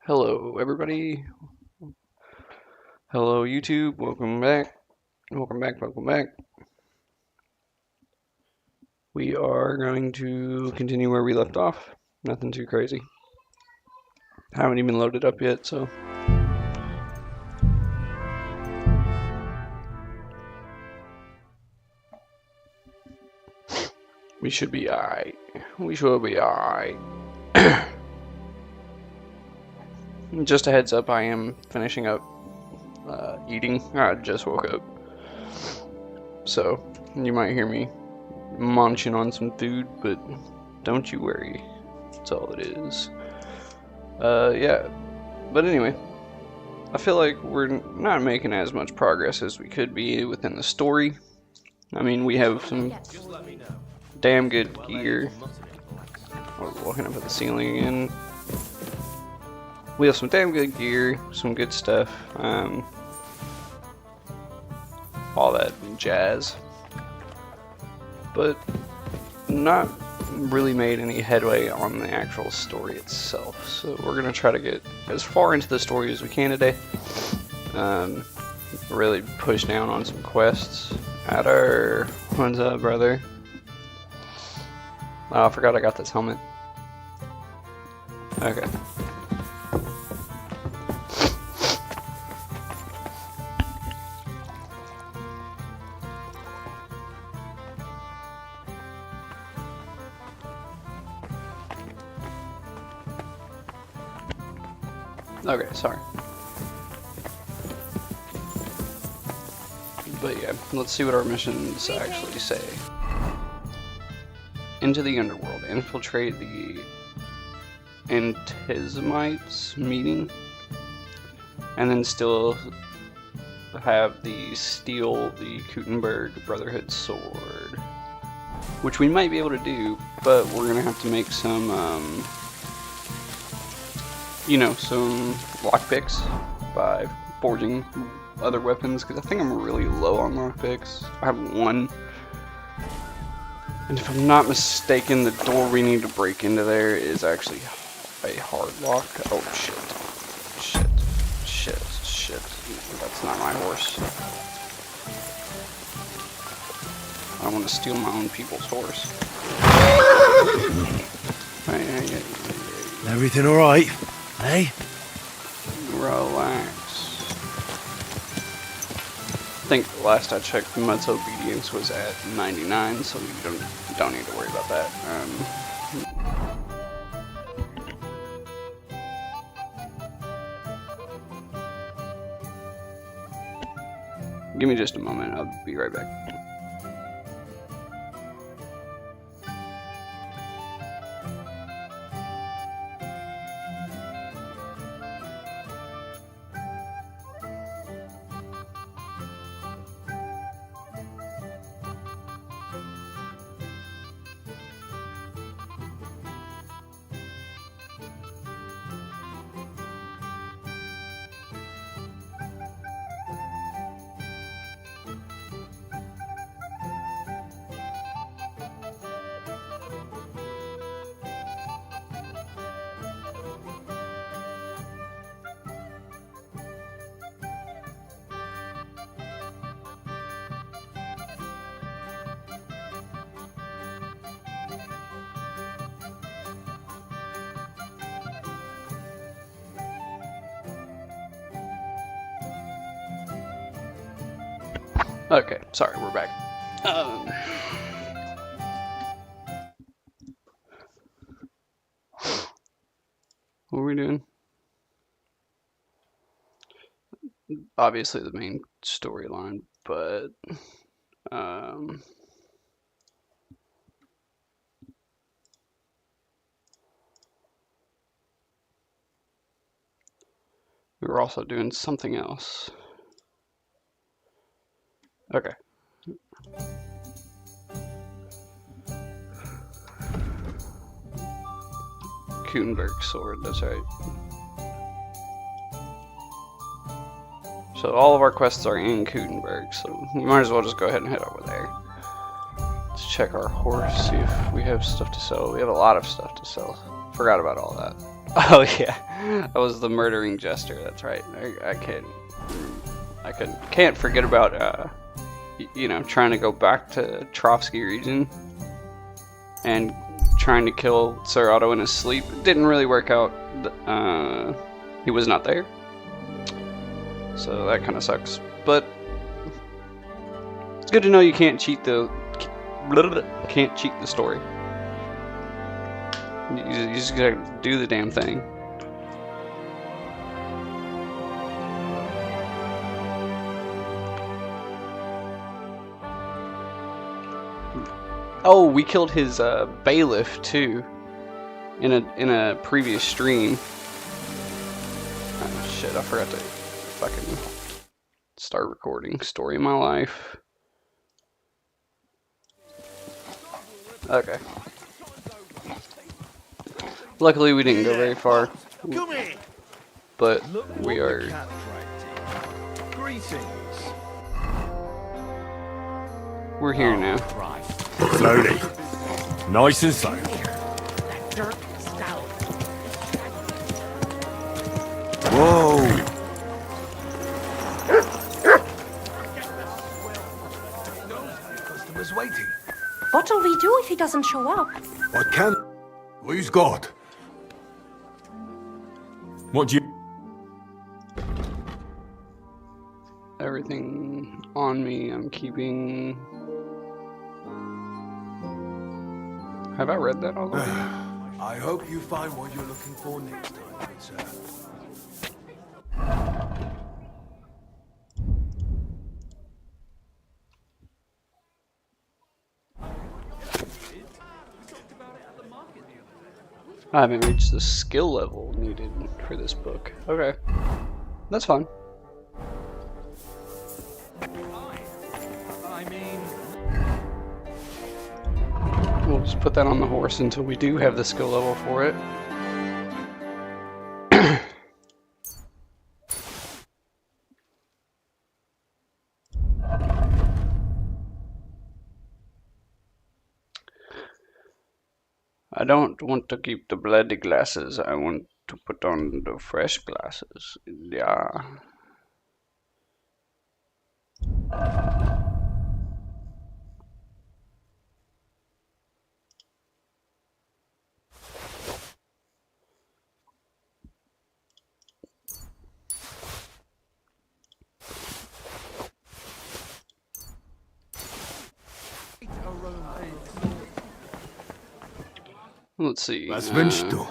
Hello, everybody. Hello, YouTube. Welcome back. Welcome back. Welcome back. We are going to continue where we left off. Nothing too crazy. Haven't even loaded up yet, so. We should be alright. We should be alright. Just a heads up, I am finishing up eating. I just woke up. So, you might hear me munching on some food, but don't you worry. That's all it is. Yeah. But anyway, I feel like we're not making as much progress as we could be within the story. I mean, we have some damn good gear. We're walking up at the ceiling again. We have some damn good gear, some good stuff, all that jazz. But not really made any headway on the actual story itself. So we're gonna try to get as far into the story as we can today. Really push down on some quests. Adder, what's up, brother? Oh, I forgot I got this helmet. Okay. Okay, sorry. But yeah, let's see what our missions actually say. Into the underworld, infiltrate the Antizmites meeting, and then still have steal the Gutenberg Brotherhood sword, which we might be able to do, but we're gonna have to make some some lockpicks by forging other weapons, because I think I'm really low on lockpicks. I have one. And if I'm not mistaken, the door we need to break into there is actually a hard lock. Oh, shit. Shit. Shit. Shit. That's not my horse. I don't want to steal my own people's horse. Everything alright? Hey? Relax. I think last I checked, Mud's obedience was at 99, so we don't need to worry about that. Give me just a moment, I'll be right back. Okay, sorry, we're back. What are we doing? Obviously the main storyline, but we were also doing something else. Okay. Gutenberg sword, that's right. So all of our quests are in Gutenberg, so we might as well just go ahead and head over there. Let's check our horse, see if we have stuff to sell. We have a lot of stuff to sell. Forgot about all that. Oh yeah. That was the murdering jester. That's right. I can't forget about you know, trying to go back to Trovsky region and trying to kill Sir Otto in his sleep. It didn't really work out. He was not there, so that kind of sucks. But it's good to know you can't cheat the story. You just gotta do the damn thing. Oh, we killed his bailiff too in a previous stream. Oh shit! I forgot to fucking start recording. Story of my life. Okay. Luckily, we didn't go very far, but we are. We're here now. Slowly. Nice and slow. Whoa! Customer's waiting. What'll we do if he doesn't show up? What can... Who's got? What do you... Everything on me, I'm keeping... Have I read that already? I hope you find what you're looking for next time, good sir. I haven't reached the skill level needed for this book. Okay. That's fine. We'll just put that on the horse until we do have the skill level for it. I don't want to keep the bloody glasses. I want to put on the fresh glasses. Yeah. Let's see. Was wünschst du?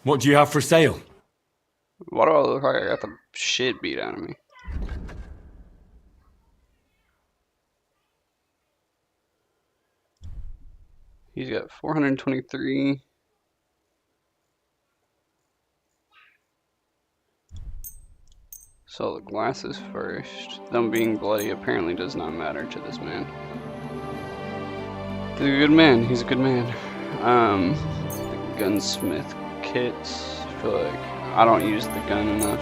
What do you have for sale? Why do I look like I got the shit beat out of me? He's got 423. So the glasses first. Them being bloody apparently does not matter to this man. He's a good man. He's a good man. The gunsmith kits. I feel like I don't use the gun enough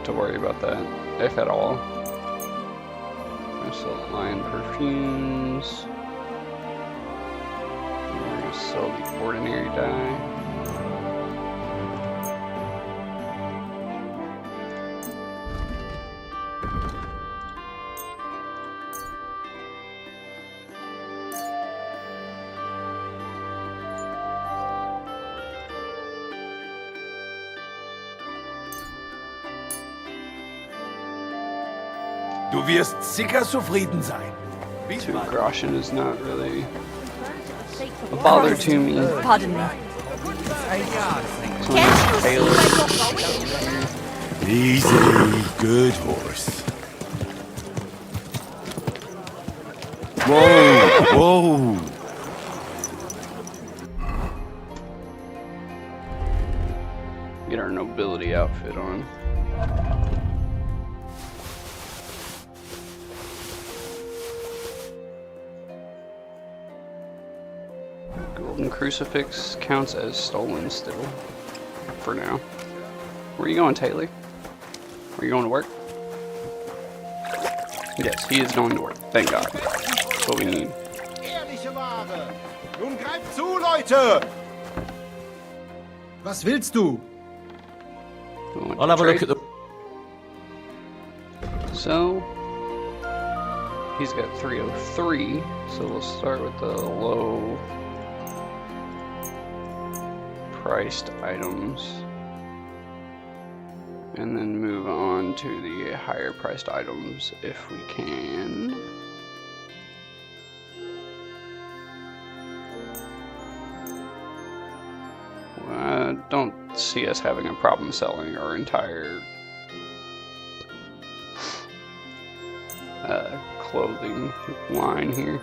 to worry about that, if at all. I'm gonna sell the lion perfumes. I'm gonna sell the ordinary dye. Du wirst sicher zufrieden sein. Two groschen is not really a bother to me. Pardon me. Can't you Easy, good horse. Whoa, whoa. Get our nobility outfit on. Golden crucifix counts as stolen still, for now. Where are you going, Taylor? Are you going to work? Yes, he is going to work. Thank God. That's what we need. Ehrliche Ware! Nun greift zu, Leute! Was willst du? I'll have a look at the... So, he's got 303, so we'll start with the low priced items and then move on to the higher priced items if we can. I don't see us having a problem selling our entire clothing line here.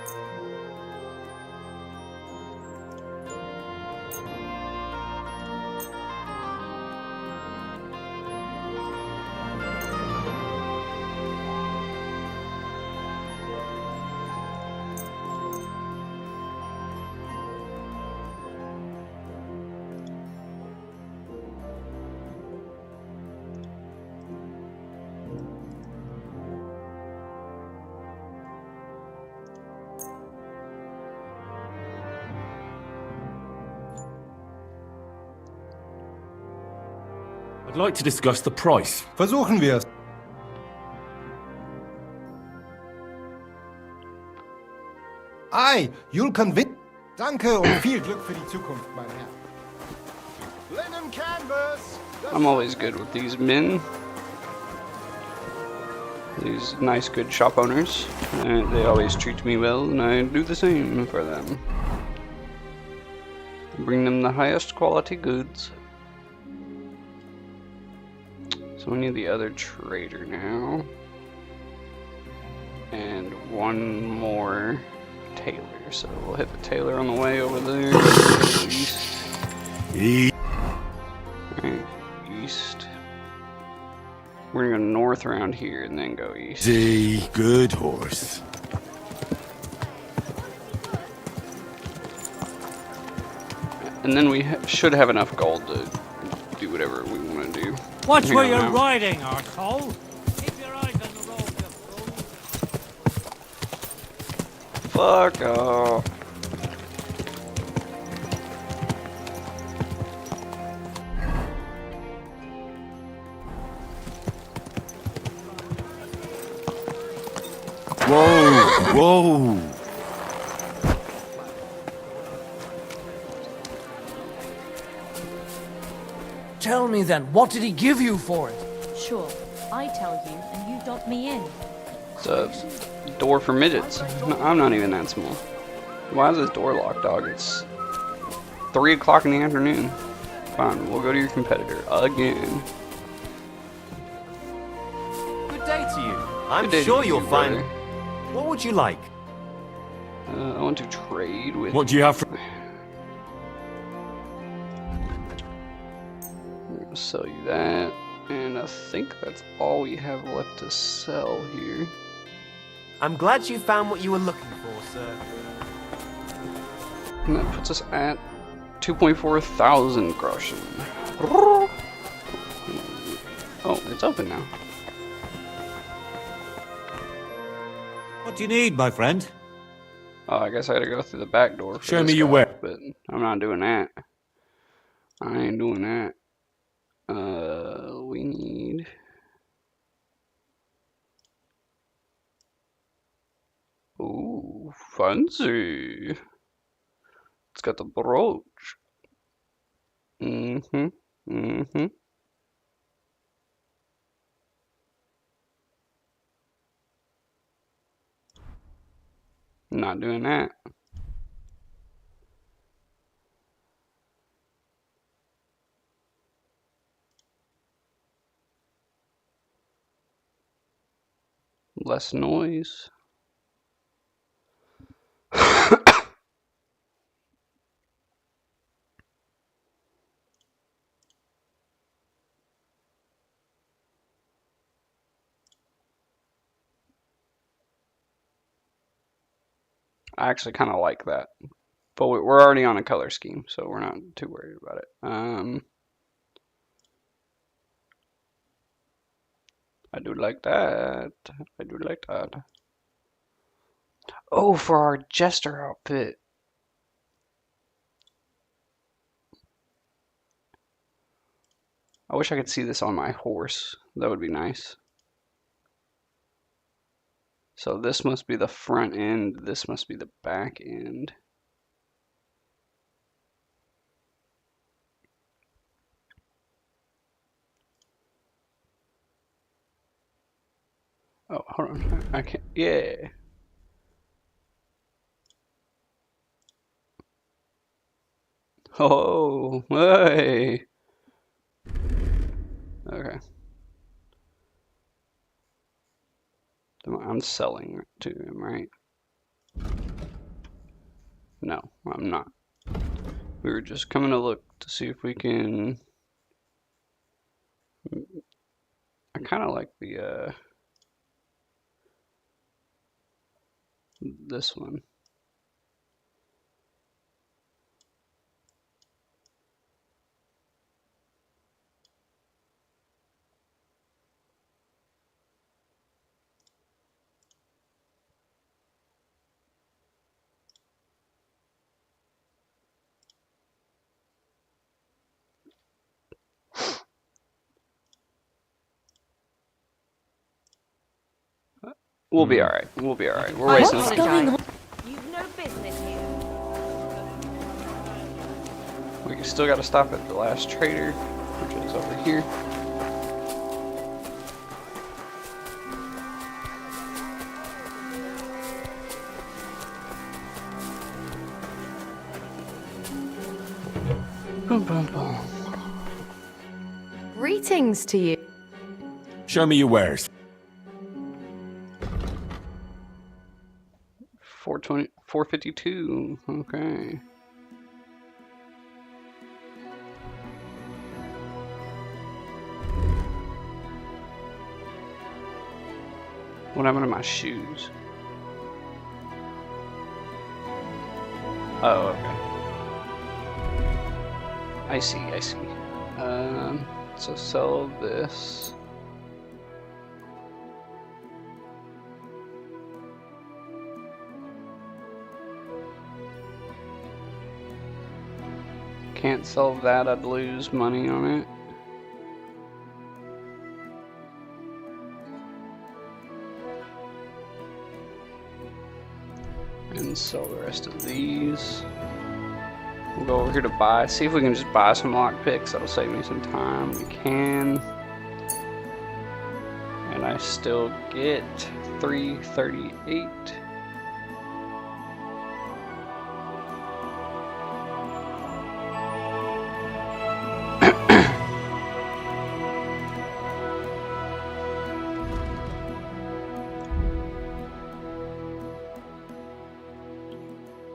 I'd like to discuss the price. Versuchen wir es. Ei, you'll convince. Danke und viel Glück für die Zukunft, mein Herr. Linen canvas. I'm always good with these men. These nice, good shop owners. They always treat me well, and I do the same for them. Bring them the highest quality goods. So we need the other trader now. And one more tailor. So we'll hit the tailor on the way over there. East. Alright, east. We're gonna go north around here and then go east. The good horse. And then we should have enough gold to do whatever we want to do. Watch Hang where on you're now. riding, arsehole. Keep your eyes on the road, you fool. Fuck off. Whoa, whoa. Tell me then, what did he give you for it? Sure, I tell you, and you dock me in. It's a door for midgets. No, I'm not even that small. Why is this door locked, dog? It's 3 o'clock in the afternoon. Fine, we'll go to your competitor again. Good day to you. I'm Good day to sure you, you'll find... brother. What would you like? I want to trade with. What do you have for... I'll sell you that, and I think that's all we have left to sell here. I'm glad you found what you were looking for, sir. And that puts us at 2.4 thousand groschen. Oh, it's open now. What do you need, my friend? Oh, I guess I gotta go through the back door. For Show this me your guy, way. but I'm not doing that. I ain't doing that. We need. Ooh, fancy. It's got the brooch. Mm-hmm. Not doing that. Less noise. I actually kind of like that, but we're already on a color scheme, so we're not too worried about it. I do like that. I do like that. Oh, for our jester outfit. I wish I could see this on my horse. That would be nice. So this must be the front end. This must be the back end. Oh, hold on. I can't. Yeah. Oh, hey. Okay. I'm selling to him, right? No, I'm not. We were just coming to look to see if we can. I kind of like the this one. We'll be all right. We'll be all right. We're wasting What's time. going on? You've no business here. We still got to stop at the last trader, which is over here. Boom, boom, boom. Greetings to you. Show me your wares. 420, 452. Okay. What happened to my shoes? Oh, okay. I see, I see. So sell this. Can't sell that, I'd lose money on it. And sell the rest of these. We'll go over here to buy. See if we can just buy some lockpicks. That'll save me some time. We can. And I still get 338.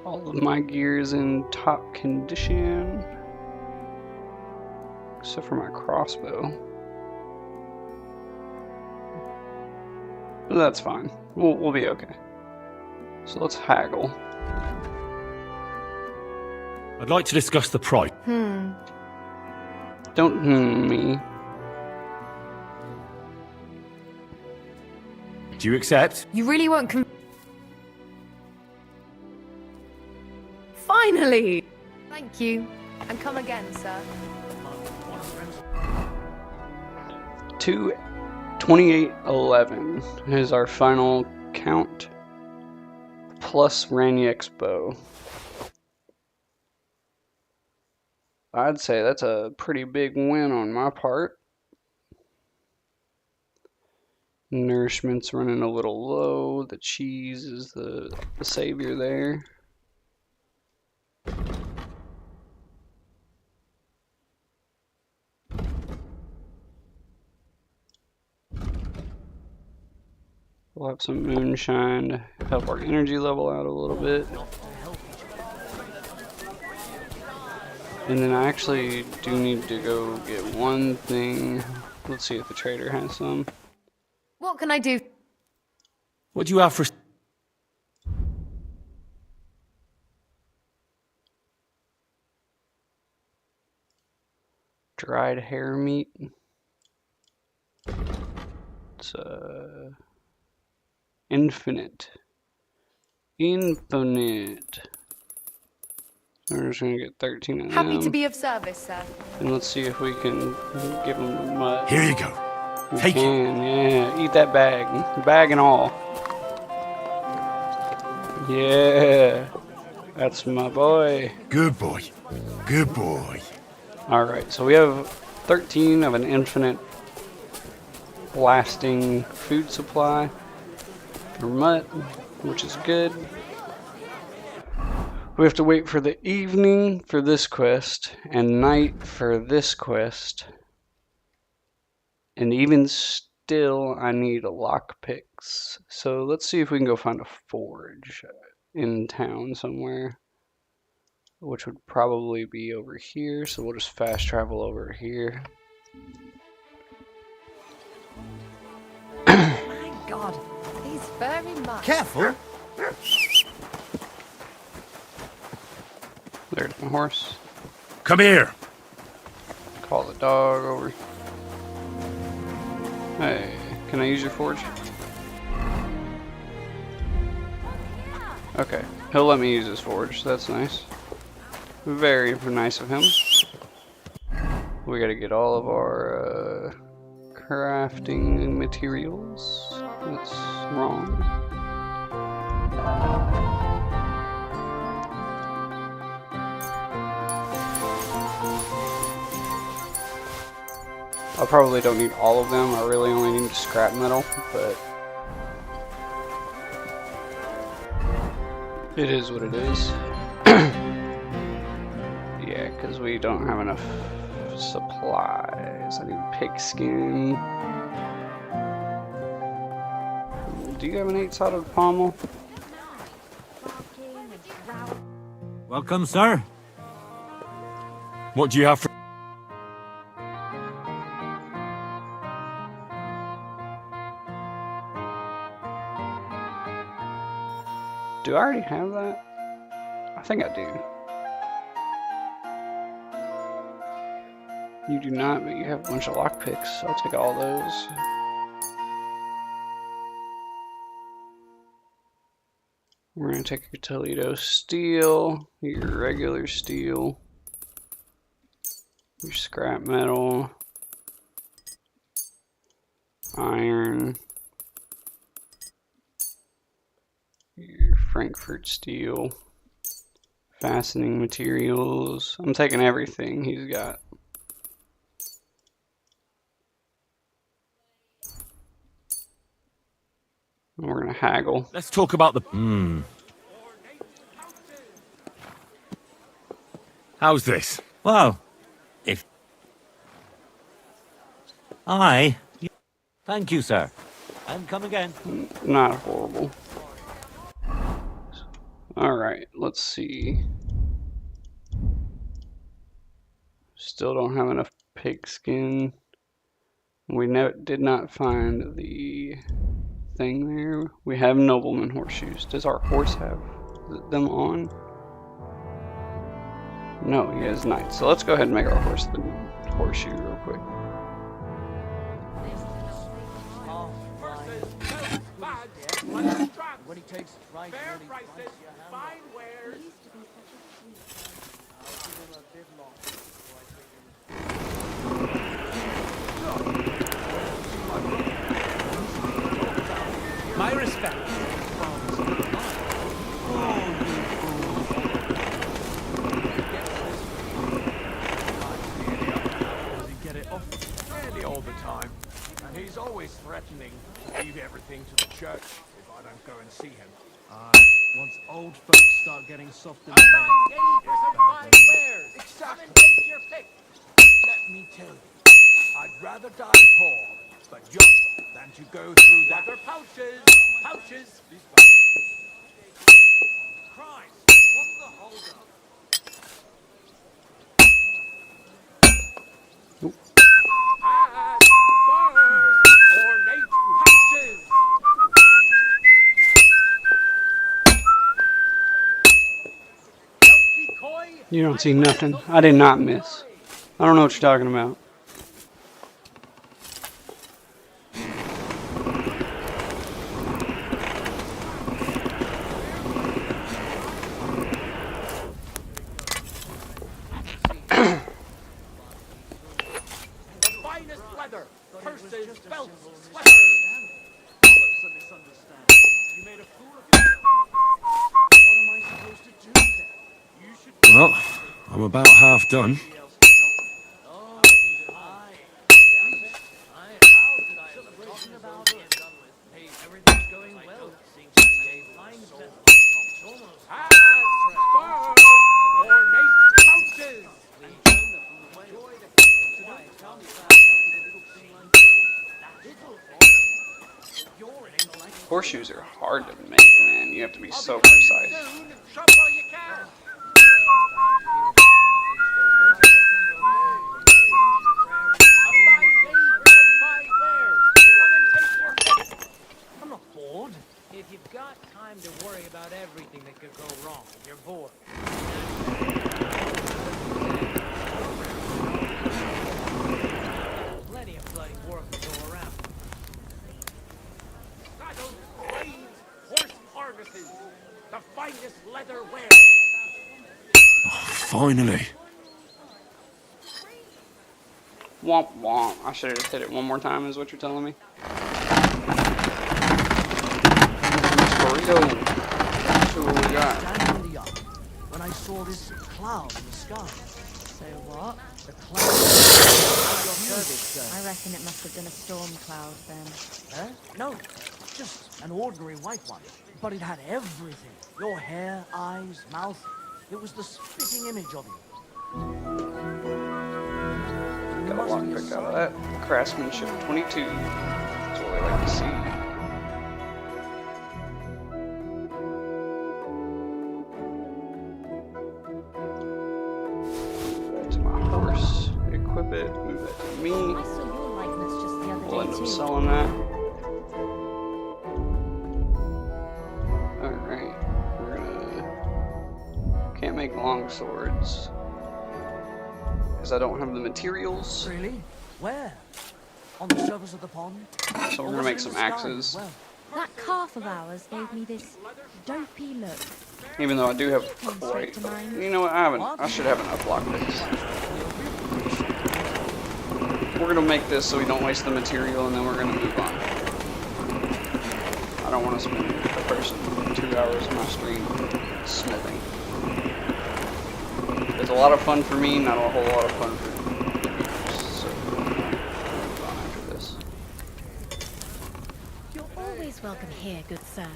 All of my gear is in top condition, except for my crossbow. But that's fine. We'll be okay. So let's haggle. I'd like to discuss the price. Don't me. Do you accept? You really won't Finally! Thank you. And come again, sir. 22811 is our final count, plus Raniek's bow. I'd say that's a pretty big win on my part. Nourishment's running a little low. The cheese is the savior there. We'll have some moonshine to help our energy level out a little bit. And then I actually do need to go get one thing. Let's see if the trader has some. What can I do? What do you have for... Dried hair meat. It's infinite. Infinite. We're just gonna get 13 of Happy to them. be of service, sir. And let's see if we can give them mud. Here you go. We Take it. can, yeah. Eat that bag. Bag and all. Yeah. That's my boy. Good boy. Good boy. Alright, so we have 13 of an infinite lasting food supply for mutt, which is good. We have to wait for the evening for this quest and night for this quest. And even still, I need lockpicks. So let's see if we can go find a forge in town somewhere, which would probably be over here. So we'll just fast travel over here. My God, he's very much. Careful. There's my horse. Come here. Call the dog over. Hey, can I use your forge? Okay, he'll let me use his forge. That's nice. Very nice of him. We gotta get all of our crafting materials. That's wrong. I probably don't need all of them. I really only need scrap metal, but it is what it is. Yeah, because we don't have enough supplies. I need pigskin. Do you have an 8-sided pommel? Welcome, sir. What do you have for... Do I already have that? I think I do. You do not, but you have a bunch of lockpicks. I'll take all those. We're gonna take your Toledo steel, your regular steel, your scrap metal, iron, your Frankfurt steel, fastening materials. I'm taking everything he's got. And we're gonna haggle. Let's talk about the... How's this? Well, if... Aye. Thank you, sir. And come again. Not horrible. Alright, let's see. Still don't have enough pigskin. We did not find the thing there. We have nobleman horseshoes. Does our horse have them on? No, he has knights. So let's go ahead and make our horse the horseshoe real quick. When he takes right, fair prices, fine wares. My respect. Get it off nearly all the time. And he's always threatening to leave everything to the church if I don't go and see him. Once old folks start getting soft in the head. Exactly. Let me tell you, I'd rather die poor, but young, than to go through that. Other pouches! Pouches! Christ, what's the hold-up? First, ornate pouches! Don't be coy. You don't see nothing. I did not miss. I don't know what you're talking about. leather, purses, belts, sweaters. Bollocks, a misunderstanding. You made a fool of yourself. What am I supposed to do then? You should Well, I'm about half done. be else to help me. Oh, aye. How did I celebration about it? Hey, everything's going well. Seems to be able to Hats, spurs, ornate pouches. Horseshoes are hard to make, man. You have to be so precise. Soon, shop while you can. A fine day for some fine wares. Come and take your pick. I'm not bored. If you've got time to worry about everything that could go wrong, you're bored. Plenty of bloody work to go around. Saddles, reins, horse harnesses. The finest leather wares. Finally. Womp womp. I should have just hit it one more time, is what you're telling me? Burrito. Let's see what we got. Standing in the yard when I saw this cloud in the sky. So what? The cloud. How's your service, sir? I reckon it must have been a storm cloud then. No, just an ordinary white one. But it had everything. Your hair, eyes, mouth. It was the spitting image of you. Got a lot pick out of that. Craftsmanship 22. That's what I like to see. Move that to my horse. Equip it. Move that to me. I saw your likeness just the other We'll end day up too. selling that. Alright. We're gonna... Can't make long swords. Because I don't have the materials. Really? Where? On the surface of the pond? So we're Or gonna was make it some in the sky axes. as well? That calf of ours gave me this dopey look. Even though I do have Came straight quite... to mind. You know what? I should have enough lockpicks. We're gonna make this so we don't waste the material, and then we're gonna move on. I don't want to spend the first 2 hours of my stream smithing. It's a lot of fun for me, not a whole lot of fun for you. So we'll move on after this. You're always welcome here, good sir.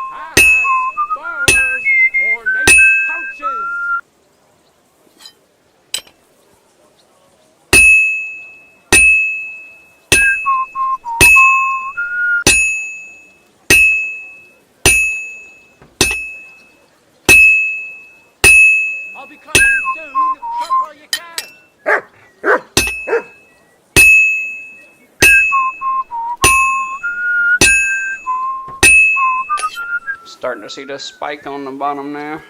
Hats, spurs, ornate pouches. I'll be closing soon. Shop while you can. Starting to see the spike on the bottom now.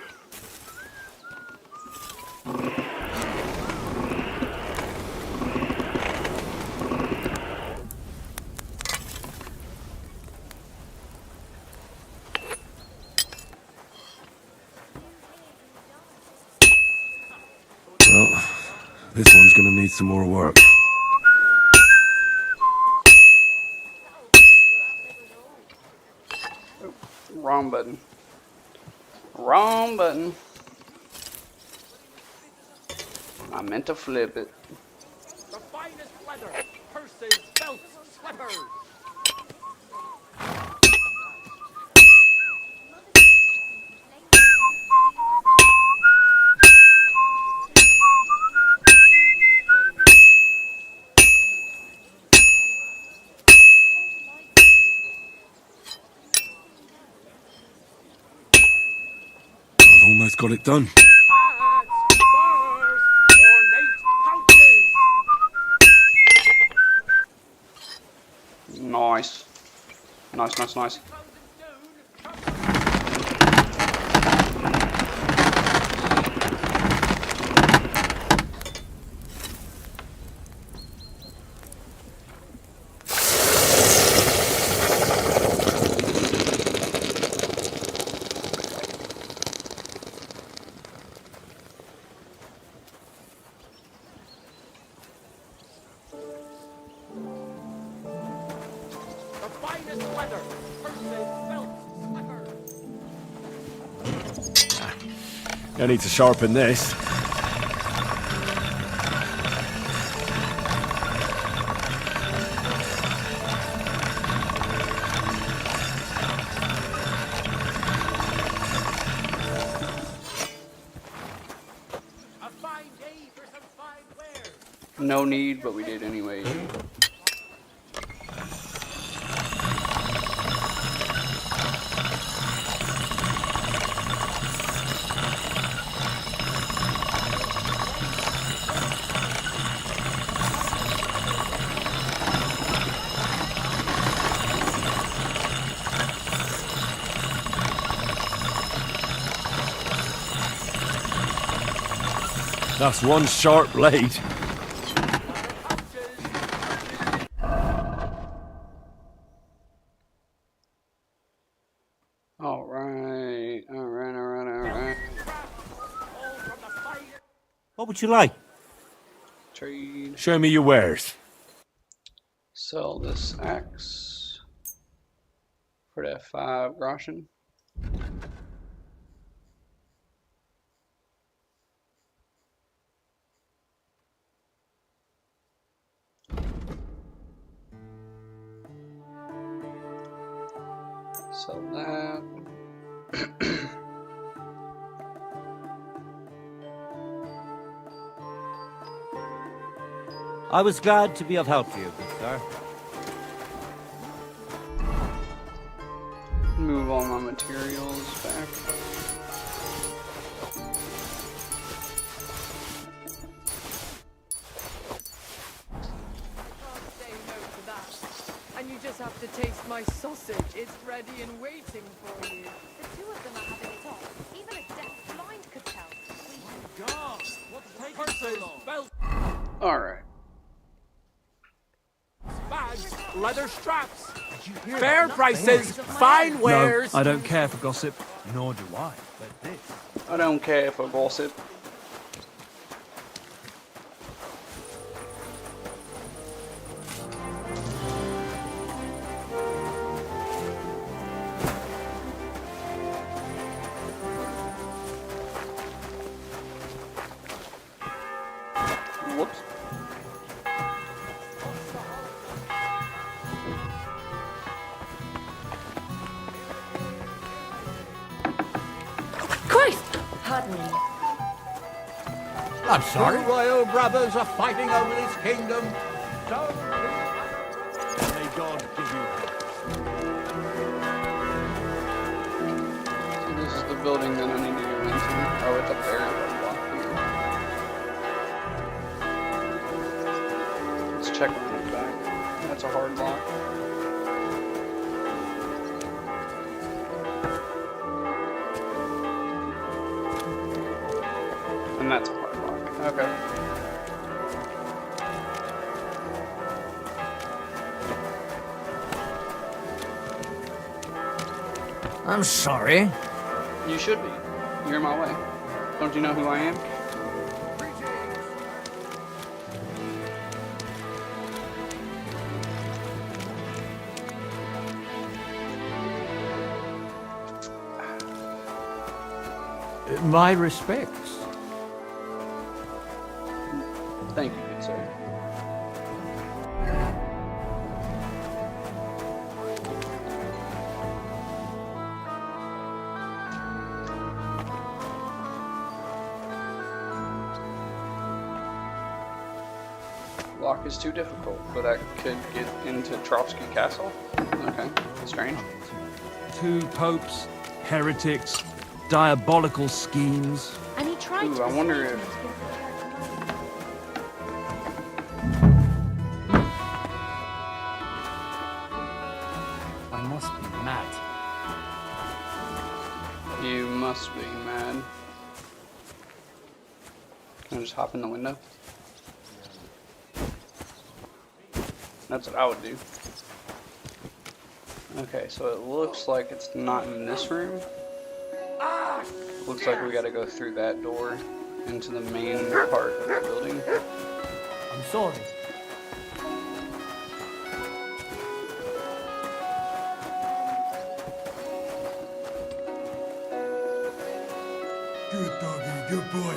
Well, this one's gonna need some more work. Wrong button. Wrong button. I meant to flip it. The finest leather, purses, belts, sweaters. I've almost got it done. Hats, spurs, ornate pouches. Nice. Nice, nice, nice. finest leather. Purses, belts, slippers. I need to sharpen this. A fine day for some fine wares. No need, but we did anyway. That's one sharp blade. Alright. What would you like? Trade. Show me your wares. Sell this axe for that 5 groschen. Sell that. I was glad to be of help to you, good sir. Move all my materials back. Say no to that. And you just have to taste my sausage. It's ready and waiting for you. The two of them are having it on. Even a deaf blind could tell. God, what's taking so long? Belts, Alright. bags, leather straps. Fair prices, fine wares. No, I don't care for gossip. Nor do I. But this. I don't care for gossip. Whoops. Christ! Pardon me. I'm sorry. Two royal brothers are fighting over this kingdom. So may God give you help. So this is the building that I need to go into. Oh, it's up there. Let's check on the back. That's a hard lock. And that's a hard lock. Okay. I'm sorry. You should be. You're in my way. Don't you know who I am? My respects. Thank you, good sir. Lock is too difficult, but I could get into Trotsky Castle. Okay, strange. 2 popes, heretics, diabolical schemes. And he tried Ooh, to I wonder persuade if- me to give the character I must be mad. You must be mad. Can I just hop in the window? That's what I would do. Okay, so it looks like it's not in this room. Looks like we gotta go through that door into the main part of the building. I'm sorry. Good doggy, good boy.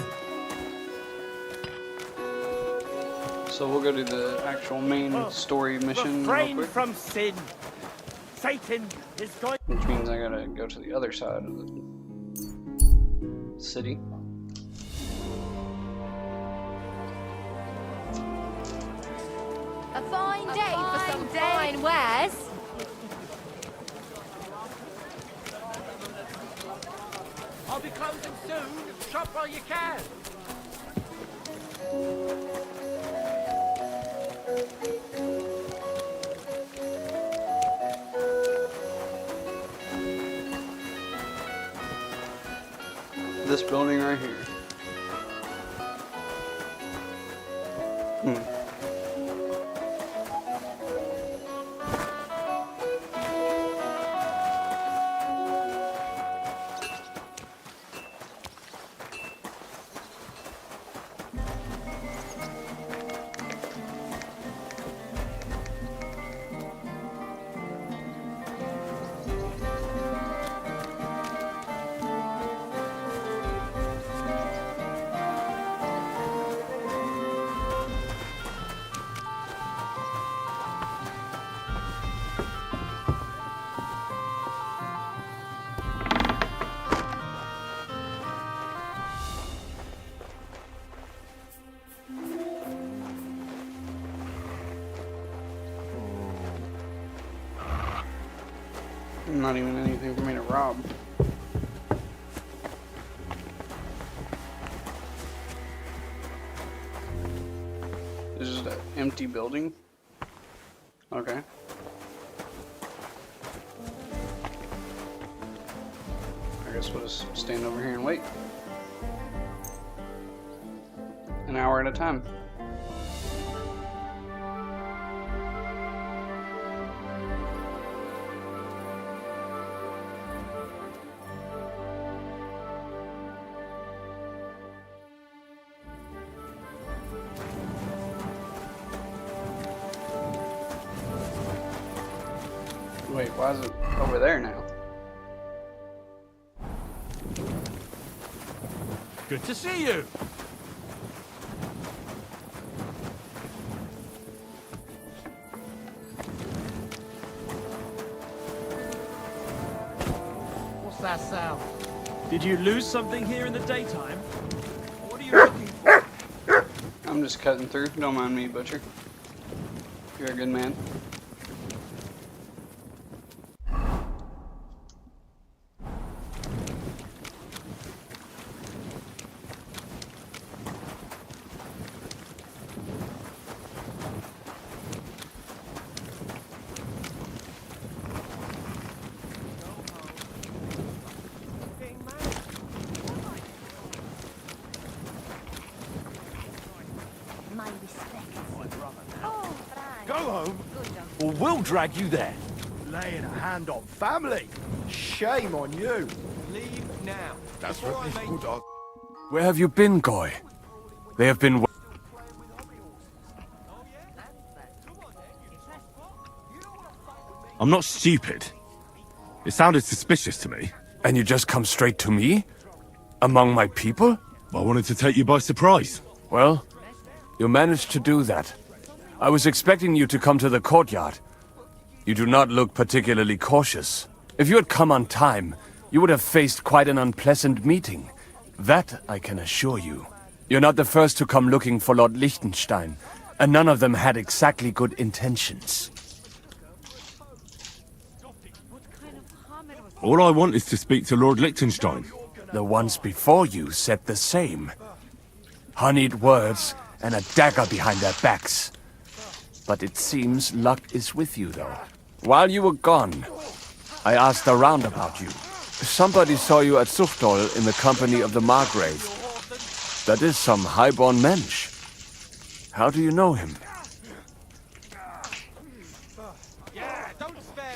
So we'll go to the actual main story mission real Refrain quick, from sin. Satan is going. which means I gotta go to the other side of the city. A fine day for some fine wares. I'll be closing soon. Shop while you can. This building right here. Not even anything for me to rob. This is an empty building. Okay. I guess we'll just stand over here and wait. An hour at a time. Wait, why is it over there now? Good to see you. What's that sound? Did you lose something here in the daytime? What are you looking for? I'm just cutting through. Don't mind me, Butcher. You're a good man. My respects. Go home. Or we'll drag you there. Laying a hand on family. Shame on you. Leave now. That's right, mate. Where have you been, Goy? They have been... I'm not stupid. It sounded suspicious to me. And you just come straight to me? Among my people? I wanted to take you by surprise. Well, you managed to do that. I was expecting you to come to the courtyard. You do not look particularly cautious. If you had come on time, you would have faced quite an unpleasant meeting. That I can assure you. You're not the first to come looking for Lord Liechtenstein, and none of them had exactly good intentions. All I want is to speak to Lord Liechtenstein. The ones before you said the same. Honeyed words and a dagger behind their backs. But it seems luck is with you, though. While you were gone, I asked around about you. Somebody saw you at Zuchtol in the company of the Margrave. That is some highborn mensch. How do you know him?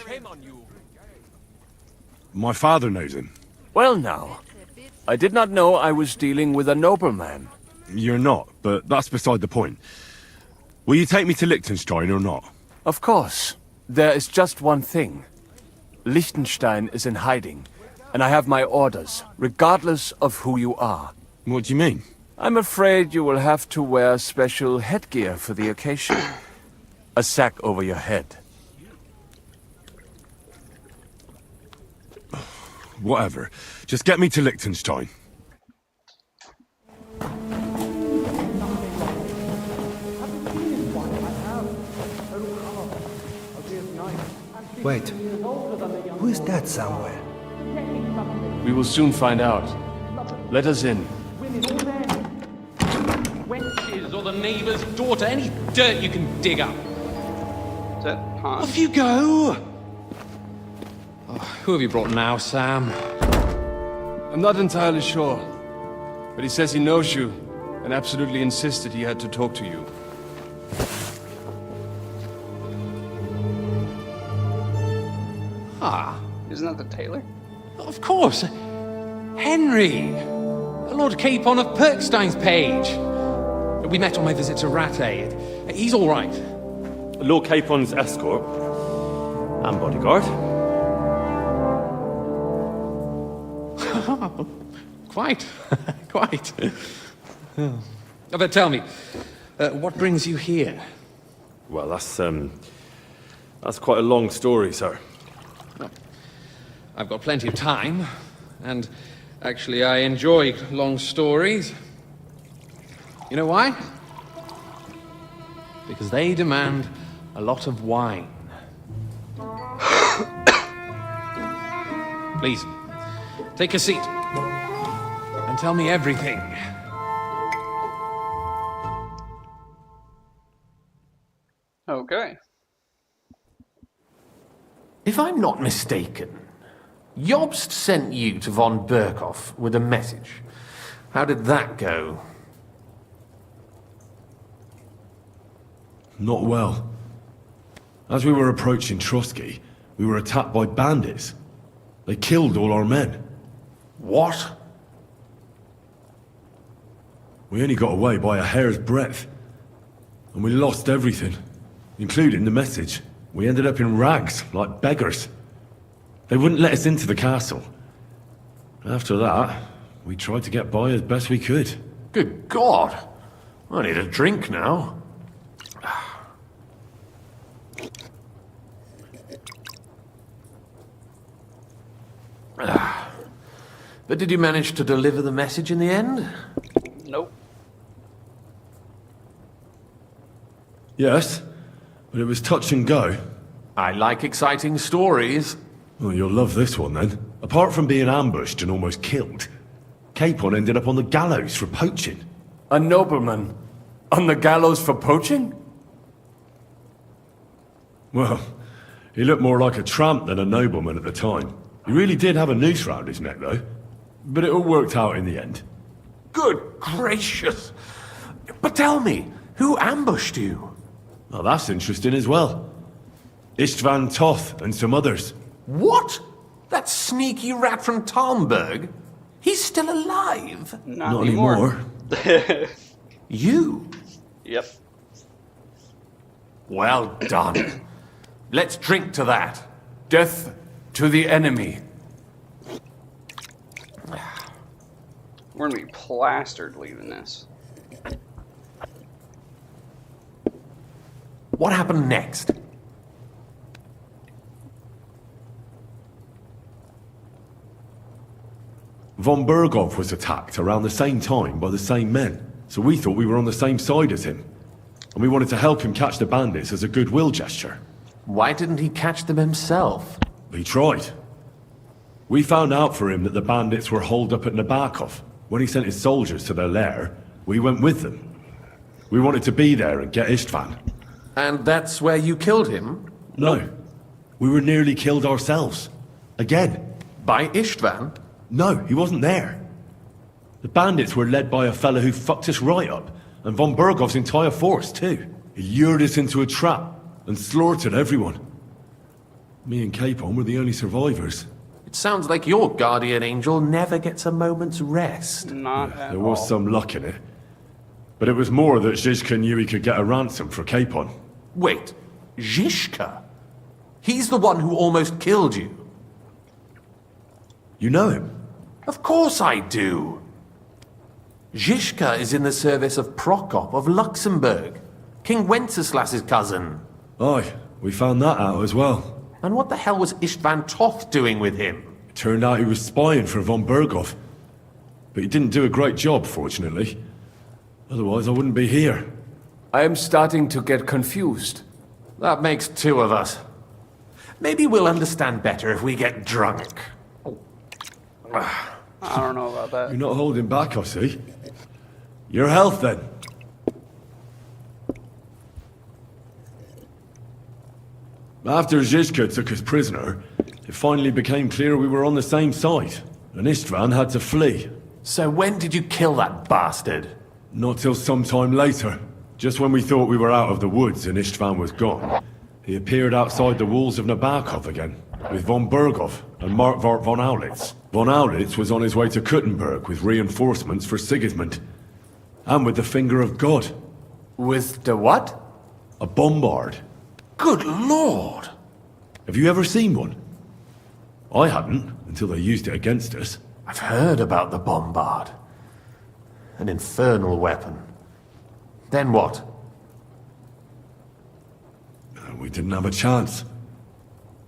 Shame on you. My father knows him. Well now, I did not know I was dealing with a nobleman. You're not, but that's beside the point. Will you take me to Liechtenstein or not? Of course. There is just one thing. Liechtenstein is in hiding, And I have my orders, regardless of who you are. What do you mean? I'm afraid you will have to wear special headgear for the occasion. A sack over your head. Whatever. Just get me to Liechtenstein. Wait, who is that somewhere? We will soon find out. Let us in. Wenches or the neighbour's daughter, any dirt you can dig up. Is that Han? Off you go! Oh, who have you brought now, Sam? I'm not entirely sure, but he says he knows you and absolutely insisted he had to talk to you. Ah, Isn't that the tailor? of course. Henry! Lord Capon of Perkstein's page. We met on my visit to Rattay. He's all right. Lord Capon's escort and bodyguard. Quite. Quite. But tell me, what brings you here? Well, that's quite a long story, sir. I've got plenty of time, and actually I enjoy long stories. You know why? Because they demand a lot of wine. Please, take a seat and tell me everything. Okay. If I'm not mistaken, Jobst sent you to von Berkhoff with a message. How did that go? Not well. As we were approaching Trotsky, we were attacked by bandits. They killed all our men. What? We only got away by a hair's breadth. And we lost everything, including the message. We ended up in rags, like beggars. They wouldn't let us into the castle. After that, we tried to get by as best we could. Good God! I need a drink now. But did you manage to deliver the message in the end? Nope. Yes, but it was touch and go. I like exciting stories. Well, you'll love this one then. Apart from being ambushed and almost killed, Capon ended up on the gallows for poaching. A nobleman on the gallows for poaching? Well, he looked more like a tramp than a nobleman at the time. He really did have a noose round his neck, though. But it all worked out in the end. Good gracious! But tell me, who ambushed you? Well, that's interesting as well. Istvan Toth and some others. What? That sneaky rat from Talmberg? He's still alive? Not anymore. You? Yep. Well done. Let's drink to that. Death to the enemy. We're gonna be plastered leaving this. What happened next? Von Berghoff was attacked around the same time by the same men, so we thought we were on the same side as him. And we wanted to help him catch the bandits as a goodwill gesture. Why didn't he catch them himself? He tried. We found out for him that the bandits were holed up at Nabokov. When he sent his soldiers to their lair, we went with them. We wanted to be there and get Istvan. And that's where you killed him? No. We were nearly killed ourselves. Again. By Istvan? No, he wasn't there. The bandits were led by a fellow who fucked us right up, and von Bergov's entire force, too. He lured us into a trap and slaughtered everyone. Me and Capon were the only survivors. It sounds like your guardian angel never gets a moment's rest. Not at There all. was some luck in it. But it was more that Zizka knew he could get a ransom for Capon. Wait, Zizka? He's the one who almost killed you. You know him? Of course I do. Zizka is in the service of Prokop of Luxembourg, King Wenceslas's cousin. Aye, we found that out as well. And what the hell was Istvan Toth doing with him? It turned out he was spying for von Berghoff. But he didn't do a great job, fortunately. Otherwise, I wouldn't be here. I am starting to get confused. That makes two of us. Maybe we'll understand better if we get drunk. I don't know about that. You're not holding back, I see. Your health, then. After Zizka took us prisoner, it finally became clear we were on the same side, and Istvan had to flee. So when did you kill that bastard? Not till some time later. Just when we thought we were out of the woods and Istvan was gone, he appeared outside the walls of Nabokov again, with von Berghoff and Markvart von Aulitz. Von Aulitz was on his way to Kuttenberg with reinforcements for Sigismund. And with the finger of God. With the what? A bombard. Good lord! Have you ever seen one? I hadn't, until they used it against us. I've heard about the bombard. An infernal weapon. Then what? We didn't have a chance.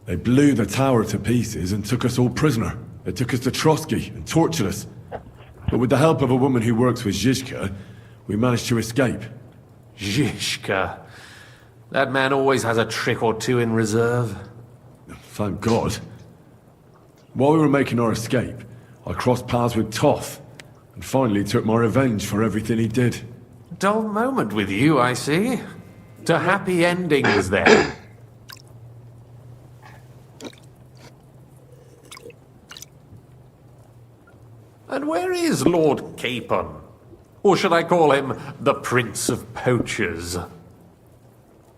They blew the tower to pieces and took us all prisoner. They took us to Trotsky and tortured us. But with the help of a woman who works with Zizka, we managed to escape. Zizka. That man always has a trick or two in reserve. Thank God. While we were making our escape, I crossed paths with Toth, and finally took my revenge for everything he did. Dull moment with you, I see. To happy endings, then. And where is Lord Capon? Or should I call him the Prince of Poachers?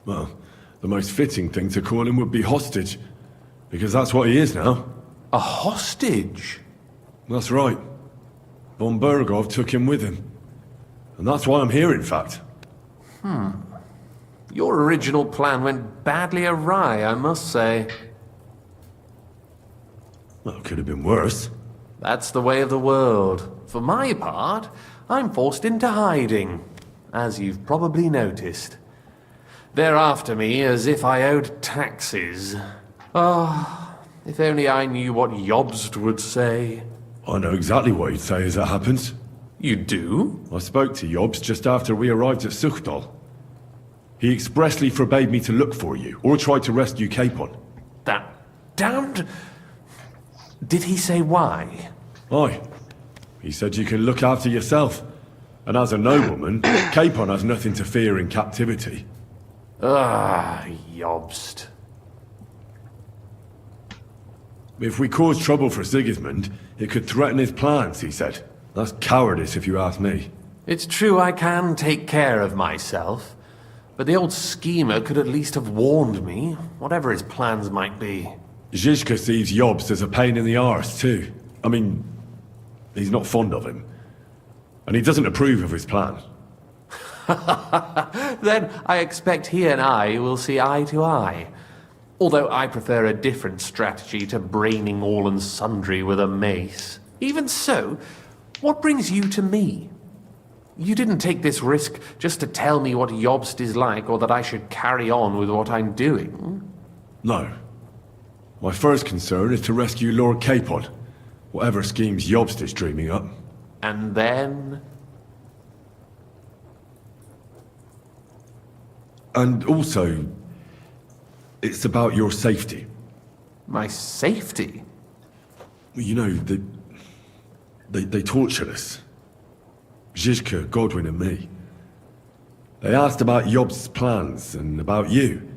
Well, the most fitting thing to call him would be hostage, because that's what he is now. A hostage? That's right. Von Berghoff took him with him. And that's why I'm here, in fact. Your original plan went badly awry, I must say. Well, it could have been worse. That's the way of the world. For my part, I'm forced into hiding, as you've probably noticed. They're after me as if I owed taxes. Ah, if only I knew what Jobst would say. I know exactly what he'd say as it happens. You do? I spoke to Jobst just after we arrived at Suchdal. He expressly forbade me to look for you, or try to rescue Capon. That damned... Did he say why? Aye. He said you can look after yourself. And as a nobleman, Capon has nothing to fear in captivity. Ah, Jobst. If we cause trouble for Sigismund, it could threaten his plans, he said. That's cowardice if you ask me. It's true I can take care of myself, but the old schemer could at least have warned me, whatever his plans might be. Zizka sees Jobst as a pain in the arse, too. I mean, he's not fond of him. And he doesn't approve of his plan. Then I expect he and I will see eye to eye. Although I prefer a different strategy to braining all and sundry with a mace. Even so, what brings you to me? You didn't take this risk just to tell me what Jobst is like, or that I should carry on with what I'm doing. No. My first concern is to rescue Lord Capon, whatever schemes Jobst is dreaming up. And then... And also, it's about your safety. My safety? You know, they tortured us. Zizka, Godwin and me. They asked about Jobst's plans and about you.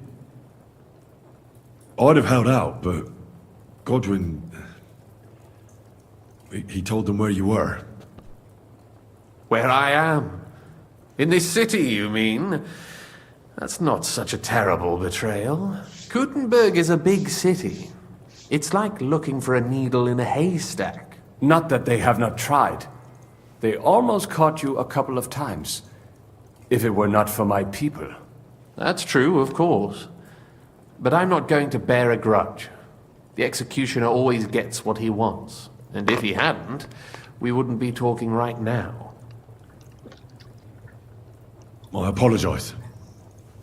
I'd have held out, but Godwin... He told them where you were. Where I am? In this city, you mean? That's not such a terrible betrayal. Kuttenberg is a big city. It's like looking for a needle in a haystack. Not that they have not tried. They almost caught you a couple of times. If it were not for my people. That's true, of course. But I'm not going to bear a grudge. The executioner always gets what he wants. And if he hadn't, we wouldn't be talking right now. I apologize.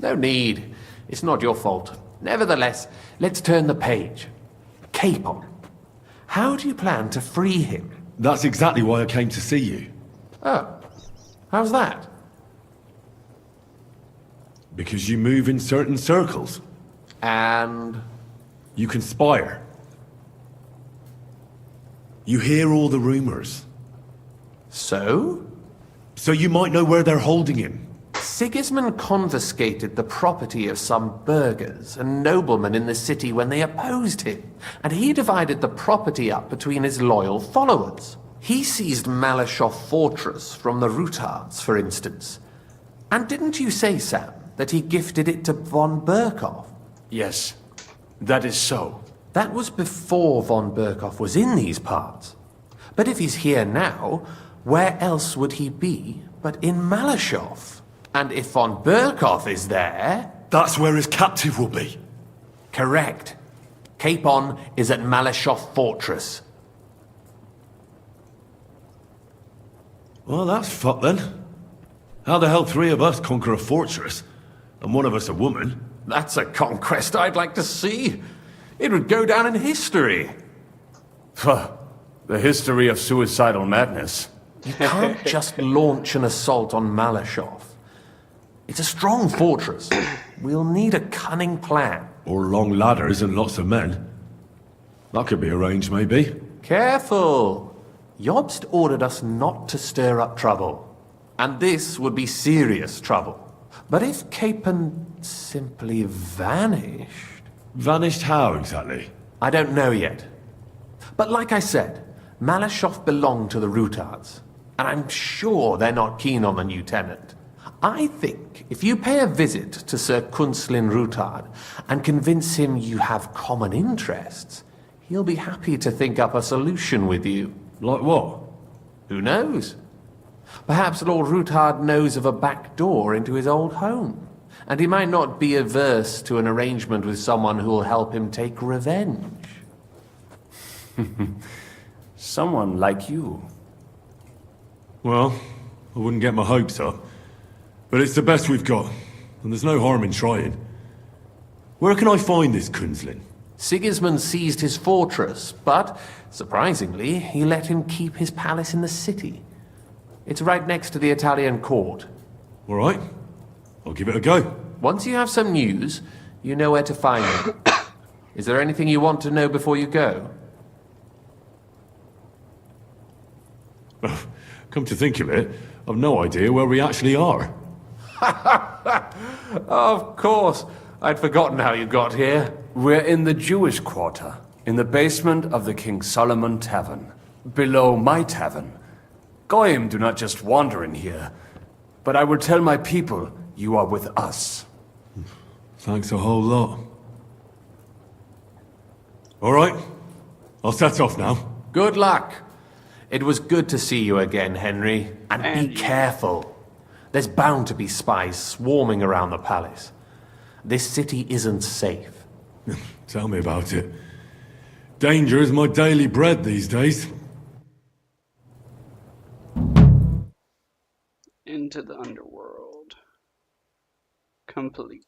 No need. It's not your fault. Nevertheless, let's turn the page. Capon. How do you plan to free him? That's exactly why I came to see you. Oh. How's that? Because you move in certain circles. And... You conspire. You hear all the rumors. So? So you might know where they're holding him. Sigismund confiscated the property of some burghers and noblemen in the city when they opposed him, and he divided the property up between his loyal followers. He seized Malashov Fortress from the Rutards, for instance. And didn't you say, Sam, that he gifted it to von Berkhoff? Yes, that is so. That was before von Berkhoff was in these parts. But if he's here now, where else would he be but in Malashov? And if von Berkhoff is there... That's where his captive will be. Correct. Capon is at Malashov Fortress. Well, that's fucked then. How the hell three of us conquer a fortress, and one of us a woman? That's a conquest I'd like to see. It would go down in history. The history of suicidal madness. You can't just launch an assault on Malashov. It's a strong fortress. We'll need a cunning plan. Or long ladders and lots of men. That could be arranged, maybe. Careful! Jobst ordered us not to stir up trouble. And this would be serious trouble. But if Capon simply vanished... Vanished how, exactly? I don't know yet. But like I said, Malashov belonged to the Rutards. And I'm sure they're not keen on the new tenant. I think if you pay a visit to Sir Kunslin Rutard and convince him you have common interests, he'll be happy to think up a solution with you. Like what? Who knows? Perhaps Lord Rutard knows of a back door into his old home, and he might not be averse to an arrangement with someone who will help him take revenge. Someone like you. Well, I wouldn't get my hopes up. But it's the best we've got, and there's no harm in trying. Where can I find this Kunslin? Sigismund seized his fortress, but, surprisingly, he let him keep his palace in the city. It's right next to the Italian court. All right. I'll give it a go. Once you have some news, you know where to find me. Is there anything you want to know before you go? Come to think of it, I've no idea where we actually are. Of course. I'd forgotten how you got here. We're in the Jewish quarter, in the basement of the King Solomon Tavern, below my tavern. Goyim do not just wander in here, but I will tell my people you are with us. Thanks a whole lot. All right, I'll set off now. Good luck. It was good to see you again, Henry. And be careful. There's bound to be spies swarming around the palace. This city isn't safe. Tell me about it. Danger is my daily bread these days. Into the underworld. Complete.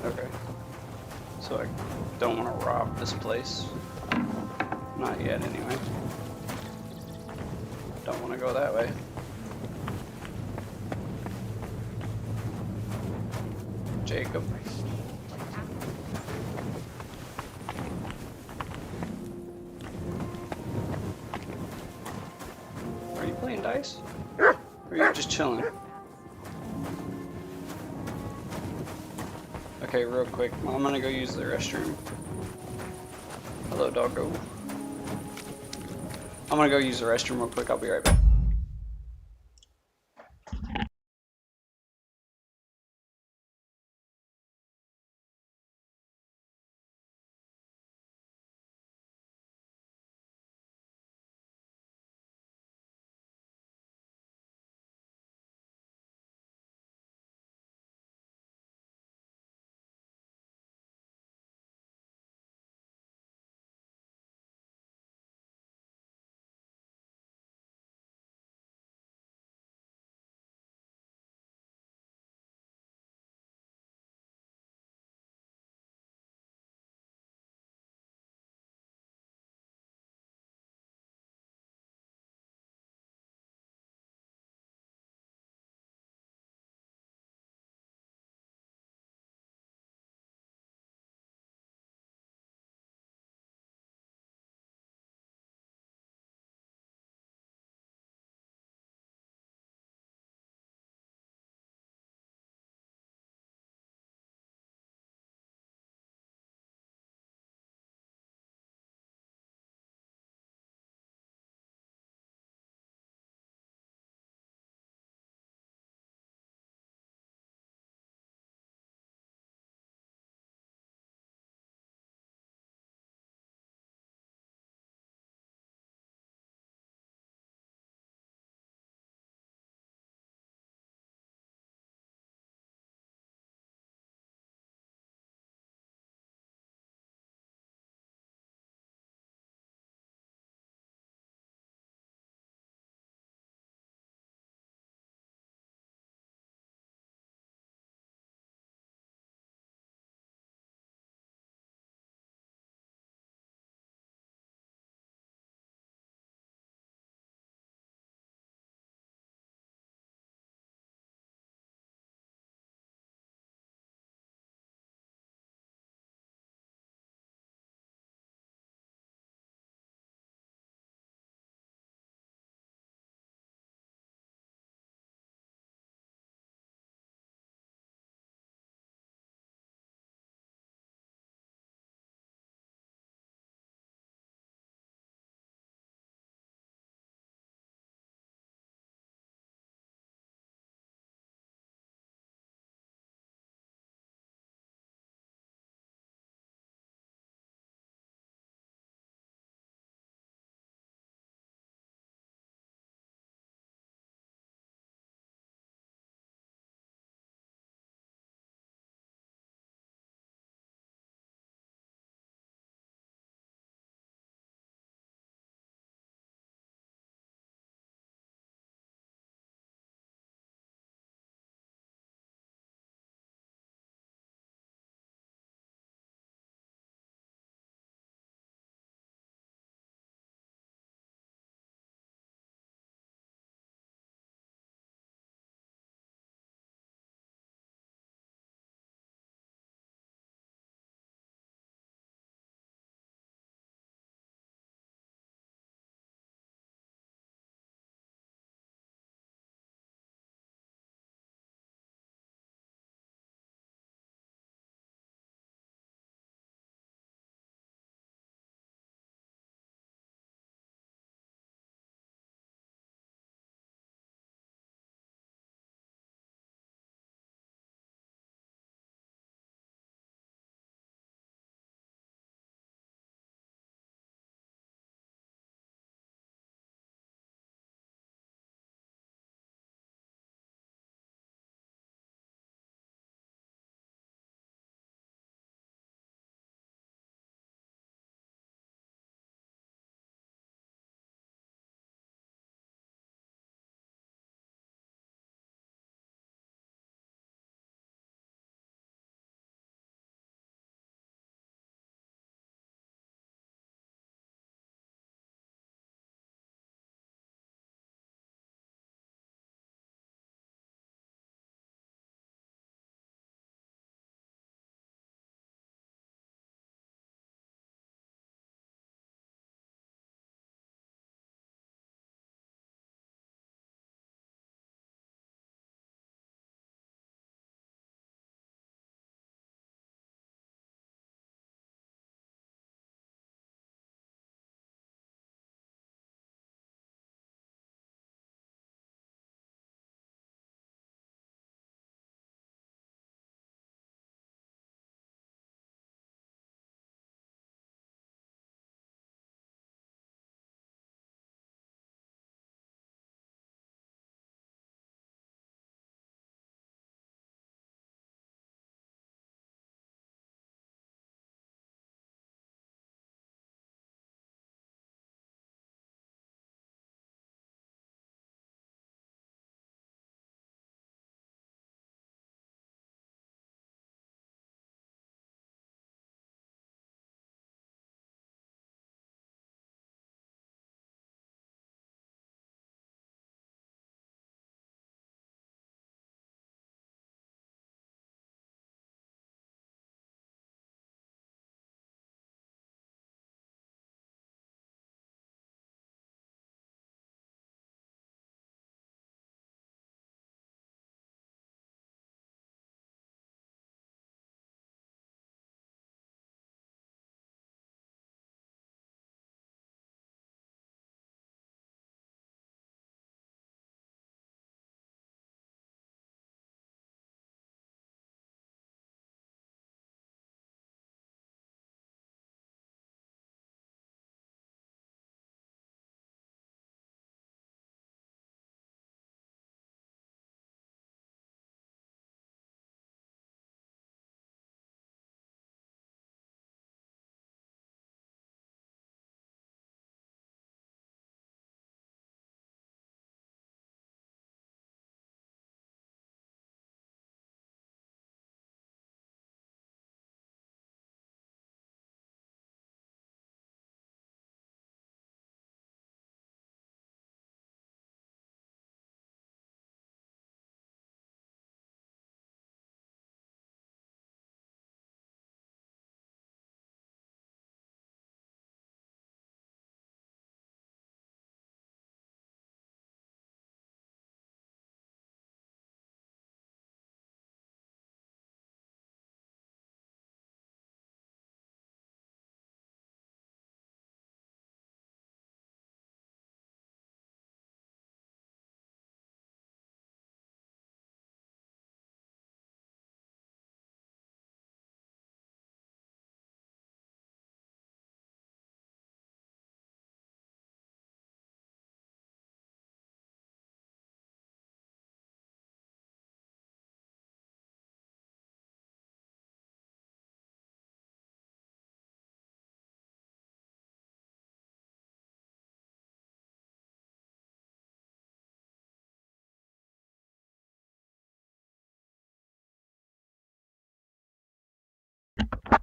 Okay. So I don't want to rob this place. Not yet, anyway. Don't want to go that way. Jacob. Are you playing dice? Or are you just chilling? Okay, real quick. I'm gonna go use the restroom. Hello, doggo. I'm gonna go use the restroom real quick. I'll be right back.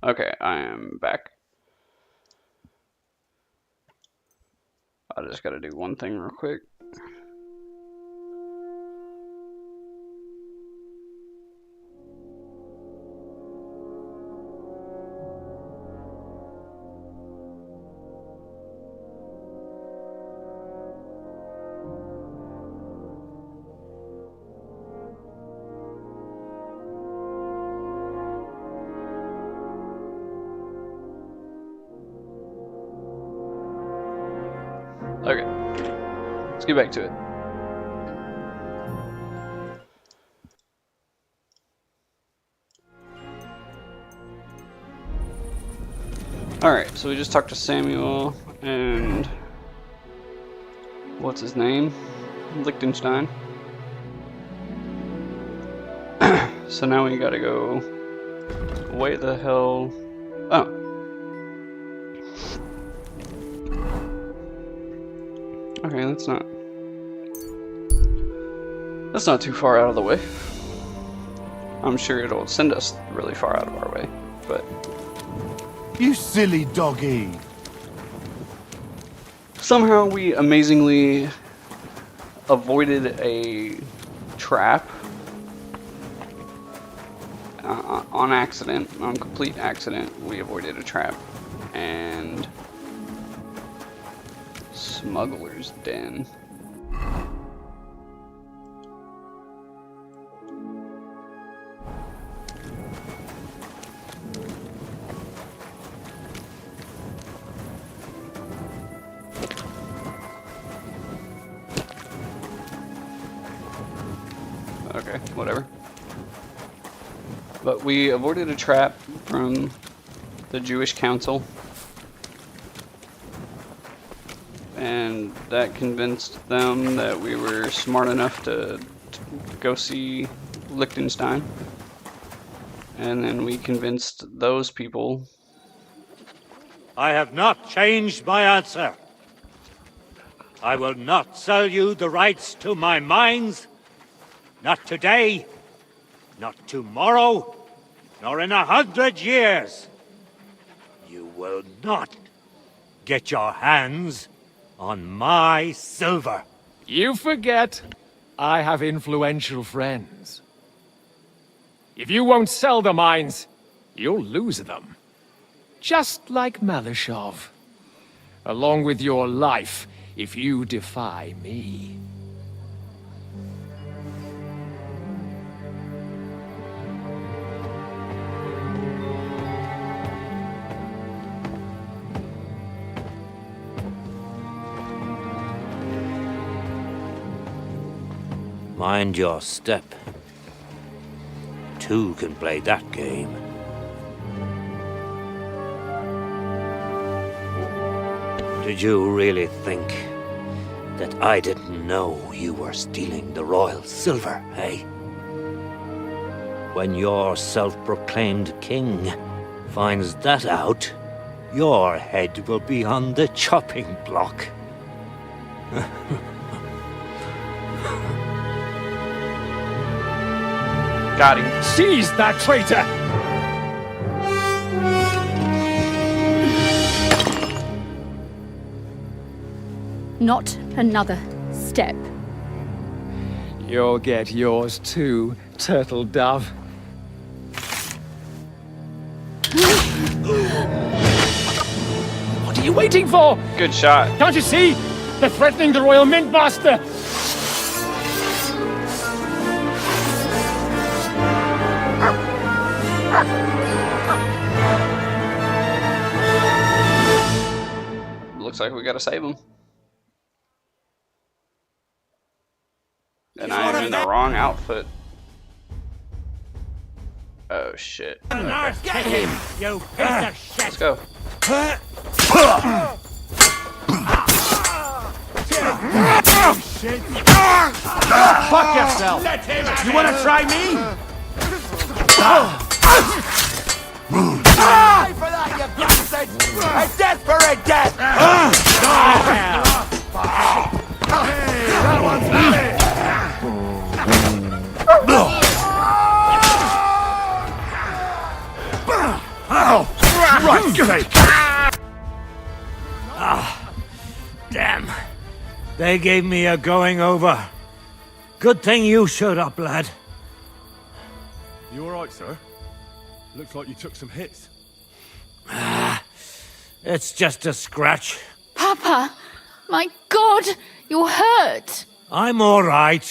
Okay, I am back. I just gotta do one thing real quick. Okay, let's get back to it. Alright, so we just talked to Samuel and what's his name? Liechtenstein. So now we gotta go way the hell. Oh. Okay, that's not too far out of the way. I'm sure it'll send us really far out of our way, but You silly doggy. somehow we amazingly avoided a trap on accident, on complete accident. We avoided a trap and smuggler's den. Okay, whatever. But we avoided a trap from the Jewish council, and that convinced them that we were smart enough to go see Liechtenstein. And then we convinced those people. I have not changed my answer. I will not sell you the rights to my mines. Not today, not tomorrow, nor in 100 years. You will not get your hands on my silver. You forget I have influential friends. If you won't sell the mines, you'll lose them. Just like Malishov. Along with your life, if you defy me. Mind your step. Two can play that game. Did you really think that I didn't know you were stealing the royal silver, eh? When your self-proclaimed king finds that out, your head will be on the chopping block. Got him. Seize that traitor! Not another step. You'll get yours too, turtle dove. What are you waiting for? Good shot. Can't you see? They're threatening the Royal Mint Master! Looks like we gotta save him. And I am in the wrong outfit. Oh shit. Get him, you piece of shit! Let's go. Fuck yourself. You want to try me? Die for that, you bastard! A death for a death! That one's me! Activate! Ah, damn. They gave me a going over. Good thing you showed up, lad. You alright, sir? Looks like you took some hits. It's just a scratch. Papa! My God! You're hurt! I'm all right.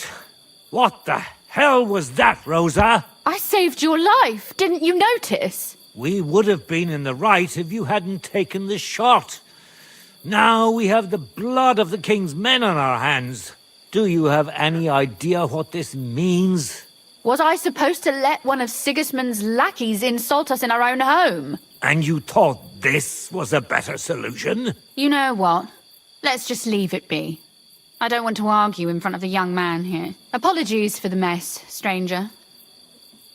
What the hell was that, Rosa? I saved your life. Didn't you notice? We would have been in the right if you hadn't taken the shot. Now we have the blood of the king's men on our hands. Do you have any idea what this means? Was I supposed to let one of Sigismund's lackeys insult us in our own home? And you thought this was a better solution? You know what? Let's just leave it be. I don't want to argue in front of the young man here. Apologies for the mess, stranger.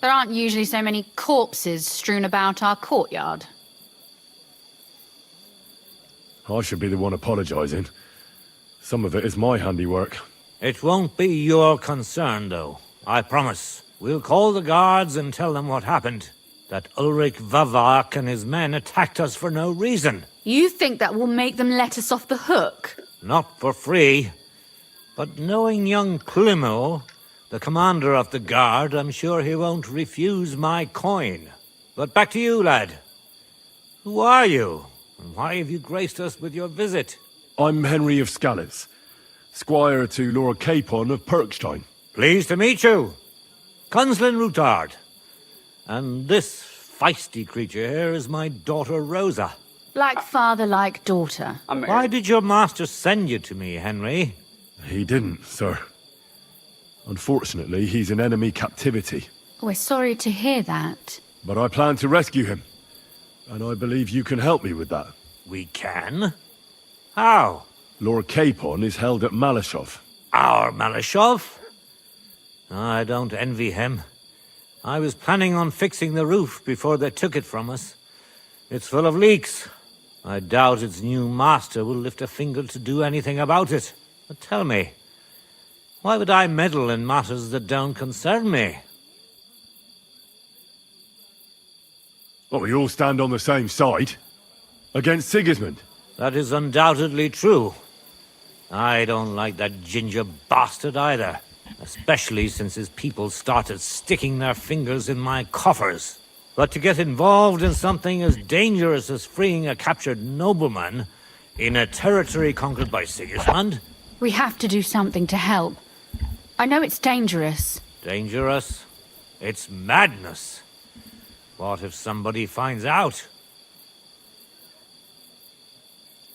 There aren't usually so many corpses strewn about our courtyard. I should be the one apologising. Some of it is my handiwork. It won't be your concern, though. I promise. We'll call the guards and tell them what happened. That Ulrich Vavak and his men attacked us for no reason. You think that will make them let us off the hook? Not for free. But knowing young Plymouth, the commander of the guard, I'm sure he won't refuse my coin. But back to you, lad. Who are you? And why have you graced us with your visit? I'm Henry of Scales, squire to Lord Capon of Perkstein. Pleased to meet you. Conslin Routard. And this feisty creature here is my daughter Rosa. Like father, like daughter. Why did your master send you to me, Henry? He didn't, sir. Unfortunately, he's in enemy captivity. We're sorry to hear that. But I plan to rescue him. And I believe you can help me with that. We can? How? Lord Capon is held at Malashov. Our Malashov? I don't envy him. I was planning on fixing the roof before they took it from us. It's full of leaks. I doubt its new master will lift a finger to do anything about it. But tell me, why would I meddle in matters that don't concern me? Well, we all stand on the same side. Against Sigismund. That is undoubtedly true. I don't like that ginger bastard either. Especially since his people started sticking their fingers in my coffers. But to get involved in something as dangerous as freeing a captured nobleman in a territory conquered by Sigismund? We have to do something to help. I know it's dangerous. Dangerous? It's madness. What if somebody finds out?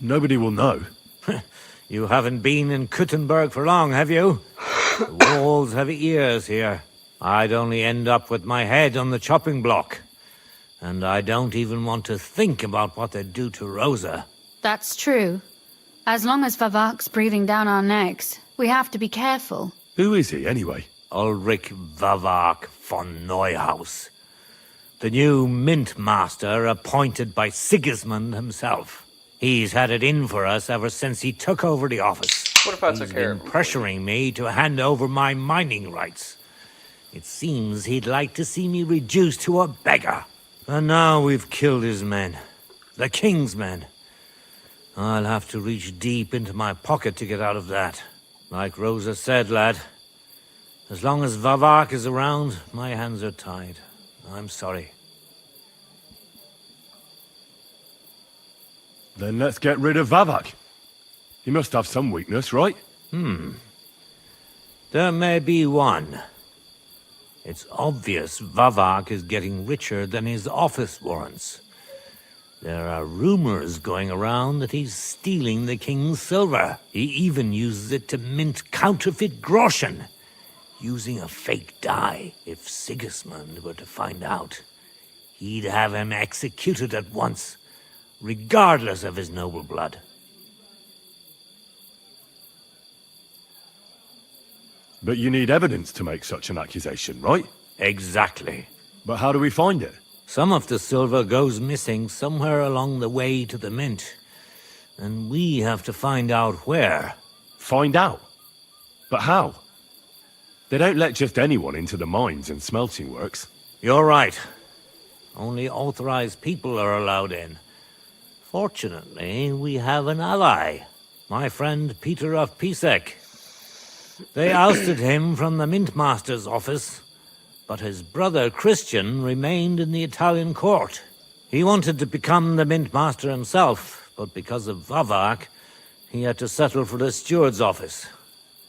Nobody will know. You haven't been in Kuttenberg for long, have you? The walls have ears here. I'd only end up with my head on the chopping block. And I don't even want to think about what they'd do to Rosa. That's true. As long as Vavak's breathing down our necks, we have to be careful. Who is he, anyway? Ulrich Vavak von Neuhaus. The new mint master appointed by Sigismund himself. He's had it in for us ever since he took over the office. What if I took He's care been of him? pressuring me to hand over my mining rights. It seems he'd like to see me reduced to a beggar. And now we've killed his men. The king's men. I'll have to reach deep into my pocket to get out of that. Like Rosa said, lad. As long as Vavak is around, my hands are tied. I'm sorry. Then let's get rid of Vavak. He must have some weakness, right? There may be one. It's obvious Vavak is getting richer than his office warrants. There are rumors going around that he's stealing the king's silver. He even uses it to mint counterfeit groschen, using a fake dye. If Sigismund were to find out, he'd have him executed at once, regardless of his noble blood. But you need evidence to make such an accusation, right? Exactly. But how do we find it? Some of the silver goes missing somewhere along the way to the mint. And we have to find out where. Find out? But how? They don't let just anyone into the mines and smelting works. You're right. Only authorized people are allowed in. Fortunately, we have an ally. My friend Peter of Pisek. They ousted him from the Mintmaster's office, but his brother Christian remained in the Italian court. He wanted to become the Mintmaster himself, but because of Vavak, he had to settle for the steward's office.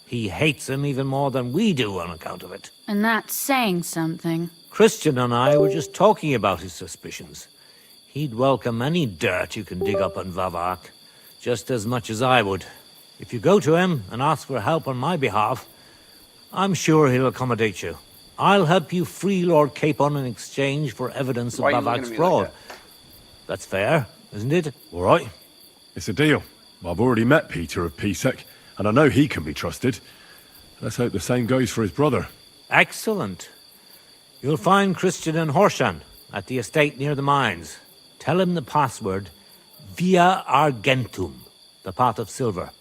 He hates him even more than we do on account of it. And that's saying something. Christian and I were just talking about his suspicions. He'd welcome any dirt you can dig up on Vavak, just as much as I would. If you go to him and ask for help on my behalf, I'm sure he'll accommodate you. I'll help you free Lord Capon in exchange for evidence of Why are you looking Vavak's at me fraud. like That's fair, isn't it? All right. It's a deal. I've already met Peter of Pisek, and I know he can be trusted. Let's hope the same goes for his brother. Excellent. You'll find Christian and Horshan at the estate near the mines. Tell him the password, Via Argentum, the pot of silver.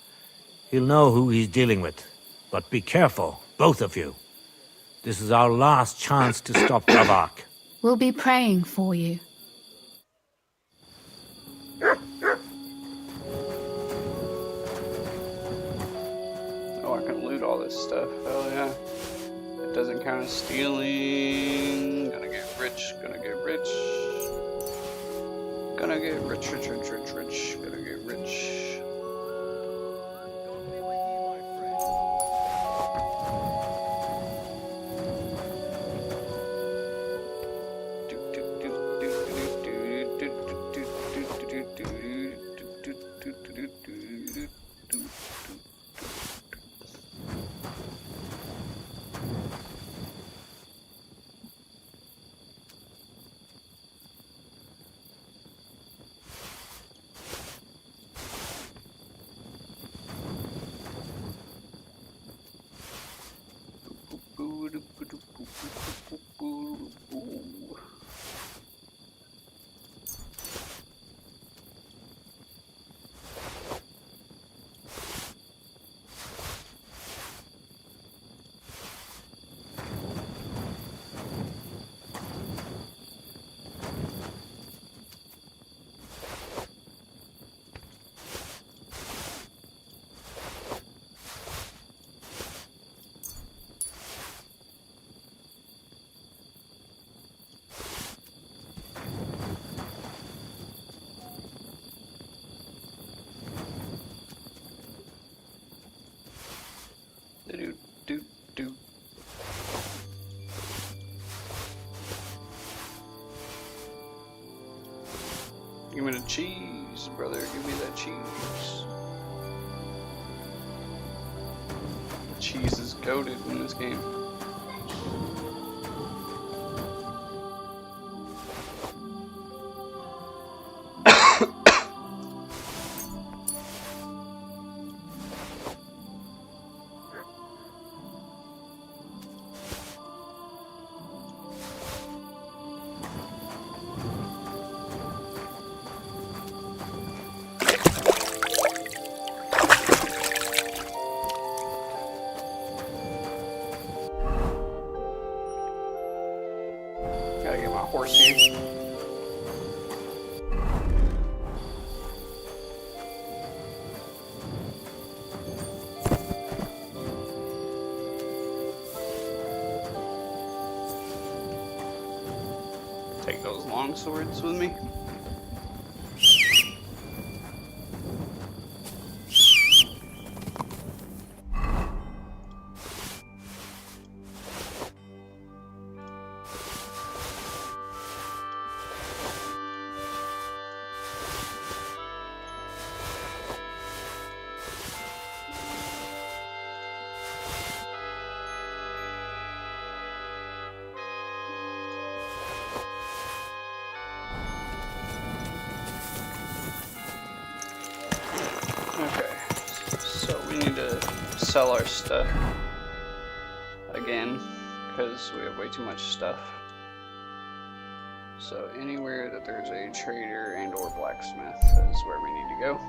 He'll know who he's dealing with. But be careful, both of you. This is our last chance to stop Vavak. We'll be praying for you. Oh, I can loot all this stuff. Hell yeah. It doesn't count as stealing. Gonna get rich, gonna get rich. Gonna get rich, rich, rich, rich, rich. Gonna get rich. Do. Give me the cheese, brother. Give me that cheese. Cheese is goated in this game. Gotta get my horse here. Take those long swords with me. Sell our stuff again because we have way too much stuff. So anywhere that there's a trader and or blacksmith is where we need to go.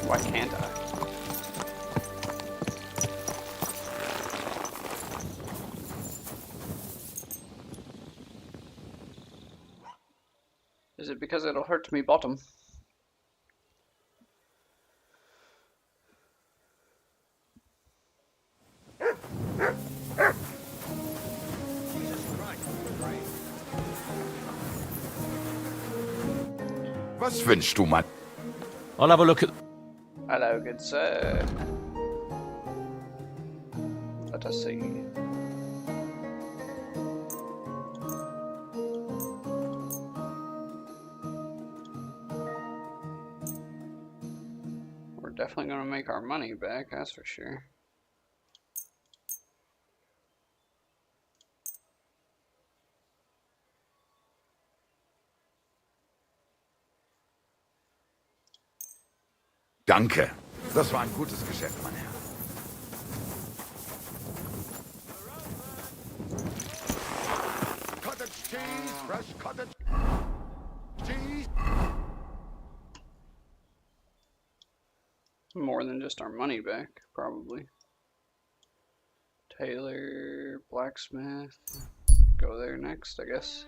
Why can't I? Is it because it'll hurt me bottom? Was wünschst du, Mann? I'll have a look at... Hello, good sir. Let us see. We're definitely going to make our money back, that's for sure. Danke. Das war ein gutes Geschäft, mein Herr. Cottage cheese, fresh cottage cheese. More than just our money back, probably. Tailor, blacksmith. Go there next, I guess.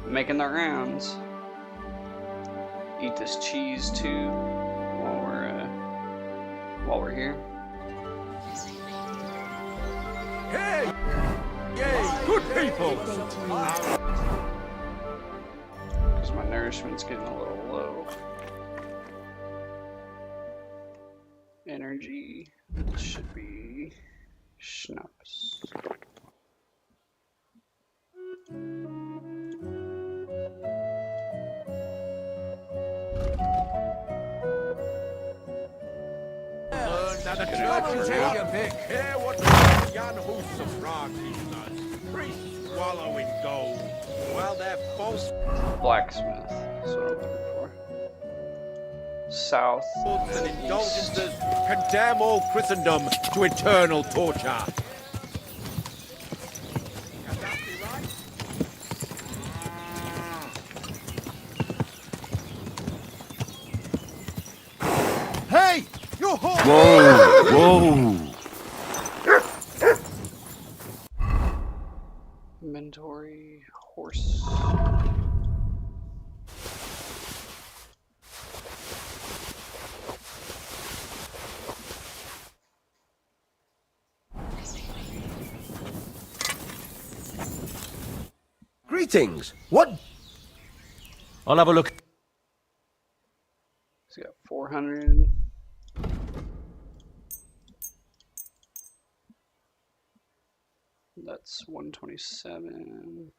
Making the rounds. Eat this cheese too while we're here. Hey! Yay! Good people! Because my nourishment's getting a little low. Energy should be schnapps. Hear what Jan Hus frog does. Priests swallow in gold. Well, they're false. Blacksmith. That's what I'm looking for. South. And indulgences condemn all Christendom to eternal torture. Hey! You're Whoa! Whoa! Inventory, horse. Greetings. What? I'll have a look. He's got 400. That's 127.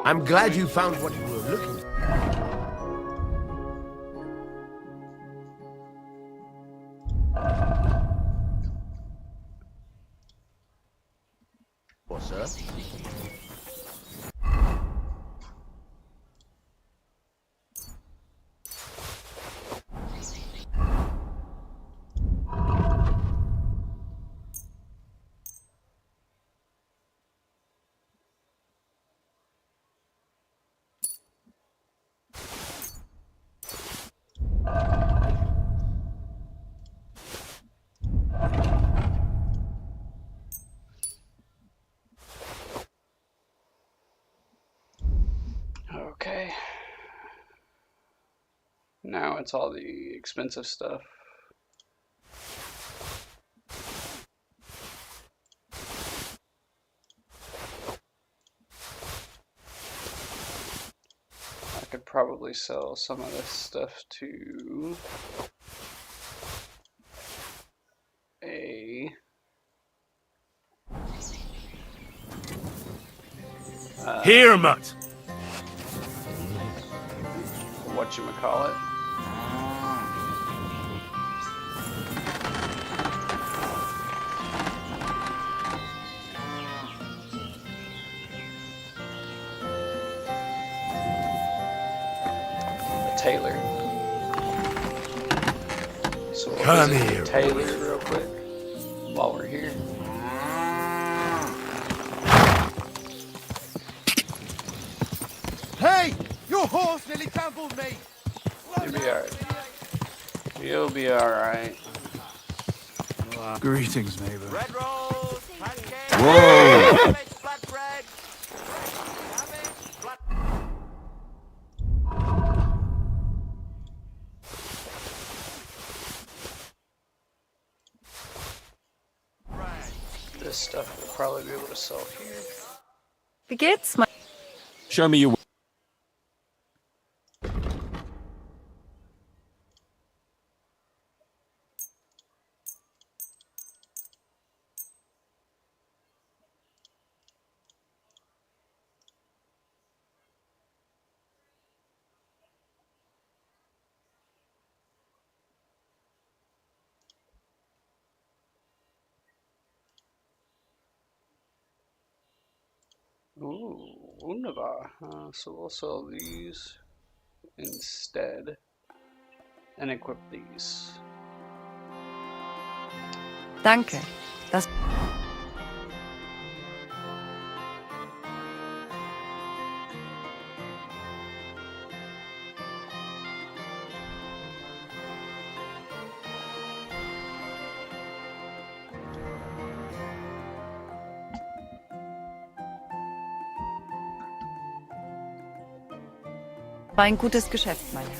I'm glad you found what you were looking for. Sir? Okay. Now it's all the expensive stuff. I could probably sell some of this stuff to a Here, mutt! Whatchamacallit. Taylor. So we'll Come visit here. Taylor real quick while we're here. Hey! Your horse nearly trampled me! You'll be alright. You'll be alright. Greetings, neighbor. Bread rolls, pancakes, Whoa! cabbage, flatbread. Cabbage, flat... This stuff we'll probably be able to sell here. Wie geht's, mein... Show me your... Ooh, wunderbar. So we'll sell these instead and equip these. Danke. Das... War ein gutes Geschäft, mein Herr.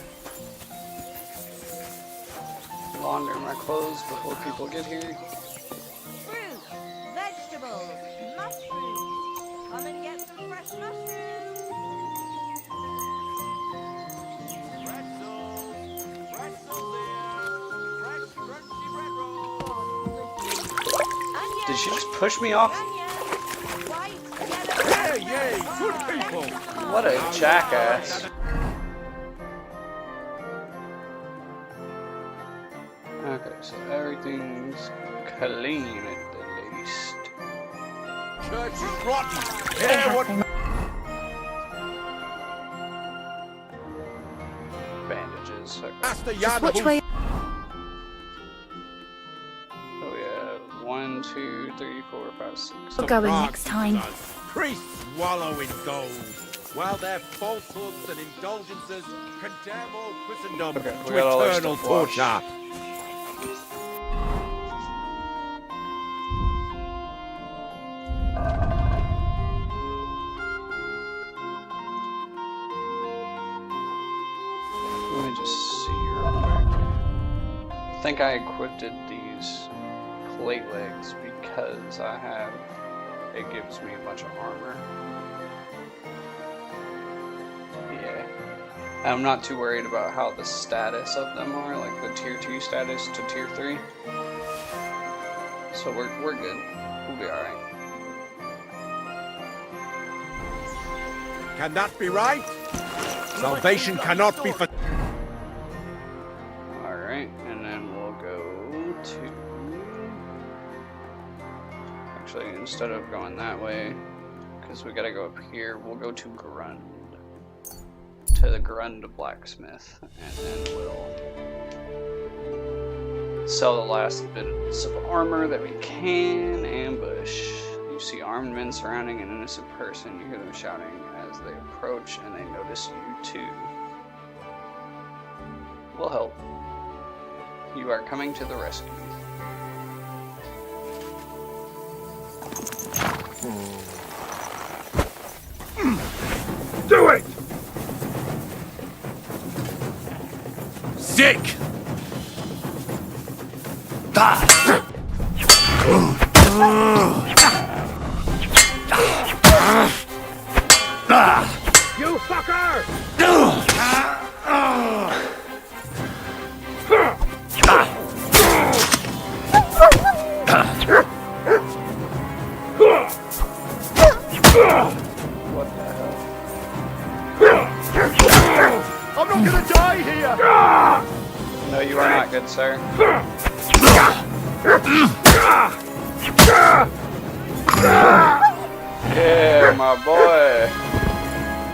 Launder my clothes before people get here. Fruit, vegetables, mushrooms. Come and get some fresh mushrooms. Pretzels here. Fresh, crunchy bread rolls. Did she just push me off? Hey, yay! Good people! What a jackass. Okay, so everything's clean at the least. Church is rotten. Yeah, what? Bandages. Okay. Master Which way? So we have 1, 2, 3, 4, 5, 6. We'll go in next time. Priests wallow in gold, while their falsehoods and indulgences condemn all Christendom Okay, we to got all our eternal stuff washed. torture. Let me just see real quick. I think I equipped these plate legs because it gives me a bunch of armor. Yeah. I'm not too worried about how the status of them are, like the tier 2 status to tier 3. So we're good. We'll be alright. Can that be right? Salvation cannot be for... Alright, and then we'll go to... Actually, instead of going that way, because we gotta go up here, we'll go to Grund. To the Grund blacksmith, and then we'll sell the last bits of armor that we can. Ambush. You see armed men surrounding an innocent person. You hear them shouting as they approach, and they notice you too. We'll help. You are coming to the rescue. Do it! Sick! You fucker! What the not gonna die here! No, you are not good, sir. Yeah, my boy.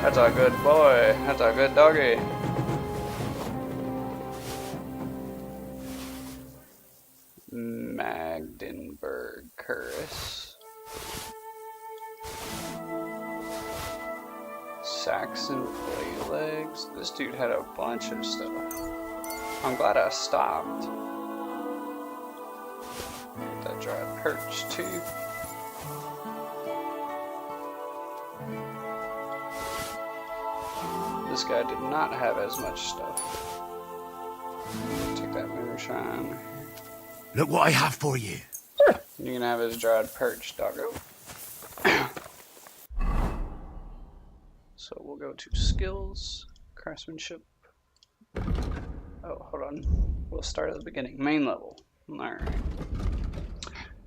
That's a good boy. That's a good doggy. Magdenburg Curris. Saxon play legs. This dude had a bunch of stuff. I'm glad I stopped. That dried perch too. This guy did not have as much stuff. Take that moonshine. Look what I have for you. You can have his dried perch, doggo. So we'll go to skills, craftsmanship. Oh, hold on. We'll start at the beginning. Main level. Alright.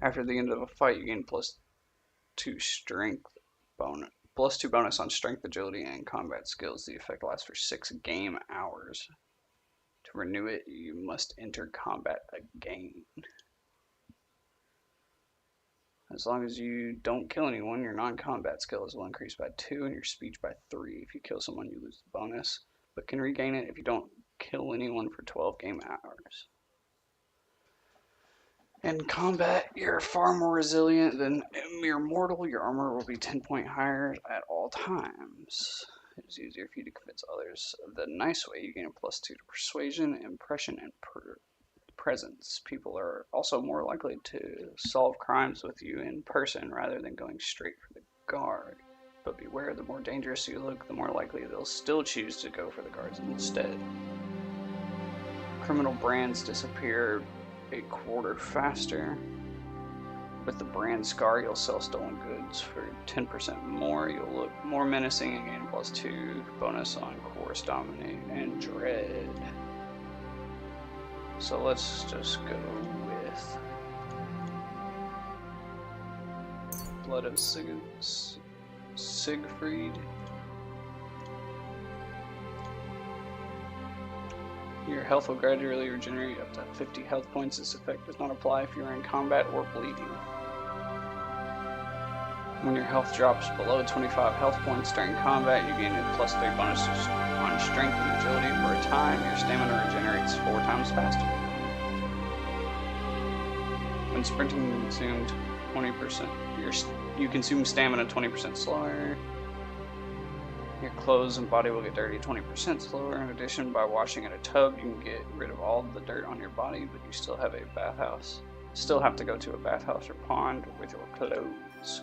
After the end of a fight, you gain +2 strength bonus. +2 bonus on strength, agility, and combat skills. The effect lasts for 6 game hours. To renew it, you must enter combat again. As long as you don't kill anyone, your non-combat skills will increase by 2 and your speech by 3. If you kill someone, you lose the bonus, but can regain it if you don't kill anyone for 12 game hours. In combat, you're far more resilient than mere mortal. Your armor will be 10-point higher at all times. It is easier for you to convince others the nice way. You gain a +2 to persuasion, impression, and presence. People are also more likely to solve crimes with you in person rather than going straight for the guard. But beware, the more dangerous you look, the more likely they'll still choose to go for the guards instead. Criminal brands disappear a quarter faster. With the brand scar, you'll sell stolen goods for 10% more. You'll look more menacing and gain +2 bonus on course, dominate, and dread. So let's just go with Blood of Siegfried. Your health will gradually regenerate up to 50 health points. This effect does not apply if you are in combat or bleeding. When your health drops below 25 health points during combat, you gain a +3 bonus on strength and agility for a time. Your stamina regenerates 4 times faster. When sprinting, you consume 20%. You consume stamina 20% slower. Your clothes and body will get dirty 20% slower. In addition, by washing in a tub, you can get rid of all the dirt on your body, but you still have a bathhouse. Still have to go to a bathhouse or pond with your clothes.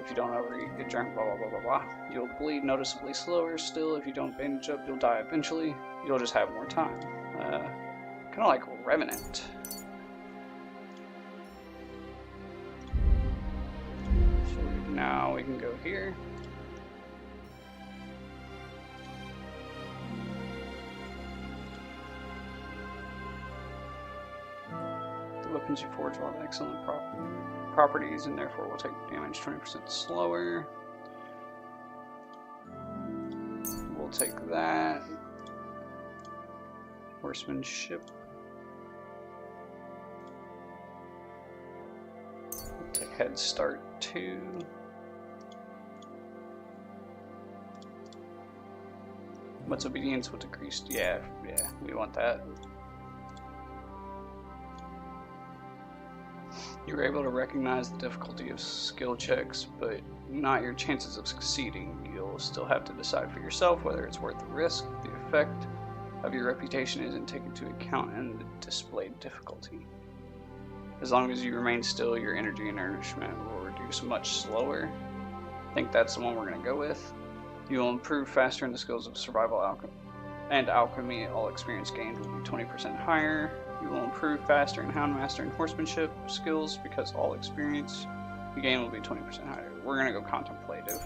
If you don't overeat, get drunk, blah blah blah blah blah. You'll bleed noticeably slower. Still, if you don't bandage up, you'll die eventually. You'll just have more time. Kind of like Revenant. So now we can go here. The weapons you forge will have excellent properties and therefore will take damage 20% slower. We'll take that. Horsemanship. We'll take Head Start 2. What's obedience will decrease? Yeah, we want that. You're able to recognize the difficulty of skill checks, but not your chances of succeeding. You'll still have to decide for yourself whether it's worth the risk. The effect of your reputation isn't taken into account in the displayed difficulty. As long as you remain still, your energy and nourishment will reduce much slower. I think that's the one we're going to go with. You will improve faster in the skills of survival and alchemy. All experience gained will be 20% higher. You will improve faster in Houndmaster and Horsemanship skills because all experience you gain will be 20% higher. We're going to go Contemplative.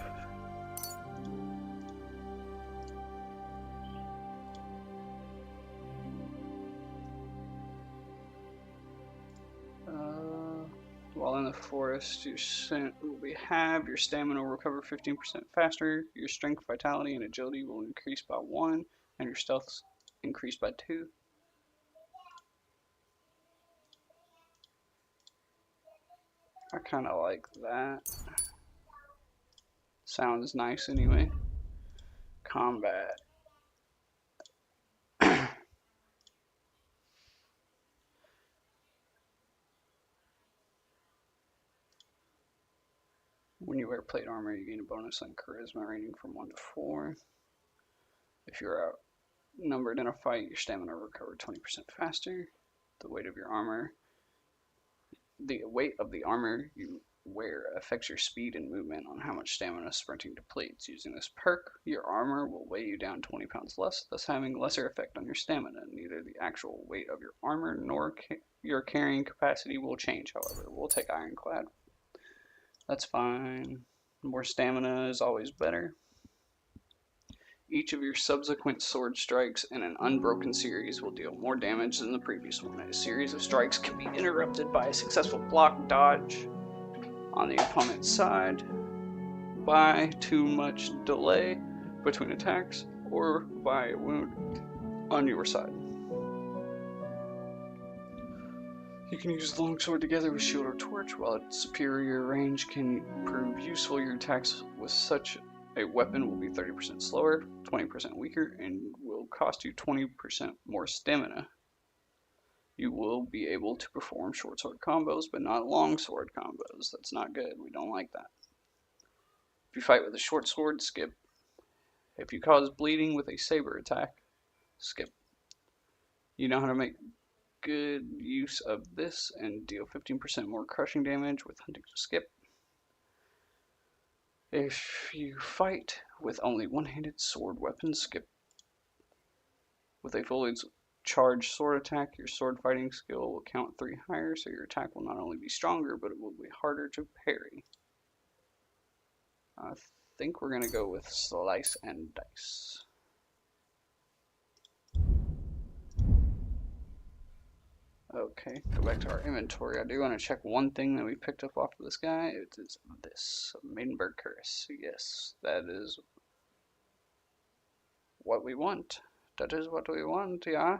While in the forest, your scent will be halved, your stamina will recover 15% faster, your strength, vitality, and agility will increase by 1, and your stealth increase by 2. I kind of like that. Sounds nice anyway. Combat. When you wear plate armor, you gain a bonus on charisma rating from 1 to 4. If you're outnumbered in a fight, your stamina will recover 20% faster. The weight of the armor you wear affects your speed and movement on how much stamina sprinting depletes. Using this perk, your armor will weigh you down 20 pounds less, thus having lesser effect on your stamina. Neither the actual weight of your armor nor your carrying capacity will change, however. We'll take ironclad. That's fine. More stamina is always better. Each of your subsequent sword strikes in an unbroken series will deal more damage than the previous one. A series of strikes can be interrupted by a successful block dodge on the opponent's side, by too much delay between attacks, or by a wound on your side. You can use the longsword together with shield or torch. While its superior range can prove useful, your attacks with such a weapon will be 30% slower, 20% weaker, and will cost you 20% more stamina. You will be able to perform short sword combos, but not long sword combos. That's not good. We don't like that. If you fight with a short sword, skip. If you cause bleeding with a saber attack, skip. You know how to make good use of this and deal 15% more crushing damage with hunting, skip. If you fight with only one-handed sword weapons, skip. With a fully charged sword attack, your sword fighting skill will count 3 higher, so your attack will not only be stronger, but it will be harder to parry. I think we're going to go with slice and dice. Okay, go back to our inventory. I do want to check one thing that we picked up off of this guy. It is this Maidenberg Curse. Yes, that is what we want. That is what we want, yeah?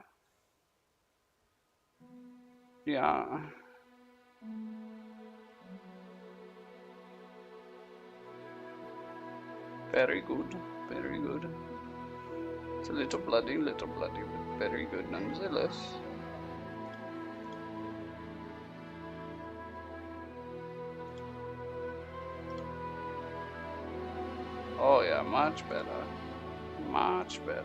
Yeah. Very good, very good. It's a little bloody, but very good nonetheless. Oh yeah, much better. Much better.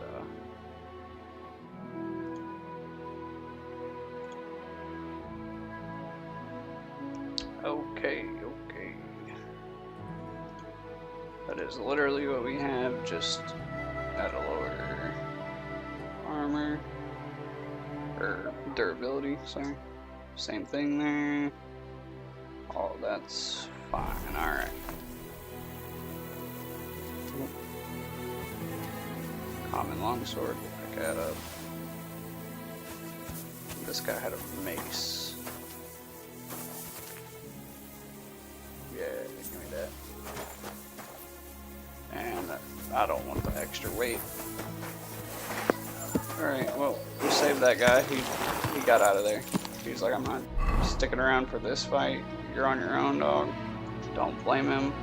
Okay. That is literally what we have, just at a lower armor, or durability, sorry. Same thing there. Oh, that's fine, alright. Common longsword, we'll pick that up. This guy had a mace. Yeah, give me that. And I don't want the extra weight. Alright, well, we saved that guy. He got out of there. He's like, I'm not sticking around for this fight. You're on your own, dog. Don't blame him.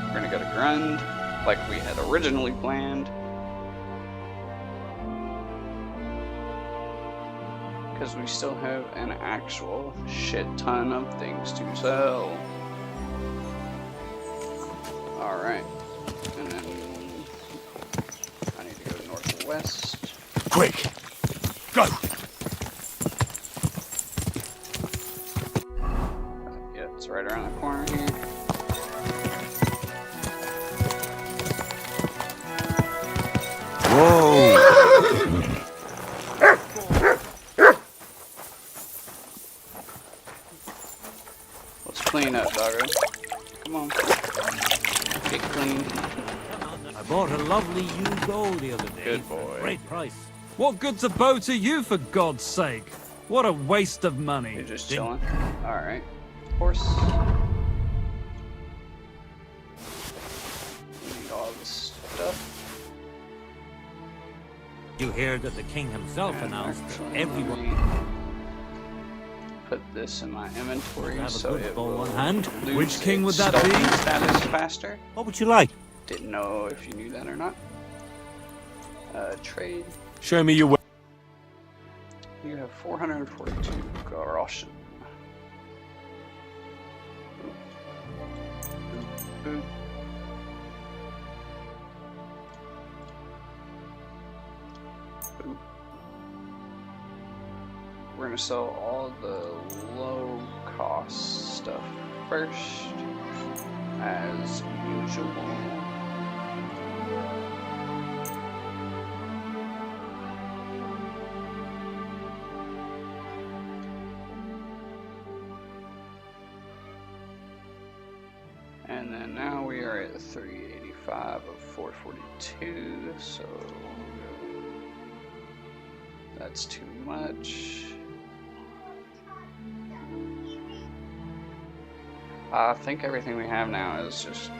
We're gonna go to Grund, like we had originally planned. Because we still have an actual shit ton of things to sell. Alright. And then I need to go northwest. Quick! Go! Yeah, it's right around the corner here. Whoa! Let's clean up, doggo. Come on. Get clean. I bought a lovely used bow the other day. Good boy. Great price. What good's a bow to you, for God's sake? What a waste of money. You're just chilling. Alright. Horse. We need all this stuff. You hear that the king himself announced that everyone... Put this in my inventory have a so good it bow will on hand. lose Which king would its that be? stealthy status faster. What would you like? Didn't know if you knew that or not. Trade. Show me your way. You have 442 groschen. Boop. Boop. We're gonna sell all the low cost stuff first, as usual. And then now we are at 385 of 442, so that's too much. I think everything we have now is just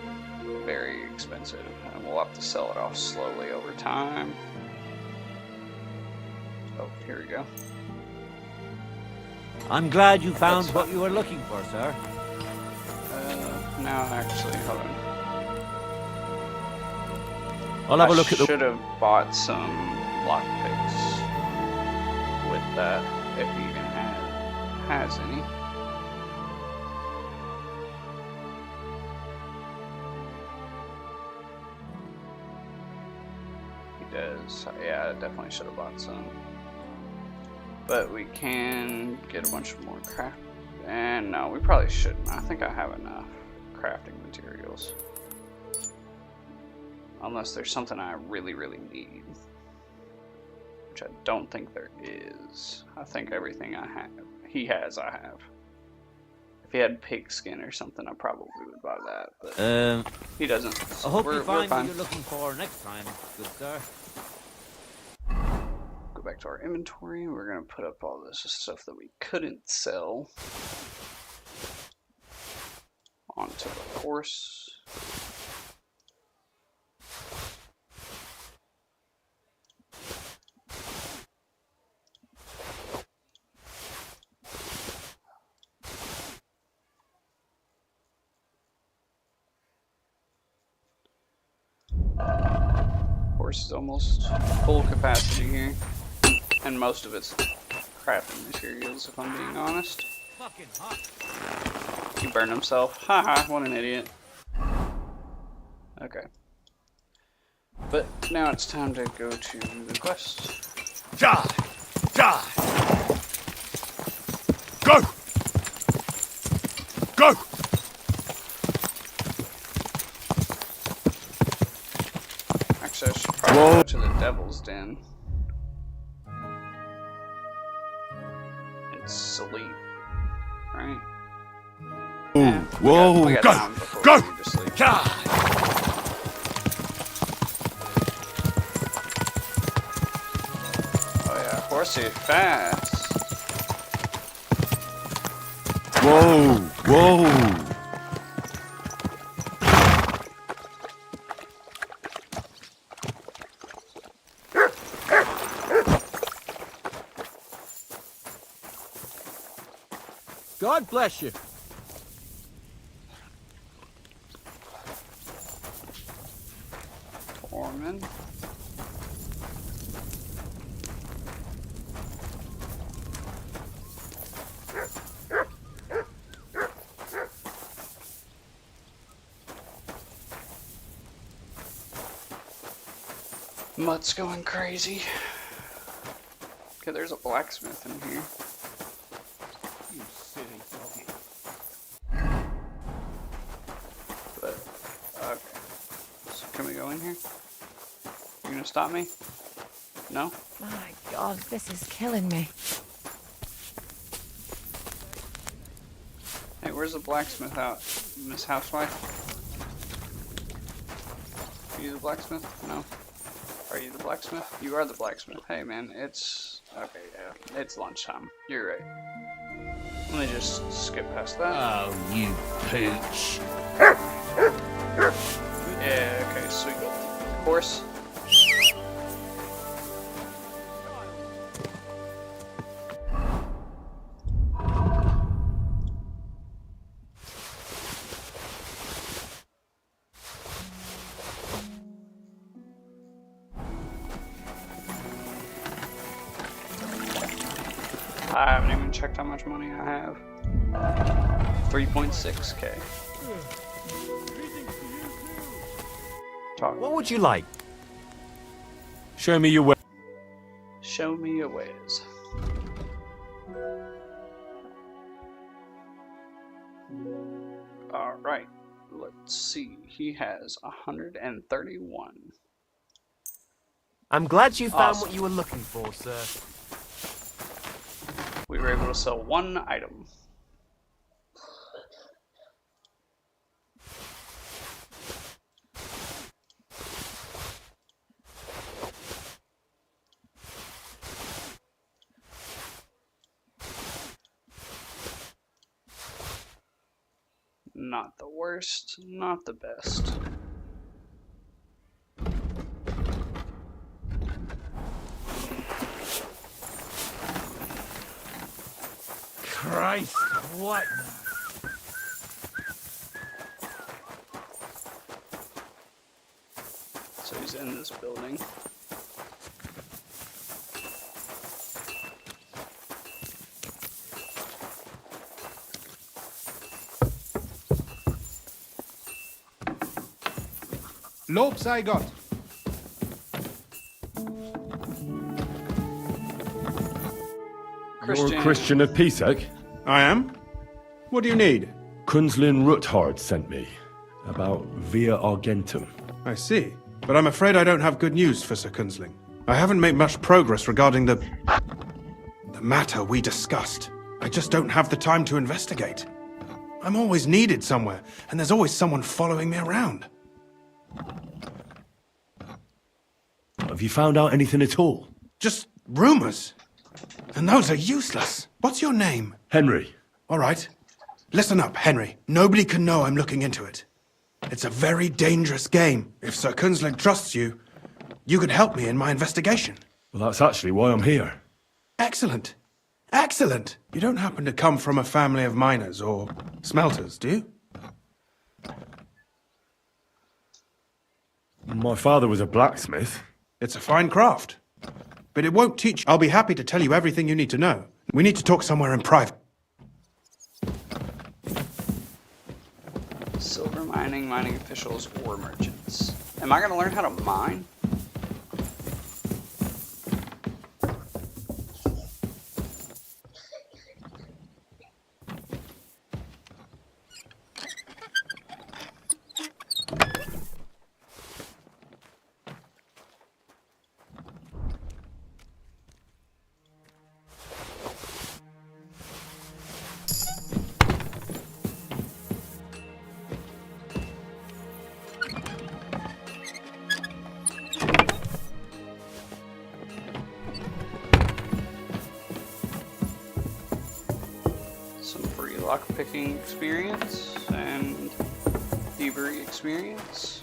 very expensive, and we'll have to sell it off slowly over time. Oh, here we go. I'm glad you found what you were looking for, sir. No, actually, hold on. I'll have a look at the... Should have bought some lockpicks with that, if he even has any. He does. Yeah, I definitely should have bought some. But we can get a bunch more craft. And no, we probably shouldn't. I think I have enough crafting materials. Unless there's something I really, really need. Which I don't think there is. I think everything I have, he has, I have. If he had pig skin or something, I probably would buy that. But he doesn't. So I hope you we're find what fine. you're looking for next time, good sir. Go back to our inventory. We're going to put up all this stuff that we couldn't sell onto the horse. Horse is almost full capacity here, and most of it's crafting materials, if I'm being honest. Fucking hot. He burned himself. Haha, what an idiot. Okay. But now it's time to go to the quest. Die! Die! Go! Go! Actually, I should probably go to the Devil's Den. And sleep. Right? Yeah, we got time before we need to sleep. Oh yeah, horsey fast. Whoa! Whoa! God bless you. Foreman. Mutt's going crazy. Okay, there's a blacksmith in here. You silly doggy. But, okay. So can we go in here? You gonna stop me? No? My God, this is killing me. Hey, where's the blacksmith out? Miss Housewife? Are you the blacksmith? No. Are you the blacksmith? You are the blacksmith. Hey man, it's Okay, yeah, it's lunchtime. You're right. Let me just skip past that. Oh, you pooch. Yeah, okay, sweet. Of course. I haven't even checked how much money I have. 3.6k. What would you like? Show me your way. Show me your ways. Alright, let's see. He has 131. I'm glad you found Awesome. what you were looking for, sir. We were able to sell one item. Not the worst, not the best. Christ, what? So he's in this building. Lob sei Gott. You're a Christian of Pisek? I am. What do you need? Kunzlin Ruthard sent me about Via Argentum. I see. But I'm afraid I don't have good news for Sir Kunzling. I haven't made much progress regarding the matter we discussed. I just don't have the time to investigate. I'm always needed somewhere, and there's always someone following me around. Have you found out anything at all? Just rumors. And those are useless. What's your name? Henry. All right. Listen up, Henry. Nobody can know I'm looking into it. It's a very dangerous game. If Sir Kunzling trusts you, you could help me in my investigation. Well, that's actually why I'm here. Excellent. Excellent. You don't happen to come from a family of miners or smelters, do you? My father was a blacksmith. It's a fine craft. But it won't teach. I'll be happy to tell you everything you need to know. We need to talk somewhere in private. Silver mining, mining officials, or merchants. Am I going to learn how to mine? Lockpicking experience and thievery experience.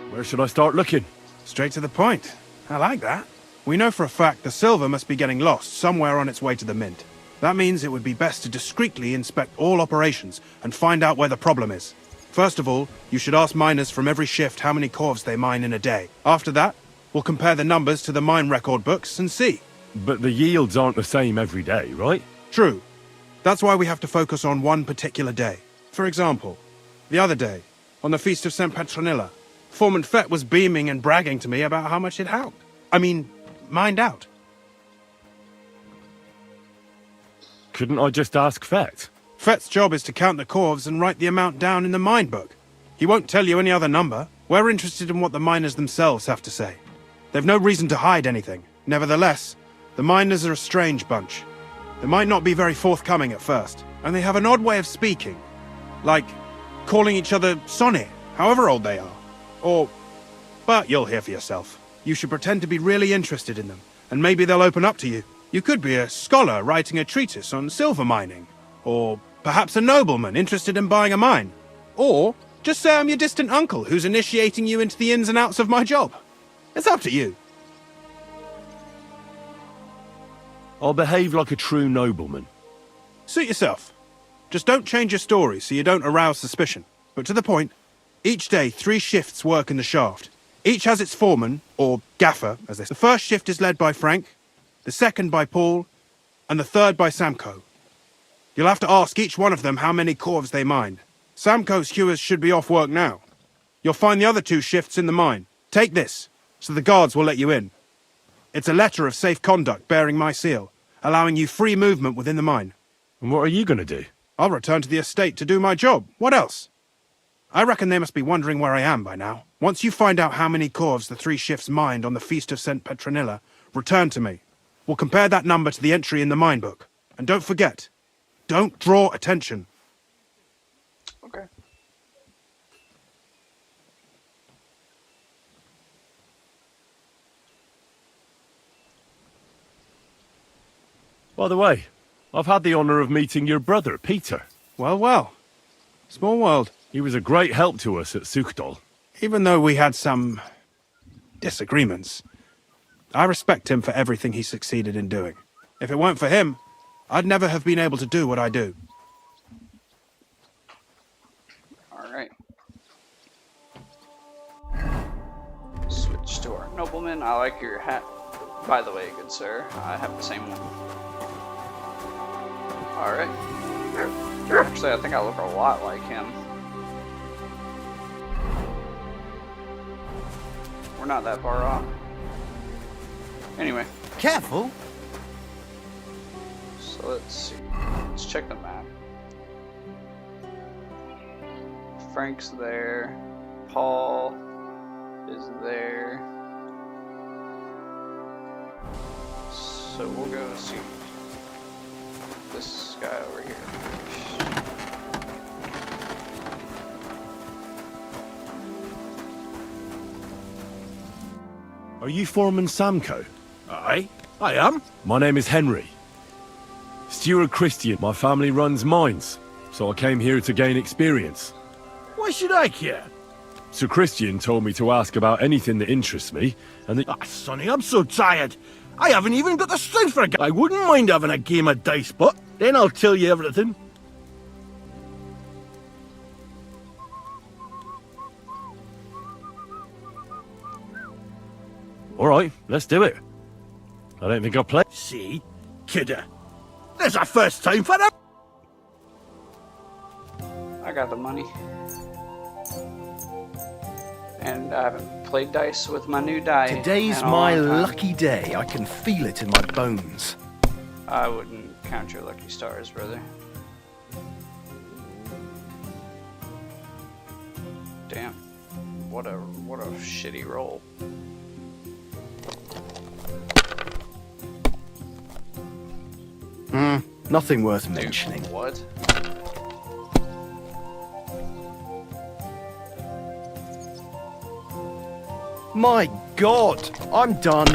Where should I start looking? Straight to the point. I like that. We know for a fact the silver must be getting lost somewhere on its way to the mint. That means it would be best to discreetly inspect all operations and find out where the problem is. First of all, you should ask miners from every shift how many corves they mine in a day. After that, we'll compare the numbers to the mine record books and see. But the yields aren't the same every day, right? True. That's why we have to focus on one particular day. For example, the other day, on the Feast of St. Petronilla, Foreman Fett was beaming and bragging to me about how much it helped. Mined out. Couldn't I just ask Fett? Fett's job is to count the corves and write the amount down in the mine book. He won't tell you any other number. We're interested in what the miners themselves have to say. They've no reason to hide anything. Nevertheless, the miners are a strange bunch. They might not be very forthcoming at first, and they have an odd way of speaking. Like calling each other Sonny, however old they are. But you'll hear for yourself. You should pretend to be really interested in them, and maybe they'll open up to you. You could be a scholar writing a treatise on silver mining, or perhaps a nobleman interested in buying a mine. Or just say I'm your distant uncle who's initiating you into the ins and outs of my job. It's up to you. I'll behave like a true nobleman. Suit yourself. Just don't change your story so you don't arouse suspicion. But to the point, each day 3 shifts work in the shaft. Each has its foreman, or gaffer, as they say. The first shift is led by Frank, the second by Paul, and the third by Samko. You'll have to ask each one of them how many corves they mine. Samko's hewers should be off work now. You'll find the other 2 shifts in the mine. Take this, so the guards will let you in. It's a letter of safe conduct bearing my seal, allowing you free movement within the mine. And what are you going to do? I'll return to the estate to do my job. What else? I reckon they must be wondering where I am by now. Once you find out how many corves the 3 shifts mined on the Feast of St. Petronilla, return to me. We'll compare that number to the entry in the mine book. And don't forget, don't draw attention. Okay. By the way, I've had the honour of meeting your brother, Peter. Well, well. Small world. He was a great help to us at Sukhdol. Even though we had some disagreements, I respect him for everything he succeeded in doing. If it weren't for him, I'd never have been able to do what I do. Alright. Switch to our nobleman. I like your hat. By the way, good sir, I have the same one. Alright. Actually, I think I look a lot like him. We're not that far off. Anyway. Careful! So let's see. Let's check the map. Frank's there. Paul is there. So we'll go see this guy over here. Are you Foreman Samko? Aye, I am. My name is Henry. Steward Christian. My family runs mines, so I came here to gain experience. Why should I care? Sir Christian told me to ask about anything that interests me, and that... Ah, Sonny, I'm so tired. I haven't even got the strength for a game. I wouldn't mind having a game of dice, but then I'll tell you everything. All right, let's do it. I don't think I'll play. See? Kidder. There's a first time for them. I got the money. And I haven't played dice with my new die. Today's in a my long time. lucky day. I can feel it in my bones. I wouldn't count your lucky stars, brother. Damn. What a shitty roll. Nothing worth mentioning. What? My God, I'm done.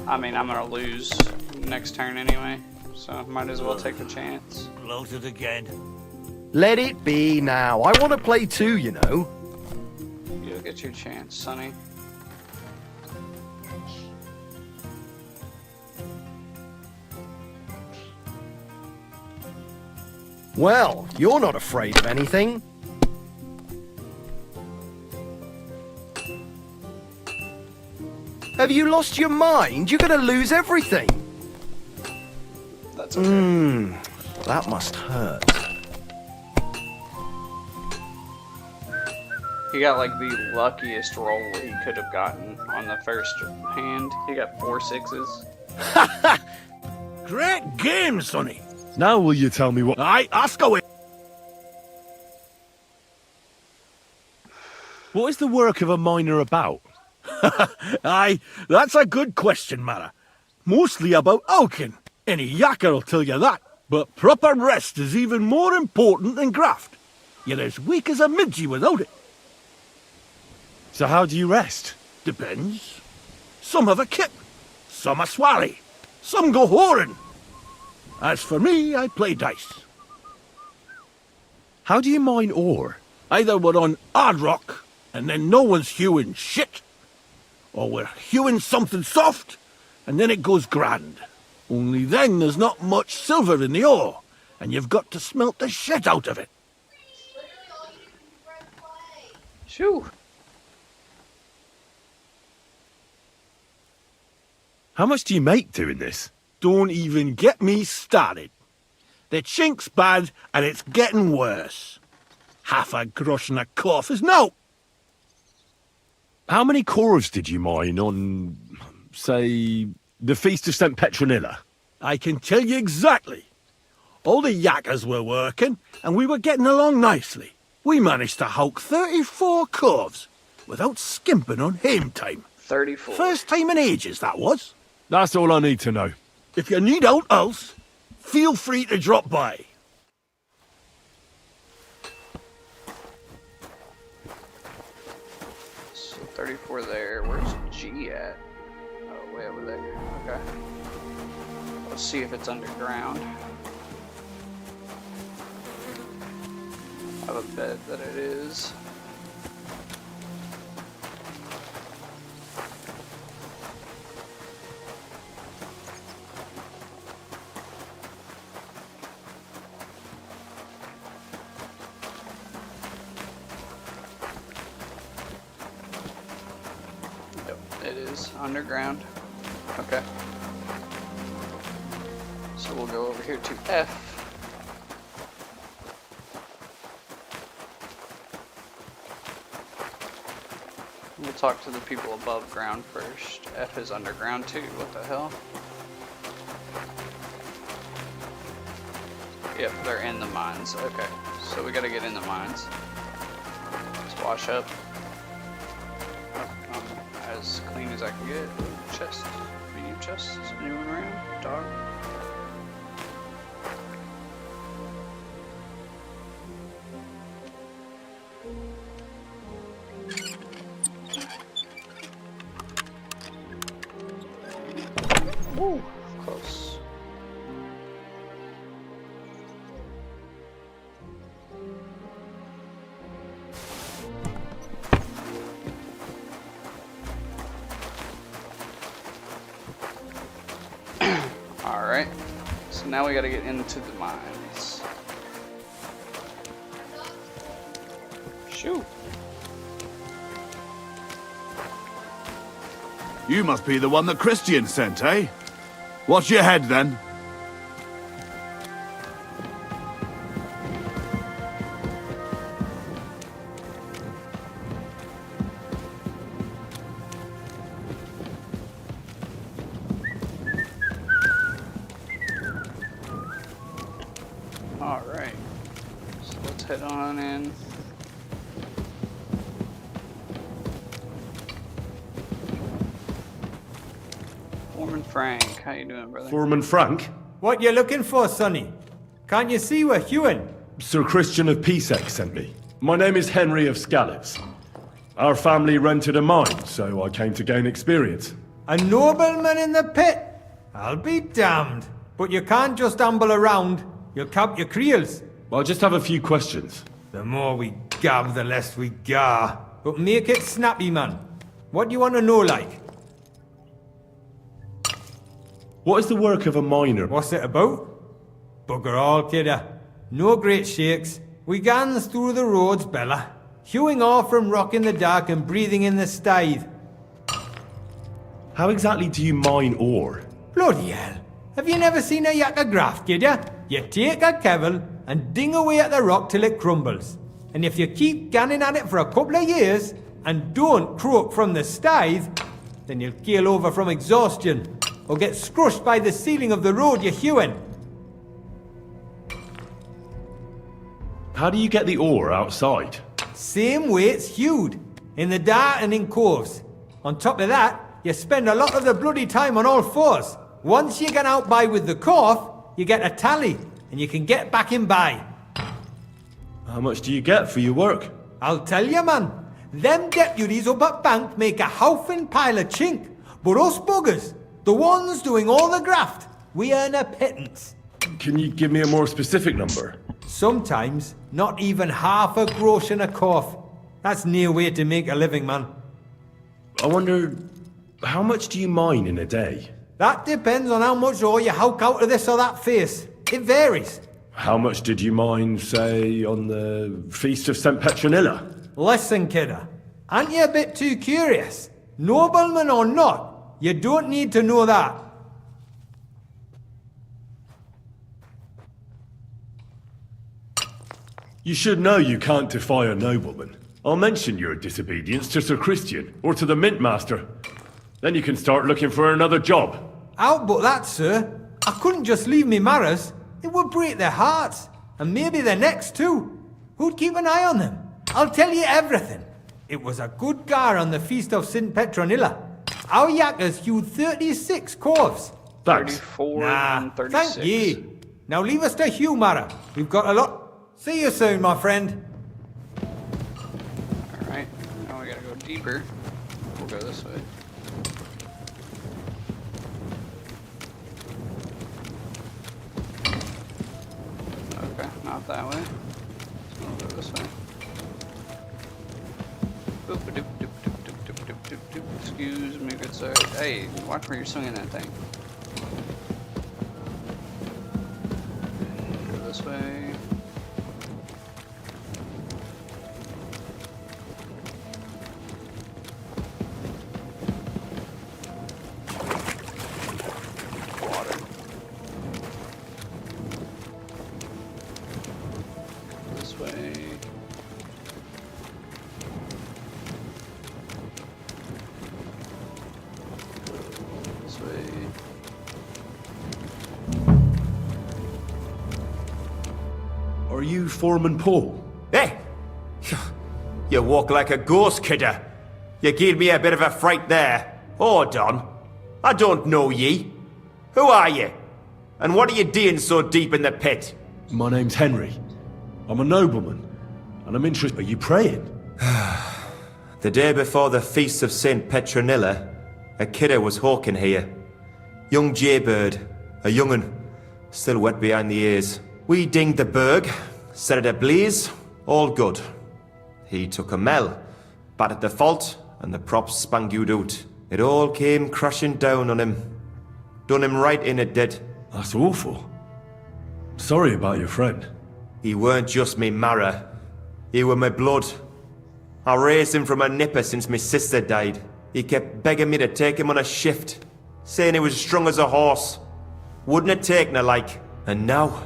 I mean, I'm gonna lose next turn anyway, so might as well take the chance. Bloated again. Let it be now. I want to play too, you know. You'll get your chance, Sonny. Well, you're not afraid of anything. Have you lost your mind? You're going to lose everything. That's okay. That must hurt. He got like the luckiest roll he could have gotten on the first hand. He got 4 6s. Great game, Sonny. Now will you tell me what... Aye, ask away. What is the work of a miner about? Aye, that's a good question, Mara. Mostly about Alkin. Any yakker'll tell you that. But proper rest is even more important than graft. You're as weak as a midgie without it. So how do you rest? Depends. Some have a kip, some a swally, some go whoring. As for me, I play dice. How do you mine ore? Either we're on hard rock, and then no one's hewing shit, or we're hewing something soft, and then it goes grand. Only then there's not much silver in the ore, and you've got to smelt the shit out of it. Shoo. How much do you make doing this? Don't even get me started. The chink's bad, and it's getting worse. Half a grosh and a cough is no. How many corves did you mine on, say, the Feast of St. Petronilla? I can tell you exactly. All the yakkers were working, and we were getting along nicely. We managed to hulk 34 corves, without skimping on hame time. 34. First time in ages, that was. That's all I need to know. If you need aught else, feel free to drop by. So 34 there. Where's G at? Oh, way over there. Okay. Let's see if it's underground. I have a bet that it is. It is underground. Okay. So we'll go over here to F. We'll talk to the people above ground first. F is underground too. What the hell? Yep, they're in the mines. Okay. So we gotta get in the mines. Let's wash up. As clean as I can get. Chest. Medium chest. Anyone around? Dog. Woo! Close. Alright, so now we gotta get into the mines. Shoot. You must be the one that Christian sent, eh? What's your head, then? Alright, so let's head on in. Foreman Frank, how you doing, brother? Foreman Frank? What you looking for, Sonny? Can't you see we're hewing? Sir Christian of Pisek sent me. My name is Henry of Scallops. Our family rented a mine, so I came to gain experience. A nobleman in the pit? I'll be damned. But you can't just amble around. You'll cap your creels. I'll just have a few questions. The more we gab, the less we gar. But make it snappy, man. What do you want to know, like? What is the work of a miner? What's it about? Bugger all, kidder. No great shakes. We gans through the roads, Bella. Hewing off from rock in the dark and breathing in the stithe. How exactly do you mine ore? Bloody hell. Have you never seen a yakker graft, kidder? You take a kevel and ding away at the rock till it crumbles. And if you keep ganning at it for a couple of years and don't croak from the stithe, then you'll keel over from exhaustion or get scrushed by the ceiling of the road you're hewing. How do you get the ore outside? Same way it's hewed. in the dark and in coves. On top of that, you spend a lot of the bloody time on all fours. Once you get out by with the cough, you get a tally, and you can get back in by. How much do you get for your work? I'll tell you, man. Them deputies up at Bank make a howfing pile of chink. But us buggers, the ones doing all the graft, we earn a pittance. Can you give me a more specific number? Sometimes, not even half a grosh and a cough. That's near way to make a living, man. I wonder, how much do you mine in a day? That depends on how much ore you howk out of this or that face. It varies. How much did you mine, say, on the Feast of St. Petronilla? Listen, kidder. Aren't you a bit too curious? Nobleman or not, you don't need to know that. You should know you can't defy a nobleman. I'll mention your disobedience to Sir Christian, or to the Mint Master. Then you can start looking for another job. Out but that, sir. I couldn't just leave me marrows. It would break their hearts, and maybe their necks too. Who'd keep an eye on them? I'll tell you everything. It was a good gar on the Feast of St. Petronilla. Our yakkers hewed 36 corves. Thanks. 34 Nah, and 36. thank ye. Now leave us to Hugh, Mara. We've got a lot. See you soon, my friend. Alright, now we gotta go deeper. We'll go this way. Okay, not that way. So we'll go this way. Boop-a-doop-doop-doop-doop-doop-doop-doop. Excuse me, good sir. Hey, watch where you're swinging that thing. Go this way. Are you Foreman Paul? Hey! You walk like a ghost, kidder. You gave me a bit of a fright there. Hold on. I don't know ye. Who are ye? And what are you doing so deep in the pit? My name's Henry. I'm a nobleman, and I'm interested. Are you praying? The day before the Feast of St. Petronilla, a kidder was hawking here. Young jaybird, a young'un, still wet behind the ears. We dinged the berg, set it ablaze, all good. He took a mell, battered the fault, and the props spangued out. It all came crashing down on him. Done him right in, it did. That's awful. Sorry about your friend. He weren't just me marrow. He were my blood. I raised him from a nipper since my sister died. He kept begging me to take him on a shift, saying he was strong as a horse. Wouldn't have taken her like. And now,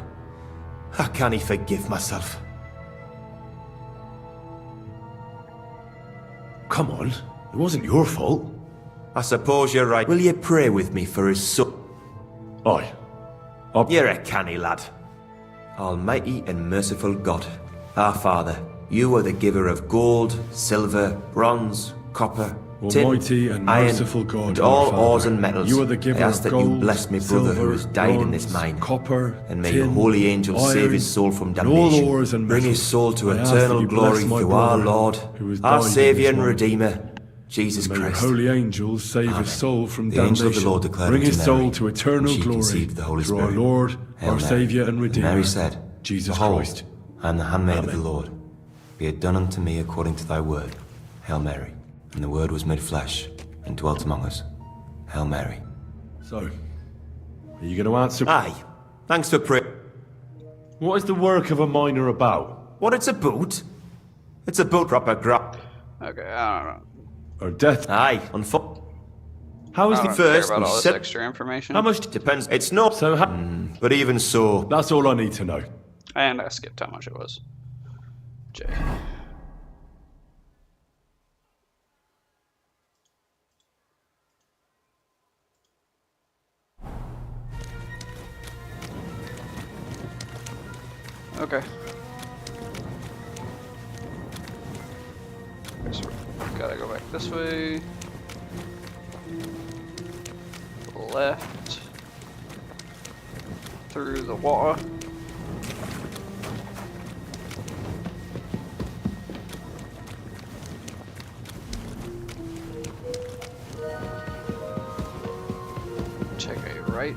I can't forgive myself. Come on, it wasn't your fault. I suppose you're right. Will you pray with me for his son? Aye. You're a canny lad. Almighty and merciful God, our Father, you are the giver of gold, silver, bronze, copper, Almighty tin, and iron, merciful God, and our all Father, ores and metals. you are the giver I ask of that you gold, bless my brother who has silver, died in this bronze, mine. copper, and may tin, your holy angels save iron, his soul from and damnation. all ores and Bring his metals. soul to I ask that eternal you glory bless my through our brother Lord, who has our died in Saviour and this mine. Redeemer, Jesus May your Christ. holy angels save Amen. his soul from The damnation. angel of the Lord declared Bring unto his Mary, soul to and eternal she glory conceived the Holy through Spirit. our Lord, Hail our Mary. Saviour and And Redeemer, Mary said, Jesus Behold, Christ. I am the handmaid of Amen. the Lord. Be it done unto me according to thy word. Hail Mary. And the word was made flesh and dwelt among us. Hail Mary. So, are you going to answer? Aye. Thanks for praying. What is the work of a miner about? What it's about? It's about proper grab. Okay, I don't know. Or death? Aye, on foot. How is I the don't care first about we all this said- extra information. How much depends? It's not. So, but even so, that's all I need to know. And I skipped how much it was. J. Okay. Guess we gotta this way. Left. Through the water. Take a right.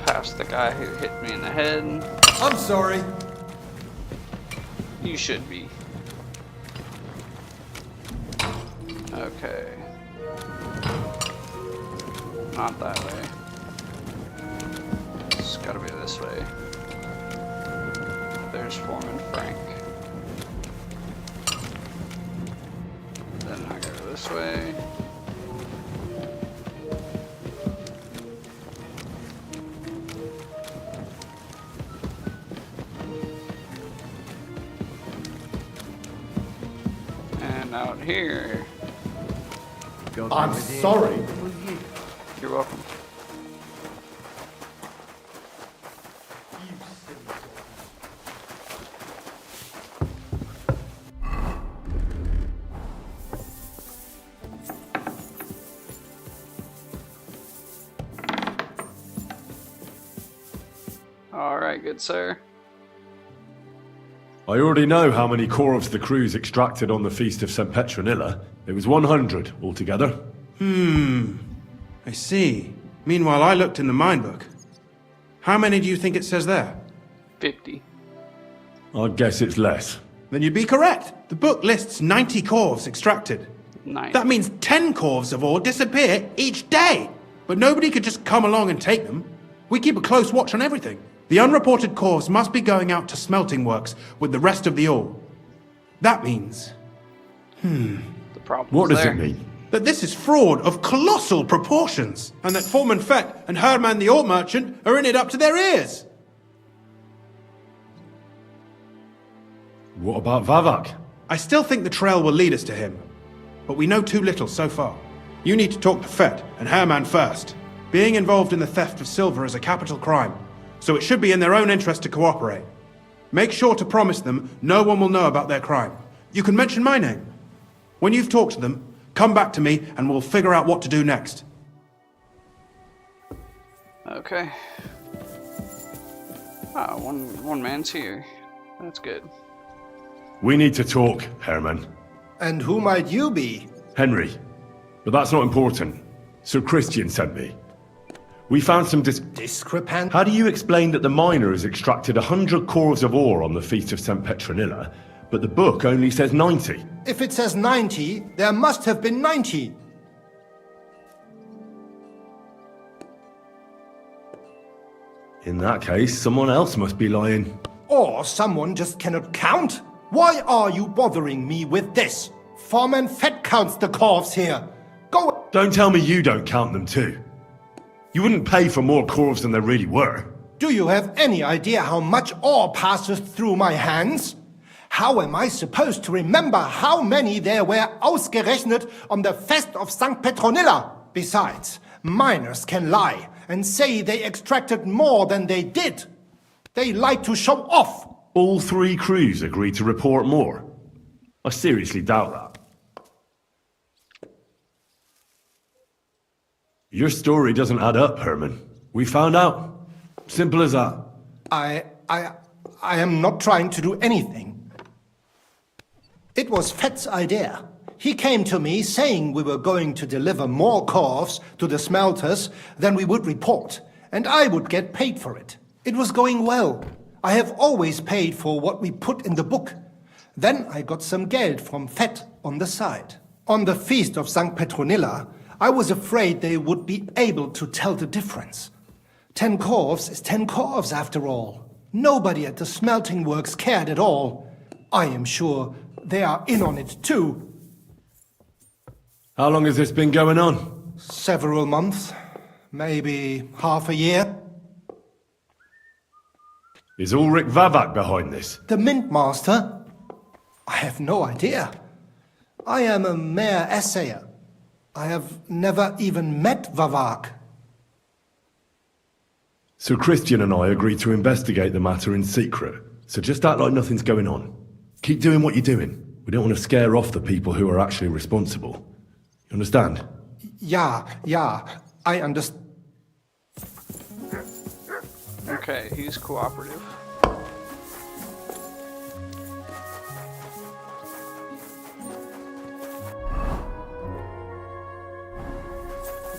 Past the guy who hit me in the head. I'm sorry. You should be. Okay. Not that way. It's gotta be this way. There's Foreman Frank. Then I go this way. And out here. I'm sorry. You're welcome. Alright, good sir. I already know how many Corvs the crew's extracted on the Feast of St. Petronilla. It was 100 altogether. I see. Meanwhile, I looked in the mine book. How many do you think it says there? 50. I'd guess it's less. Then you'd be correct. The book lists 90 Corvs extracted. 90. That means 10 Corvs of ore disappear each day. But nobody could just come along and take them. We keep a close watch on everything. The unreported Corvs must be going out to smelting works with the rest of the ore. That means... The problem What does there. it mean? that this is fraud of colossal proportions, and that Foreman Fett and Herman the ore merchant are in it up to their ears. What about Vavak? I still think the trail will lead us to him, but we know too little so far. You need to talk to Fett and Herman first. Being involved in the theft of silver is a capital crime, so it should be in their own interest to cooperate. Make sure to promise them no one will know about their crime. You can mention my name. When you've talked to them, come back to me and we'll figure out what to do next. Okay. Ah, one man's here. That's good. We need to talk, Herman. And who might you be? Henry. But that's not important. Sir Christian sent me. We found some discrepant. How do you explain that the miner has extracted 100 cores of ore on the Feast of St. Petronilla, but the book only says 90? If it says 90, there must have been 90. In that case, someone else must be lying. Or someone just cannot count. Why are you bothering me with this? Foreman Fett counts the corvs here. Go. Don't tell me you don't count them too. You wouldn't pay for more corvs than there really were. Do you have any idea how much ore passes through my hands? How am I supposed to remember how many there were ausgerechnet on the Fest of St. Petronilla? Besides, miners can lie and say they extracted more than they did. They like to show off. All three crews agreed to report more. I seriously doubt that. Your story doesn't add up, Herman. We found out. Simple as that. I am not trying to do anything. It was Fett's idea. He came to me saying we were going to deliver more corvs to the smelters than we would report, and I would get paid for it. It was going well. I have always paid for what we put in the book. Then I got some geld from Fett on the side. On the Feast of St. Petronilla, I was afraid they would be able to tell the difference. 10 corvs is 10 corvs after all. Nobody at the smelting works cared at all. I am sure they are in on it too. How long has this been going on? Several months. Maybe half a year. Is Ulrich Vavak behind this? The Mint Master? I have no idea. I am a mere assayer. I have never even met Vavak. So Christian and I agreed to investigate the matter in secret, so just act like nothing's going on. Keep doing what you're doing. We don't want to scare off the people who are actually responsible. You understand? Yeah, I understand. Okay, he's cooperative.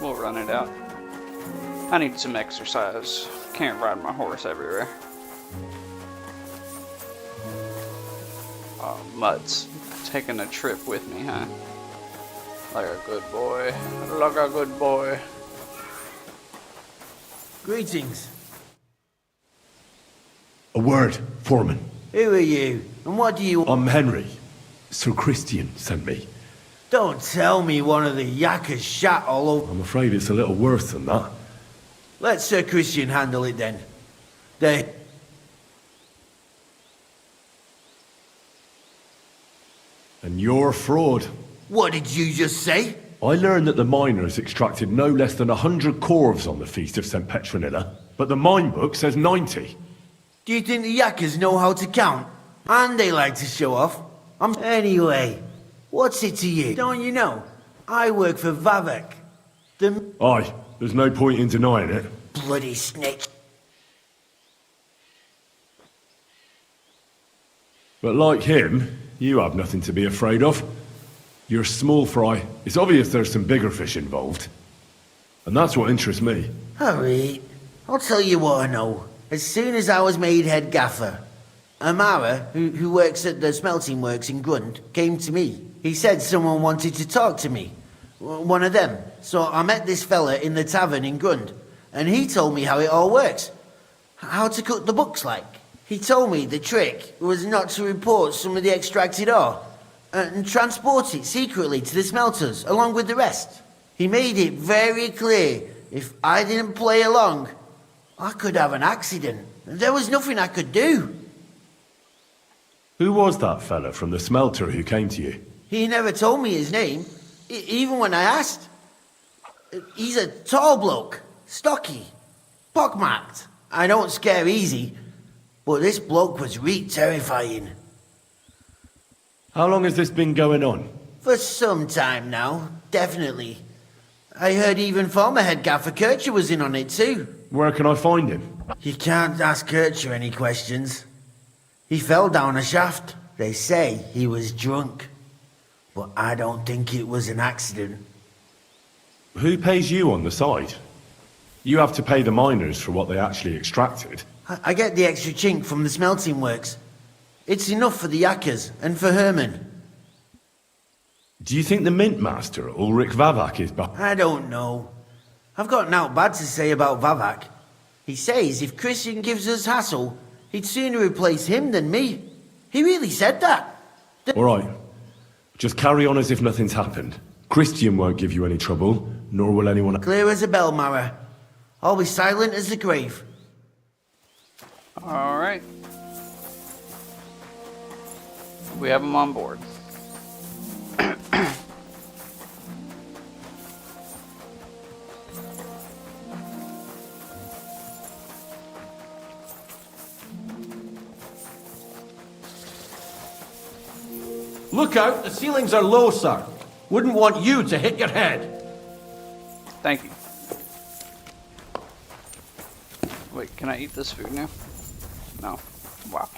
We'll run it out. I need some exercise. Can't ride my horse everywhere. Oh, Mutt's taking a trip with me, huh? Like a good boy. Like a good boy. Greetings. A word, Foreman. Who are you? And what do you... I'm Henry. Sir Christian sent me. Don't tell me one of the yakkers shat all over... I'm afraid it's a little worse than that. Let Sir Christian handle it then. They... And you're a fraud. What did you just say? I learned that the miners extracted no less than 100 corves on the Feast of St. Petronilla, but the mine book says 90. Do you think the yakkers know how to count? And they like to show off? Anyway, what's it to you? Don't you know? I work for Vavak. Aye, there's no point in denying it. Bloody snake. But like him, you have nothing to be afraid of. You're small fry. It's obvious there's some bigger fish involved. And that's what interests me. Alright, I'll tell you what I know. As soon as I was made head gaffer, Amara, who works at the smelting works in Grund, came to me. He said someone wanted to talk to me. One of them. So I met this fella in the tavern in Grund, and he told me how it all works. How to cut the books like. He told me the trick was not to report some of the extracted ore, and transport it secretly to the smelters, along with the rest. He made it very clear, if I didn't play along, I could have an accident. There was nothing I could do. Who was that fella from the smelter who came to you? He never told me his name, even when I asked. He's a tall bloke, stocky, pockmarked. I don't scare easy, but this bloke was terrifying. How long has this been going on? For some time now, definitely. I heard even former head gaffer Kircher was in on it too. Where can I find him? You can't ask Kircher any questions. He fell down a shaft. They say he was drunk. But I don't think it was an accident. Who pays you on the side? You have to pay the miners for what they actually extracted. I get the extra chink from the smelting works. It's enough for the yakkers and for Herman. Do you think the mint master, Ulrich Vavak, is back? I don't know. I've got naught bad to say about Vavak. He says if Christian gives us hassle, he'd sooner replace him than me. He really said that. All right. Just carry on as if nothing's happened. Christian won't give you any trouble, nor will anyone... Clear as a bell, Mara. I'll be silent as the grave. All right. We have him on board. Look out, the ceilings are low, sir. Wouldn't want you to hit your head. Thank you. Wait, can I eat this food now? No. Wow.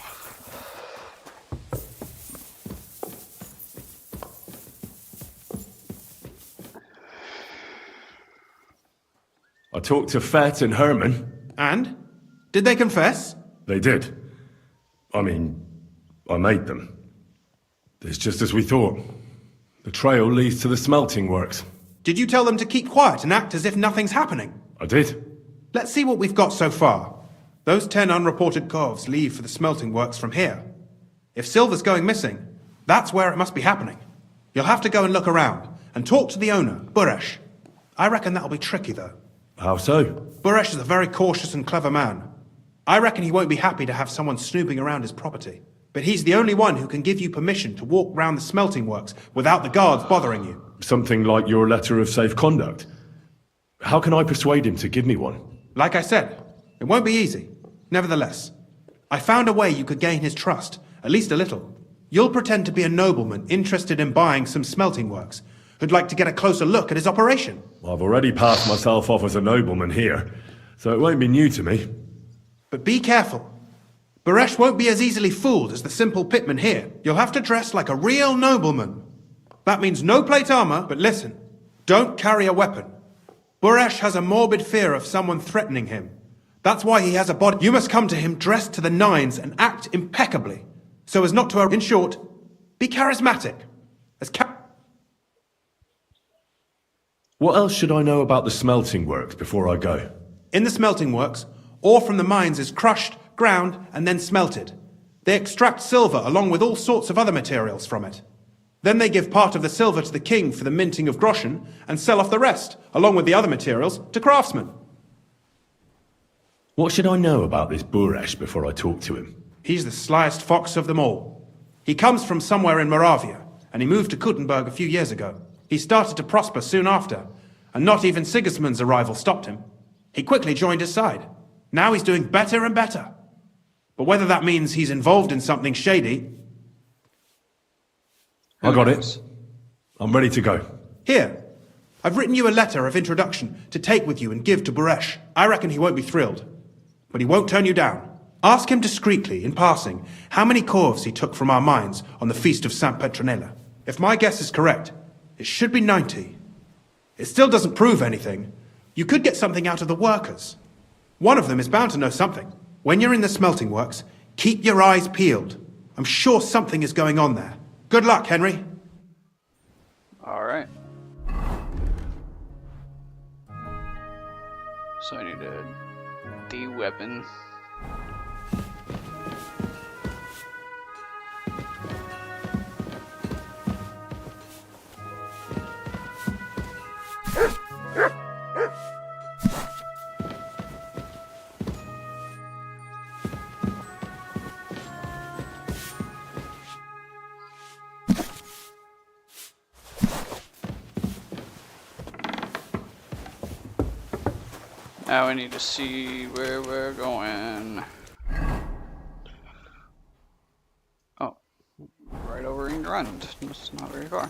I talked to Fett and Herman. And? Did they confess? They did. I mean, I made them. It's just as we thought. The trail leads to the smelting works. Did you tell them to keep quiet and act as if nothing's happening? I did. Let's see what we've got so far. Those 10 unreported corves leave for the smelting works from here. If silver's going missing, that's where it must be happening. You'll have to go and look around, and talk to the owner, Buresh. I reckon that'll be tricky, though. How so? Buresh is a very cautious and clever man. I reckon he won't be happy to have someone snooping around his property. But he's the only one who can give you permission to walk round the smelting works without the guards bothering you. Something like your letter of safe conduct. How can I persuade him to give me one? Like I said, it won't be easy. Nevertheless, I found a way you could gain his trust, at least a little. You'll pretend to be a nobleman interested in buying some smelting works, who'd like to get a closer look at his operation. I've already passed myself off as a nobleman here, so it won't be new to me. But be careful. Baresh won't be as easily fooled as the simple pitman here. You'll have to dress like a real nobleman. That means no plate armor, but listen, don't carry a weapon. Baresh has a morbid fear of someone threatening him. That's why he has a body. You must come to him dressed to the nines and act impeccably, so as not to... In short, be charismatic. What else should I know about the smelting works before I go? In the smelting works, ore from the mines is crushed, ground, and then smelted. They extract silver along with all sorts of other materials from it. Then they give part of the silver to the king for the minting of groschen, and sell off the rest, along with the other materials, to craftsmen. What should I know about this Baresh before I talk to him? He's the slyest fox of them all. He comes from somewhere in Moravia, and he moved to Kuttenberg a few years ago. He started to prosper soon after, and not even Sigismund's arrival stopped him. He quickly joined his side. Now he's doing better and better. But whether that means he's involved in something shady... I got it. I'm ready to go. Here, I've written you a letter of introduction to take with you and give to Baresh. I reckon he won't be thrilled, but he won't turn you down. Ask him discreetly, in passing, how many corves he took from our mines on the feast of Saint Petronilla. If my guess is correct, it should be 90. It still doesn't prove anything. You could get something out of the workers. One of them is bound to know something. When you're in the smelting works, keep your eyes peeled. I'm sure something is going on there. Good luck, Henry. Alright. So I need to de-weapon. Now we need to see where we're going. Oh, right over in Grund. It's not very far.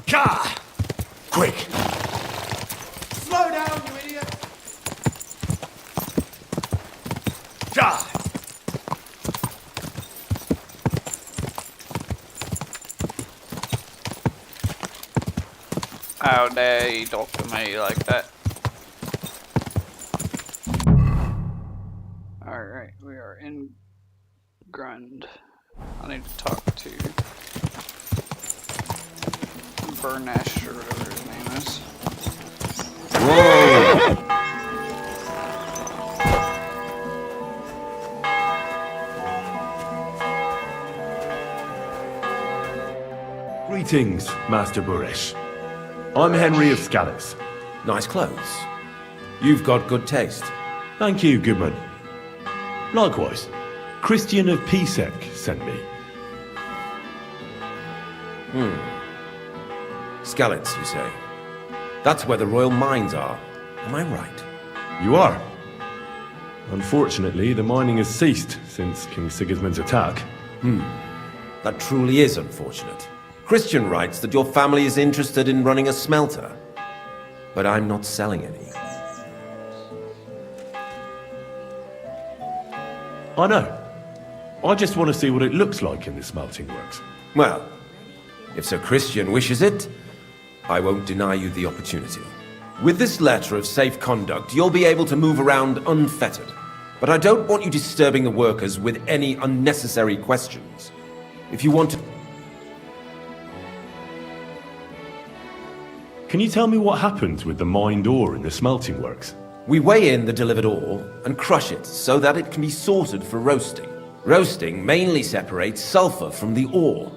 Ka! Quick! Slow down, you idiot! Ka! How dare you talk to me like that? Alright, we are in Grund. I need to talk to Burnesh or whatever his name is. Whoa! Greetings, Master Baresh. I'm Henry of Skalitz. Nice clothes. You've got good taste. Thank you, Goodman. Likewise, Christian of Pisek sent me. Skalitz, you say? That's where the royal mines are. Am I right? You are. Unfortunately, the mining has ceased since King Sigismund's attack. That truly is unfortunate. Christian writes that your family is interested in running a smelter, but I'm not selling any. I know. I just want to see what it looks like in the smelting works. Well, if Sir Christian wishes it, I won't deny you the opportunity. With this letter of safe conduct, you'll be able to move around unfettered. But I don't want you disturbing the workers with any unnecessary questions. If you want to... Can you tell me what happens with the mined ore in the smelting works? We weigh in the delivered ore and crush it so that it can be sorted for roasting. Roasting mainly separates sulfur from the ore,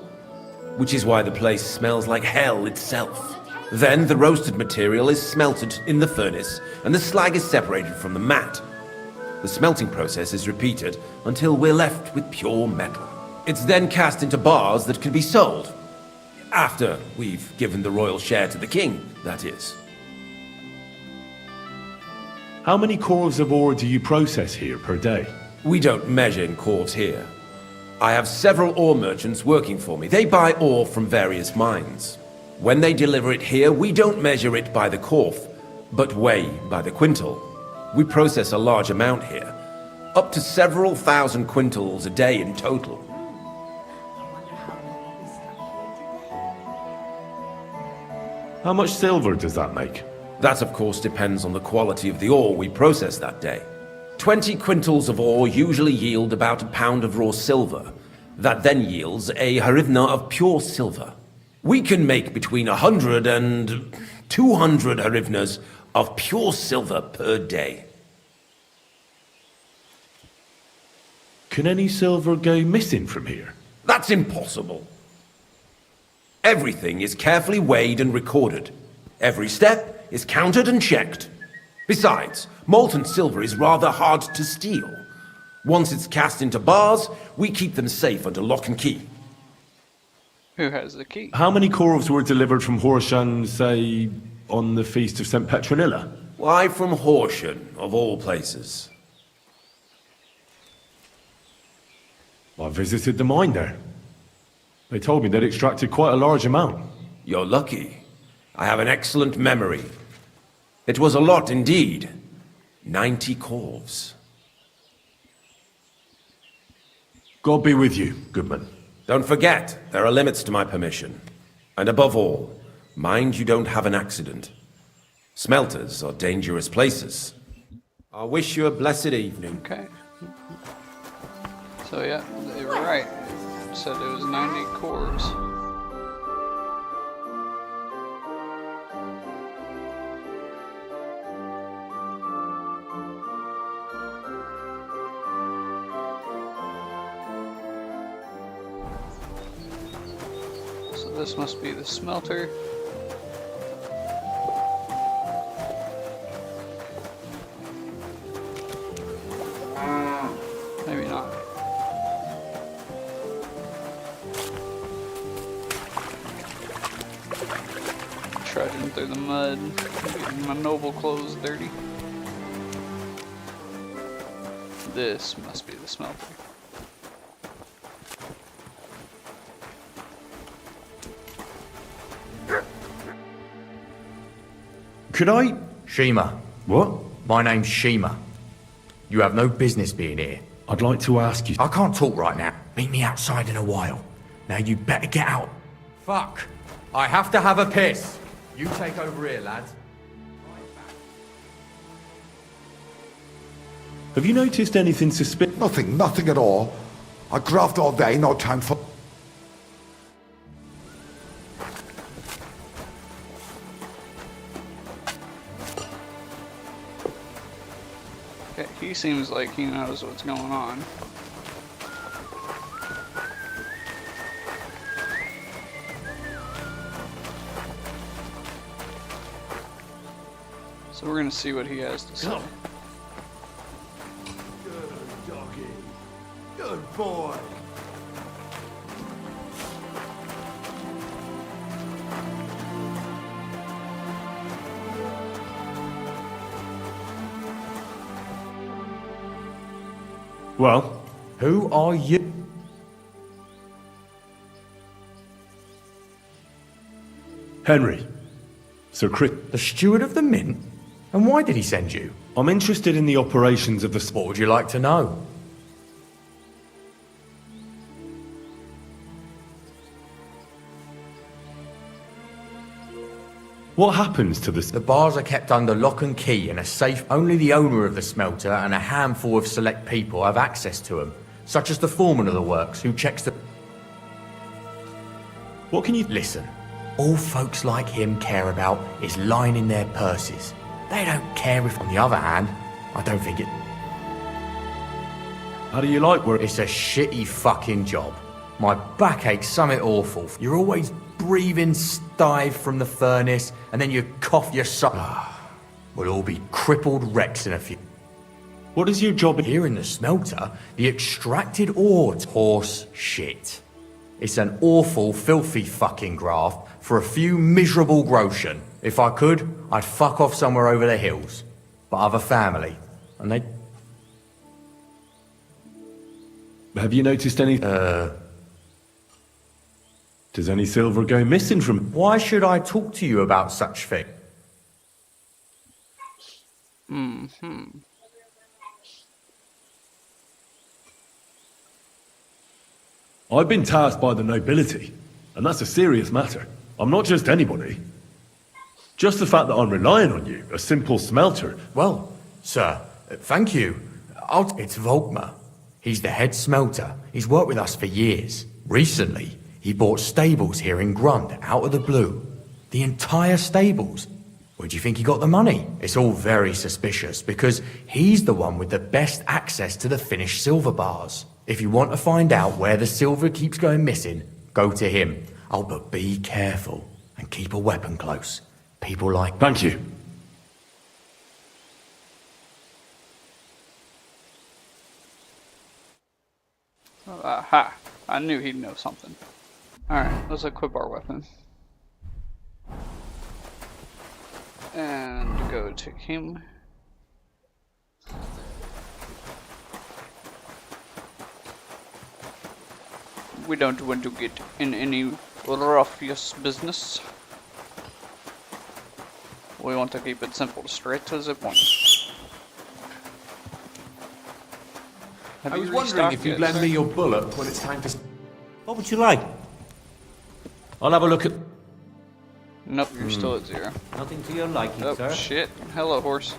which is why the place smells like hell itself. Then the roasted material is smelted in the furnace and the slag is separated from the matte. The smelting process is repeated until we're left with pure metal. It's then cast into bars that can be sold. After we've given the royal share to the king, that is. How many corves of ore do you process here per day? We don't measure in corves here. I have several ore merchants working for me. They buy ore from various mines. When they deliver it here, we don't measure it by the corf, but weigh by the quintal. We process a large amount here, up to several thousand quintals a day in total. How much silver does that make? That, of course, depends on the quality of the ore we process that day. 20 quintals of ore usually yield about a pound of raw silver. That then yields a harivna of pure silver. We can make between 100 and 200 harivnas of pure silver per day. Can any silver go missing from here? That's impossible. Everything is carefully weighed and recorded. Every step is counted and checked. Besides, molten silver is rather hard to steal. Once it's cast into bars, we keep them safe under lock and key. Who has the key? How many corves were delivered from Horshan, say, on the Feast of St. Petronilla? Why from Horshan, of all places? I visited the mine there. They told me they'd extracted quite a large amount. You're lucky. I have an excellent memory. It was a lot indeed. 90 corves. God be with you, Goodman. Don't forget, there are limits to my permission. And above all, mind you don't have an accident. Smelters are dangerous places. I wish you a blessed evening. Okay. So yeah, they were right. It said it was 90 cores. So this must be the smelter. Maybe not. Trudging through the mud, getting my noble clothes dirty. This must be the smelter. Could I? Shima. What? My name's Shima. You have no business being here. I'd like to ask you. I can't talk right now. Meet me outside in a while. Now you better get out. Fuck. I have to have a piss. You take over here, lads. Have you noticed anything suspicious? Nothing at all. I graft all day, no time for... Okay, he seems like he knows what's going on. So we're gonna see what he has to say. Good doggy. Good boy. Well? Who are you? Henry. Sir Chris. The steward of the Mint? And why did he send you? I'm interested in the operations of the... What would you like to know? What happens to the... The bars are kept under lock and key in a safe. Only the owner of the smelter and a handful of select people have access to them, such as the foreman of the works, who checks the... What can you... Listen, all folks like him care about is lining their purses. They don't care if, on the other hand, I don't think it... How do you like work? It's a shitty fucking job. My back aches something awful. You're always breathing stive from the furnace, and then you cough your We'll all be crippled wrecks in a few... What is your job here in the smelter? The extracted ore. Horse shit. It's an awful, filthy fucking graft for a few miserable groschen. If I could, I'd fuck off somewhere over the hills. but I've a family, and they... Have you noticed any... Does any silver go missing from... Why should I talk to you about such thing? I've been tasked by the nobility, and that's a serious matter. I'm not just anybody. Just the fact that I'm relying on you, a simple smelter. Well, sir, thank you. It's Volkmar. He's the head smelter. He's worked with us for years. Recently, he bought stables here in Grund, out of the blue. The entire stables. Where do you think he got the money? It's all very suspicious, because he's the one with the best access to the finished silver bars. If you want to find out where the silver keeps going missing, go to him. Oh, but be careful, and keep a weapon close. People like... Thank you. Aha! I knew he'd know something. Alright, let's equip our weapon. And go to him. We don't want to get in any ruffious business. We want to keep it simple, straight to the point. I was wondering if you'd lend me your bullet when it's time to... What would you like? I'll have a look at... Nope, you're still at 0. Nothing to your liking, oh, sir. Shit. Hello, horse.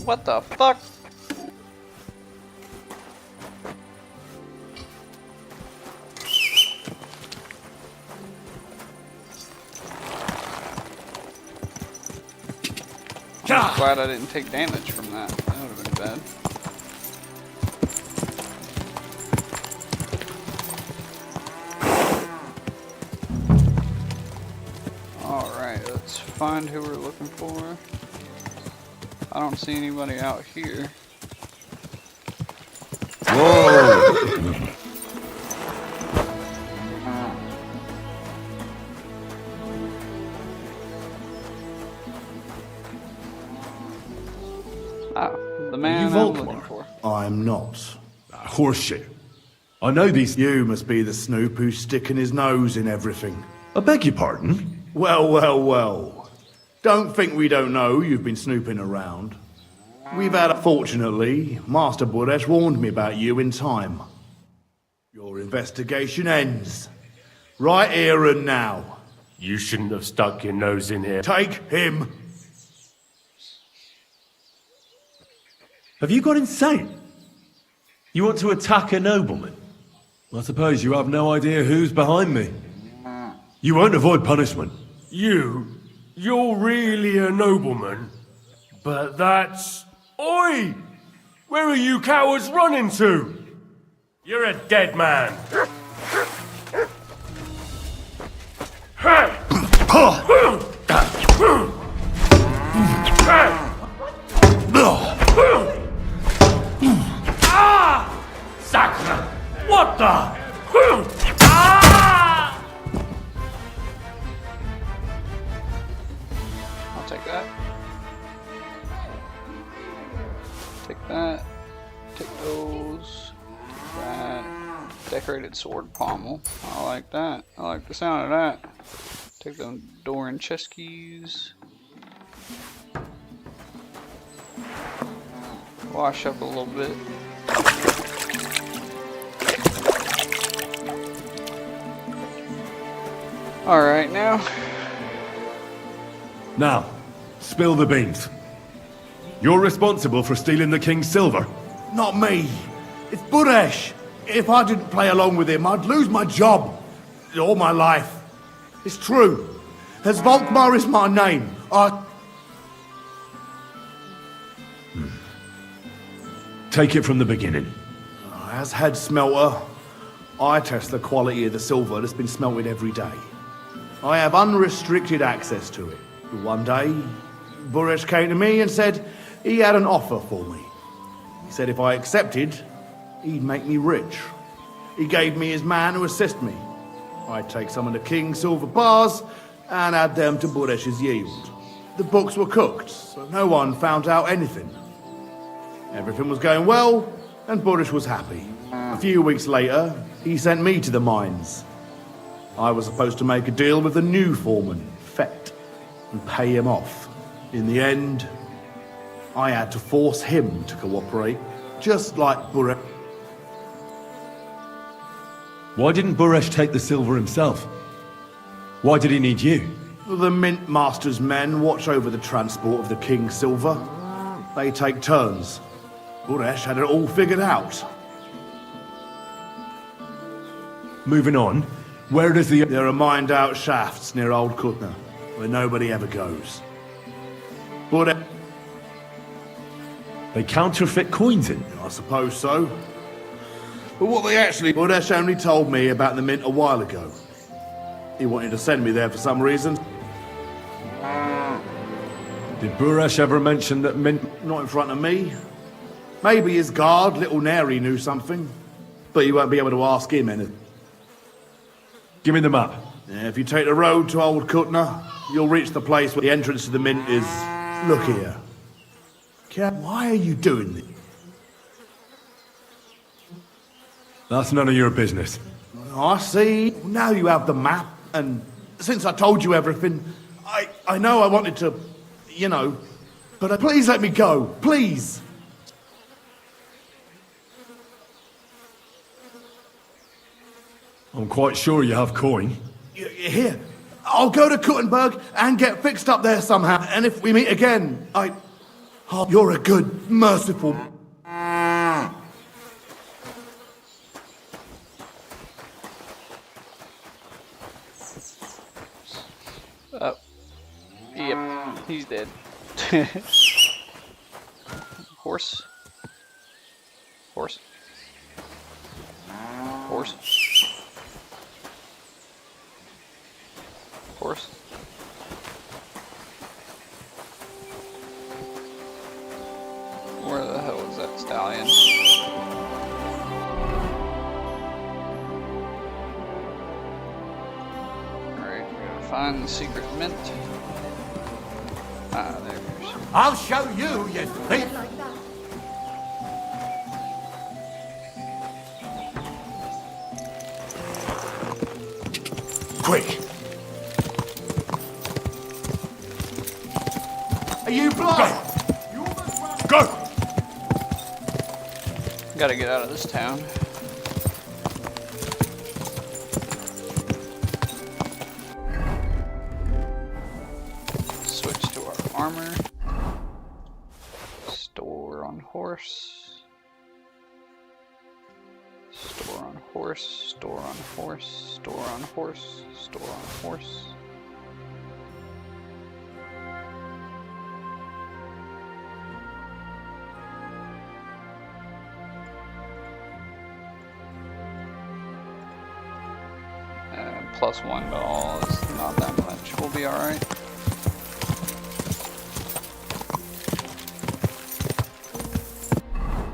What the fuck? I'm glad I didn't take damage from that. That would have been bad. Alright, let's find who we're looking for. I don't see anybody out here. Whoa! The man I'm looking for. I'm not. Horseshit. I know these... You must be the snoop who's sticking his nose in everything. I beg your pardon? Well, well, well. Don't think we don't know you've been snooping around. We've had... Fortunately, Master Buresh warned me about you in time. Your investigation ends. Right here and now. You shouldn't have stuck your nose in here. Take him. Have you gone insane? You want to attack a nobleman? I suppose you have no idea who's behind me. You won't avoid punishment. You're really a nobleman? But that's... Oi! Where are you cowards running to? You're a dead man. Sacre! What the? I'll take that. Take that. Take those. Take that. Decorated sword pommel. I like that. I like the sound of that. Take the door and chest keys. Wash up a little bit. Alright, now. Now, spill the beans. You're responsible for stealing the king's silver. Not me. It's Buresh. If I didn't play along with him, I'd lose my job. All my life. It's true. As Volkmar is my name, Take it from the beginning. As head smelter, I test the quality of the silver that's been smelted every day. I have unrestricted access to it. One day, Buresh came to me and said he had an offer for me. He said if I accepted, he'd make me rich. He gave me his man to assist me. I'd take some of the king's silver bars and add them to Buresh's yield. The books were cooked, so no one found out anything. Everything was going well, and Buresh was happy. A few weeks later, he sent me to the mines. I was supposed to make a deal with the new foreman, Fett, and pay him off. In the end, I had to force him to cooperate, just like Buresh. Why didn't Buresh take the silver himself? Why did he need you? The Mint Master's men watch over the transport of the King's silver. They take turns. Buresh had it all figured out. Moving on, where does the... There are mined-out shafts near Old Kutna, where nobody ever goes. Buresh... They counterfeit coins in? I suppose so. But what they actually... Buresh only told me about the Mint a while ago. He wanted to send me there for some reason. Did Buresh ever mention that Mint... Not in front of me. Maybe his guard, Little Neri, knew something. But you won't be able to ask him anything. Give me the map. Yeah, if you take the road to Old Kutna, you'll reach the place where the entrance to the Mint is... Look here. Cat, why are you doing this? That's none of your business. I see. Now you have the map, and since I told you everything, I know I wanted to, you know, but please let me go, please. I'm quite sure you have coin. Here, I'll go to Kuttenberg and get fixed up there somehow, and if we meet again, oh, you're a good, merciful... Yep, he's dead. Horse. Horse. Horse. Horse. Where the hell is that stallion? Alright, we gotta find the secret mint. Ah, there it is. I'll show you, you thief! Quick! Are you blind? Go! Gotta get out of this town. Switch to our armor. Store on horse. Store on horse. Store on horse. Store on horse. Store on horse. +1 to all is not that much. We'll be alright.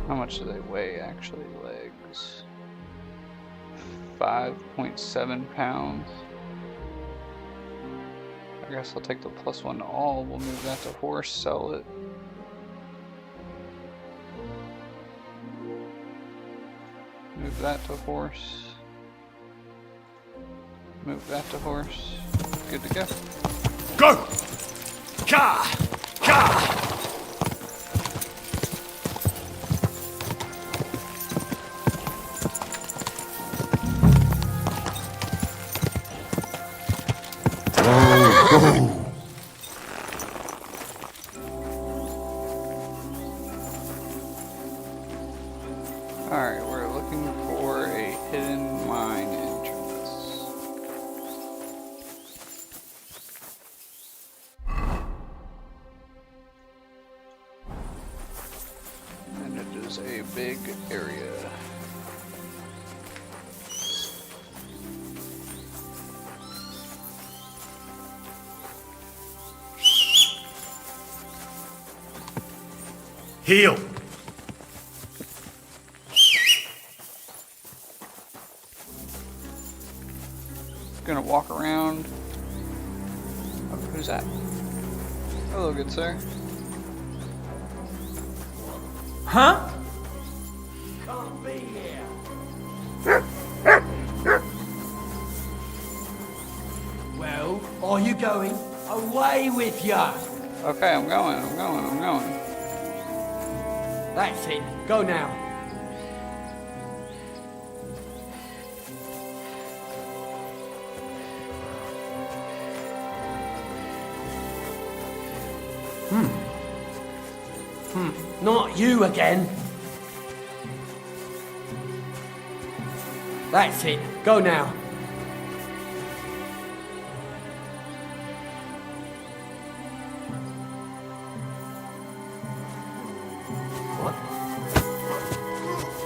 How much do they weigh actually? Legs. 5.7 pounds. I guess I'll take the +1 to all. We'll move that to horse, sell it. Move that to horse. Move that to horse. Good to go. Go! Ka! Ka! Alright, we're looking for a hidden mine entrance. And it is a big area. Heal! Gonna walk around. Who's that? Hello, good sir. Huh? Can't be here. Well, are you going? Away with ya! Okay, I'm going. That's it. Go now. Not you again. That's it. Go now.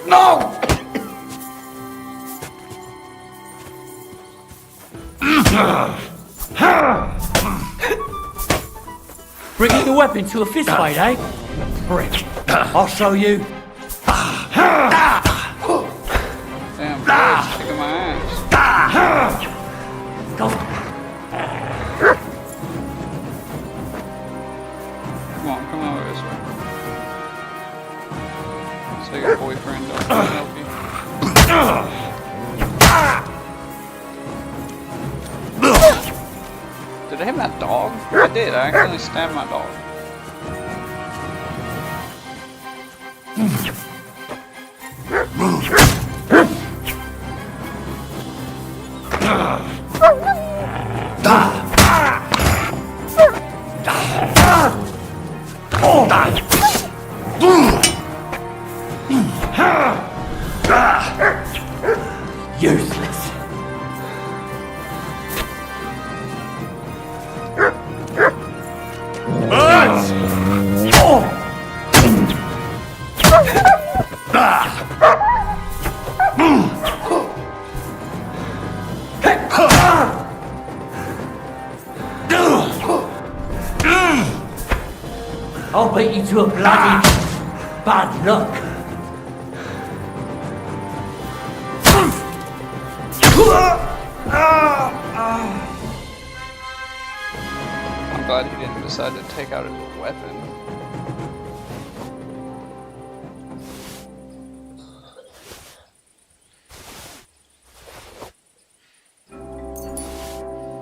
No! Bringing the weapon to a fist fight, eh? Prick. I'll show you. Damn, boy's kicking my ass. Go. Come on over this way. So your boyfriend don't help you. Did I hit that dog? I did. I accidentally stabbed my dog. Useless. I'll beat you to a bloody bad luck. I'm glad he didn't decide to take out his weapon.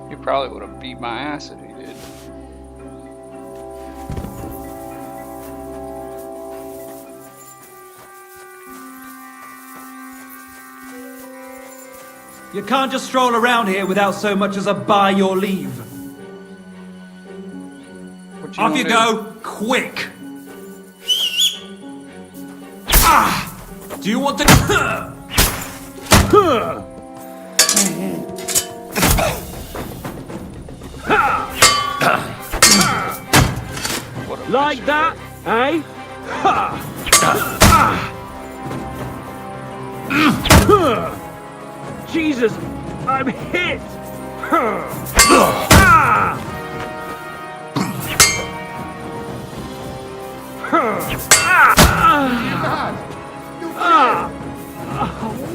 He probably would have beat my ass if he did. You can't just stroll around here without so much as a by your leave. Off you go, quick! Do you want to... Like that, eh? Jesus, I'm hit!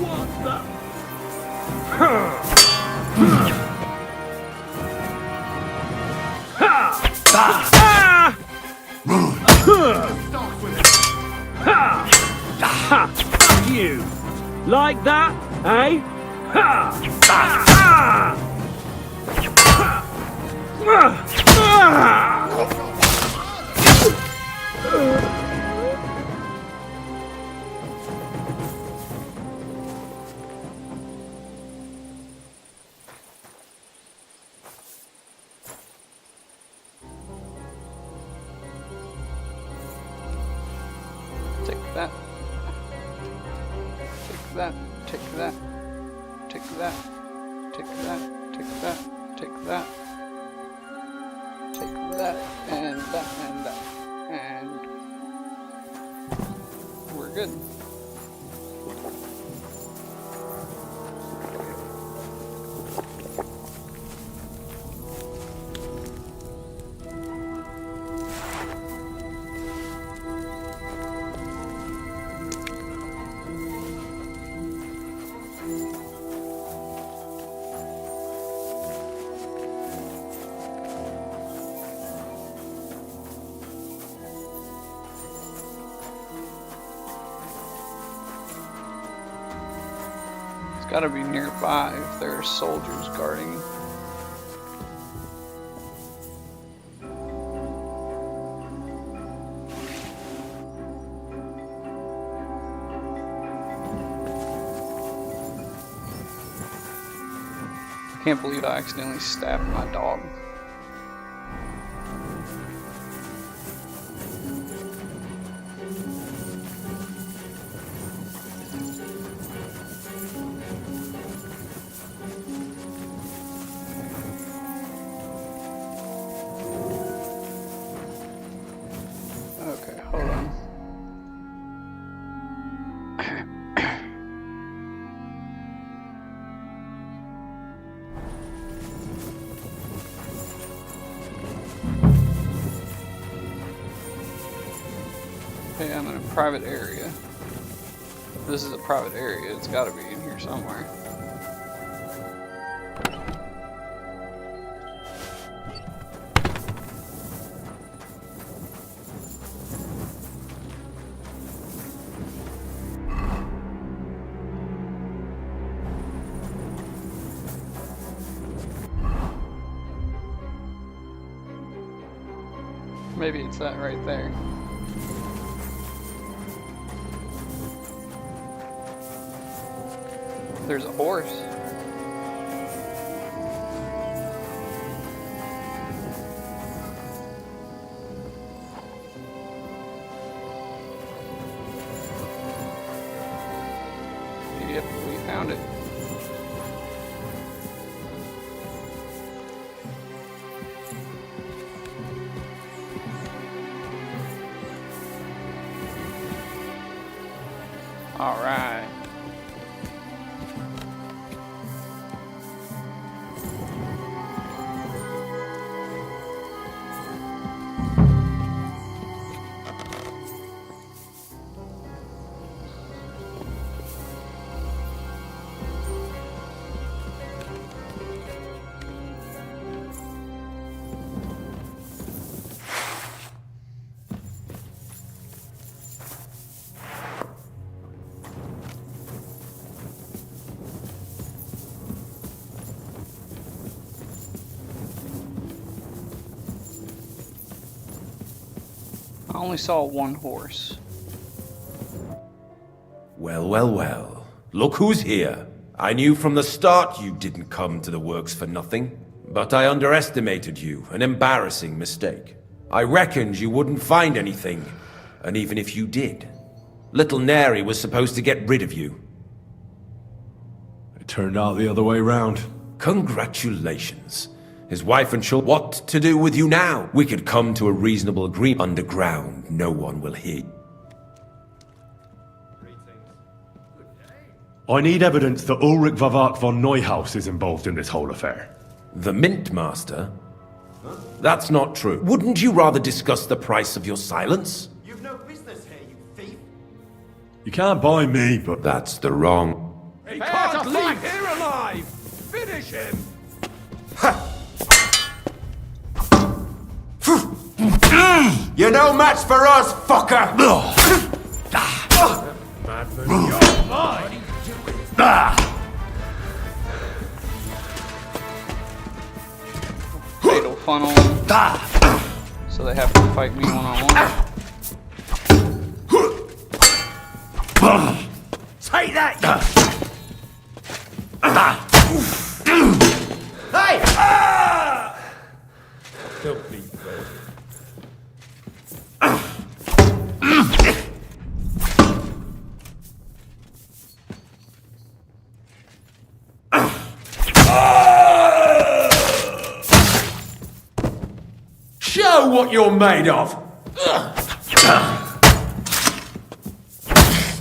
What the? Fuck you! Like that, eh? Take that. Take that. Take that. Take that. Take that. Take that. Take that. Take that. And that. And that. And we're good. Gotta be nearby if there are soldiers guarding. I can't believe I accidentally stabbed my dog. Okay, hold on. Okay, I'm in a private area. If this is a private area, it's gotta be in here somewhere. Maybe it's that right there. There's a horse. Yep, we found it. All right. I only saw one horse. Well, well, well. Look who's here. I knew from the start you didn't come to the works for nothing. But I underestimated you. An embarrassing mistake. I reckoned you wouldn't find anything. And even if you did, little Neri was supposed to get rid of you. It turned out the other way round. Congratulations. His wife and children. What to do with you now? We could come to a reasonable agreement. Underground, no one will hear. I need evidence that Ulrich Vavak von Neuhaus is involved in this whole affair. The Mint Master? That's not true. Wouldn't you rather discuss the price of your silence? You've no business here, you thief. You can't buy me, but... That's the wrong... He can't leave here alive! Finish him! You're no match for us, fucker! Madman, you're mine! Fatal funnel. So they have to fight me one-on-one. Take that! Hey! Don't be brave. Show what you're made of!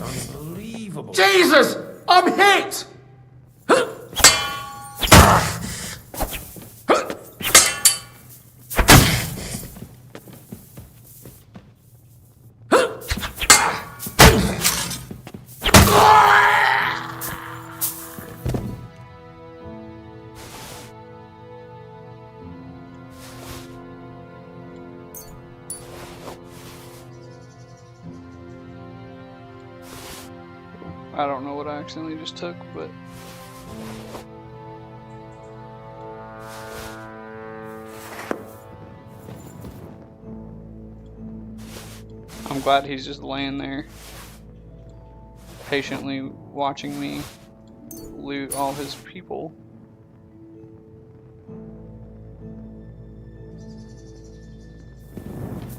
Unbelievable. Jesus! I'm hit! I don't know what I accidentally just took, but I'm glad he's just laying there, patiently watching me loot all his people.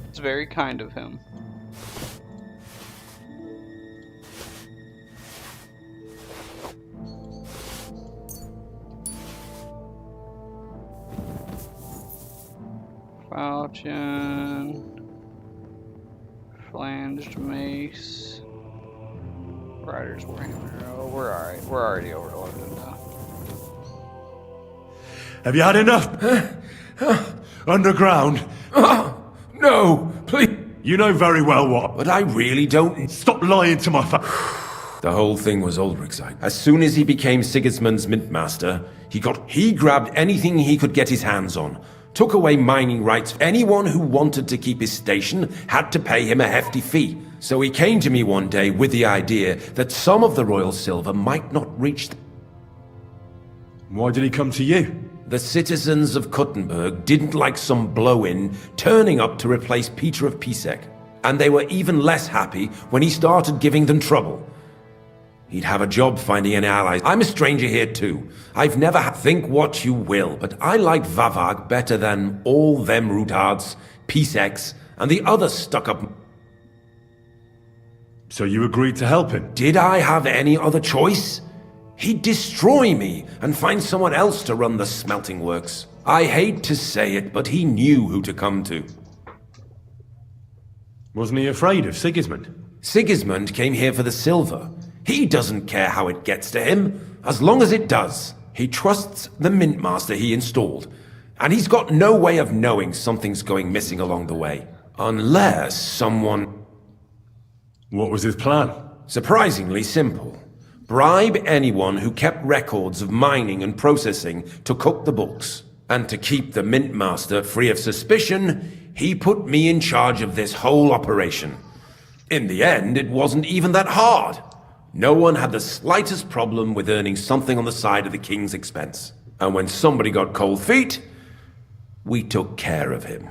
It's very kind of him. Falchion. Flanged mace. Rider's warhammer. Oh, we're alright. We're already overloaded now. Have you had enough? Underground? No, please. You know very well what. But I really don't. Stop lying to my face. The whole thing was Ulrich's idea. As soon as he became Sigismund's mintmaster, he grabbed anything he could get his hands on. Took away mining rights. Anyone who wanted to keep his station had to pay him a hefty fee. So he came to me one day with the idea that some of the royal silver might not reach. Why did he come to you? The citizens of Kuttenberg didn't like some blow-in turning up to replace Peter of Pisek. And they were even less happy when he started giving them trouble. He'd have a job finding an ally. I'm a stranger here too. I've never think what you will, but I like Vavag better than all them Rutards, Piseks, and the other stuck-up. So you agreed to help him? Did I have any other choice? He'd destroy me and find someone else to run the smelting works. I hate to say it, but he knew who to come to. Wasn't he afraid of Sigismund? Sigismund came here for the silver. He doesn't care how it gets to him, as long as it does. He trusts the mintmaster he installed, and he's got no way of knowing something's going missing along the way. Unless someone... What was his plan? Surprisingly simple. Bribe anyone who kept records of mining and processing to cook the books. And to keep the mintmaster free of suspicion, he put me in charge of this whole operation. In the end, it wasn't even that hard. No one had the slightest problem with earning something on the side of the king's expense. And when somebody got cold feet, we took care of him.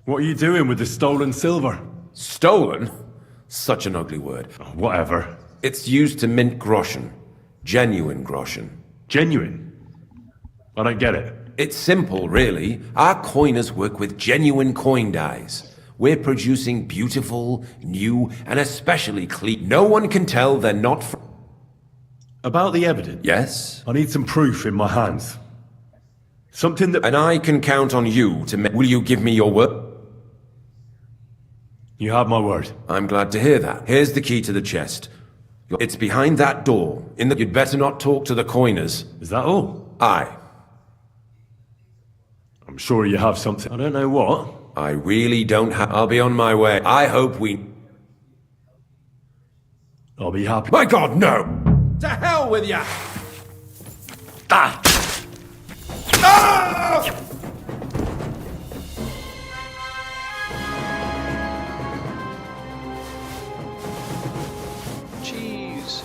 What are you doing with the stolen silver? Stolen? Such an ugly word. Oh, whatever. It's used to mint groschen. Genuine groschen. Genuine? I don't get it. It's simple, really. Our coiners work with genuine coin dies. We're producing beautiful, new, and especially clean. No one can tell they're not About the evidence? Yes? I need some proof in my hands. Something that... And I can count on you to Will you give me your word? You have my word. I'm glad to hear that. Here's the key to the chest. It's behind that door. You'd better not talk to the coiners. Is that all? Aye. I'm sure you have something. I don't know what. I really don't have... I'll be on my way. I hope we... I'll be happy. My God, no! To hell with ya! Ah! Ah! Jeez.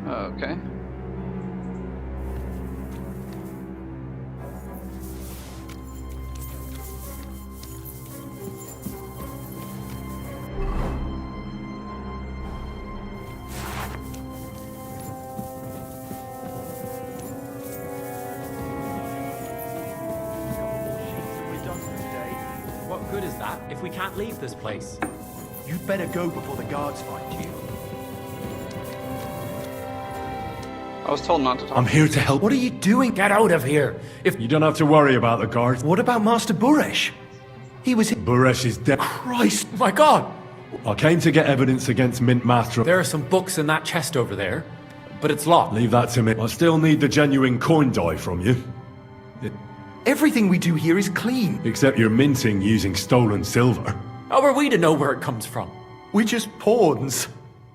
Okay. What good is that if we can't leave this place? You'd better go before the guards find you. I was told not to talk. I'm here to help. What are you doing? Get out of here! If You don't have to worry about the guards. What about Master Buresh? He was... Buresh is dead. Christ! my God! I came to get evidence against Mint Master. There are some books in that chest over there, but it's locked. Leave that to me. I still need the genuine coin die from you. Everything we do here is clean. Except you're minting using stolen silver. How are we to know where it comes from? We're just pawns.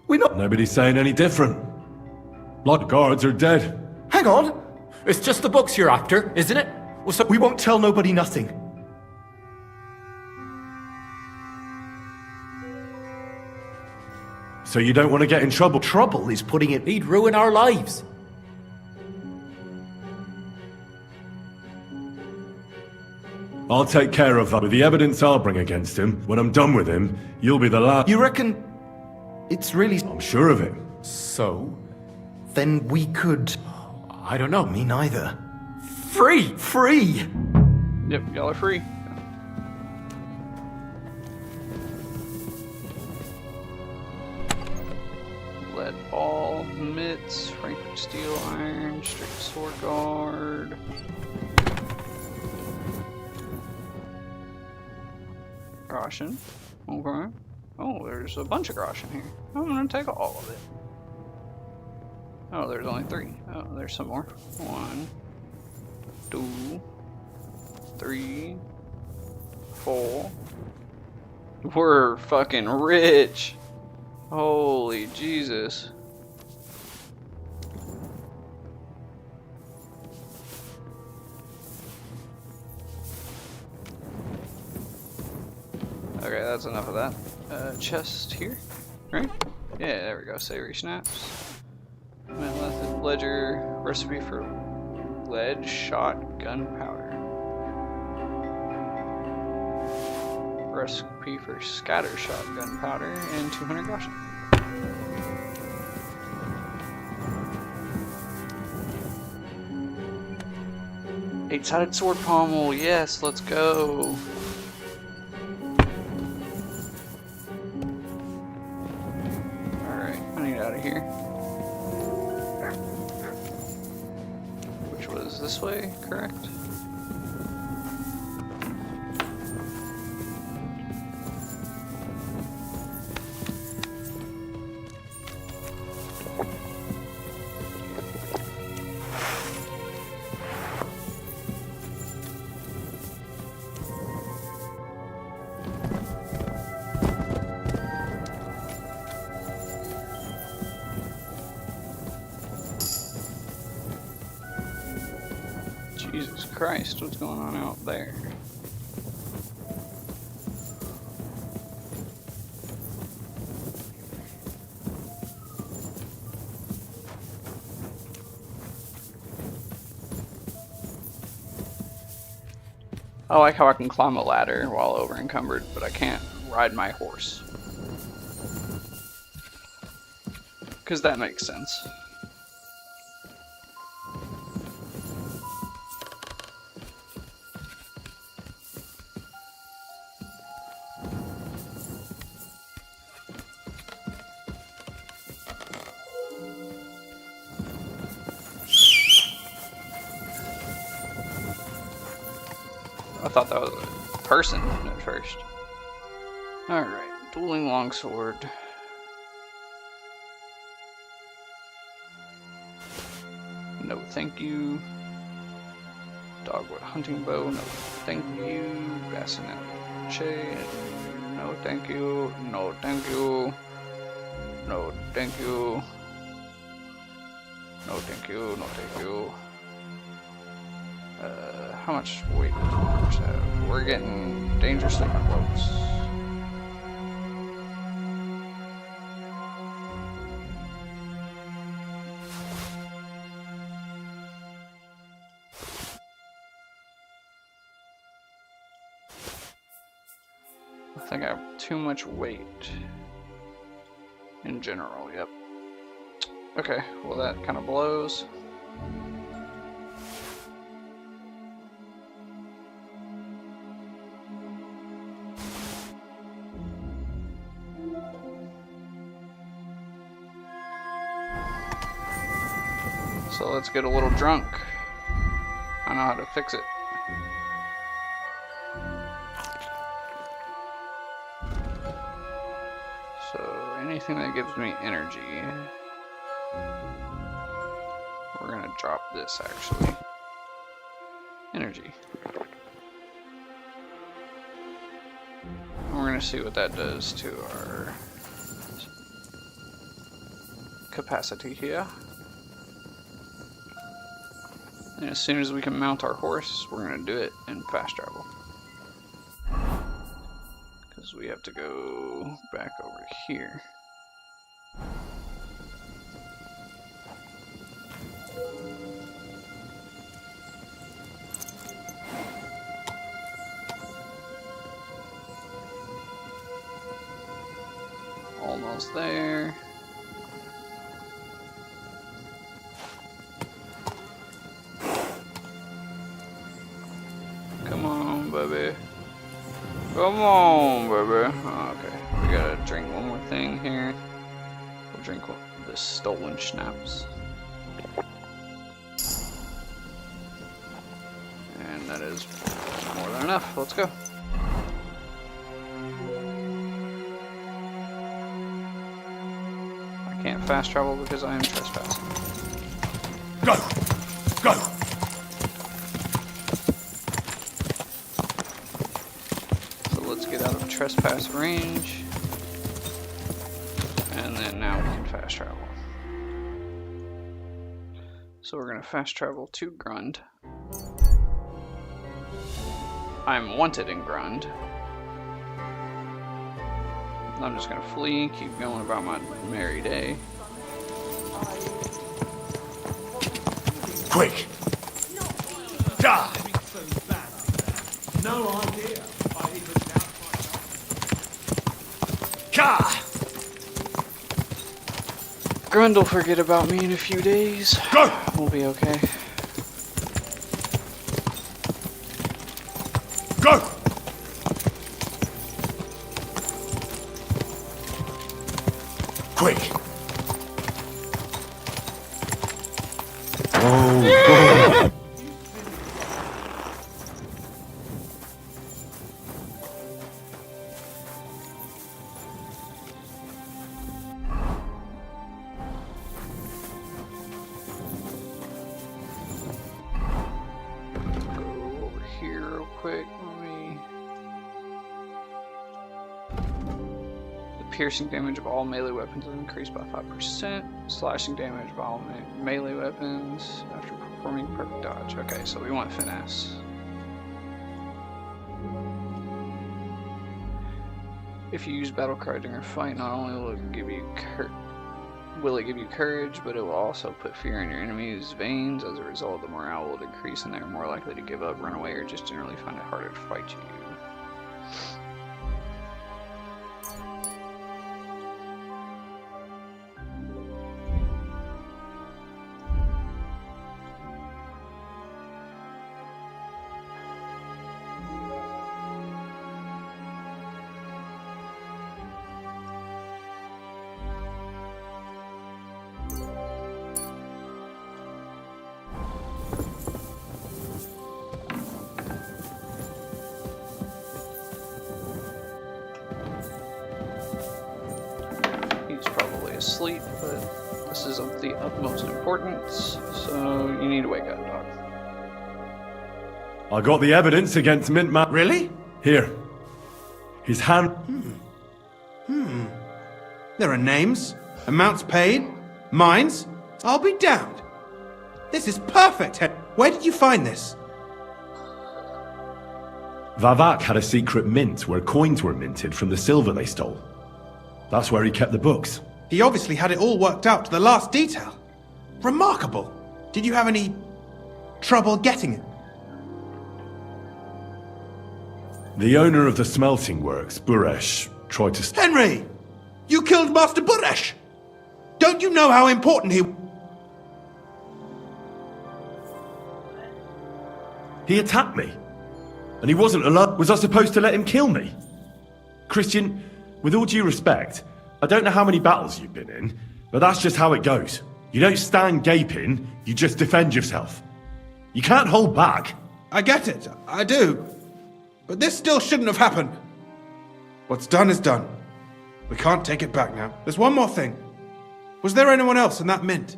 We're not... Nobody's saying any different. A lot of guards are dead. Hang on! It's just the books you're after, isn't it? Well, so we won't tell nobody nothing. So you don't want to get in trouble? Trouble is putting it... He'd ruin our lives. I'll take care of that. With the evidence I'll bring against him, when I'm done with him, you'll be the last... You reckon... it's really... I'm sure of it. So? Then we could... I don't know. Me neither. Free! Free! Yep, y'all are free. Lead ball, mitts, Frankfurt steel iron, strict sword guard. Groschen. Okay. Oh, there's a bunch of Groschen here. I'm gonna take all of it. Oh, there's only 3. Oh, there's some more. 1, 2, 3, 4. We're fucking rich. Holy Jesus. Okay, that's enough of that. Chest here, right? Yeah, there we go. Savory snaps. Method ledger. Recipe for lead shot gunpowder. Recipe for scatter shot gunpowder and 200 groschen. Eight-sided sword pommel. Yes, let's go. Here. Which was this way, correct? Jesus Christ, what's going on out there? I like how I can climb a ladder while over encumbered, but I can't ride my horse. Because that makes sense. I thought that was a person at first. Alright, dueling longsword. No thank you. Dogwood hunting bow, no thank you. Bassinet chain, no thank you. No thank you. No thank you. No thank you, no thank you. How much weight does horse have? We're getting dangerously close. I think I have too much weight. In general, yep. Okay, well that kind of blows. So let's get a little drunk. I know how to fix it. So anything that gives me energy. We're gonna drop this actually. Energy. And we're gonna see what that does to our capacity here. And as soon as we can mount our horse, we're going to do it in fast travel. Because we have to go back over here. Almost there. Come on, baby. Come on, baby. Oh, okay, we gotta drink one more thing here. We'll drink the stolen schnapps. And that is more than enough. Let's go. I can't fast travel because I am trespassing. Go! Go! So let's get out of trespass range. And then now we can fast travel. So we're going to fast travel to Grund. I'm wanted in Grund. I'm just gonna flee, keep going about my merry day. Quick! Die! No idea. Ka! Grund will forget about me in a few days. Go! We'll be okay. Go! Quick! Oh, Go over here real quick. Piercing damage of all melee weapons is increased by 5%. Slashing damage of all melee weapons after performing perfect dodge. Okay, so we want finesse. If you use battle cry during a fight, not only will it give you courage, but it will also put fear in your enemy's veins. As a result, the morale will decrease and they're more likely to give up, run away, or just generally find it harder to fight you. Asleep, but this is of the utmost importance, so you need to wake up, dog. I got the evidence against Mintman. Really? Here. His hand. There are names, amounts paid, mines. I'll be damned. This is perfect. Where did you find this? Vavak had a secret mint where coins were minted from the silver they stole. That's where he kept the books. He obviously had it all worked out to the last detail. Remarkable. Did you have any trouble getting it? The owner of the smelting works, Buresh, tried to... Henry! You killed Master Buresh! Don't you know how important he... He attacked me. And he wasn't allowed. Was I supposed to let him kill me? Christian, with all due respect, I don't know how many battles you've been in, but that's just how it goes. You don't stand gaping, you just defend yourself. You can't hold back. I get it, I do. But this still shouldn't have happened. What's done is done. We can't take it back now. There's one more thing. Was there anyone else in that mint?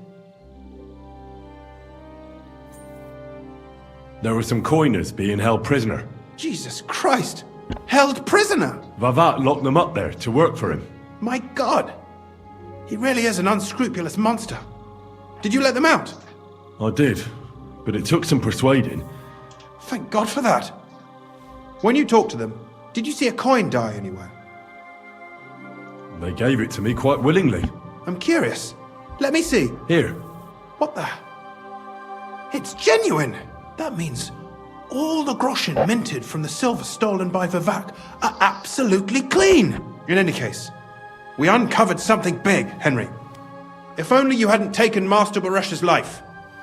There were some coiners being held prisoner. Jesus Christ! Held prisoner! Vavat locked them up there to work for him. My God! He really is an unscrupulous monster. Did you let them out? I did. but it took some persuading. Thank God for that. When you talked to them, did you see a coin die anywhere? They gave it to me quite willingly. I'm curious. Let me see. Here. What the? It's genuine! That means all the groschen minted from the silver stolen by Vivek are absolutely clean! In any case, we uncovered something big, Henry. If only you hadn't taken Master Baresh's life.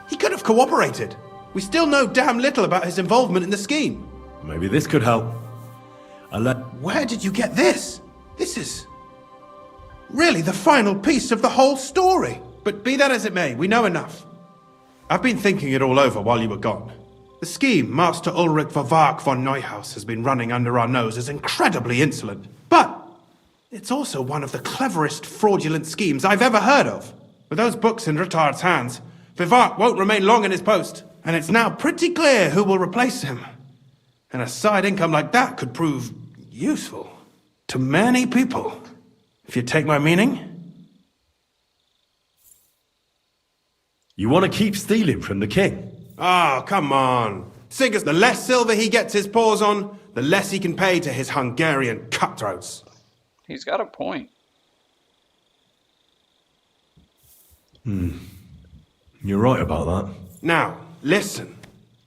He could have cooperated. We still know damn little about his involvement in the scheme. Maybe this could help. Where did you get this? This is really the final piece of the whole story. But be that as it may, we know enough. I've been thinking it all over while you were gone. The scheme Master Ulrich Vivek von Neuhaus has been running under our nose is incredibly insolent. But it's also one of the cleverest fraudulent schemes I've ever heard of. With those books in Rittard's hands, Vivek won't remain long in his post. And it's now pretty clear who will replace him. And a side income like that could prove useful to many people, if you take my meaning. You want to keep stealing from the king? Oh, come on. Seeing the less silver he gets his paws on, the less he can pay to his Hungarian cutthroats. He's got a point. You're right about that. Now, listen.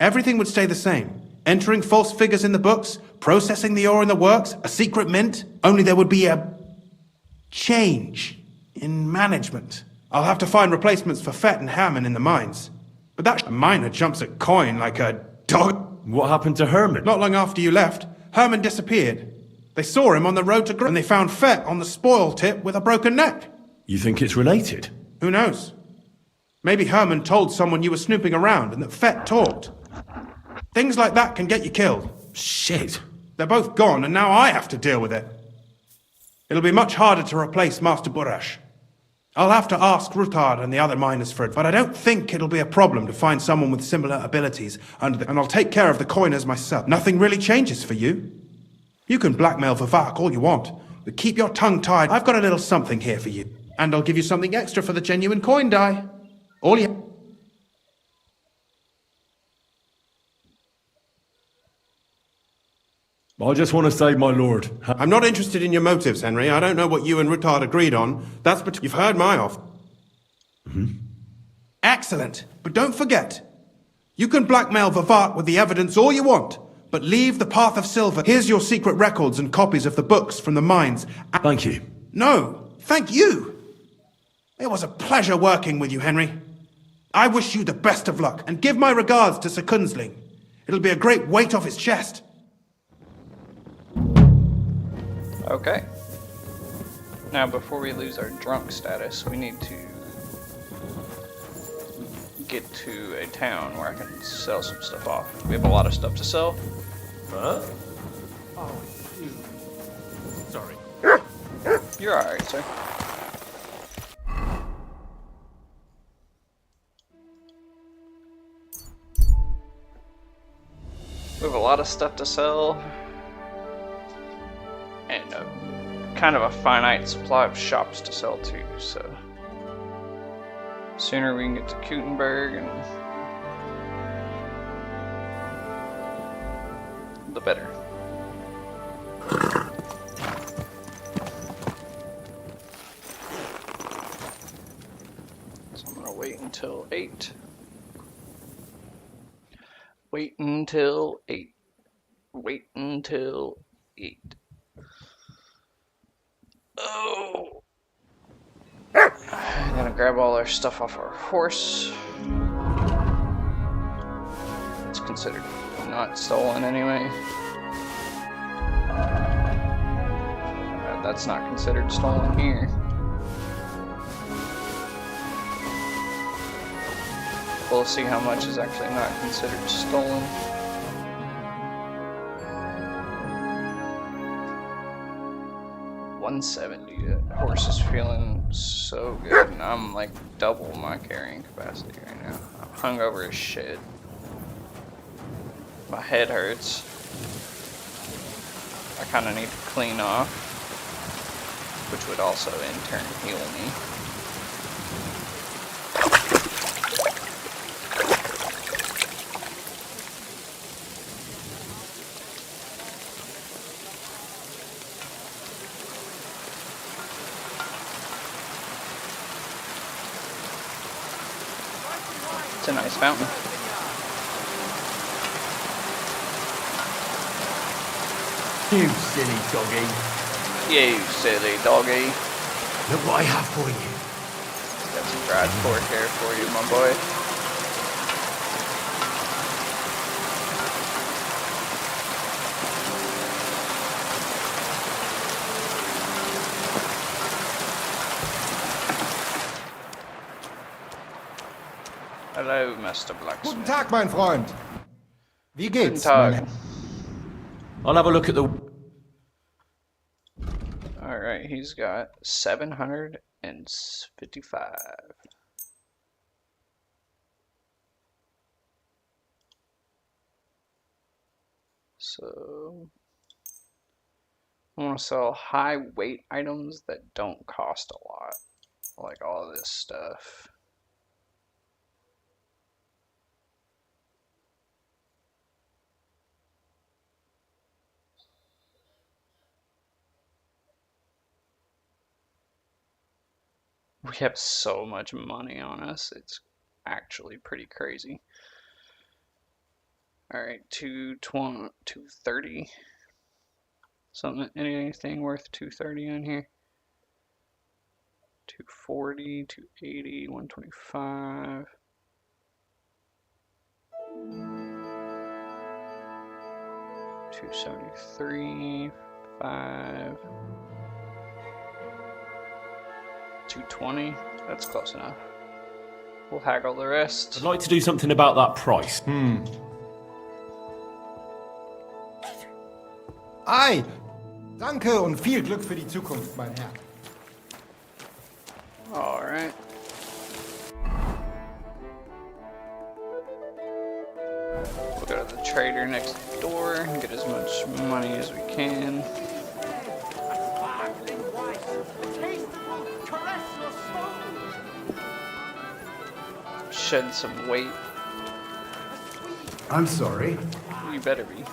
Everything would stay the same. Entering false figures in the books, processing the ore in the works, a secret mint. Only there would be a change in management. I'll have to find replacements for Fett and Hammond in the mines. But that miner jumps at coin like a dog. What happened to Herman? Not long after you left, Herman disappeared. They saw him on the road to Grun, and they found Fett on the spoil tip with a broken neck. You think it's related? Who knows? Maybe Herman told someone you were snooping around and that Fett talked. Things like that can get you killed. Shit. They're both gone, and now I have to deal with it. It'll be much harder to replace Master Buresh. I'll have to ask Ruttard and the other miners for it, but I don't think it'll be a problem to find someone with similar abilities, and I'll take care of the coiners myself. Nothing really changes for you. You can blackmail Vivek all you want, but keep your tongue tied. I've got a little something here for you, and I'll give you something extra for the genuine coin die. All you... I just want to save my lord. I'm not interested in your motives, Henry. I don't know what you and Ruttard agreed on. You've heard my offer. Excellent. But don't forget, you can blackmail Vivek with the evidence all you want, but leave the Path of Silver. Here's your secret records and copies of the books from the mines. Thank you. No, thank you. It was a pleasure working with you, Henry. I wish you the best of luck, and give my regards to Sir Kunzling. It'll be a great weight off his chest. Okay. Now, before we lose our drunk status, we need to get to a town where I can sell some stuff off. We have a lot of stuff to sell. Huh? Oh, sorry. You're alright, sir. We have a lot of stuff to sell. And kind of a finite supply of shops to sell to, so sooner we can get to Kutenberg, and the better. So I'm gonna wait until 8. Wait until 8. Wait until 8. Oh! I'm gonna grab all our stuff off our horse. It's considered not stolen anyway. That's not considered stolen here. We'll see how much is actually not considered stolen. $170. That horse is feeling so good, and I'm like double my carrying capacity right now. I'm hungover as shit. My head hurts. I kind of need to clean off, which would also in turn heal me. It's a nice fountain. You silly doggy. You silly doggy. Look what I have for you. Got some dried pork here for you, my boy. Hello, Mr. Blacksmith. Guten Tag, mein Freund. Wie geht's, Guten Tag. mein Herr? I'll have a look at the... Alright, he's got 755. So, I want to sell high weight items that don't cost a lot. Like all this stuff. We have so much money on us, it's actually pretty crazy. Alright, 230. Anything worth 230 on here? 240, 280, 125. $273, 5. 220. That's close enough. We'll haggle the rest. I'd like to do something about that price. Ei, danke und viel Glück für die Zukunft, mein Herr. Alright. We'll go to the trader next door and get as much money as we can. Shed some weight. I'm sorry. You better be.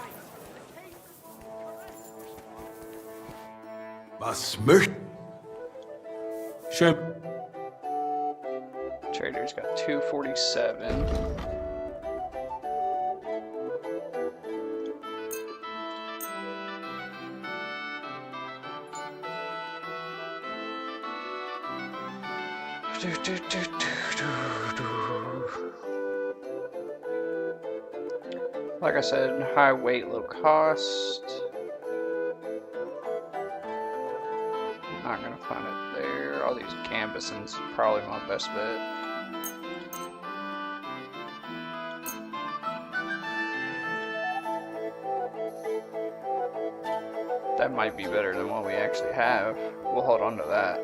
Was möcht... Sure. Trader's got 247. Like I said, high weight, low cost. Not gonna find it there. All these gambesons is probably my best bet. That might be better than what we actually have. We'll hold on to that.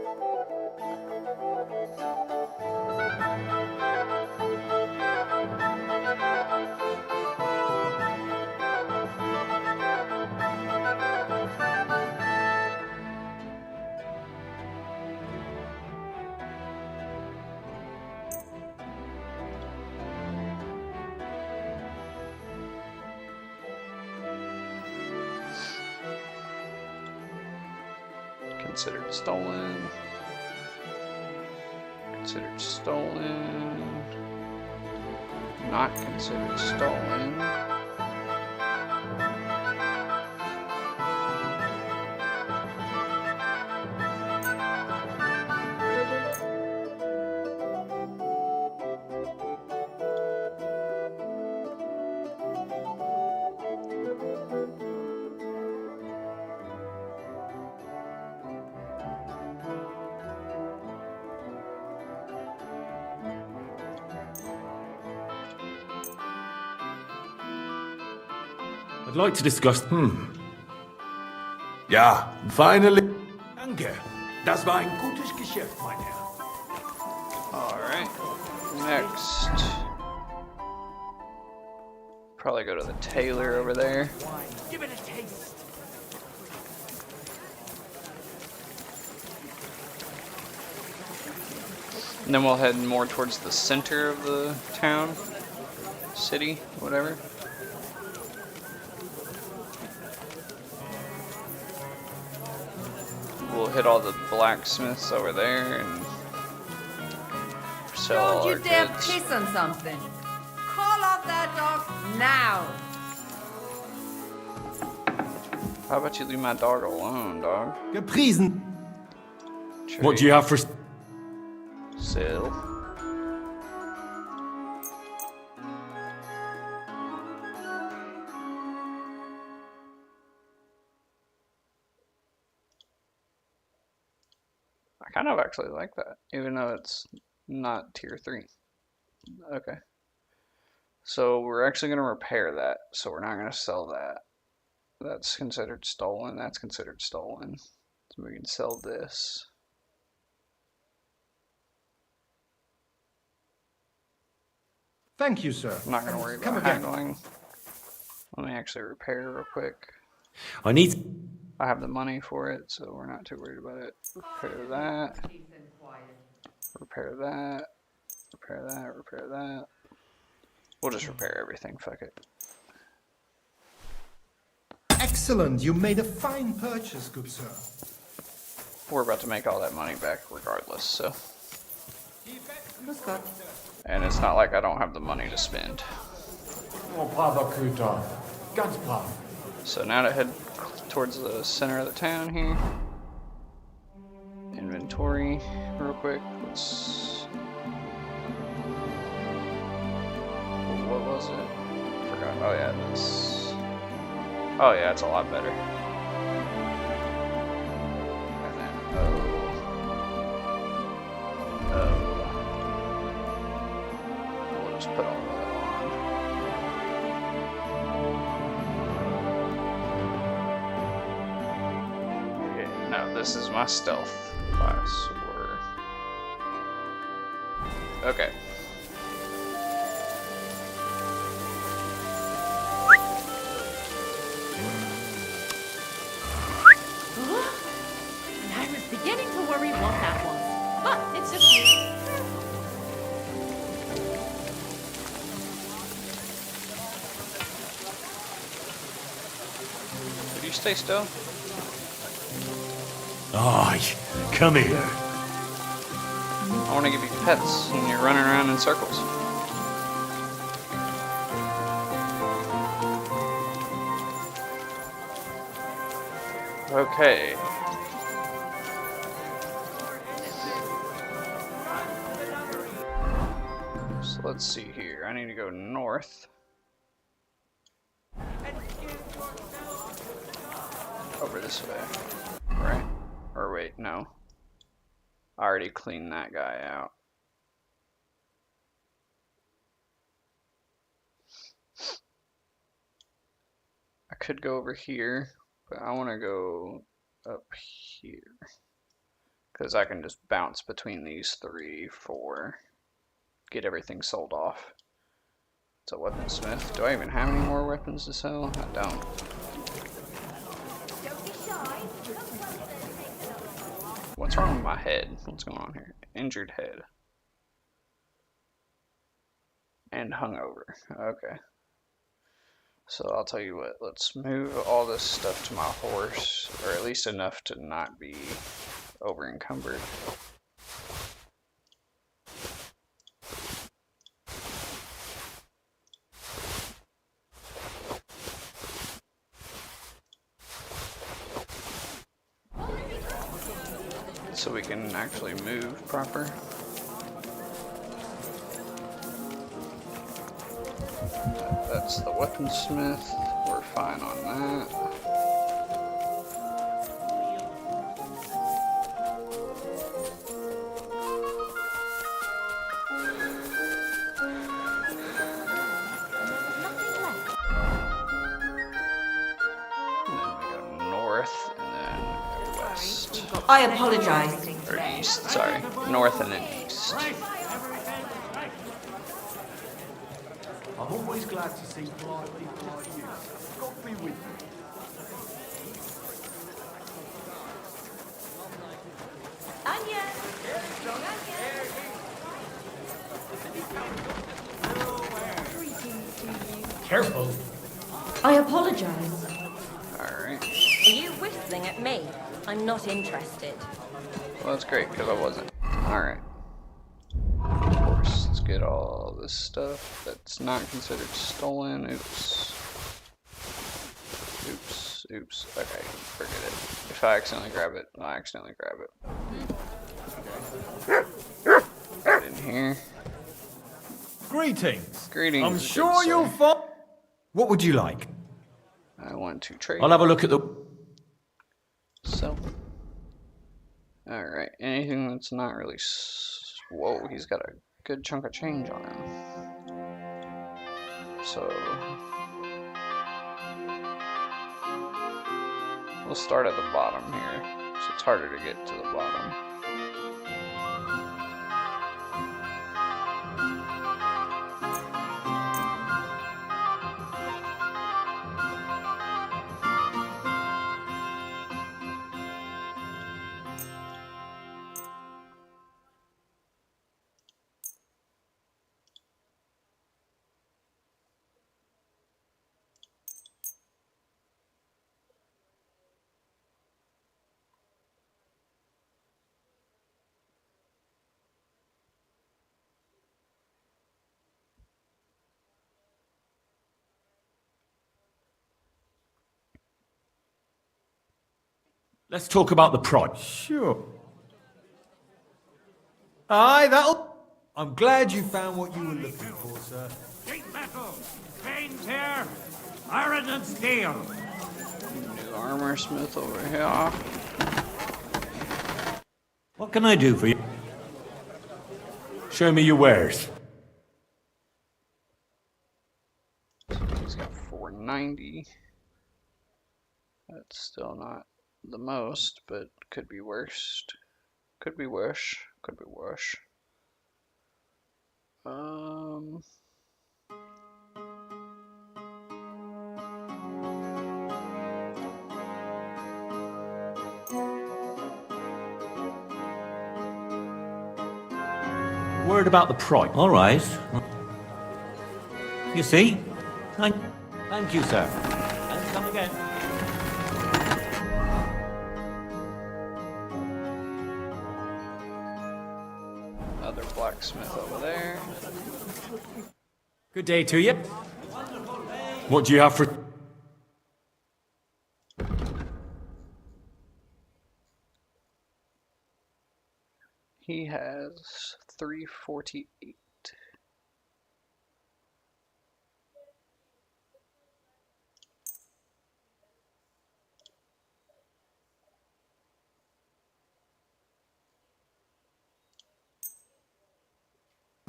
Considered stolen. Considered stolen. Not considered stolen. I'd like to discuss... Ja, finally... Danke. Das war ein gutes Geschäft, mein Herr. Alright. Next. Probably go to the tailor over there. Give it a taste. And then we'll head more towards the center of the town, city, whatever. We'll hit all the blacksmiths over there and sell all Don't our you dare goods. piss on something. Call off that dog now. How about you leave my dog alone, dog? Gepriesen. What do you have for... Sale. I kind of actually like that, even though it's not tier 3. Okay. So we're actually going to repair that, so we're not going to sell that. That's considered stolen, that's considered stolen. So we can sell this. Thank you, sir. I'm not going to worry Come about again. haggling. Let me actually repair real quick. I need... I have the money for it, so we're not too worried about it. Repair that. Repair that. Repair that. Repair that. We'll just repair everything, fuck it. Excellent. You made a fine purchase, good sir. We're about to make all that money back regardless, so. And it's not like I don't have the money to spend. So now to head towards the center of the town here. Inventory, real quick. Let's. What was it? Forgot. Oh yeah, this. Oh yeah, it's a lot better. And then we'll just put all of that on. Okay, now this is my stealth class. Okay. I was beginning to worry what that was. But it's just you. Could you stay still? Aye, come here. I want to give you pets and you're running around in circles. Okay. So let's see here. I need to go north. Over this way. Right? Or wait, no. I already cleaned that guy out. I could go over here, but I want to go up here. Because I can just bounce between these 3, 4. Get everything sold off. It's a weaponsmith. Do I even have any more weapons to sell? I don't. What's wrong with my head? What's going on here? Injured head. And hungover. Okay. So I'll tell you what, let's move all this stuff to my horse, or at least enough to not be over encumbered. So we can actually move proper. That's the weaponsmith. We're fine on that. And then we go north and then west. I apologize. Or east, sorry. North and then east. I'm always glad to see polite people like you. God be with you. Anya! Careful. I apologize. Alright. Are you whistling at me? I'm not interested. Well, that's great, because I wasn't. Alright. get all this stuff that's not considered stolen. Oops. Oops. Okay, forget it. If I accidentally grab it, I accidentally grab it. Put it in here. Greetings. Greetings. I'm sure you'll find. What would you like? I want to trade. I'll have a look at the... So. Alright, anything that's not really... Whoa, he's got a good chunk of change on him. So... We'll start at the bottom here, so it's harder to get to the bottom. Let's talk about the price. Sure. Aye, that'll... I'm glad you found what you were looking for, sir. Sheet metal, stained here, iron and steel. New armor smith over here. What can I do for you? Show me your wares. He's got 490. That's still not the most, but could be worse. Could be worse. Could be worse. Word about the price. All right. You see? Thank you, sir. And come again. Another blacksmith over there. Good day to you. What do you have for... He has 348.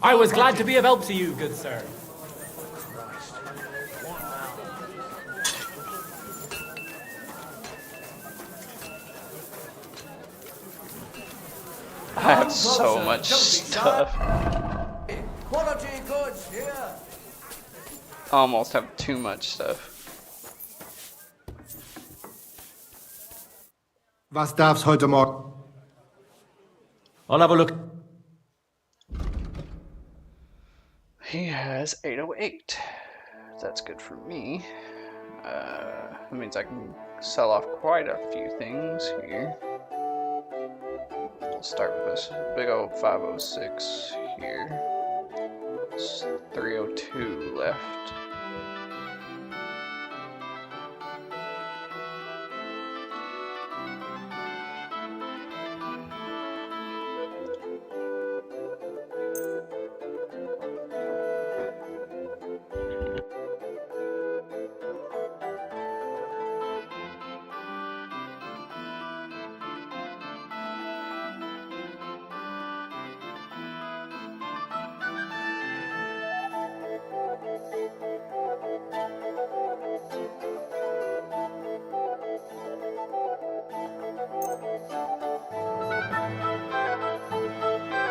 I was glad to be of help to you, good sir. I have so much stuff. Quality goods here. Almost have too much stuff. Was darf's heute Morgen? I'll have a look. He has 808. That's good for me. That means I can sell off quite a few things here. We'll start with this big old 506 here. It's 302 left.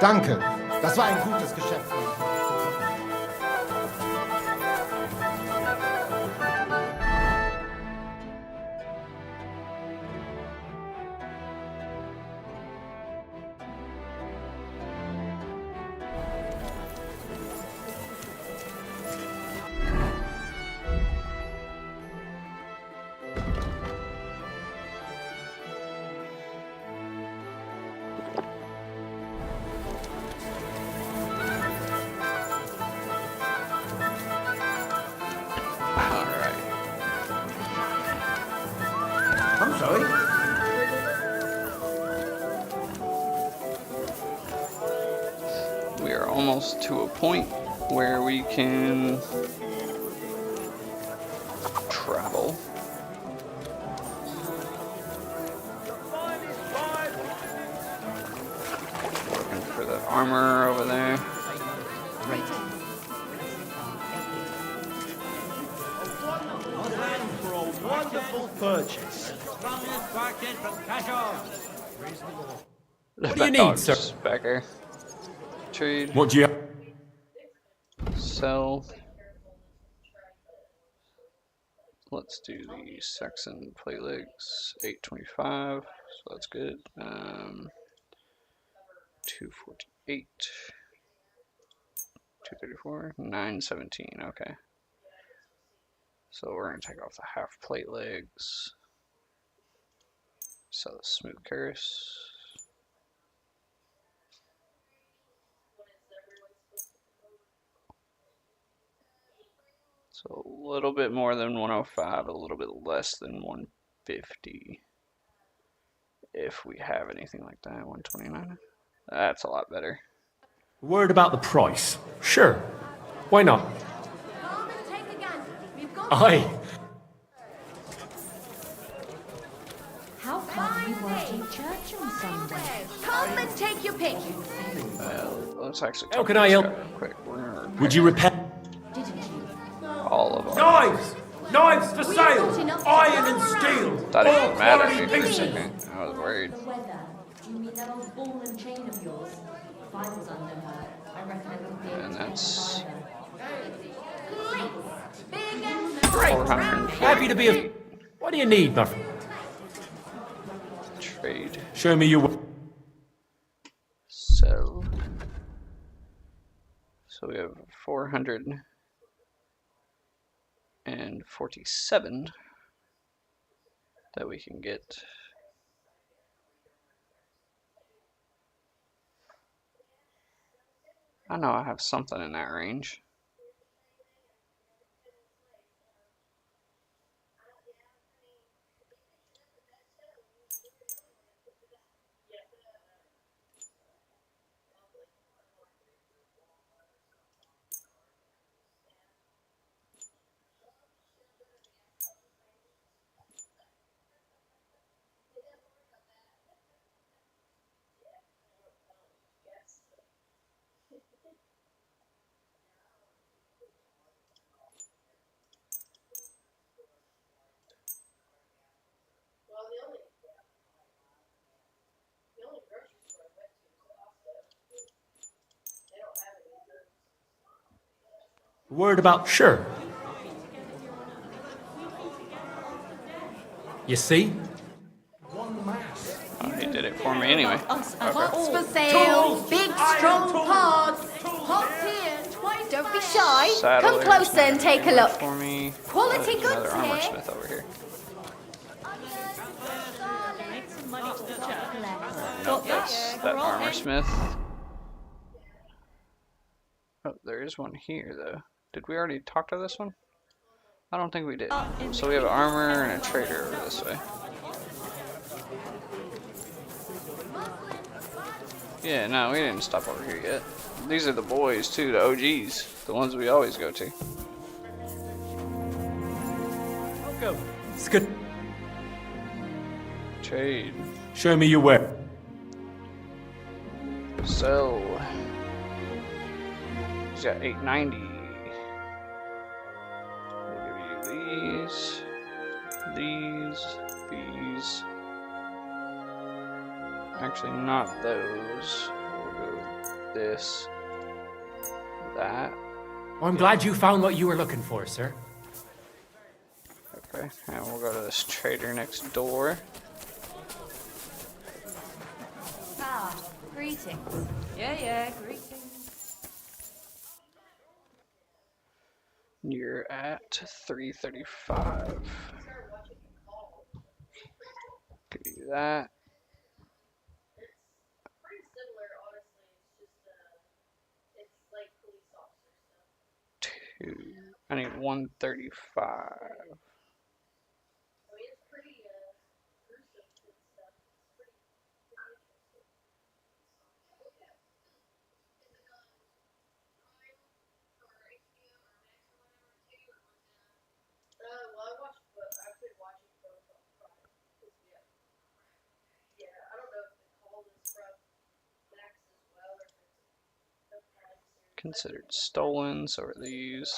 Danke. Das war ein gutes Geschäft. I'm sorry. We are almost to a point where we can travel. Looking for the armor over there. For a wonderful purchase. What do you need, sir? Back here. Trade. What do you have? Sell. Let's do the Saxon plate legs. 825. So that's good. 248. 234. 917. Okay. So we're gonna take off the half plate legs. Sell the smooth curse. So a little bit more than 105, a little bit less than 150. If we have anything like that, 129. That's a lot better. Word about the price. Sure. Why not? Aye. How come you weren't in church on Sunday? Come and take your pick. Let's actually How talk can to I this help? guy real quick. Would you repair? All of them. Knives! Knives for sale! Iron and steel! That All didn't matter. quality pieces! I was worried. The weather. You mean that old ball and chain of yours? If I was under her, I reckon I wouldn't be able And to that's Big and Great! 440. Happy to be of... What do you need, my friend? Trade. Show me your... Sell. So we have 447 that we can get. I know I have something in that range. Word about... Sure. You see? Oh, he did it for me anyway. Pots Okay. for sale. Big, strong pots. Pots here. Twice. Don't be shy. Saddle Come there, closer and it's take a not look. for me. Quality There's another goods armor here. smith over here. Make some money for the church. No, that's that armor smith. Oh, there is one here though. Did we already talk to this one? I don't think we did. So we have armor and a trader over this way. Yeah, no, we didn't stop over here yet. These are the boys too, the OGs, the ones we always go to. Go. It's good. Trade. Show me your weapon. Sell. He's got 890. We'll give you these. Actually, not those. We'll go this, that. Well, I'm glad you found what you were looking for, sir. Okay, and we'll go to this trader next door. Ah, greetings. Yeah, greetings. You're at 335. Give you that. I need 135. considered stolen, so are these.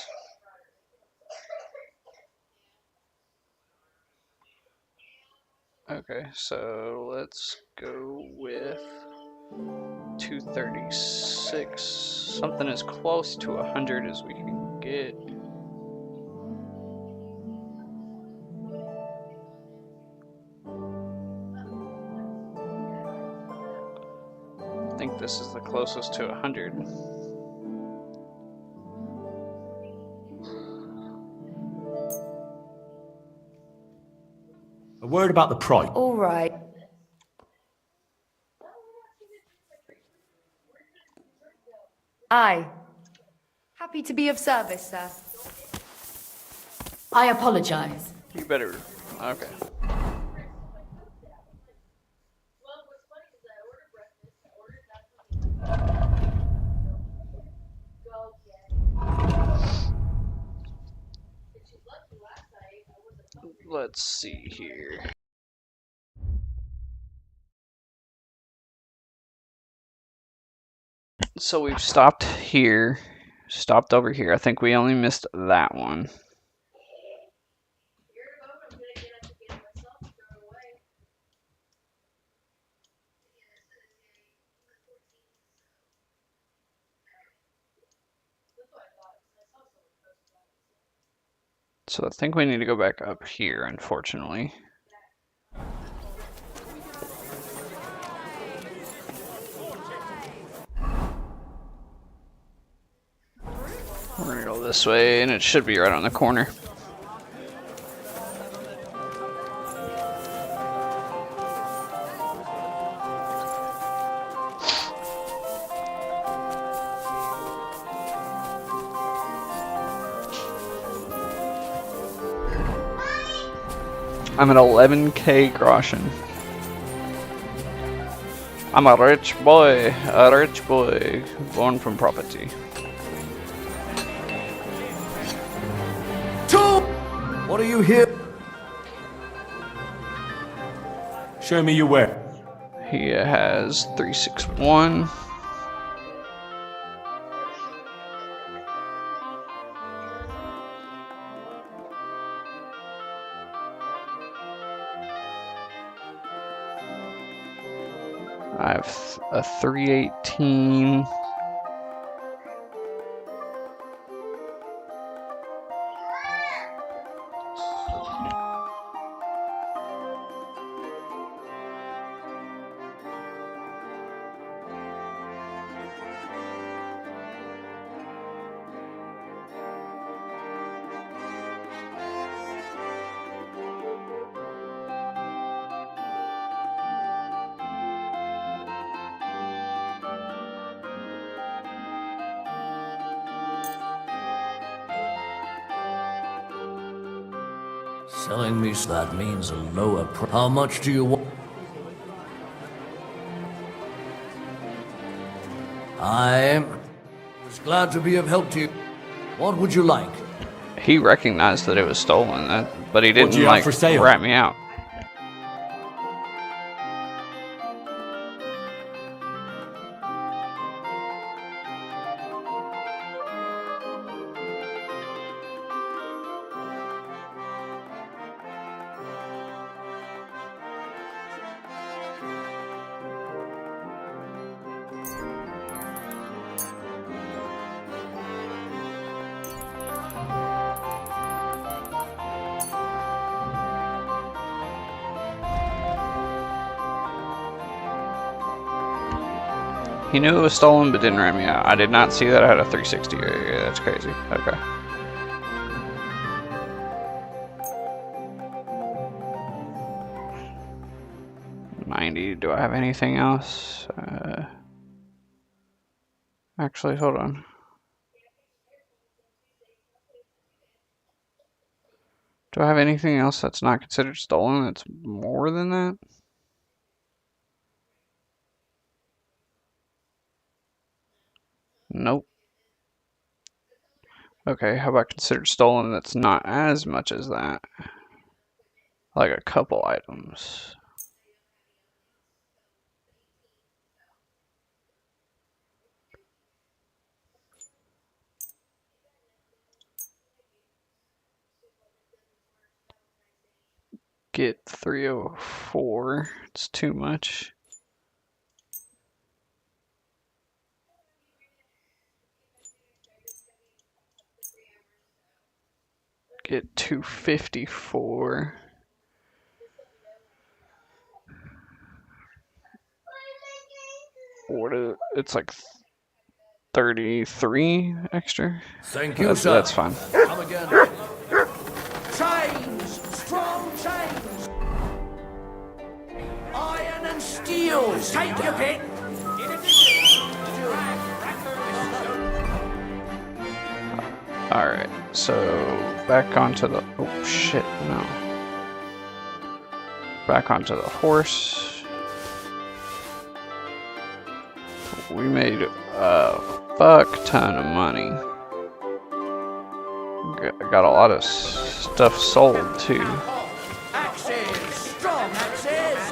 Okay, so let's go with 236. Something as close to 100 as we can get. I think this is the closest to 100. A word about the price. All right. Aye. Happy to be of service, sir. I apologize. You better. Okay. Let's see here. So we've stopped here, stopped over here. I think we only missed that one. So I think we need to go back up here, unfortunately. We're gonna go this way, and it should be right on the corner. I'm at 11k groschen. I'm a rich boy, born from property. What are you here? Show me your where. He has 361. I have a 318. Selling me that means a lower price. How much do you want? I was glad to be of help to you. What would you like? He recognized that it was stolen, but he What do didn't you have like for sale? rat me out. He knew it was stolen, but didn't rat me out. I did not see that I had a 360. Yeah, that's crazy. Okay. $90. Do I have anything else? Actually, hold on. Do I have anything else that's not considered stolen that's more than that? Nope. Okay, how about considered stolen that's not as much as that? Like a couple items. get 304. It's too much. Get 254. It's like 33 extra. Thank you, sir. That's fine. Come again. Chains! Strong chains! Iron and steel! Take your pick! Alright, so back onto the... Oh shit, no. Back onto the horse. We made a fuck ton of money. Got a lot of stuff sold too. Axes! Strong axes!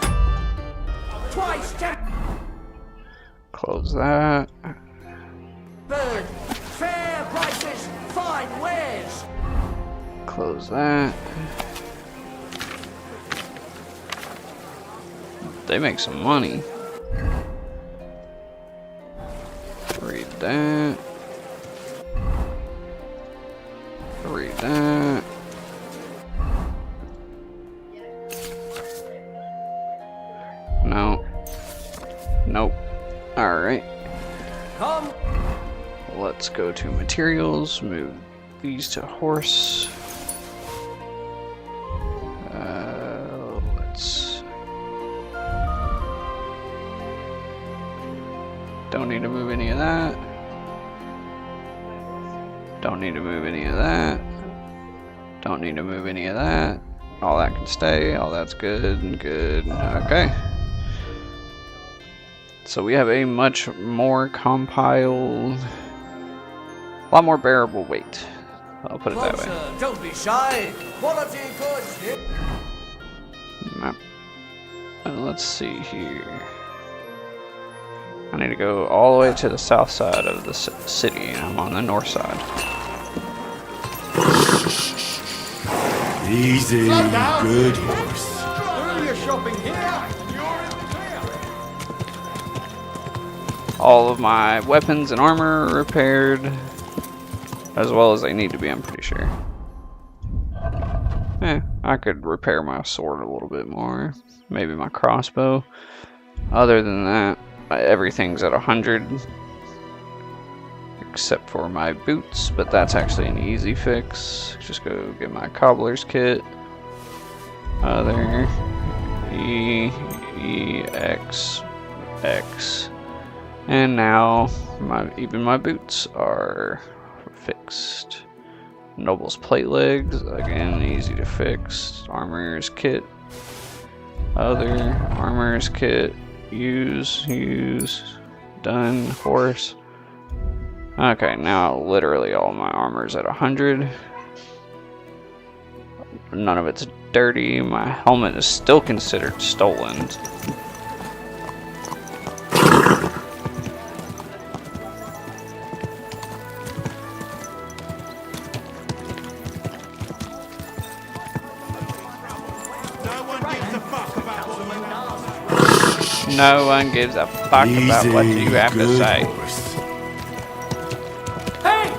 Twice 10! Close that. Bird! Fair prices! Fine wares! Close that. They make some money. Read that. Read that. No. Nope. Alright. Come! Let's go to materials, move these to horse. Let's... Don't need to move any of that. Don't need to move any of that. Don't need to move any of that. All that can stay. All that's good and good. Okay. So we have a much more compiled, a lot more bearable weight. I'll put it that way. Closer, don't be shy. Quality goods. Map. Let's see here. I need to go all the way to the south side of the city. I'm on the north side. Easy, good horse. Earlier shopping here. All of my weapons and armor are repaired, as well as they need to be, I'm pretty sure. I could repair my sword a little bit more. Maybe my crossbow. Other than that, everything's at 100. Except for my boots, but that's actually an easy fix. Just go get my cobbler's kit. Other X. And now even my boots are fixed. Noble's plate legs, again easy to fix. Armorer's kit. Other armorer's kit. Use. Done. Horse. Okay, now literally all my armor's at 100. None of it's dirty. My helmet is still considered stolen. No one gives a fuck about what you have to say. Hey!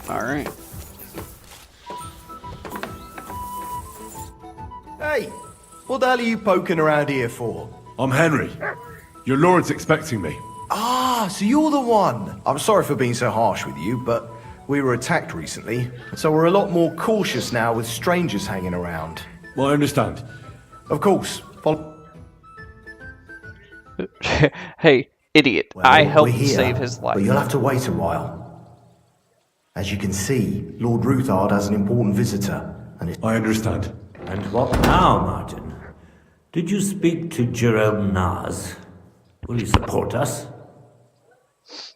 Alright. Hey, what the hell are you poking around here for? I'm Henry. Your lord's expecting me. Ah, so you're the one. I'm sorry for being so harsh with you, but we were attacked recently, so we're a lot more cautious now with strangers hanging around. Well, I understand. Of course. Hey, idiot. Well, I we're helped here, save his life. But you'll have to wait a while. As you can see, Lord Ruthard has an important visitor, and I understand. And what now, Martin? Did you speak to Jerome Naz? Will he support us?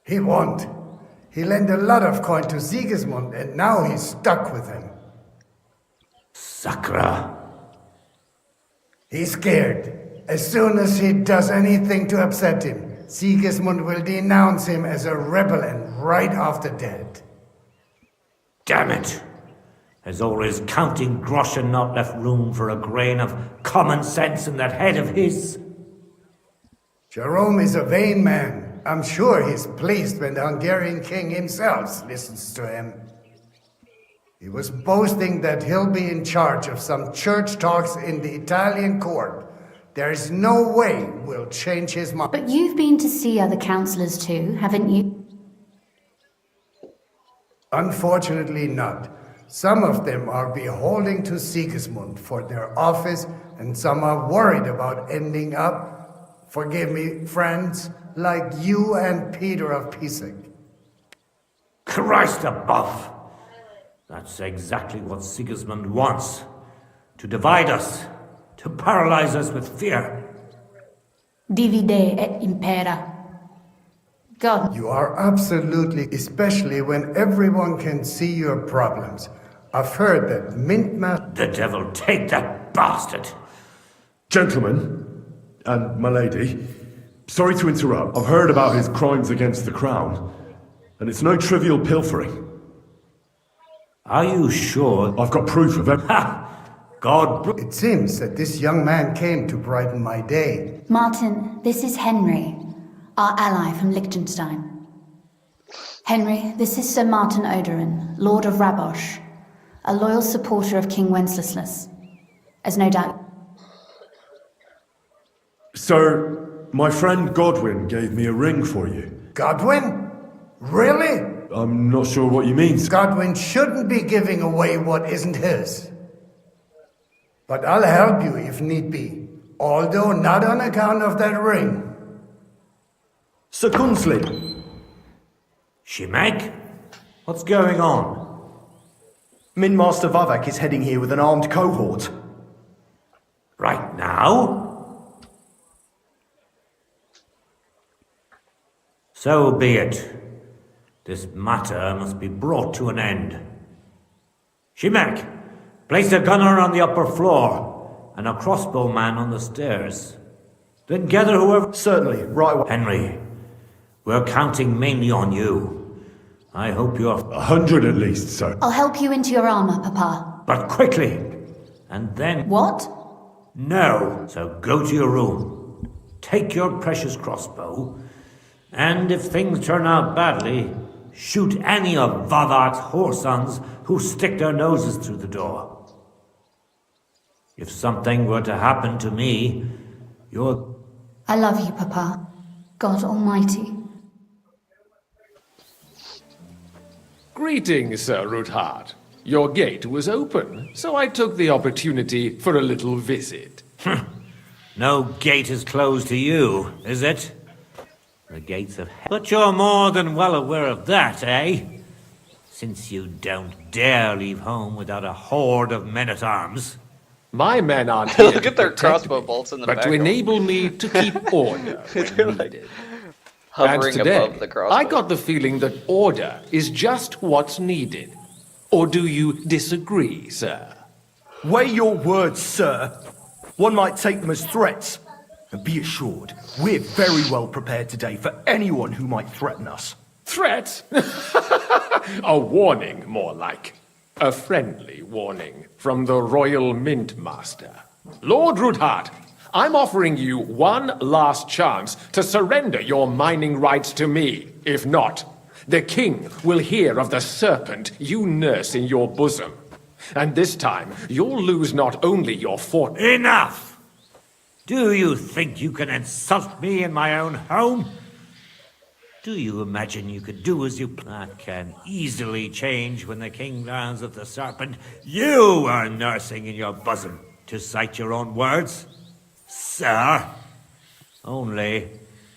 He won't. He lent a lot of coin to Sigismund, and now he's stuck with him. Sakra. He's scared. As soon as he does anything to upset him, Sigismund will denounce him as a rebel and right after dead. Damn it! Has always Counting Groschen not left room for a grain of common sense in that head of his? Jerome is a vain man. I'm sure he's pleased when the Hungarian king himself listens to him. He was boasting that he'll be in charge of some church talks in the Italian court. There is no way we'll change his mind. But you've been to see other councillors too, haven't you? Unfortunately not. Some of them are beholden to Sigismund for their office, and some are worried about ending up, forgive me, friends, like you and Peter of Pisek. Christ above! That's exactly what Sigismund wants. To divide us. To paralyze us with fear. Divide et impera. God. You are absolutely, especially when everyone can see your problems. I've heard that Mintma... The devil take that bastard! Gentlemen, and my lady, sorry to interrupt. I've heard about his crimes against the crown, and it's no trivial pilfering. Are you sure? I've got proof of it. God... It seems that this young man came to brighten my day. Martin, this is Henry, our ally from Liechtenstein. Henry, this is Sir Martin Odorin, Lord of Rabosh, a loyal supporter of King Wenceslas, as no doubt... Sir, my friend Godwin gave me a ring for you. Godwin? Really? I'm not sure what you mean. Godwin shouldn't be giving away what isn't his. But I'll help you if need be, although not on account of that ring. Sir Gunsley. Shimek? What's going on? Min Master Vavak is heading here with an armed cohort. Right now? So be it. This matter must be brought to an end. Shimek, place a gunner on the upper floor and a crossbowman on the stairs. Then gather whoever... Certainly, right away. Henry, we're counting mainly on you. I hope you're... 100 at least, sir. I'll help you into your armor, Papa. But quickly! And then... What? No. So go to your room. Take your precious crossbow. And if things turn out badly, shoot any of Vavak's whoresons who stick their noses through the door. If something were to happen to me, you're... I love you, Papa. God Almighty. Greetings, Sir Ruthard. Your gate was open, so I took the opportunity for a little visit. No gate is closed to you, is it? The gates of hell. But you're more than well aware of that, eh? Since you don't dare leave home without a horde of men-at-arms. My men aren't here Look at their crossbow bolts in the but background. to enable me to keep order when needed. And Hovering today, above the crossbow. I got the feeling that order is just what's needed. Or do you disagree, sir? Weigh your words, sir. One might take them as threats. And be assured, we're very well prepared today for anyone who might threaten us. Threat? A warning, more like. A friendly warning from the Royal Mint Master. Lord Ruthard, I'm offering you one last chance to surrender your mining rights to me. If not, the king will hear of the serpent you nurse in your bosom. And this time, you'll lose not only your fort... Enough! Do you think you can insult me in my own home? Do you imagine you could do as you... That can easily change when the king learns of the serpent you are nursing in your bosom, to cite your own words. Sir, only,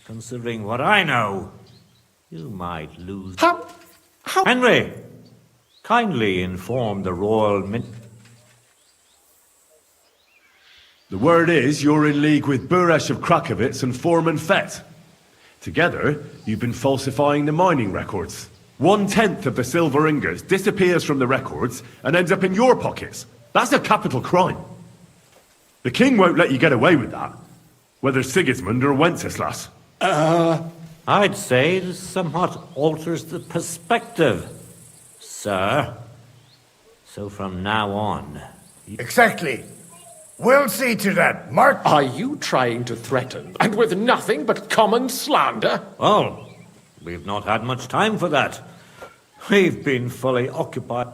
considering what I know, you might lose... How? Henry, kindly inform the Royal Mint... The word is you're in league with Buresh of Krakowitz and Foreman Fett. Together, you've been falsifying the mining records. 1/10 of the silver ingots disappears from the records and ends up in your pockets. That's a capital crime. The king won't let you get away with that. Whether Sigismund or Wenceslas. I'd say it somewhat alters the perspective, sir. So from now on... Exactly. We'll see to that, Mark. Are you trying to threaten, and with nothing but common slander? Well, we've not had much time for that. We've been fully occupied.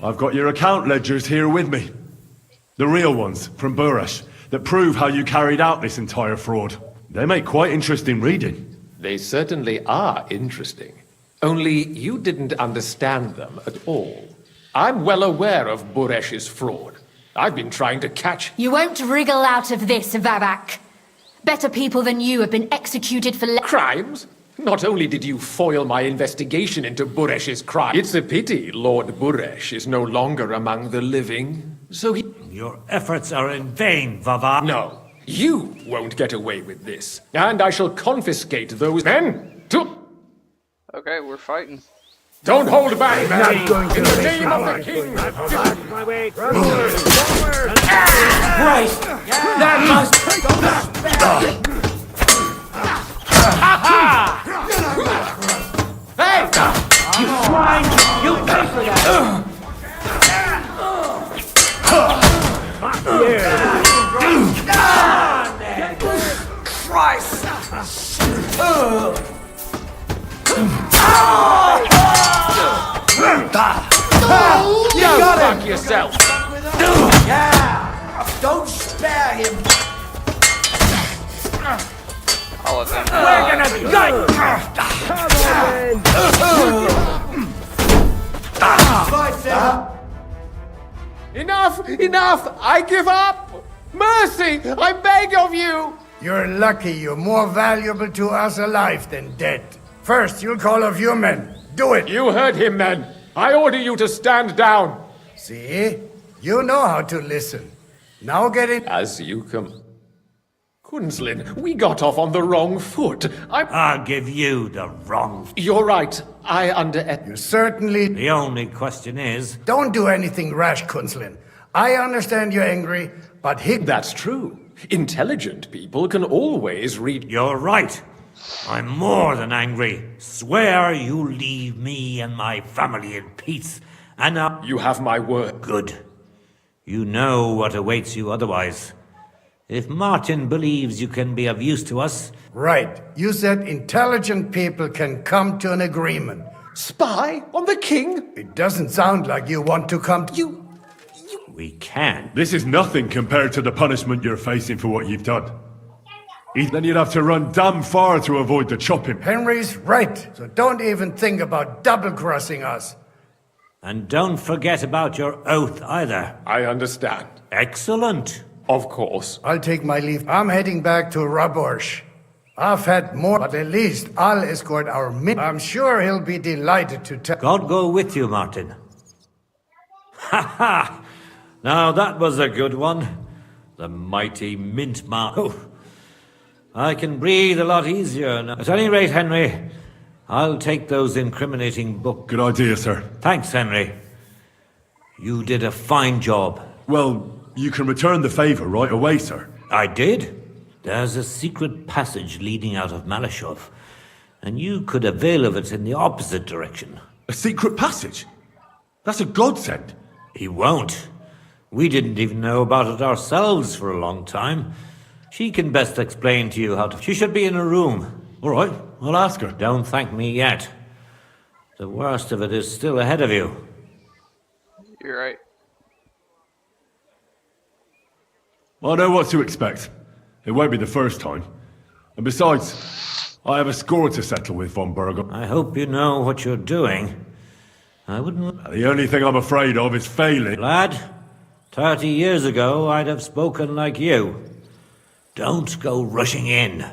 I've got your account ledgers here with me. The real ones, from Burresh, that prove how you carried out this entire fraud. They make quite interesting reading. They certainly are interesting. Only you didn't understand them at all. I'm well aware of Buresh's fraud. I've been trying to catch... You won't wriggle out of this, Vavak. Better people than you have been executed for... Crimes? Not only did you foil my investigation into Buresh's crime, it's a pity Lord Buresh is no longer among the living, so he... Your efforts are in vain, Vavak. No, you won't get away with this, and I shall confiscate those men to... Okay, we're fighting. Don't hold back, man! In the name of the king! My way forward! Christ! That must... Hey! You swine! You pay for that! Christ! You fuck yourself! Yeah! Don't spare him! I'll let them We're gonna die! Enough! Enough! I give up! Mercy! I beg of you! You're lucky you're more valuable to us alive than dead. First, you'll call a few men. Do it! You heard him, men! I order you to stand down! See? You know how to listen. Now get in. As you come. Kunslin, we got off on the wrong foot. I'll give you the wrong... You're right. I You certainly... The only question is... Don't do anything rash, Kunslin. I understand you're angry, but That's true. Intelligent people can always read... You're right. I'm more than angry. Swear you leave me and my family in peace, and You have my word. Good. You know what awaits you otherwise. If Martin believes you can be of use to us... Right. You said intelligent people can come to an agreement. Spy on the king? It doesn't sound like you want to come to... We can. This is nothing compared to the punishment you're facing for what you've done. Then you'd have to run damn far to avoid the chopping. Henry's right, so don't even think about double-crossing us. And don't forget about your oath either. I understand. Excellent. Of course. I'll take my leave. I'm heading back to Raborsh. I've had more, but at least I'll escort our men. I'm sure he'll be delighted to tell... God go with you, Martin. Ha ha! Now that was a good one. The mighty mint mark. Oh, I can breathe a lot easier now. At any rate, Henry, I'll take those incriminating books. Good idea, sir. Thanks, Henry. You did a fine job. Well, you can return the favor right away, sir. I did. There's a secret passage leading out of Malashov, and you could avail of it in the opposite direction. A secret passage? That's a godsend. He won't. We didn't even know about it ourselves for a long time. She can best explain to you how to... She should be in a room. All right, I'll ask her. Don't thank me yet. The worst of it is still ahead of you. You're right. I know what to expect. It won't be the first time. And besides, I have a score to settle with von Berger. I hope you know what you're doing. I wouldn't... The only thing I'm afraid of is failing. Lad, 30 years ago I'd have spoken like you. Don't go rushing in.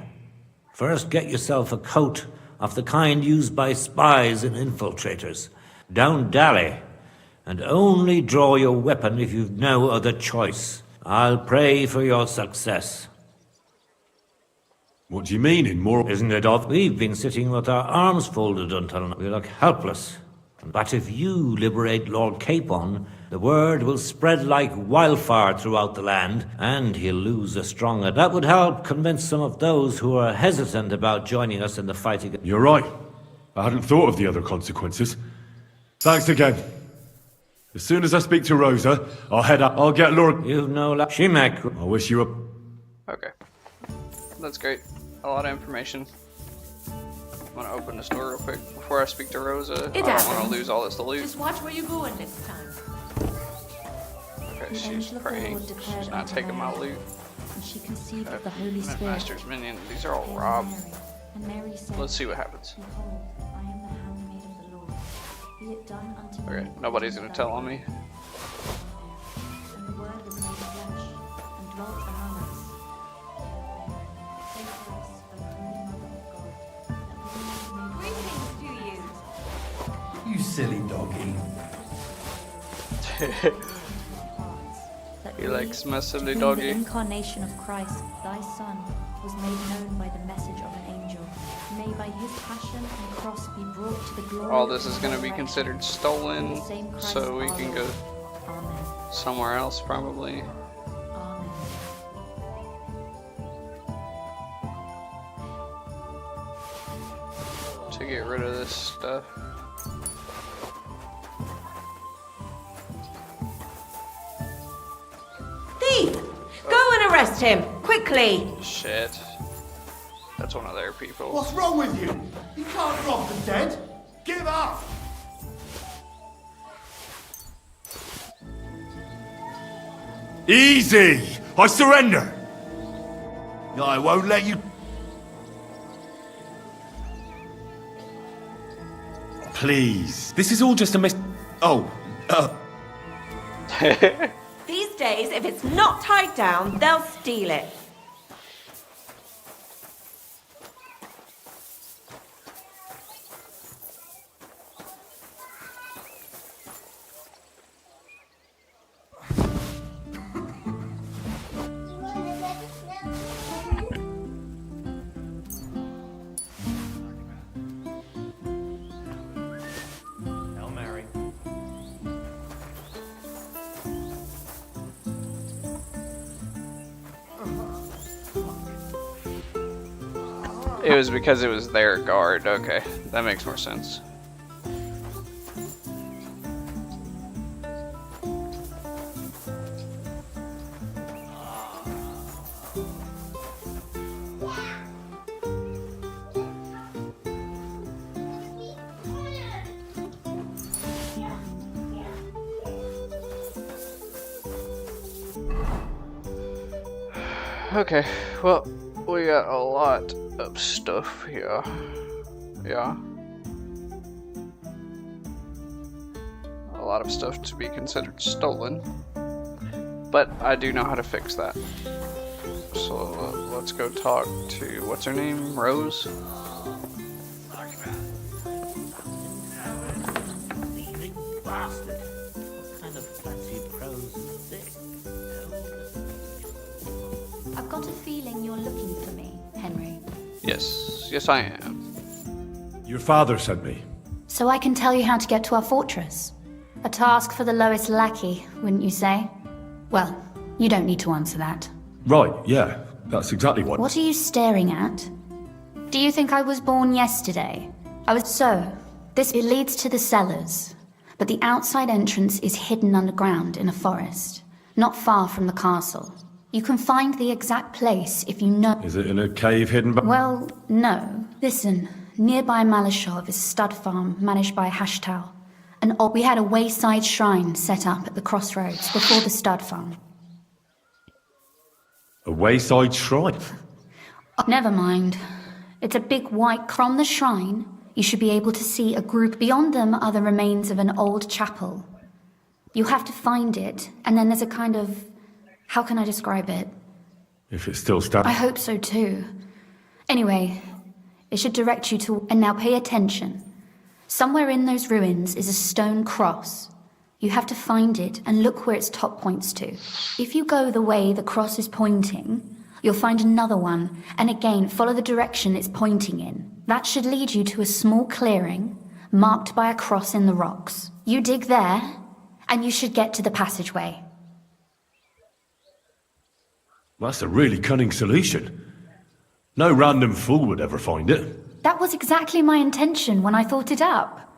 First get yourself a coat of the kind used by spies and infiltrators. Don't dally. And only draw your weapon if you've no other choice. I'll pray for your success. What do you mean in more... Isn't it odd? We've been sitting with our arms folded until now. We look helpless. But if you liberate Lord Capon, the word will spread like wildfire throughout the land, and he'll lose a stronger. That would help convince some of those who are hesitant about joining us in the fight against... You're right. I hadn't thought of the other consequences. Thanks again. As soon as I speak to Rosa, I'll head up. I'll get Lord... You've no luck. Shimek. I wish you a... Okay. That's great. A lot of information. I'm gonna open the store real quick before I speak to Rosa. I don't want to lose all this to loot. Just watch where you're going next time. Okay, she's praying. She's not taking my loot. And she conceived of the Holy Spirit. Master's minion. These are all robbed. And Mary said, Let's see what happens. Behold, I am the handmaid of the Lord. Be it done unto me. Okay, nobody's gonna tell on me. And the word was made flesh and dwelt among us. Pray for us, O Holy Mother of God, that we may be Greetings to you. You silly doggy. He likes my silly the doggy. incarnation of Christ, thy Son, was made known by the message of an angel. May by his passion and cross be brought to the glory. All this is going to be considered stolen, so we can go somewhere else probably. To get rid of this stuff. Thief! Go and arrest him, quickly! Shit. That's one of their people. What's wrong with you? You can't rob the dead. Give up! Easy! I surrender! I won't let you... Please. This is all just a Oh, These days, if it's not tied down, they'll steal it. Hail Mary. It was because it was their guard. Okay, that makes more sense. Okay, well, we got a lot of stuff here. Yeah. A lot of stuff to be considered stolen. But I do know how to fix that. So let's go talk to, what's her name? Rose? Thieving bastard. What kind of fancy prose is this? I've got a feeling you're looking for me, Henry. Yes, yes I am. Your father sent me. So I can tell you how to get to our fortress. A task for the lowest lackey, wouldn't you say? Well, you don't need to answer that. Right, yeah. That's exactly what... What are you staring at? Do you think I was born yesterday? This leads to the cellars, but the outside entrance is hidden underground in a forest, not far from the castle. You can find the exact place if you know... Is it in a cave hidden by... Well, no. Listen, nearby Malashov is a stud farm managed by Hashtal. We had a wayside shrine set up at the crossroads before the stud farm. A wayside shrine? Never mind. It's a big white... From the shrine, you should be able to see a group. Beyond them are the remains of an old chapel. You have to find it, and then there's a kind of... How can I describe it? If it's still standing. I hope so too. Anyway, it should direct you to... And now pay attention. Somewhere in those ruins is a stone cross. You have to find it and look where its top points to. If you go the way the cross is pointing, you'll find another one, and again follow the direction it's pointing in. That should lead you to a small clearing, marked by a cross in the rocks. You dig there, and you should get to the passageway. That's a really cunning solution. No random fool would ever find it. That was exactly my intention when I thought it up.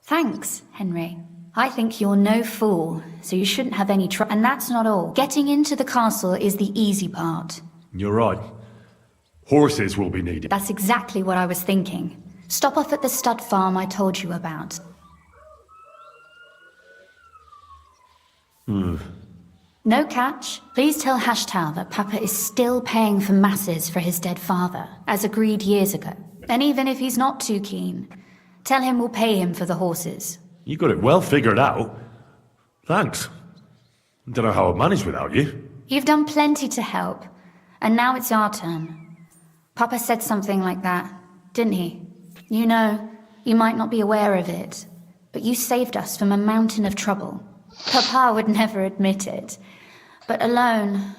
Thanks, Henry. I think you're no fool, so you shouldn't have any trouble. And that's not all. Getting into the castle is the easy part. You're right. Horses will be needed. That's exactly what I was thinking. Stop off at the stud farm I told you about. No catch. Please tell Hashtal that Papa is still paying for masses for his dead father, as agreed years ago. And even if he's not too keen, tell him we'll pay him for the horses. You got it well figured out. Thanks. Don't know how I'd manage without you. You've done plenty to help, and now it's our turn. Papa said something like that, didn't he? You know, you might not be aware of it, but you saved us from a mountain of trouble. Papa would never admit it, but alone,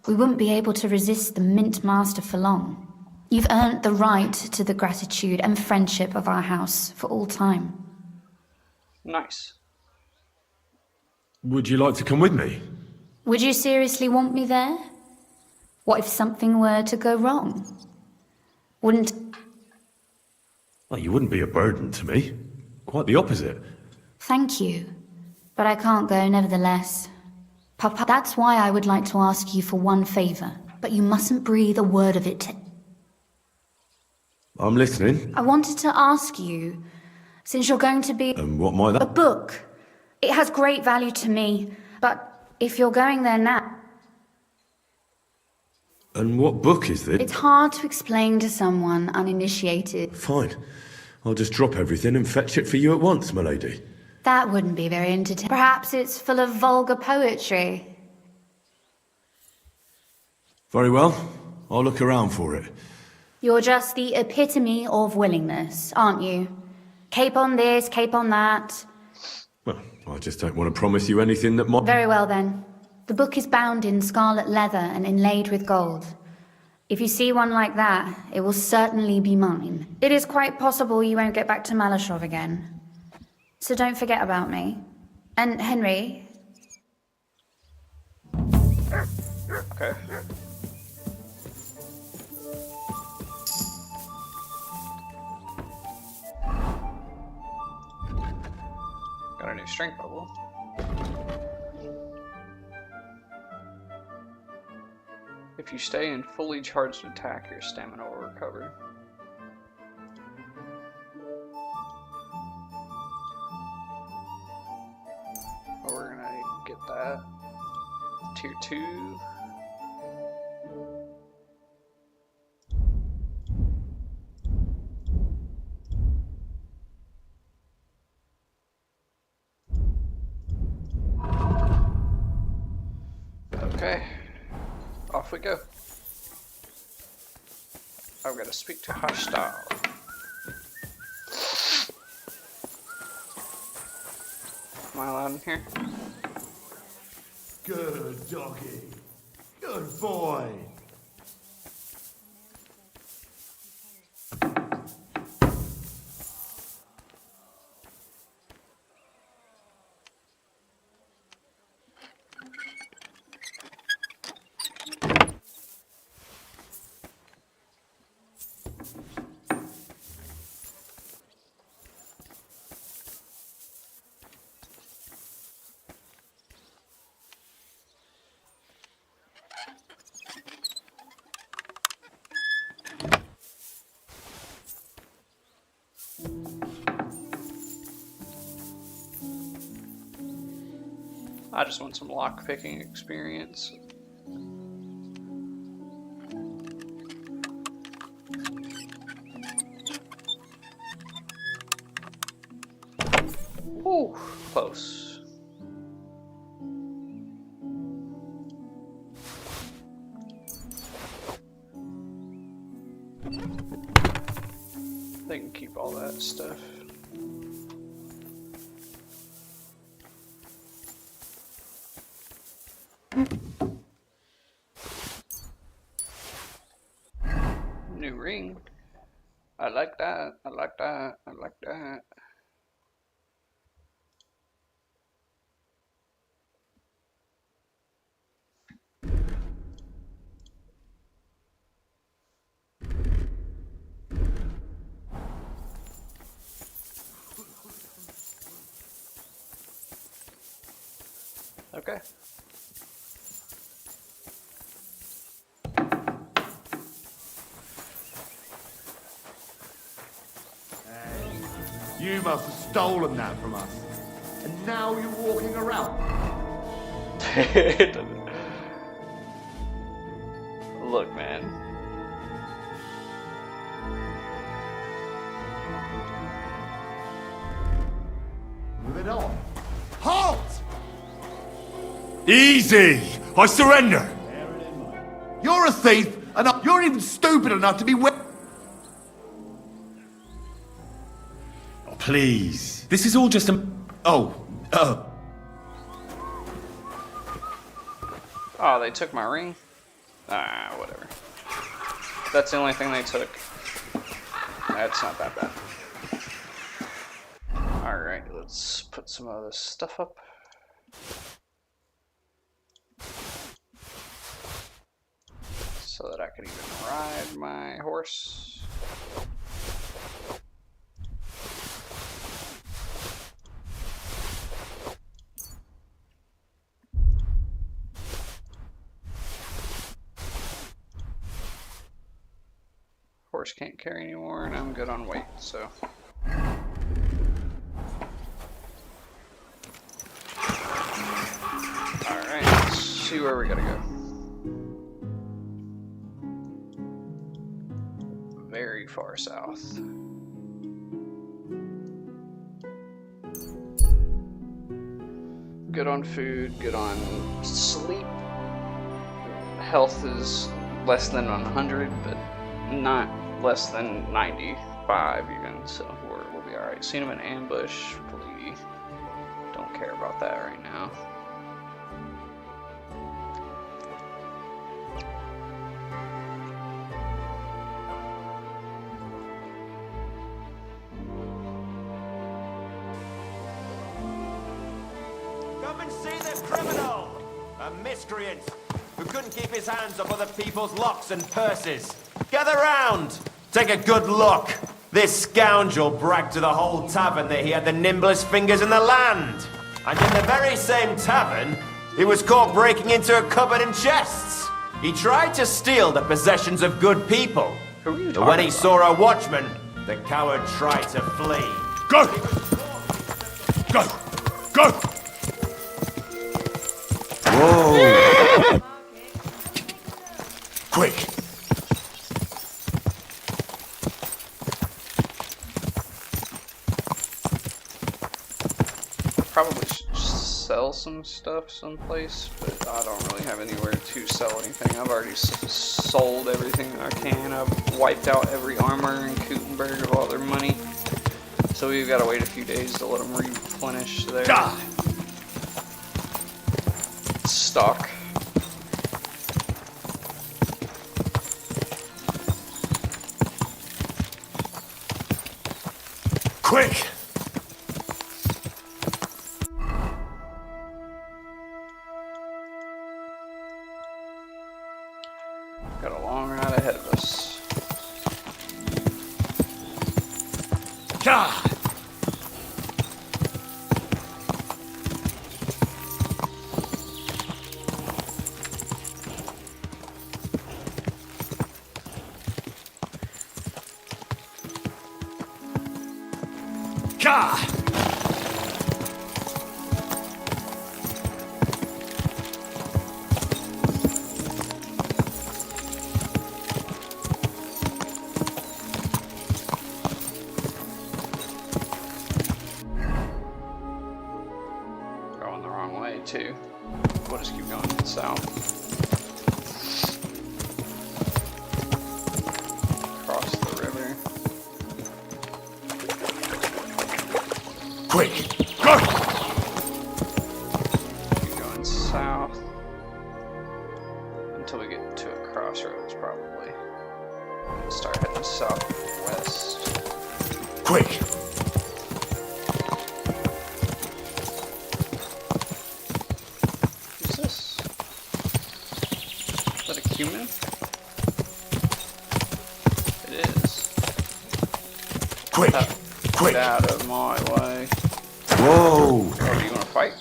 we wouldn't be able to resist the Mint Master for long. You've earned the right to the gratitude and friendship of our house for all time. Nice. Would you like to come with me? Would you seriously want me there? What if something were to go wrong? Wouldn't... Well, you wouldn't be a burden to me. Quite the opposite. Thank you, but I can't go nevertheless. Papa, that's why I would like to ask you for one favor, but you mustn't breathe a word of it to... I'm listening. I wanted to ask you, since you're going to be... And what might A that... book. It has great value to me, but if you're going there now... And what book is this? It's hard to explain to someone uninitiated. Fine. I'll just drop everything and fetch it for you at once, my lady. That wouldn't be very entertaining. Perhaps it's full of vulgar poetry. Very well. I'll look around for it. You're just the epitome of willingness, aren't you? Cape on this, cape on that. Well, I just don't want to promise you anything that might... Very well then. The book is bound in scarlet leather and inlaid with gold. If you see one like that, it will certainly be mine. It is quite possible you won't get back to Malashov again. So don't forget about me. And Henry... Okay. Got a new strength bubble. If you stay in fully charged attack, your stamina will recover. Oh, we're gonna get that. Tier 2. Okay, off we go. I've got to speak to Hashtal. Am I allowed in here? Good doggy. Good boy. I just want some lockpicking experience. Ooh, close. They can keep all that stuff. New ring. I like that. I like that. I like that. Okay. You must have stolen that from us. And now you're walking around. Look, man. Move it on. Halt! Easy! I surrender! You're a thief, and you're even stupid enough to be Oh, please. This is all just a... Oh, they took my ring? Ah, whatever. That's the only thing they took. That's not that bad. Alright, let's put some of this stuff up. So that I could even ride my horse. Horse can't carry anymore, and I'm good on weight, so. Alright, let's see where we gotta go. Very far south. Good on food, good on sleep. Health is less than 100, but not less than 95 even, so we'll be alright. Seen him in ambush, flee. Don't care about that right now. Come and see the criminal! A miscreant who couldn't keep his hands off other people's locks and purses. Gather round! Take a good look! This scoundrel bragged to the whole tavern that he had the nimblest fingers in the land! And in the very same tavern, he was caught breaking into a cupboard and chests! He tried to steal the possessions of good people. But when he saw a watchman, the coward tried to flee. Go! Go! Go! Whoa! Quick! Probably should sell some stuff someplace, but I don't really have anywhere to sell anything. I've already sold everything I can. I've wiped out every armor in Kutenberg of all their money. So we've got to wait a few days to let them replenish their stock. Quick! Got a long ride ahead of us. Gah! Gah! Going the wrong way too. We'll just keep going south. Cross the river. Quick! Go! Keep going south until we get to a crossroads, probably. And start heading southwest. Quick! Who's this? Is that a human? It is. Quick! Quick! Get out of my way. Whoa! Oh, you wanna fight?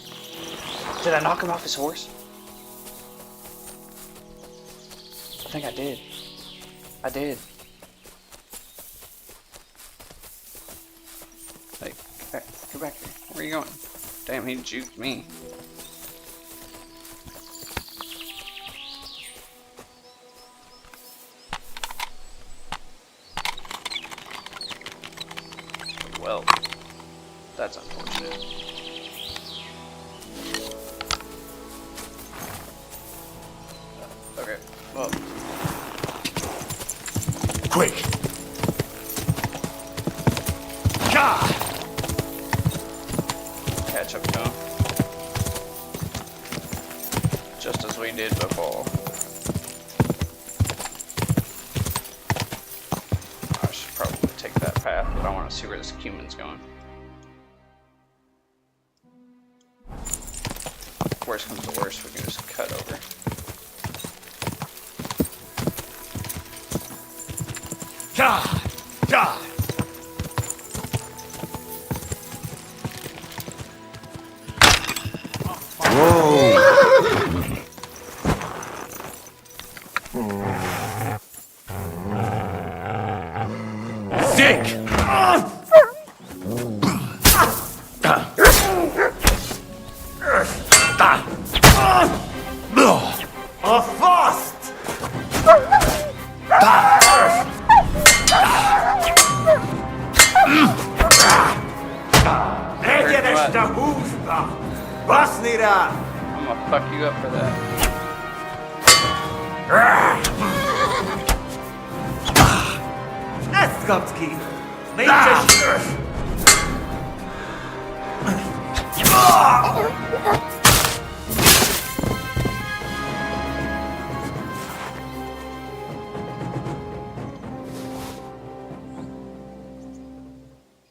Did I knock him off his horse? I think I did. I did. Hey, get back here. Where are you going? Damn, he juked me. Well, that's unfortunate. Okay, well. Quick! Gah! Catch up to him. Just as we did before. I should probably take that path, but I want to see where this cumin's going. Worst comes to worst, we can just cut over. Gah! Gah! Sick! A fast! I'm gonna fuck you up for that. Neskowski!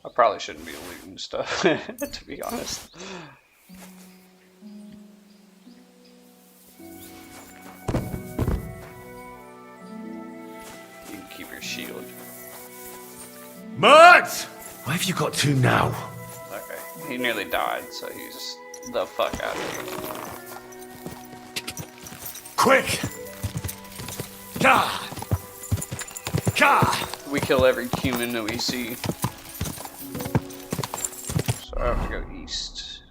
I probably shouldn't be looting stuff, to be honest. You can keep your shield. Mert! Where have you got to now? Okay, he nearly died, so he's the fuck out of here. Quick! Gah! Gah! We kill every human that we see. So I have to go east.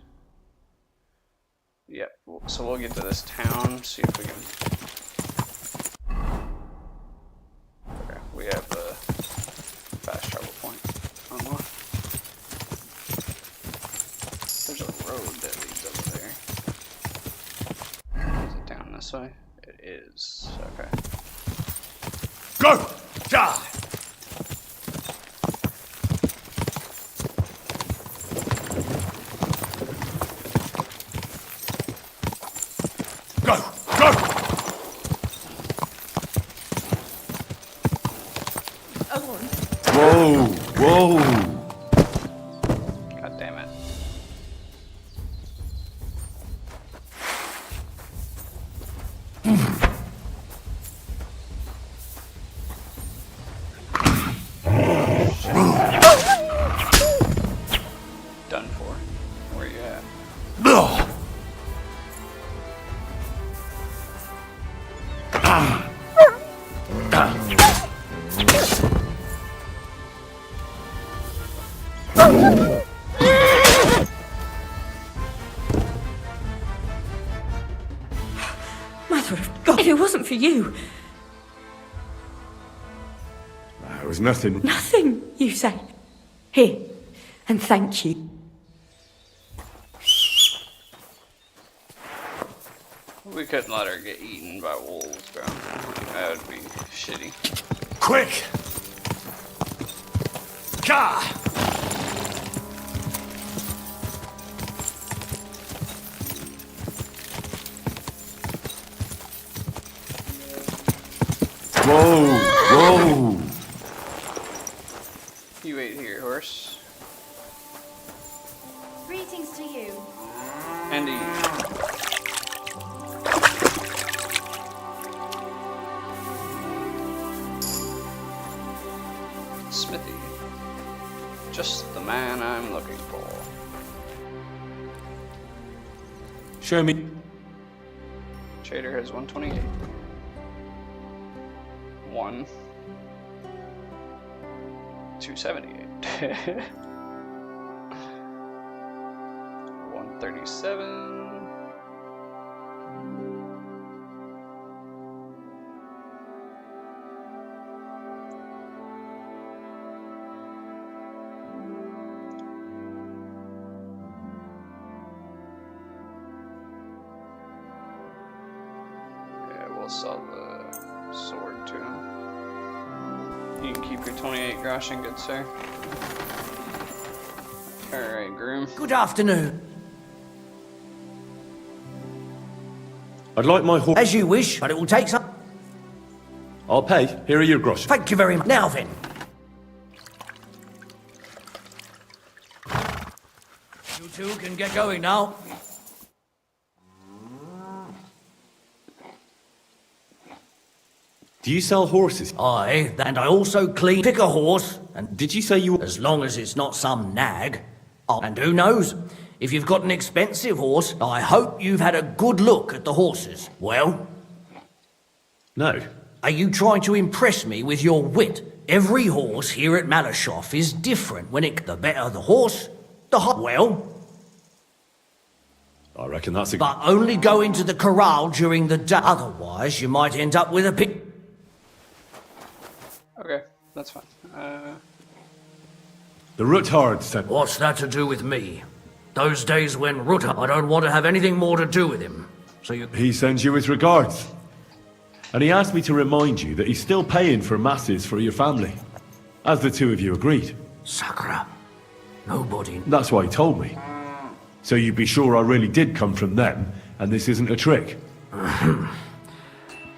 Yep, so we'll get to this town, see if we can... Okay, we have a fast travel point unlocked. There's a road that leads over there. Is it down this way? It is, okay. Go! Die! Go! Go! Whoa! Whoa! God damn it. Done for. Where you at? Mother of God, if it wasn't for you. It was nothing. Nothing, you say. Here, and thank you. We couldn't let her get eaten by wolves, bro. That would be shitty. Quick! Gah! Whoa! Whoa! You wait here, horse. Greetings to you. And to you. Smithy. Just the man I'm looking for. Show me. Trader has 128. 278. 137. We'll sell the sword to him. You can keep your 28 groschen, good sir. Alright, groom. Good afternoon. I'd like my horse. As you wish, but it will take some. I'll pay. Here are your groschen. Thank you very much. Now then. You two can get going now. Do you sell horses? Aye, and I also pick a horse. And did you say you? As long as it's not some nag. Oh, and who knows? If you've got an expensive horse, I hope you've had a good look at the horses. Well? No. Are you trying to impress me with your wit? Every horse here at Malashoff is different. The better the horse, the higher. Well? I reckon that's a. But only go into the corral during the day. Otherwise, you might end up with a pick. Okay, that's fine. The Ruthard sent. What's that to do with me? Those days when Ruthard, I don't want to have anything more to do with him. So you. He sends you his regards. And he asked me to remind you that he's still paying for masses for your family. As the two of you agreed. Sakura. Nobody. That's why he told me. So you'd be sure I really did come from them, and this isn't a trick.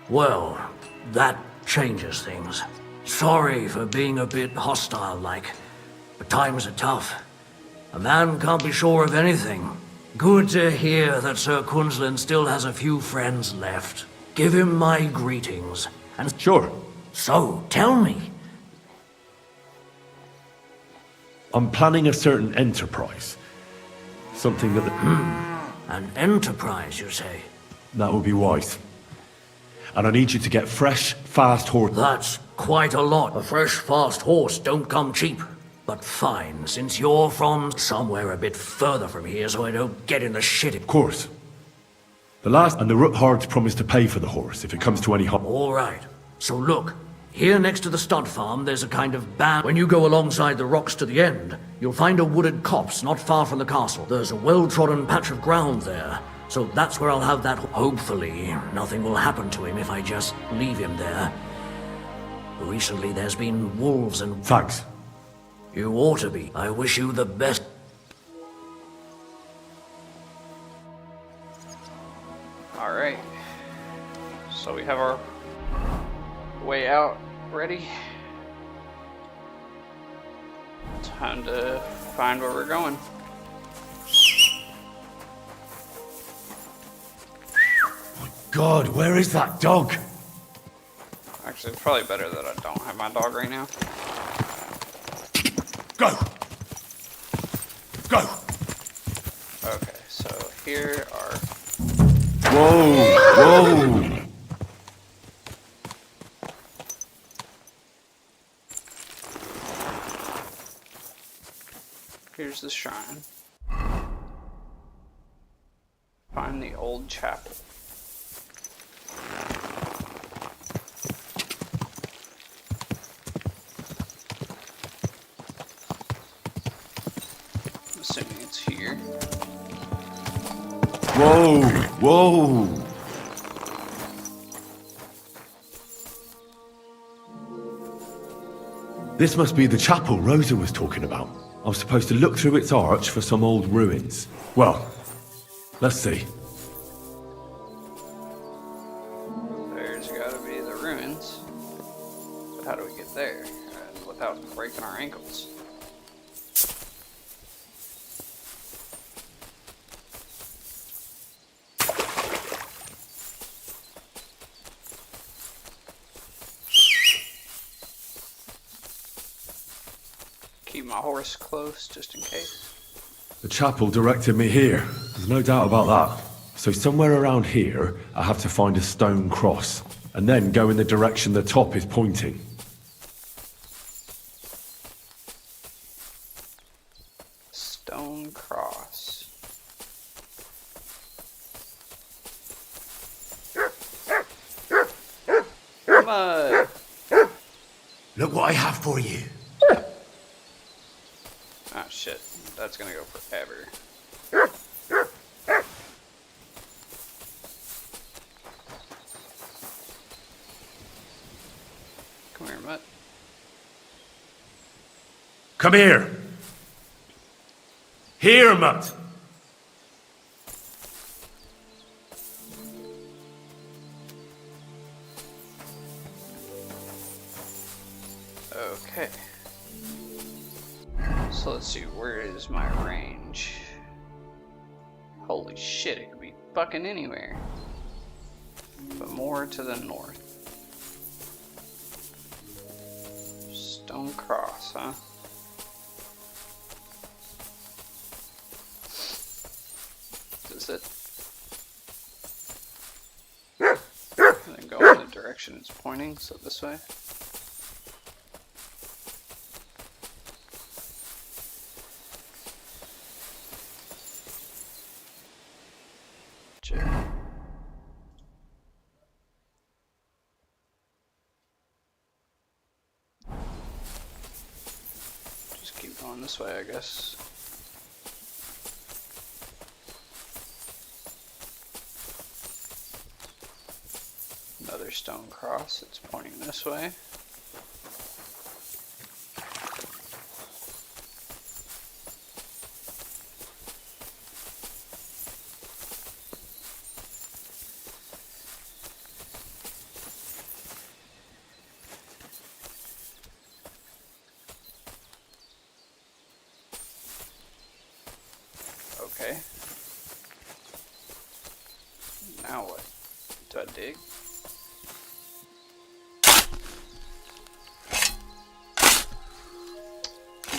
Well, that changes things. Sorry for being a bit hostile-like, but times are tough. A man can't be sure of anything. Good to hear that Sir Quinlan still has a few friends left. Give him my greetings. And sure. So, tell me. I'm planning a certain enterprise. Something that... An enterprise, you say? That would be wise. And I need you to get fresh, fast horse. That's quite a lot. A fresh, fast horse don't come cheap. But fine, since you're from somewhere a bit further from here, so I don't get in the shit. Of course. The last and the Ruthards promised to pay for the horse if it comes to any harm. All right. So look, here next to the stud farm, there's a kind of band. When you go alongside the rocks to the end, you'll find a wooded copse not far from the castle. There's a well-trodden patch of ground there. So that's where I'll have that. Hopefully, nothing will happen to him if I just leave him there. Recently, there's been wolves and... Thanks. You ought to be. I wish you the best. Alright. So we have our way out ready. Time to find where we're going. God, where is that dog? Actually, it's probably better that I don't have my dog right now. Go! Go! Okay, so here are... Whoa! Whoa! Here's the shrine. Find the old chapel. Assuming it's here. Whoa! Whoa! This must be the chapel Rosa was talking about. I was supposed to look through its arch for some old ruins. Well, let's see. There's gotta be the ruins. But how do we get there? Without breaking our ankles. Keep my horse close, just in case. The chapel directed me here. There's no doubt about that. So somewhere around here, I have to find a stone cross, and then go in the direction the top is pointing. Stone cross. Come on. Look what I have for you. Oh shit, that's gonna go forever. Come here, Mutt. Come here. Here, Mutt. Okay. So let's see, where is my range? Holy shit, it could be fucking anywhere. But more to the north. Stone Cross, huh? Is this it? And then go in the direction it's pointing, so this way. Just keep going this way, I guess. Another stone cross, it's pointing this way. Okay. Now what? Do I dig?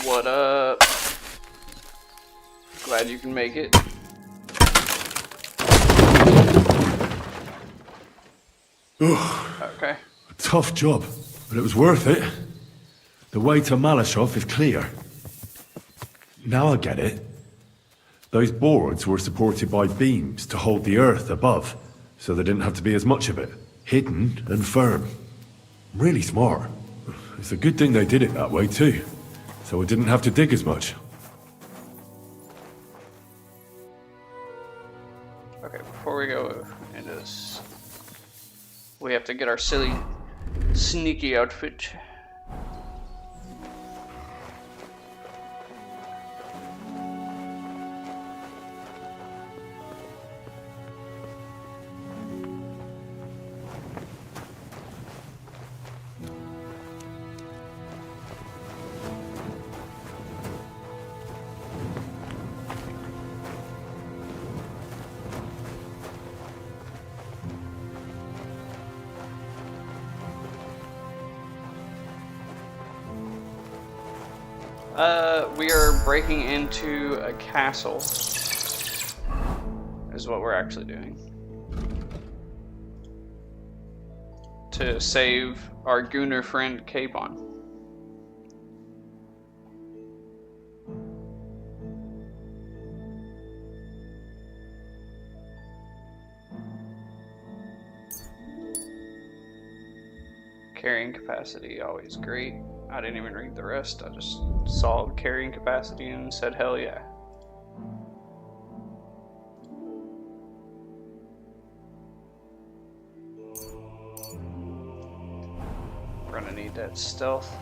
What up? Glad you can make it. Okay. A tough job, but it was worth it. The way to Malashov is clear. Now I get it. Those boards were supported by beams to hold the earth above, so there didn't have to be as much of it. Hidden and firm. Really smart. It's a good thing they did it that way too, so I didn't have to dig as much. Okay, before we go into this, we have to get our silly sneaky outfit. We are breaking into a castle, is what we're actually doing. To save our Gunnar friend Capon. Carrying capacity, always great. I didn't even read the rest, I just saw carrying capacity and said hell yeah. We're gonna need that stealth.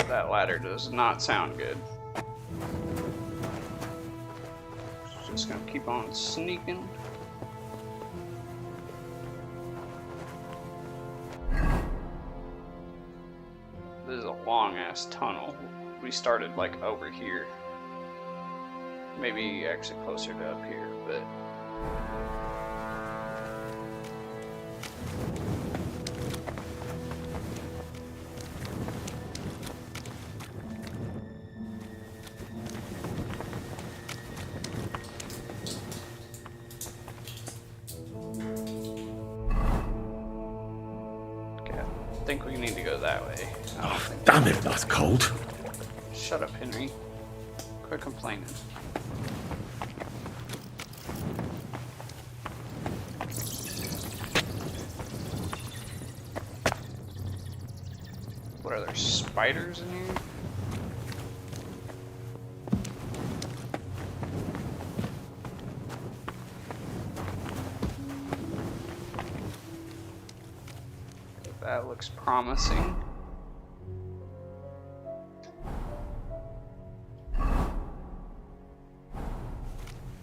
That ladder does not sound good. Just gonna keep on sneaking. This is a long ass tunnel. We started like over here. Maybe actually closer to up here, but... Okay, I think we need to go that way. Damn it, that's cold. Shut up, Henry. Quit complaining. What are there, spiders in here? That looks promising.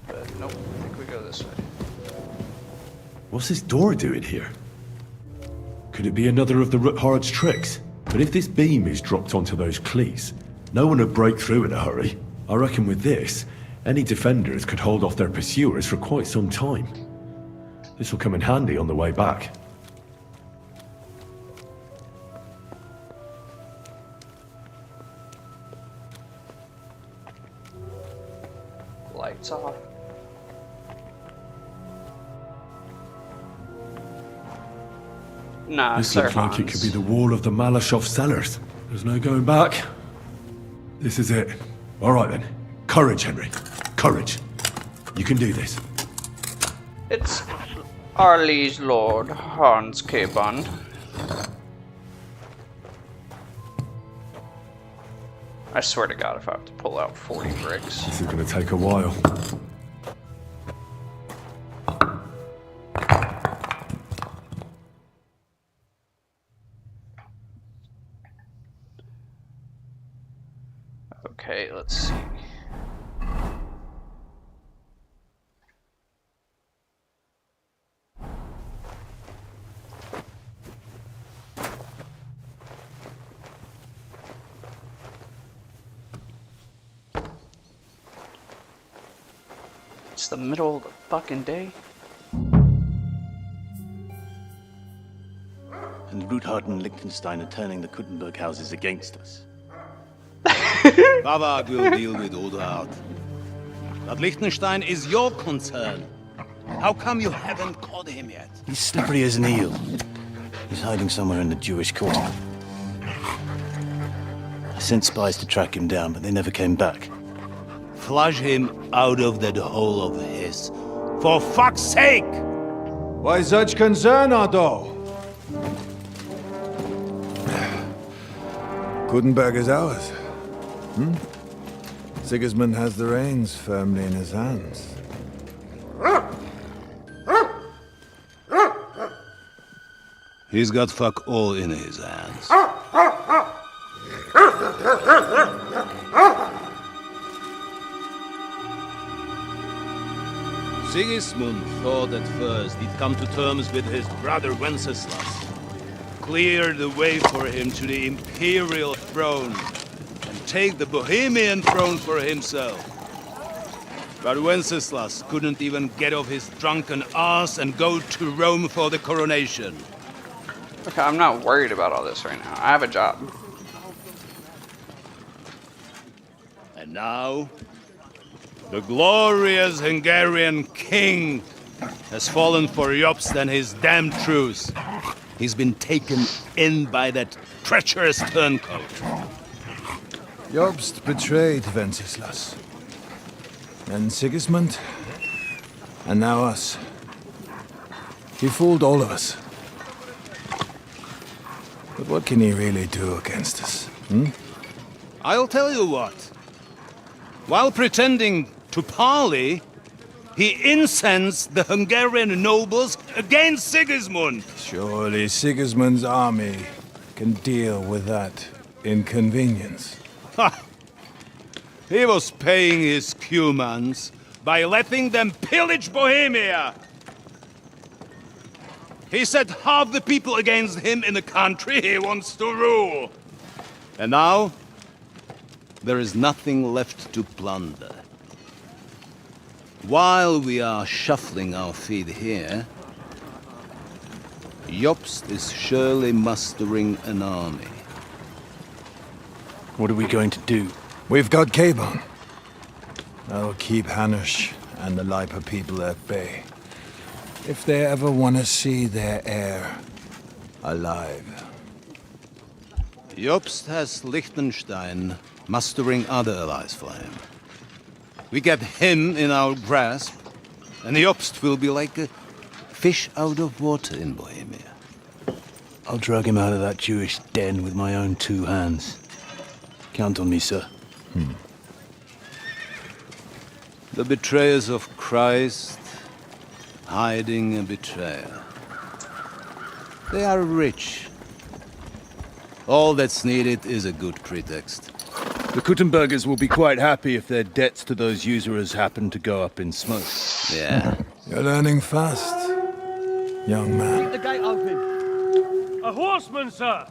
But nope, I think we go this way. What's this door doing here? Could it be another of the Ruthard's tricks? But if this beam is dropped onto those cleats, no one would break through in a hurry. I reckon with this, any defenders could hold off their pursuers for quite some time. This will come in handy on the way back. Lights off. Nah, This looks like it could be the wall of the Malashov cellars. There's no going back. This is it. All right then. Courage, Henry. Courage. You can do this. It's our liege lord, Hans K-Bond. I swear to God, if I have to pull out 40 bricks. This is going to take a while. Okay, let's see. It's the middle of the fucking day. And Ruthard and Liechtenstein are turning the Kuttenberg houses against us. Bavard will deal with Ruthard. But Liechtenstein is your concern. How come you haven't caught him yet? He's slippery as an eel. He's hiding somewhere in the Jewish quarter. I sent spies to track him down, but they never came back. Flush him out of that hole of his. For fuck's sake! Why such concern, Otto? Kuttenberg is ours. Sigismund has the reins firmly in his hands. He's got fuck all in his hands. Sigismund thought at first he'd come to terms with his brother Wenceslas, clear the way for him to the imperial throne, and take the Bohemian throne for himself. But Wenceslas couldn't even get off his drunken ass and go to Rome for the coronation. Okay, I'm not worried about all this right now. I have a job. And now, the glorious Hungarian king has fallen for Jobst and his damned truce. He's been taken in by that treacherous turncoat. Jobst betrayed Wenceslas. And Sigismund. And now us. He fooled all of us. But what can he really do against us? I'll tell you what. While pretending to parley, he incensed the Hungarian nobles against Sigismund. Surely Sigismund's army can deal with that inconvenience. Ha! He was paying his Cumans by letting them pillage Bohemia. He set half the people against him in the country he wants to rule. And now, there is nothing left to plunder. While we are shuffling our feet here, Jobst is surely mustering an army. What are we going to do? We've got Caban. I'll keep Hanush and the Lipa people at bay. If they ever want to see their heir alive. Jobst has Liechtenstein mustering other allies for him. We get him in our grasp, and Jobst will be like a fish out of water in Bohemia. I'll drag him out of that Jewish den with my own 2 hands. Count on me, sir. The betrayers of Christ hiding a betrayer. They are rich. All that's needed is a good pretext. The Kuttenbergers will be quite happy if their debts to those usurers happen to go up in smoke. Yeah. You're learning fast, young man. Keep the gate open. A horseman, sir!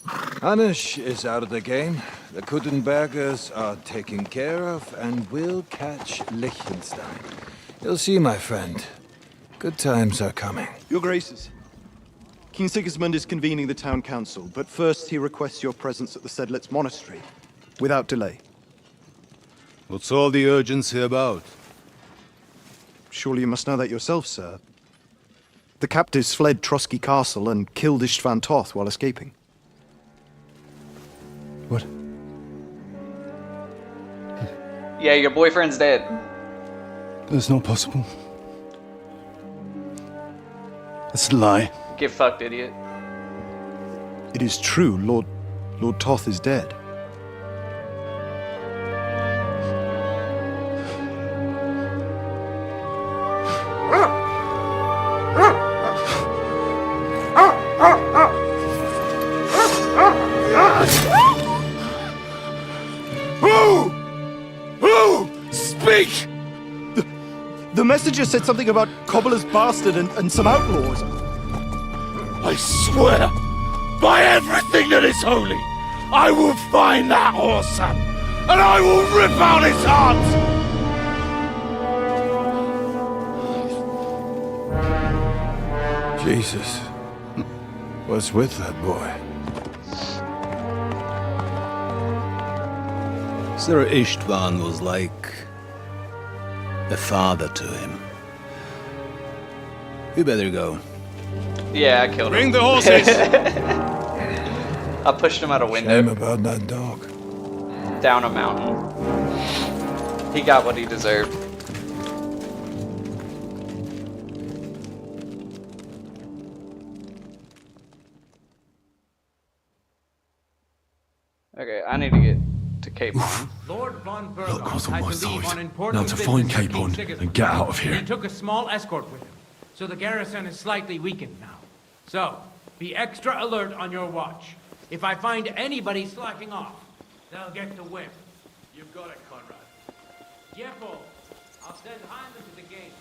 Hanush is out of the game. The Kuttenbergers are taken care of and will catch Liechtenstein. You'll see, my friend. Good times are coming. Your Graces, King Sigismund is convening the town council, but first he requests your presence at the Sedlitz monastery, without delay. What's all the urgency about? Surely you must know that yourself, sir. The captives fled Trotsky Castle and killed Istvan Toth while escaping. What? Yeah, your boyfriend's dead. That's not possible. That's a lie. Get fucked, idiot. It is true, Lord Toth is dead. Who? Speak! The messenger said something about Cobbler's bastard and some outlaws. I swear, by everything that is holy, I will find that whoreson, and I will rip out his heart! Jesus, what's with that boy? Sir Istvan was like a father to him. We better go. Yeah, I killed him. Bring the horses! I pushed him out a window. Shame about that dog. Down a mountain. He got what he deserved. Okay, I need to get to Cape Horn. Lord von Burgos was on my side. Now to find Capon and get out of here. He took a small escort with him, so the garrison is slightly weakened now. So, be extra alert on your watch. If I find anybody slacking off, they'll get the whip. You've got it, Conrad. Jeffo, I'll send Heinlein to the gate.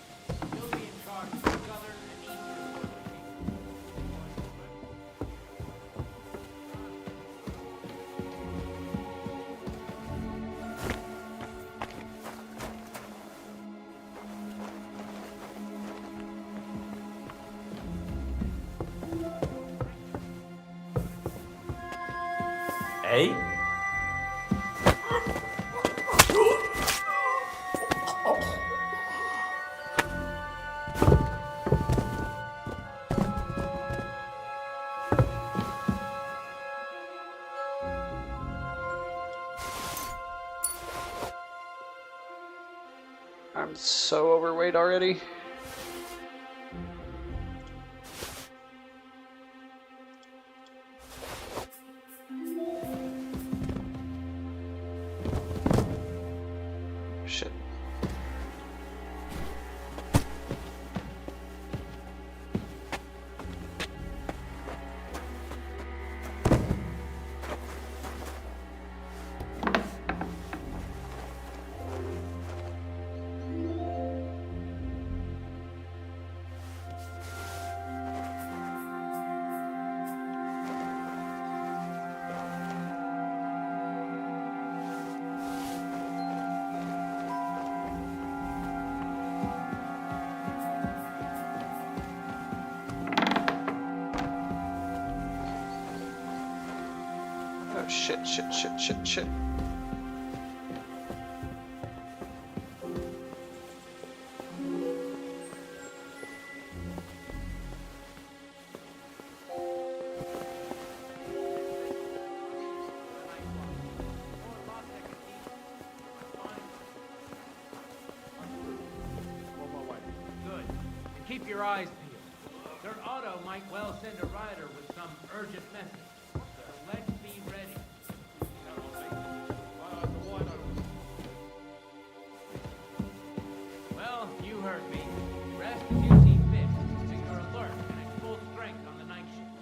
He'll be in charge of the southern and eastern border. Hey? I'm so overweight already. Shit. Shit. Good. And keep your eyes peeled. Sir Otto might well send a rider with some urgent message. So let's be ready. Well, you heard me. Rest as you see fit. But you're alert and at full strength on the night shift.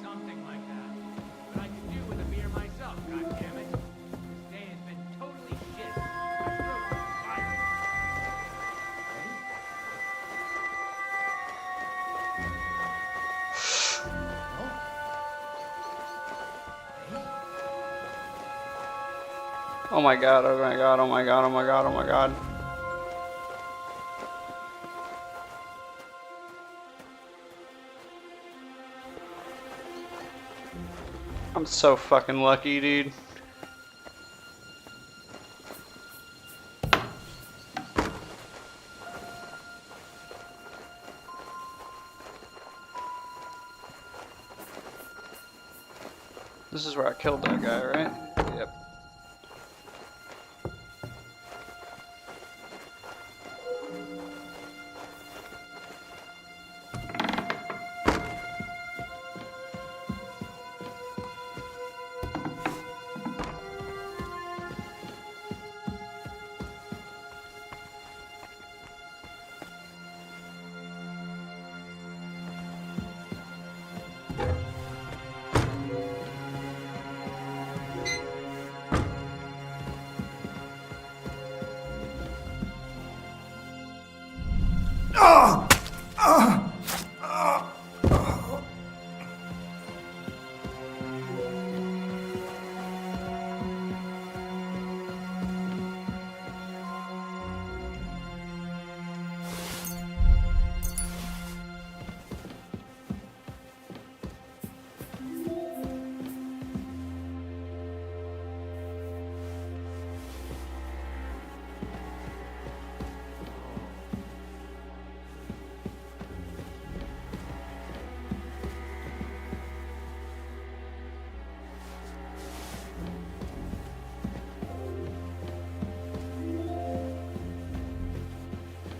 Something like that. But I could do with a beer myself, goddammit. This day has been totally shit. My throat is fire. Oh my god, oh my god, oh my god, oh my god, oh my god. I'm so fucking lucky, dude. This is where I killed that guy, right? Yep.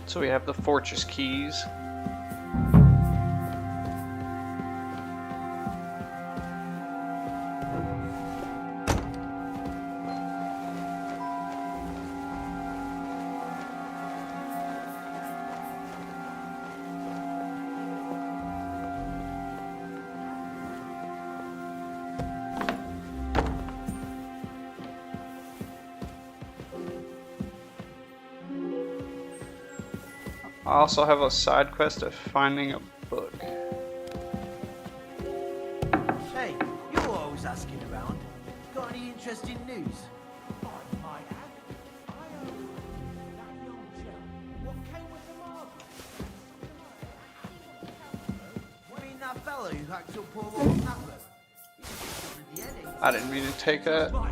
So we have the fortress keys. I also have a side quest of finding a book. Hey, you're always asking around. Got any interesting news? I might have. That young chap. What came with the Margaret? You mean that fellow who hacked up poor old Snapper? I didn't mean to take that. But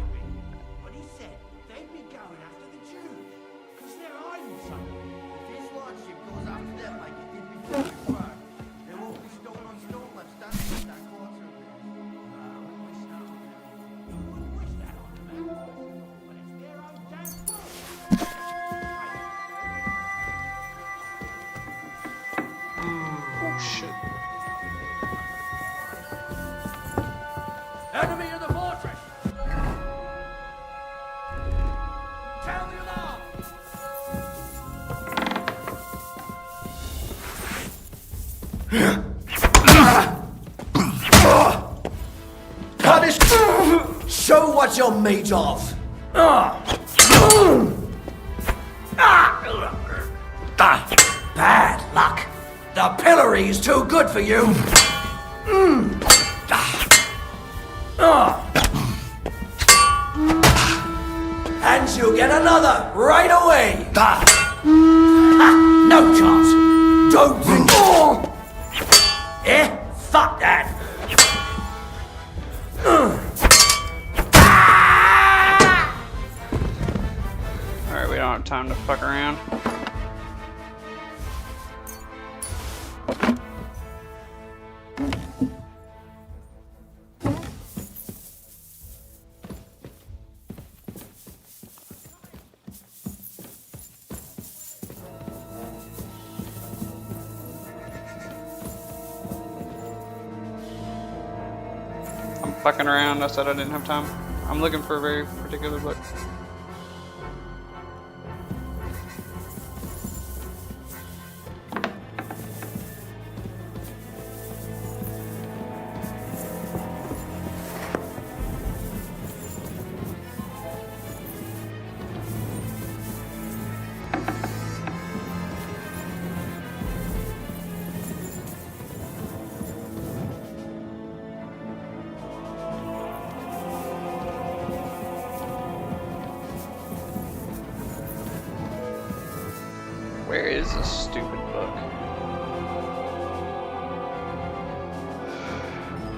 he said they'd be going after the Jews. Because they're hiding something. If his lordship goes after them like he did before his work, there won't be stone on stone left standing in that quarter of theirs. You wouldn't wish that on them, but it's their own damn fault. Oh shit. Enemy in the fortress! Sound the alarm! Punish! Show what you're made of! Bad luck! The pillory is too good for you! And you'll get another right away! No chance! Don't think... Eh? Fuck that! have time to fuck around. I'm fucking around. I said I didn't have time. I'm looking for a very particular book. Where is this stupid book?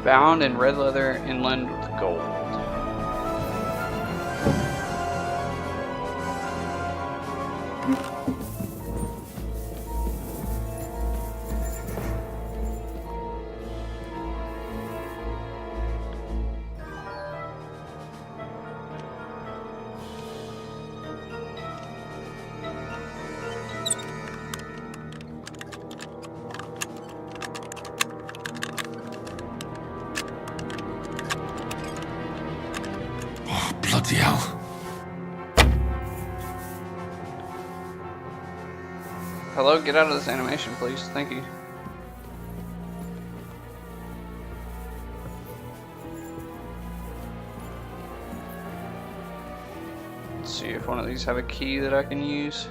Bound in red leather, inland with gold. Bloody hell. Hello, get out of this animation, please. Thank you. Let's see if one of these have a key that I can use.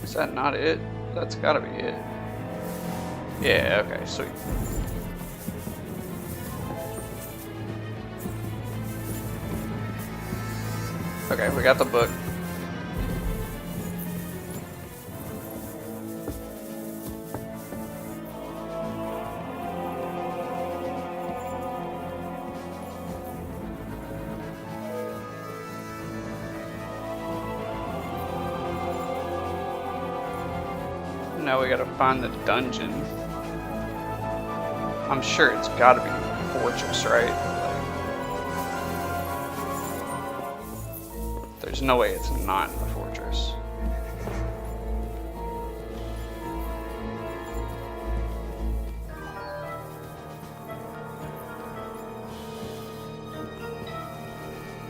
Is that not it? That's gotta be it. Yeah, okay, sweet. Okay, we got the book. Now we gotta find the dungeon. I'm sure it's gotta be a fortress, right? Like, there's no way it's not in the fortress.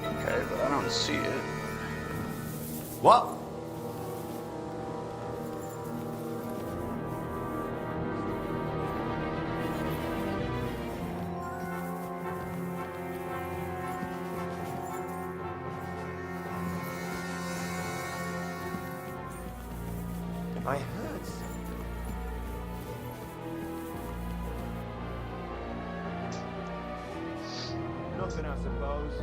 Okay, but I don't see it. What? I heard nothing, I suppose.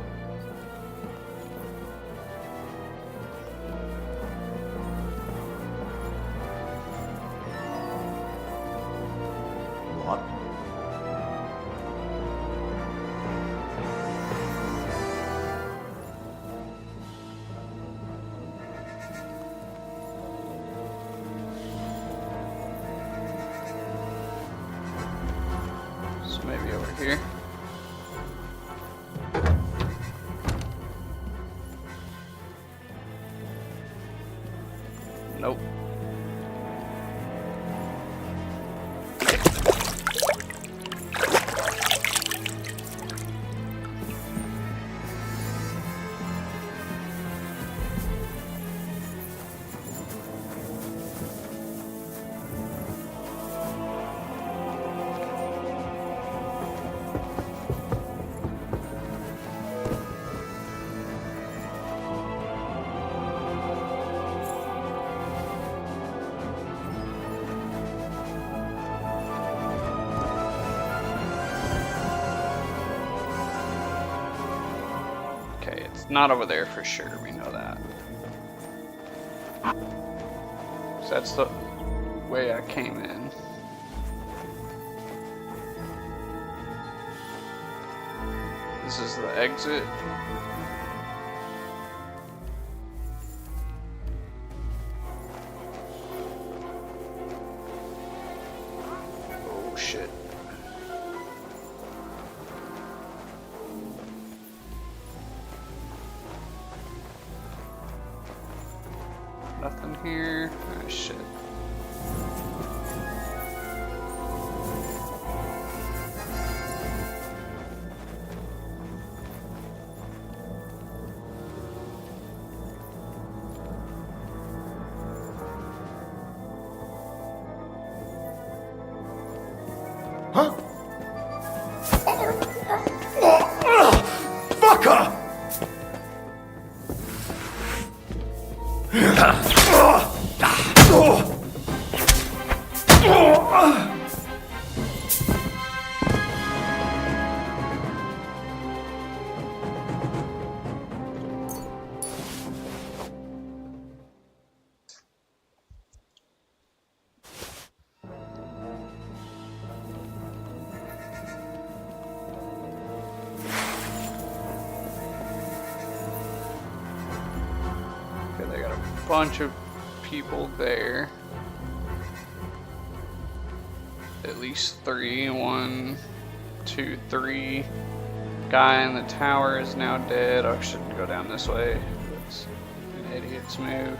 What? So maybe over here. Nope. It's not over there for sure, we know that. So that's the way I came in. This is the exit. Oh shit. Nothing here. Oh shit. Huh? Fucker! Okay, they got a bunch of people there. At least 3. 1, 2, 3. Guy in the tower is now dead. I shouldn't go down this way. That's an idiot's move.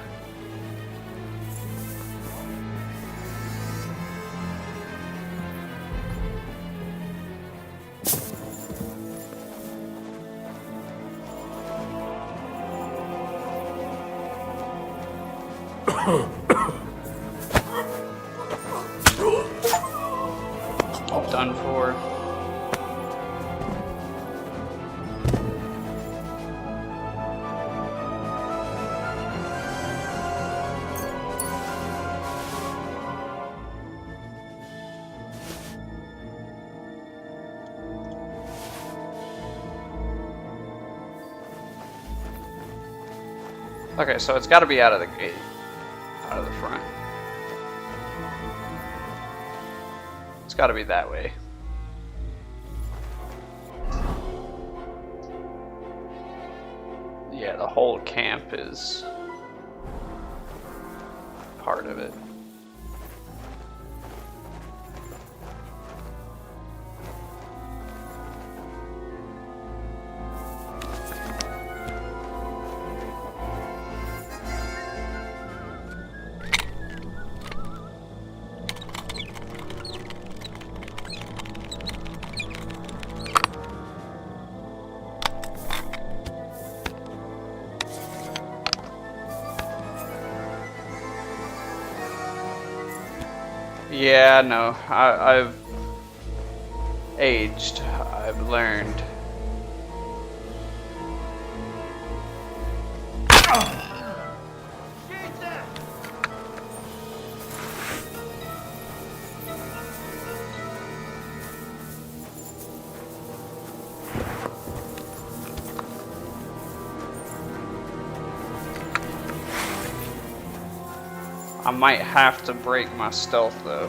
Done for. Okay, so it's got to be out of the gate, out of the front. It's got to be that way. Yeah, the whole camp is part of it. Yeah, no, I've aged. I've learned. I might have to break my stealth though.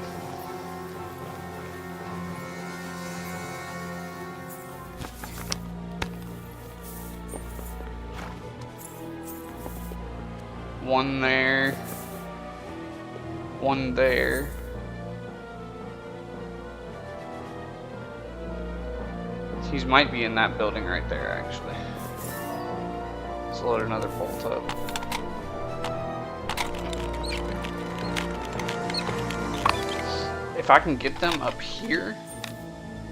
One there. One there. He might be in that building right there actually. Let's load another bolt up. If I can get them up here,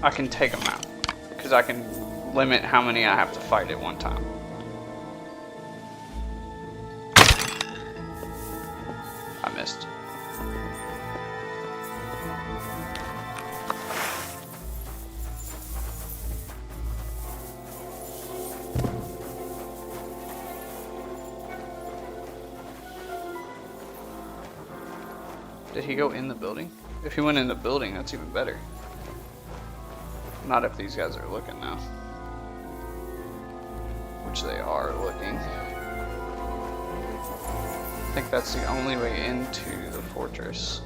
I can take them out. Because I can limit how many I have to fight at one time. I missed. Did he go in the building? If he went in the building, that's even better. Not if these guys are looking now. which they are looking. I think that's the only way into the fortress.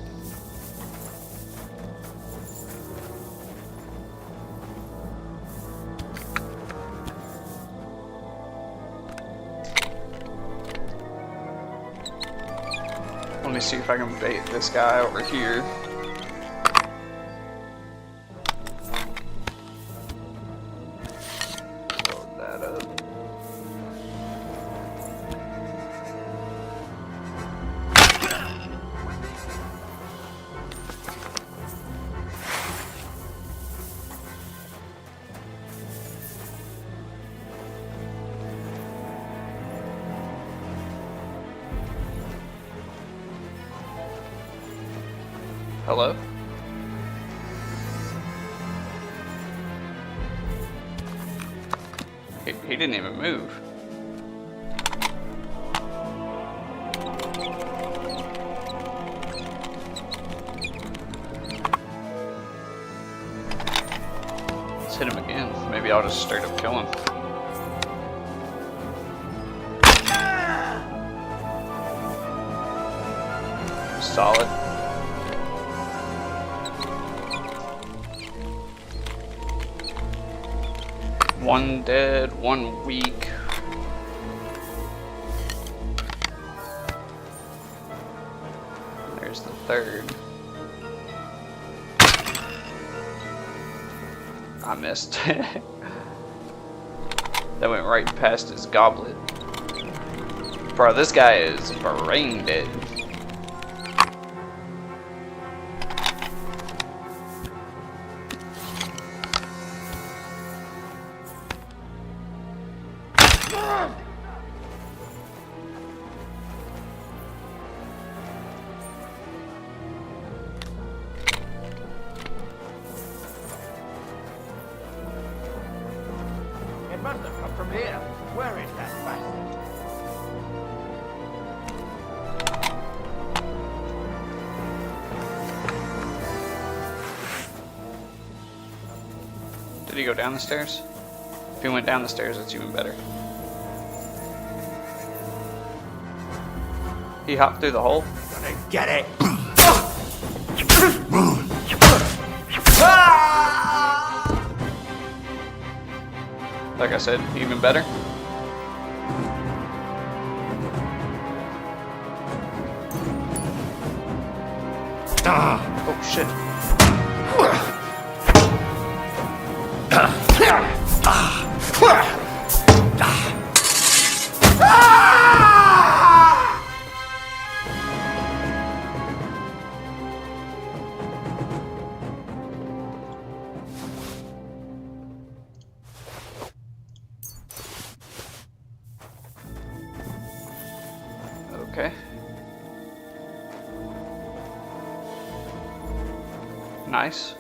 Let me see if I can bait this guy over here. Load that up. Hello? He didn't even move. Let's hit him again. Maybe I'll just straight up kill him. Solid. One dead, one weak. There's the third. I missed. That went right past his goblet. Bro, this guy is brain dead. It must have come from here. Where is that bastard? Did he go down the stairs? If he went down the stairs, it's even better. He hopped through the hole. Gonna get it. Like I said, even better. Oh shit. Okay. Nice.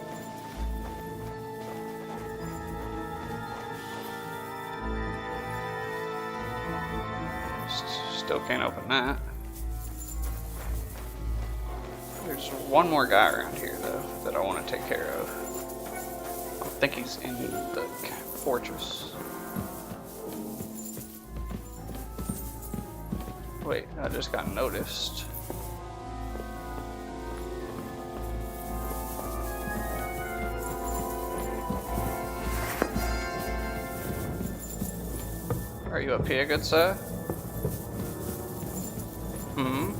Still can't open that. There's one more guy around here though that I want to take care of. I think he's in the fortress. Wait, I just got noticed. Are you up here, good sir? Hmm?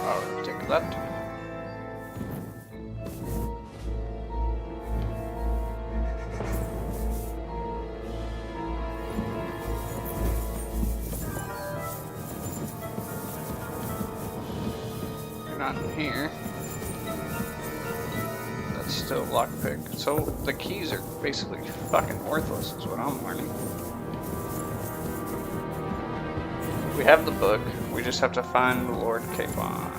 I'll take that. Not in here. That's still lockpick. So the keys are basically fucking worthless is what I'm learning. We have the book. We just have to find Lord Capon.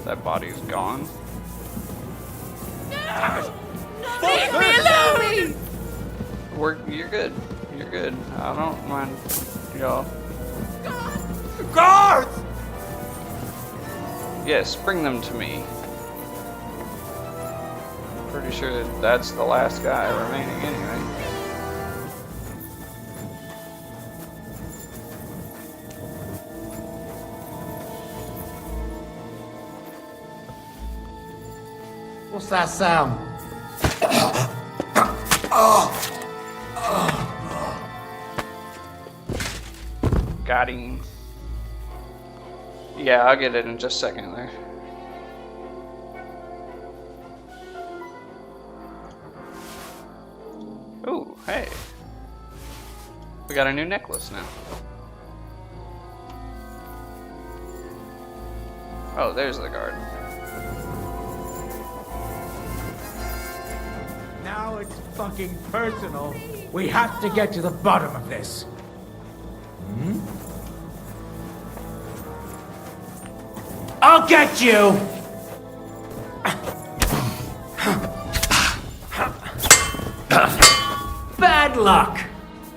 That body's gone. Leave me alone! You're good. You're good. I don't mind y'all. Guards! Yes, bring them to me. Pretty sure that's the last guy remaining anyway. What's that sound? Got him. Yeah, I'll get it in just a second there. Ooh, hey. We got a new necklace now. Oh, there's the guard. Now it's fucking personal. We have to get to the bottom of this. Hmm? I'll get you! Bad luck!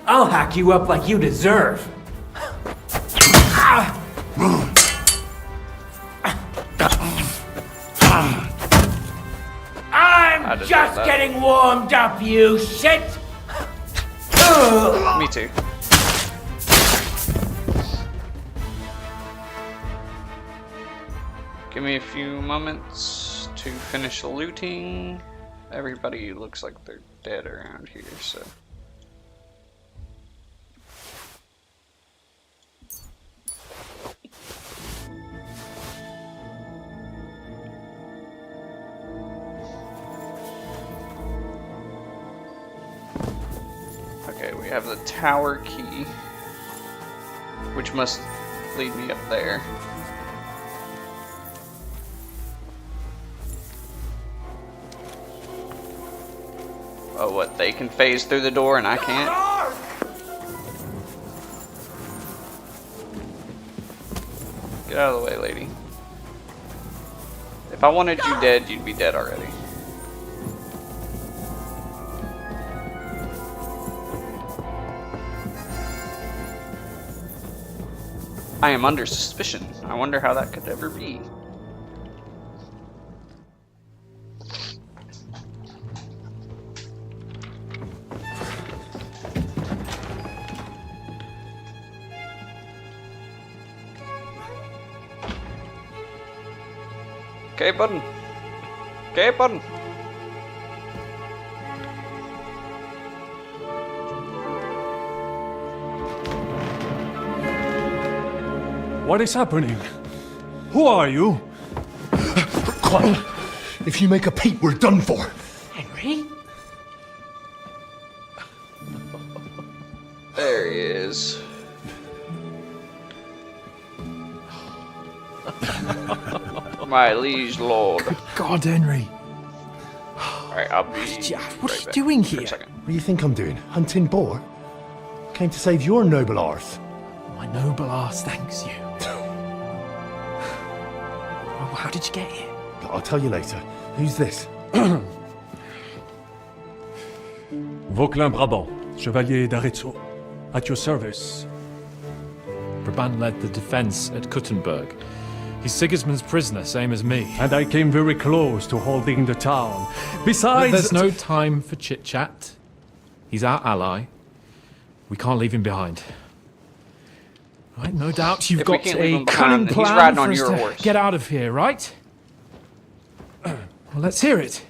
I'll hack you up like you deserve. I'm just getting warmed up, you shit! Me too. Give me a few moments to finish looting. Everybody looks like they're dead around here, so. Okay, we have the tower key, which must lead me up there. Oh, what? They can phase through the door and I can't? Get out of the way, lady. If I wanted you dead, you'd be dead already. I am under suspicion. I wonder how that could ever be. Okay, button. Okay, button. What is happening? Who are you? Quiet. If you make a peep, we're done for. Henry? There he is. My liege lord. God, Henry. Alright, I'll be. What are you doing here? What do you think I'm doing? Hunting boar? Came to save your noble arse. My noble arse thanks you. Well, how did you get here? I'll tell you later. Who's this? Vauquelin Brabant, Chevalier d'Arezzo. At your service. Brabant led the defense at Kuttenberg. He's Sigismund's prisoner, same as me. And I came very close to holding the town. Besides... There's no time for chit-chat. He's our ally. We can't leave him behind. Right, no doubt you've got a cunning plan for us to get out of here, right? Well, let's hear it.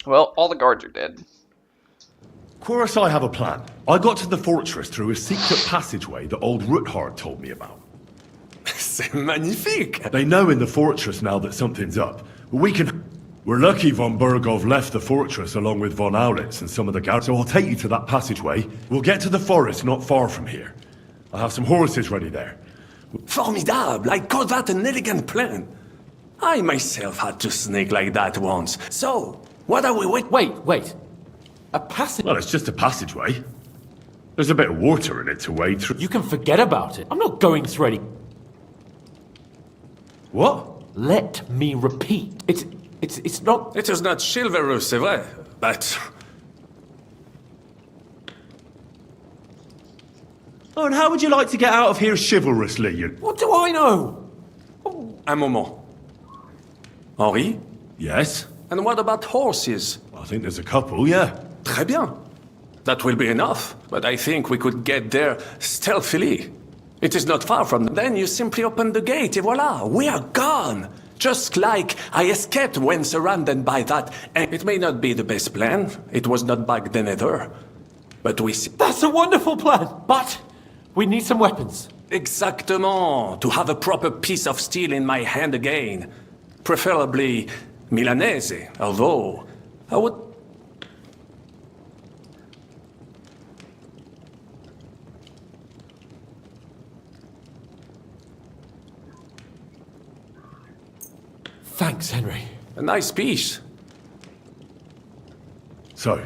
Well, all the guards are dead. Of course I have a plan. I got to the fortress through a secret passageway that old Ruthard told me about. C'est magnifique! They know in the fortress now that something's up. We can... We're lucky von Burgov left the fortress along with von Aulitz and some of the guards, so I'll take you to that passageway. We'll get to the forest not far from here. I have some horses ready there. Formidable! I call that an elegant plan. I myself had to sneak like that once. So, what are we Wait. A passage? Well, it's just a passageway. There's a bit of water in it to wade through. You can forget about it. I'm not going through any... What? Let me repeat. It's not... It is not chivalrous, c'est vrai. but... Oh, and how would you like to get out of here chivalrously? What do I know? Un moment. Henri? Yes? And what about horses? I think there's a couple, yeah. Très bien. That will be enough, but I think we could get there stealthily. It is not far from them. Then you simply open the gate, et voila, we are gone. Just like I escaped when surrounded by that. And it may not be the best plan. It was not back then either. But we see... That's a wonderful plan, but we need some weapons. Exactement. To have a proper piece of steel in my hand again. Preferably Milanese, although I would... Thanks, Henry. A nice piece. So,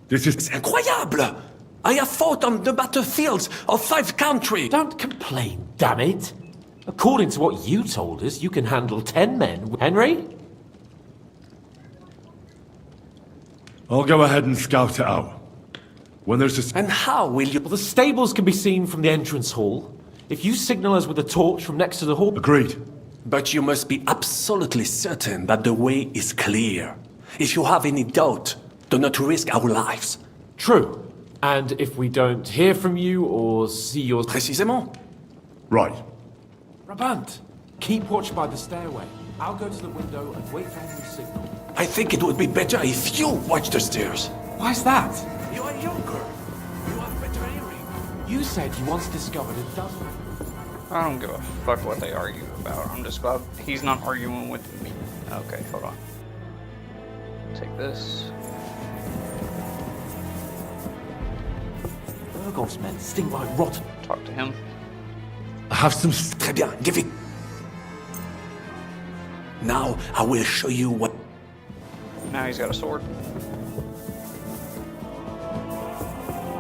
this is... Incroyable! I have fought on the battlefields of 5 countries. Don't complain, damn it. According to what you told us, you can handle 10 men. Henry? I'll go ahead and scout it out. When there's a... And how will you... Well, the stables can be seen from the entrance hall. If you signal us with a torch from next to the hall... Agreed. But you must be absolutely certain that the way is clear. If you have any doubt, do not risk our lives. True. And if we don't hear from you or see your... Précisément. Right. Brabant, keep watch by the stairway. I'll go to the window and wait for Henry's signal. I think it would be better if you watch the stairs. Why's that? You are younger. You have better hearing. You said you once discovered a dozen... I don't give a fuck what they argue about. I'm just glad he's not arguing with me. Okay, hold on. Take this. Bergov's men stink like rotten. Talk to him. I have some... Très bien, give it. Now I will show you what... Now he's got a sword.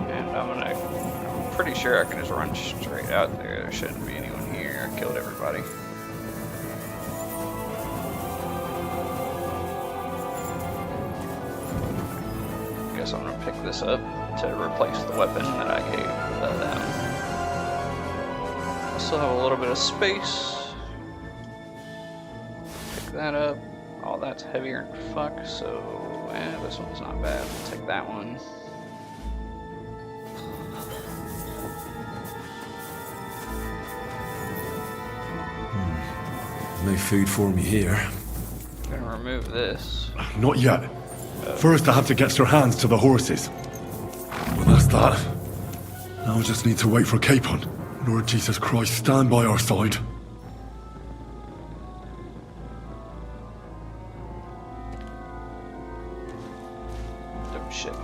And I'm pretty sure I can just run straight out there. There shouldn't be anyone here. I killed everybody. Guess I'm gonna pick this up to replace the weapon that I gave them. I still have a little bit of space. Pick that up. Oh, that's heavier than fuck, so this one's not bad. I'll take that one. No food for me here. I'm gonna remove this. Not yet. First, I have to get Sir Hans to the horses. Well, that's that. Now I just need to wait for Capon. Lord Jesus Christ, stand by our side. Oh, shit.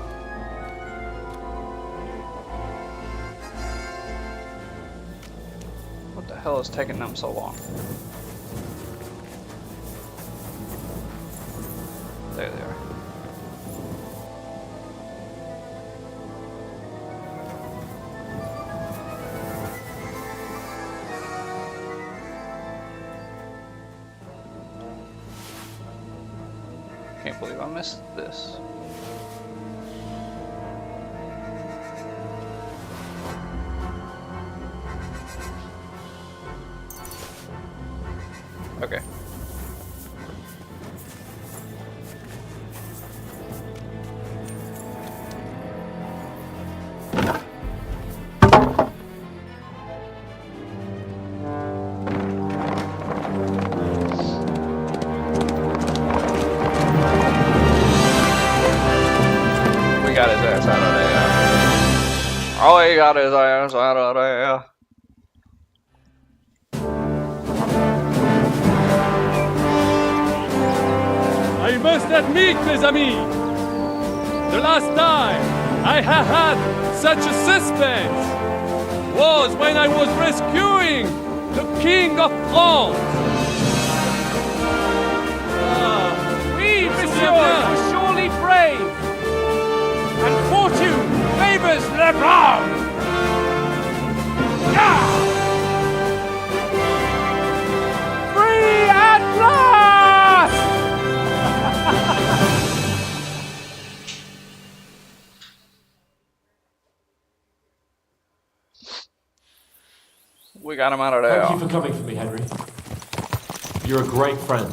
What the hell is taking them so long? There they are. Can't believe I missed this. Okay. Got his ass out of there. Oh, he got his ass out of there. I must admit, mes amis, the last time I have had such a suspense was when I was rescuing the King of France. Oui, monsieur, was surely brave. And fortune favors the brave! Yeah! Free at last! We got him out of there. Thank you for coming for me, Henry. You're a great friend.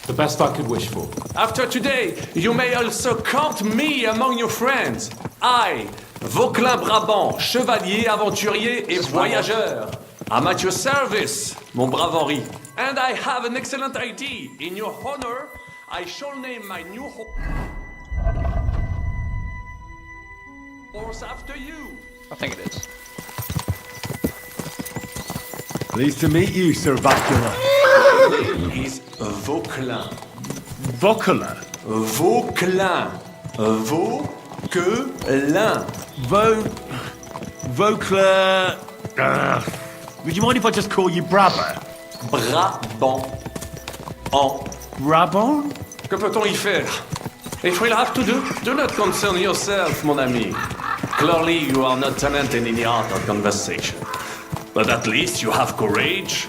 The best I could wish for. After today, you may also count me among your friends. I, Vauquelin Brabant, chevalier, aventurier et voyageur. I'm at your service, mon brave Henri. And I have an excellent idea. In your honor, I shall name my new horse after you. I think it is. Pleased to meet you, Sir Vauquelin. He's Vauquelin. Vauquelin? Vauquelin. Vauquelin. Vauquelin... would you mind if I just call you Brabant? Brabant. En. Brabant? Que peut-on y faire? It will have to do not concern yourself, mon ami. Clearly, you are not talented in the art of conversation. But at least you have courage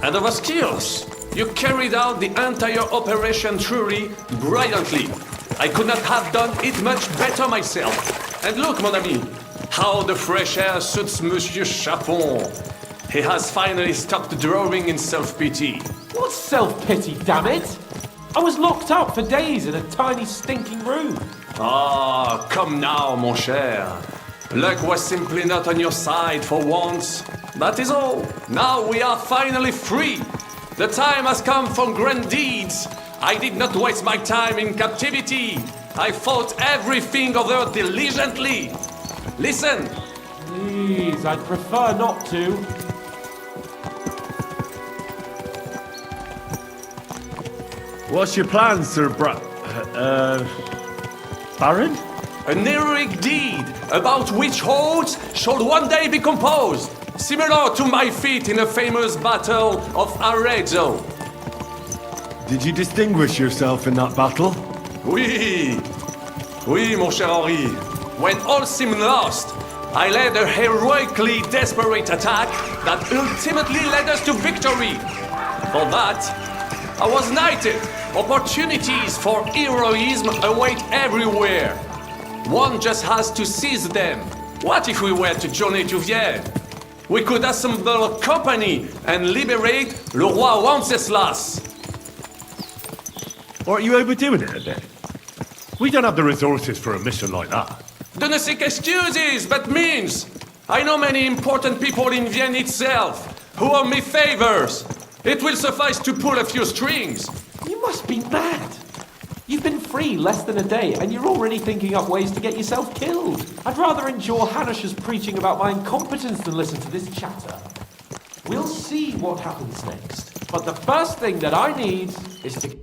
and other skills. You carried out the entire operation truly brilliantly. I could not have done it much better myself. And look, mon ami, how the fresh air suits Monsieur Chapon. He has finally stopped drawing in self-pity. What self-pity, damn it? I was locked up for days in a tiny stinking room. Ah, come now, mon cher. Luck was simply not on your side for once. That is all. Now we are finally free. The time has come for grand deeds. I did not waste my time in captivity. I fought everything over diligently. Listen. Please, I'd prefer not to. What's your plan, Sir Baron? An heroic deed about which hordes shall one day be composed, similar to my feat in the famous Battle of Arezzo. Did you distinguish yourself in that battle? Oui, mon cher Henri. When all seemed lost, I led a heroically desperate attack that ultimately led us to victory. For that, I was knighted. Opportunities for heroism await everywhere. One just has to seize them. What if we were to journey to Vienne? We could assemble a company and liberate le roi Wenceslas. Aren't you overdoing it a bit? We don't have the resources for a mission like that. Do not seek excuses, but means. I know many important people in Vienne itself who owe me favors. It will suffice to pull a few strings. You must be mad. You've been free less than a day, and you're already thinking up ways to get yourself killed. I'd rather endure Hanish's preaching about my incompetence than listen to this chatter. We'll see what happens next. But the first thing that I need is to...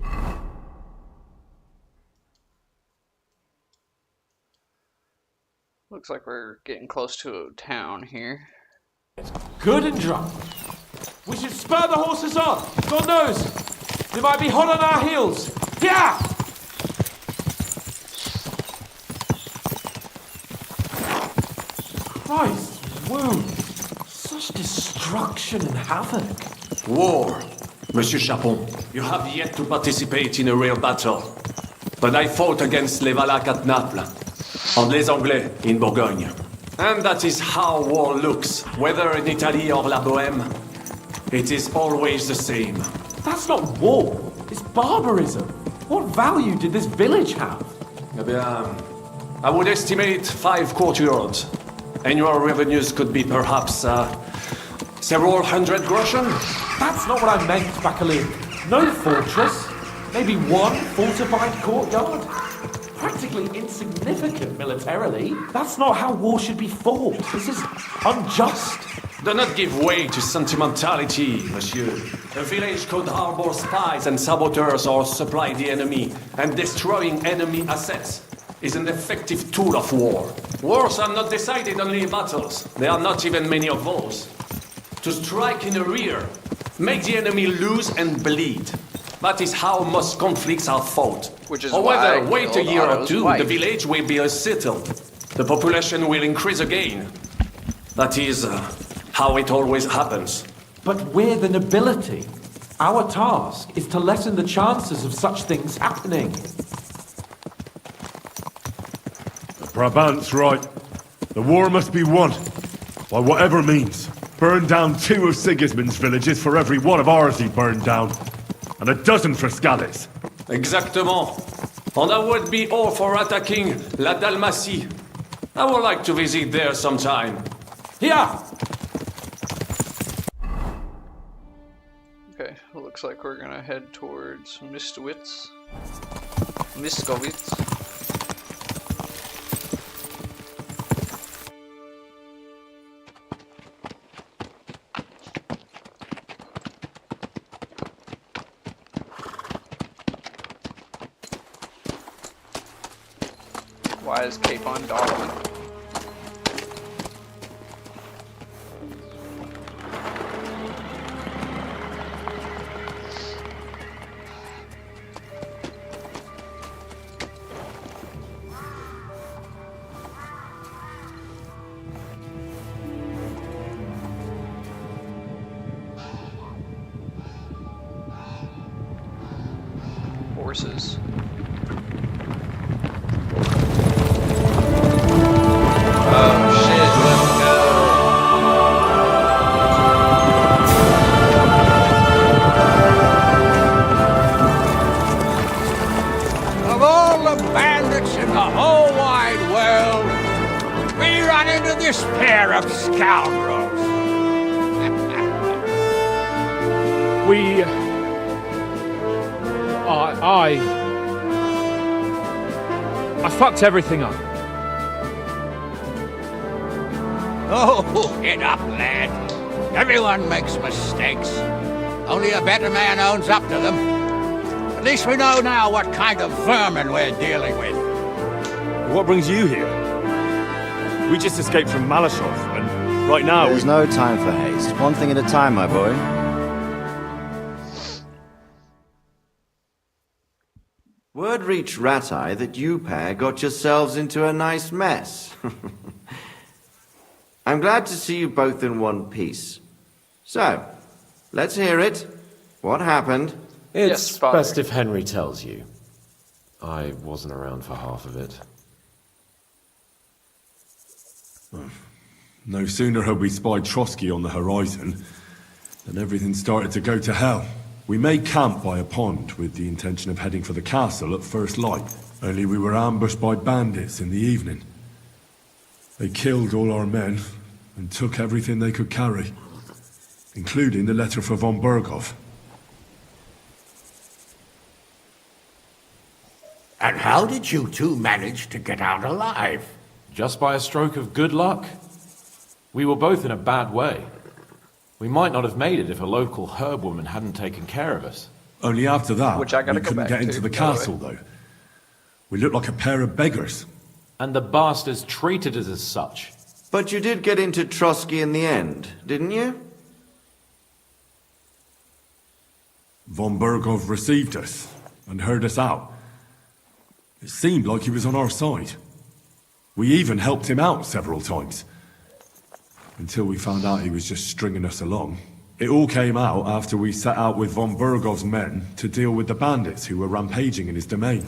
Looks like we're getting close to a town here. Good and drunk. We should spur the horses on. God knows, they might be hot on our heels. Yeah! Christ, wound. Such destruction and havoc. War, Monsieur Chapon. You have yet to participate in a real battle. But I fought against les Valaques at Naples, and les Anglais in Bourgogne. And that is how war looks, whether in Italy or La Bohème. It is always the same. That's not war. It's barbarism. What value did this village have? Eh bien, I would estimate 5 courtyards. Annual revenues could be perhaps several hundred groschen. That's not what I meant, Bacalin. No fortress. Maybe one fortified courtyard. Practically insignificant militarily. That's not how war should be fought. This is unjust. Do not give way to sentimentality, monsieur. A village could harbor spies and saboteurs or supply the enemy, and destroying enemy assets is an effective tool of war. Wars are not decided only in battles. There are not even many of those. To strike in the rear, make the enemy lose and bleed. That is how most conflicts are fought. Which is However, why wait a year or Otto's two, wife. the village will be settled. The population will increase again. That is how it always happens. But we're the nobility. Our task is to lessen the chances of such things happening. Brabant's right. The war must be won, by whatever means. Burned down 2 of Sigismund's villages for every one of ours he burned down. And a dozen for Scalise. Exactement. And I would be all for attacking La Dalmatie. I would like to visit there sometime. Here! Okay, looks like we're gonna head towards Mistowitz. Miskovitz. Why is Cape on Darwin? Horses. Of all the bandits in the whole wide world, we run into this pair of scoundrels. I fucked everything up. Oh, get up, lad. Everyone makes mistakes. Only a better man owns up to them. At least we know now what kind of vermin we're dealing with. What brings you here? We just escaped from Malashov, and right now There's no time for haste. One thing at a time, my boy. Word reached Ratai that you pair got yourselves into a nice mess. I'm glad to see you both in one piece. So, let's hear it. What happened? It's best if Henry tells you. I wasn't around for half of it. no sooner had we spied Trotsky on the horizon than everything started to go to hell. We made camp by a pond with the intention of heading for the castle at first light. Only we were ambushed by bandits in the evening. They killed all our men and took everything they could carry, including the letter for von Berghoff. And how did you two manage to get out alive? Just by a stroke of good luck. We were both in a bad way. We might not have made it if a local herb woman hadn't taken care of us. Only after that, Which I gotta we go couldn't back get into to, the by the castle, way. though. We looked like a pair of beggars. And the bastards treated us as such. But you did get into Trotsky in the end, didn't you? Von Berghoff received us and heard us out. It seemed like he was on our side. We even helped him out several times. Until we found out he was just stringing us along. It all came out after we set out with von Berghoff's men to deal with the bandits who were rampaging in his domain.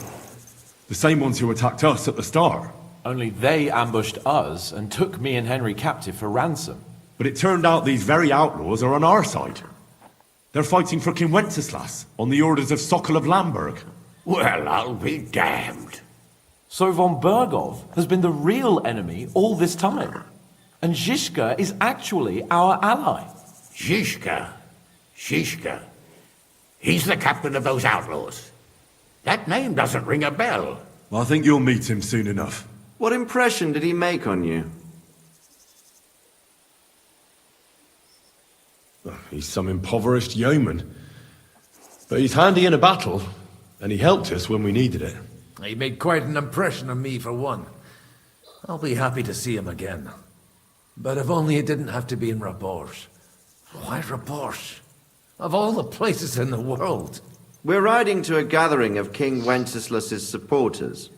The same ones who attacked us at the start. Only they ambushed us and took me and Henry captive for ransom. But it turned out these very outlaws are on our side. They're fighting for King Wenceslas on the orders of Sokol of Lamberg. Well, I'll be damned. So von Berghoff has been the real enemy all this time. And Zizka is actually our ally. Zizka? He's the captain of those outlaws. That name doesn't ring a bell. Well, I think you'll meet him soon enough. What impression did he make on you? He's some impoverished yeoman. But he's handy in a battle, and he helped us when we needed it. He made quite an impression on me, for one. I'll be happy to see him again. But if only it didn't have to be in Rabors. Why Rabors? Of all the places in the world. We're riding to a gathering of King Wenceslas's supporters.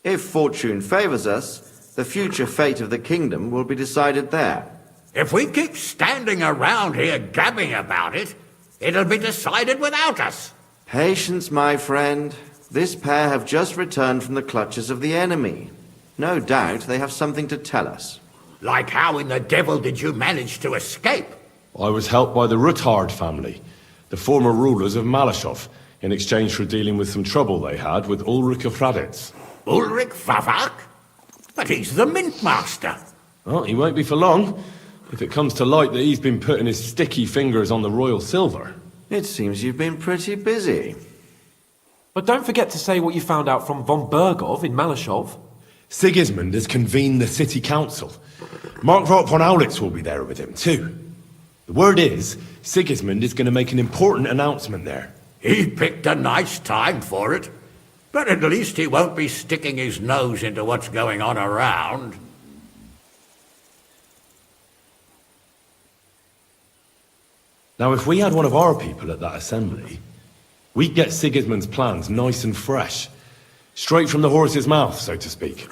If fortune favors us, the future fate of the kingdom will be decided there. If we keep standing around here gabbing about it, it'll be decided without us. Patience, my friend. This pair have just returned from the clutches of the enemy. No doubt they have something to tell us. Like how in the devil did you manage to escape? I was helped by the Ruthard family, the former rulers of Malashov, in exchange for dealing with some trouble they had with Ulrich of Raditz. Ulrich Favak? But he's the mint master. Well, he won't be for long, if it comes to light that he's been putting his sticky fingers on the royal silver. It seems you've been pretty busy. But don't forget to say what you found out from von Bergov in Malashov. Sigismund has convened the city council. Markvart von Aulitz will be there with him, too. The word is, Sigismund is going to make an important announcement there. He picked a nice time for it. But at least he won't be sticking his nose into what's going on around. Now, if we had one of our people at that assembly, we'd get Sigismund's plans nice and fresh. Straight from the horse's mouth, so to speak.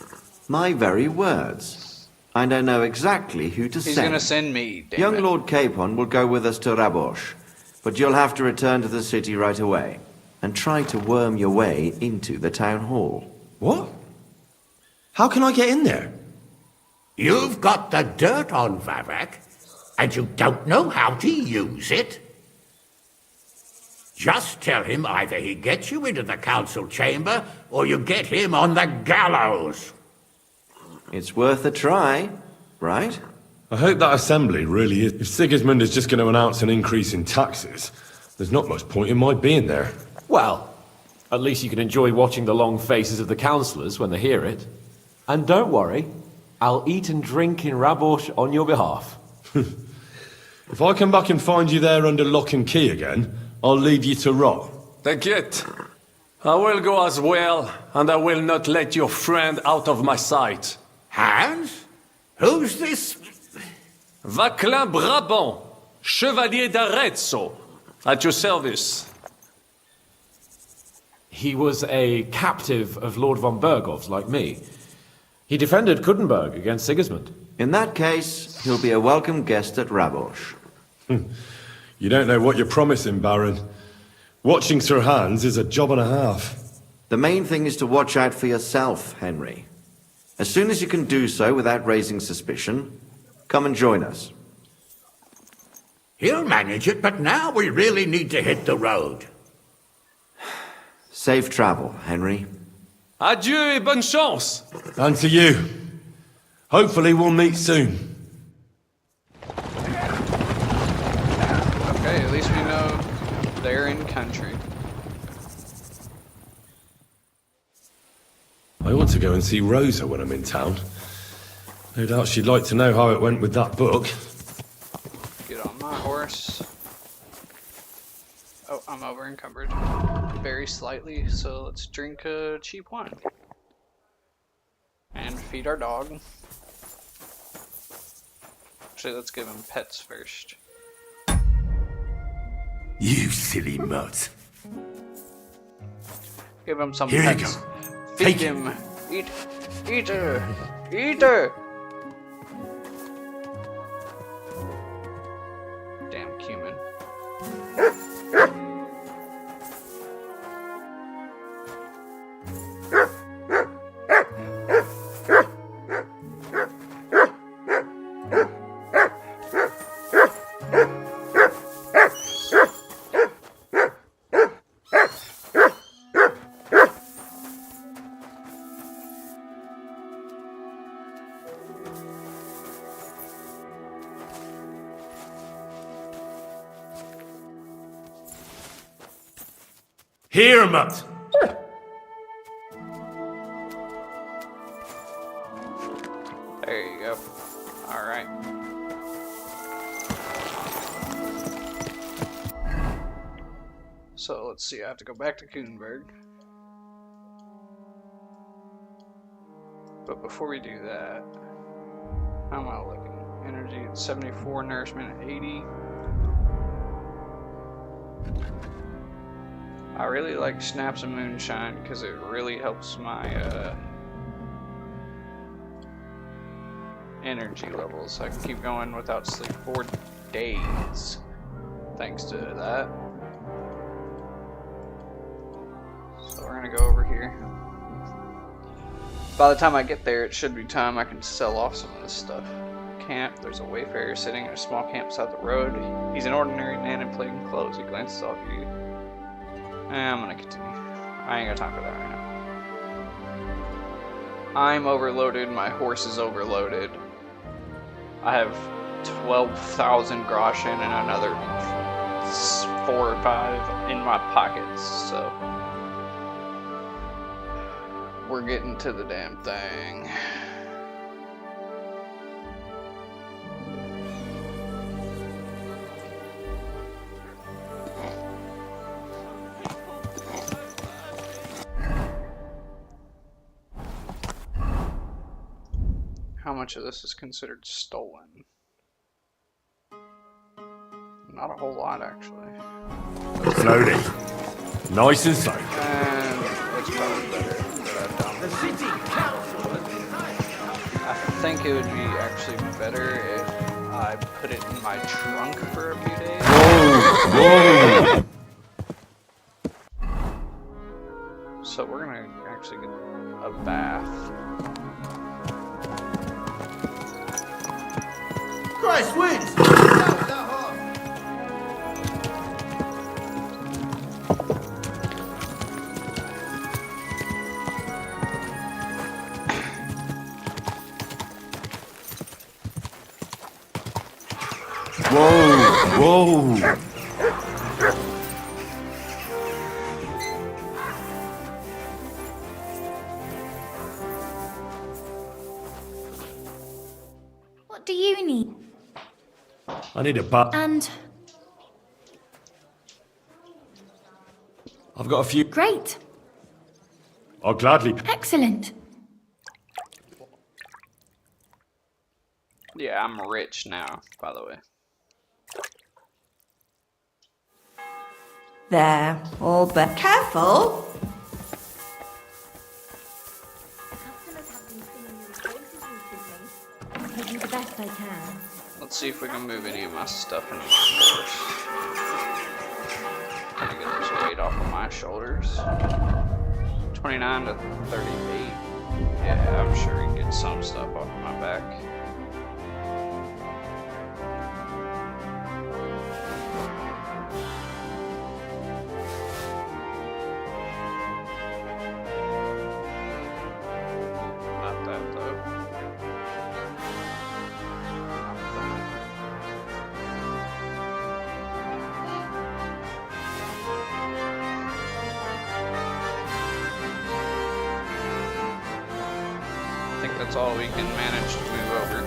My very words. And I know exactly who to send. He's gonna send me, damn Young it. Lord Capon will go with us to Rabosh, but you'll have to return to the city right away, and try to worm your way into the town hall. What? How can I get in there? You've got the dirt on Favak, and you don't know how to use it? Just tell him either he gets you into the council chamber, or you get him on the gallows. It's worth a try, right? I hope that assembly really is. If Sigismund is just going to announce an increase in taxes, there's not much point in my being there. Well, at least you can enjoy watching the long faces of the councillors when they hear it. And don't worry, I'll eat and drink in Rabosh on your behalf. If I come back and find you there under lock and key again, I'll leave you to rot. T'inquiète. I will go as well, and I will not let your friend out of my sight. Hans? Who's this? Vaclin Brabant, Chevalier d'Arezzo, at your service. He was a captive of Lord von Bergov's, like me. He defended Kuddenberg against Sigismund. In that case, he'll be a welcome guest at Rabosh. You don't know what you're promising, Baron. Watching Sir Hans is a job and a half. The main thing is to watch out for yourself, Henry. As soon as you can do so without raising suspicion, come and join us. He'll manage it, but now we really need to hit the road. Safe travel, Henry. Adieu et bonne chance. And to you. Hopefully we'll meet soon. Okay, at least we know they're in country. I ought to go and see Rosa when I'm in town. No doubt she'd like to know how it went with that book. Get on my horse. Oh, I'm over encumbered. Very slightly, so let's drink a cheap wine. And feed our dog. Actually, let's give him pets first. You silly mutt. Give him some Here you pets. go. Feed Take him. Eat her. Eat her. Damn cumin. Here, mutt! There you go. Alright. So let's see, I have to go back to Kuenberg. But before we do that, how am I looking? Energy at 74, nourishment at 80. I really like Snaps of Moonshine because it really helps my energy levels. I can keep going without sleep for days thanks to that. So we're gonna go over here. By the time I get there, it should be time I can sell off some of this stuff. camp. There's a wayfarer sitting in a small camp beside the road. He's an ordinary man in plain clothes. He glances off you. I'm gonna continue. I ain't got time for that right now. I'm overloaded. My horse is overloaded. I have 12,000 groschen and another 4 or 5 in my pockets, so we're getting to the damn thing. How much of this is considered stolen? Not a whole lot, actually. Slowly. Nice and slow. And it's probably better that I don't. The city council. I think it would be actually better if I put it in my trunk for a few days. Whoa! So we're gonna actually get a bath. Christ wins! Whoa! Whoa! What do you need? I need a butt. And I've got a few. great. I'll gladly. Excellent. Yeah, I'm rich now, by the way. There, all but careful. I do the best I can. Let's see if we can move any of my stuff into the horse. Kind of get this weight off of my shoulders. 29 to 38. Yeah, I'm sure we can get some stuff off of my back. Not that though. I think that's all we can manage to move over.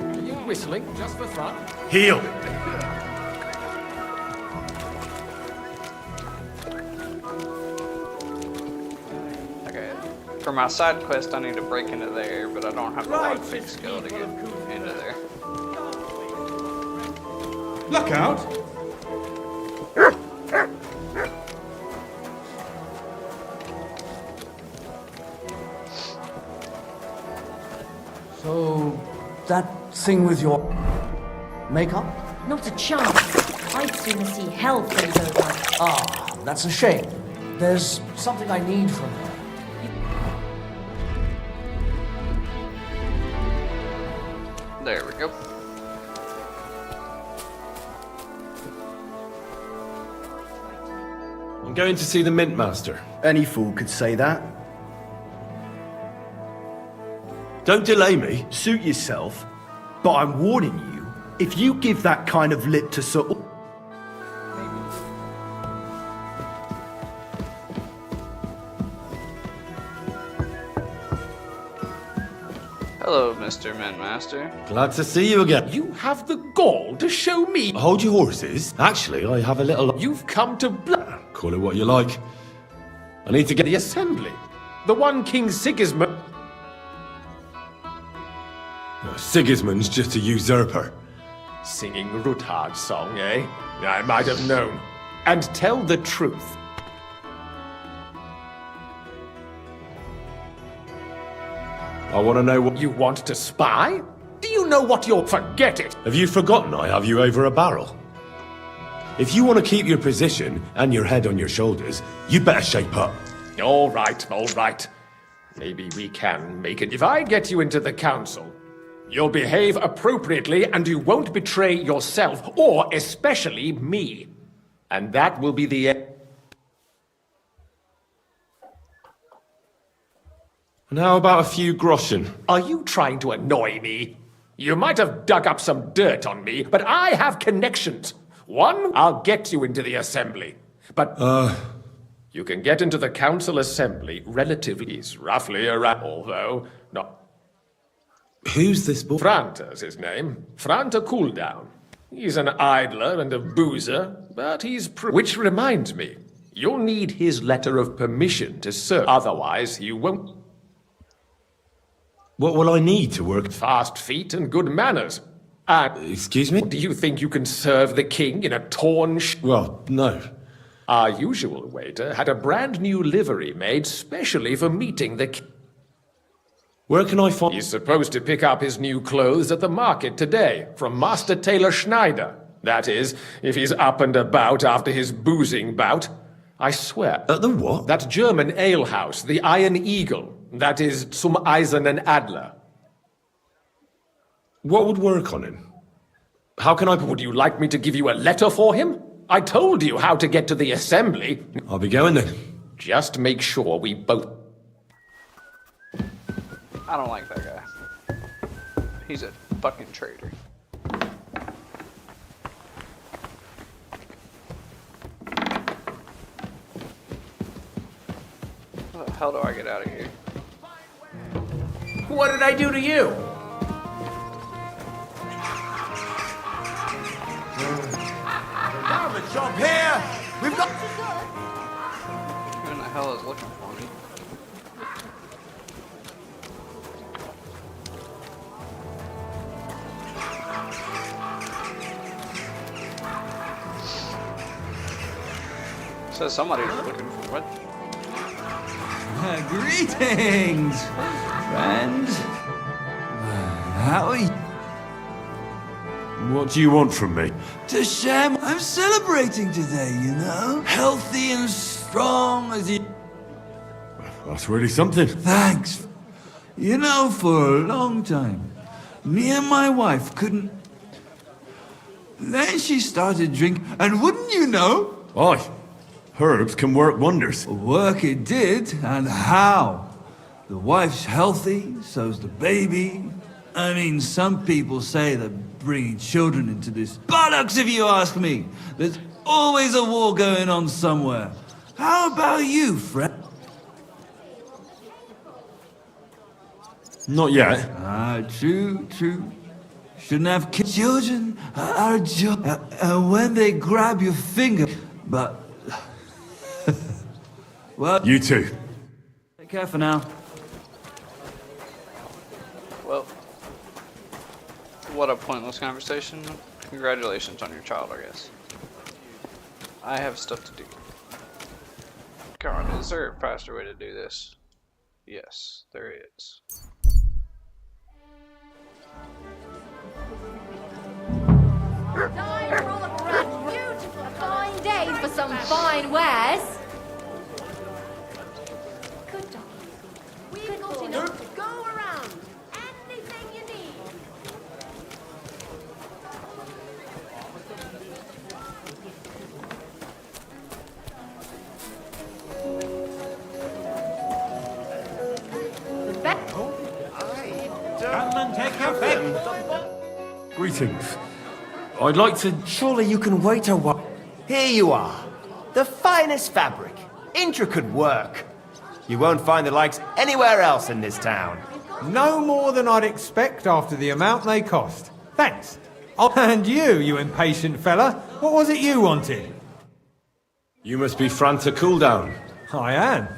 Are you whistling just for fun? Heal. Okay. For my side quest, I need to break into there, but I don't have the lockpick skill to get into there. Look out! So, that thing with your makeup? Not a chance. I'd sooner see hell freeze over. Ah, that's a shame. There's something I need from her. There we go. I'm going to see the Mint Master. Any fool could say that. Don't delay me. Suit yourself, but I'm warning you, if you give that kind of lip to sort. Hello, Mr. Menmaster. Glad to see you again. You have the gall to show me. Hold your horses. Actually, I have a little. You've come to Call it what you like. I need to get the assembly. The one King Sigismund. Sigismund's just a usurper. Singing Ruthard's song, eh? I might have known. And tell the truth. I want to know what you want to spy. Do you you know what you're... Forget it! Have you forgotten I have you over a barrel? If you want to keep your position and your head on your shoulders, you better shape up. All right, all right. Maybe we can make it. If I get you into the council, you'll behave appropriately and you won't betray yourself, or especially me. And that will be the end. And how about a few groschen? Are you trying to annoy me? You might have dug up some dirt on me, but I have connections. One, I'll get you into the assembly. But you can get into the council assembly relatively, roughly around, although not. Who's this boy? Franta's his name. Franta Cooldown. He's an idler and a boozer, but he's which reminds me, you'll need his letter of permission to serve. Otherwise, you won't. What will I need to work? Fast feet and good manners. Excuse me? Do you think you can serve the king in a torn Well, no. Our usual waiter had a brand new livery made specially for meeting the king. Where can I find... He's supposed to pick up his new clothes at the market today, from Master Tailor Schneider. That is, if he's up and about after his boozing bout. I swear. At the what? That German alehouse, the Iron Eagle. That is Zum Eisernen Adler. What would work on him? How can I... Would you like me to give you a letter for him? I told you how to get to the assembly. I'll be going then. Just make sure we both... I don't like that guy. He's a fucking traitor. How the hell do I get out of here? What did I do to you? Found the job here! We've got... Who in the hell is looking for me? Says somebody's looking for what? Greetings, friends. How are you? What do you want from me? To share. I'm celebrating today, you know. Healthy and strong as you. That's really something. Thanks. You know, for a long time, me and my wife couldn't. Then she started drinking, and wouldn't you know? Aye. Herbs can work wonders. Work it did, and how? The wife's healthy, so's the baby. I mean, some people say that bringing children into this bollocks, if you ask me. There's always a war going on somewhere. How about you, friend? Not yet. True. Shouldn't have children are joy. When they grab your finger, but... well... You too. Take care for now. Well, what a pointless conversation. Congratulations on your child, I guess. I have stuff to do. God, is there a faster way to do this? Yes, there is. Beautiful, fine day for some fine wares. Good dog. We've got enough to go around. Anything you need. Come and take your pick. Greetings. I'd like to... Surely you can wait a while. Here you are. The finest fabric. Intricate work. You won't find the likes anywhere else in this town. No more than I'd expect after the amount they cost. Thanks. And you impatient fella, what was it you wanted? You must be Franta Cooldown. I am.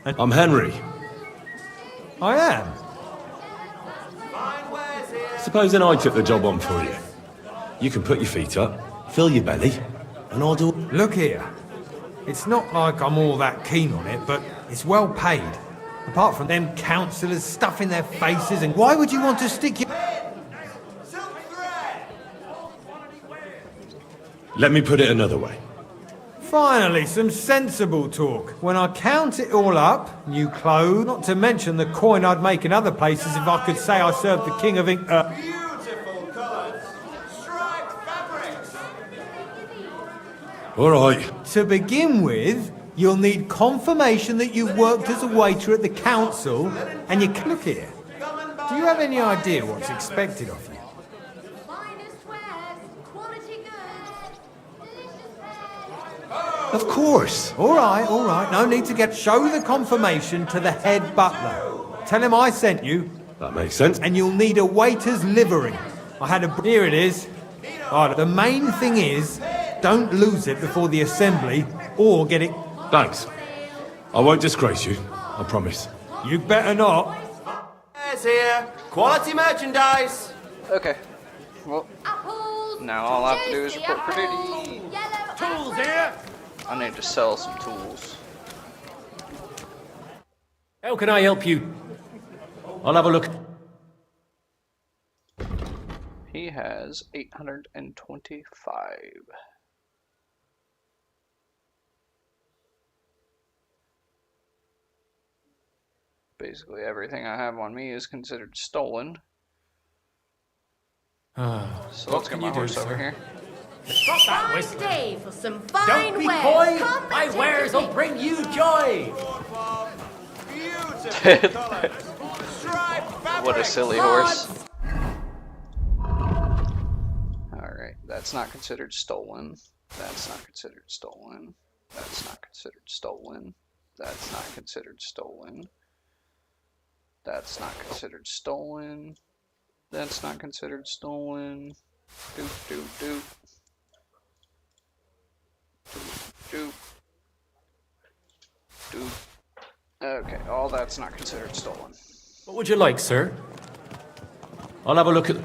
And I'm Henry. I am. Supposing I took the job on for you. You can put your feet up, fill your belly, and I'll do... Look here. It's not like I'm all that keen on it, but it's well paid. Apart from them councillors stuffing their faces, and why would you want to stick your... Let me put it another way. Finally, some sensible talk. When I count it all up, new clothes, not to mention the coin I'd make in other places if I could say I served the King of England. Beautiful colours. Striped fabrics. All right. To begin with, you'll need confirmation that you've worked as a waiter at the council, and you look here. Do you have any idea what's expected of you? Of course. All right. No need to show the confirmation to the head butler. Tell him I sent you. That makes sense. And you'll need a waiter's livery. Here it is. The main thing is, don't lose it before the assembly, or get it... Thanks. I won't disgrace you, I promise. You better not. There's here. Quality merchandise. Okay. Well, now all I have to do is report for duty. Tools here. I need to sell some tools. How can I help you? I'll have a look. He has 825. Basically everything I have on me is considered stolen. So let's get my horse over here. Stop that Fine whistling. day for some fine Don't be wares. coy. Come My and wares take will bring you joy. What a silly horse. Alright, that's not considered stolen. That's not considered stolen. That's not considered stolen. That's not considered stolen. That's not considered stolen. That's not considered stolen. Doop, doop, doop. Doop, doop. Doop. Okay, all that's not considered stolen. What would you like, sir? I'll have a look at...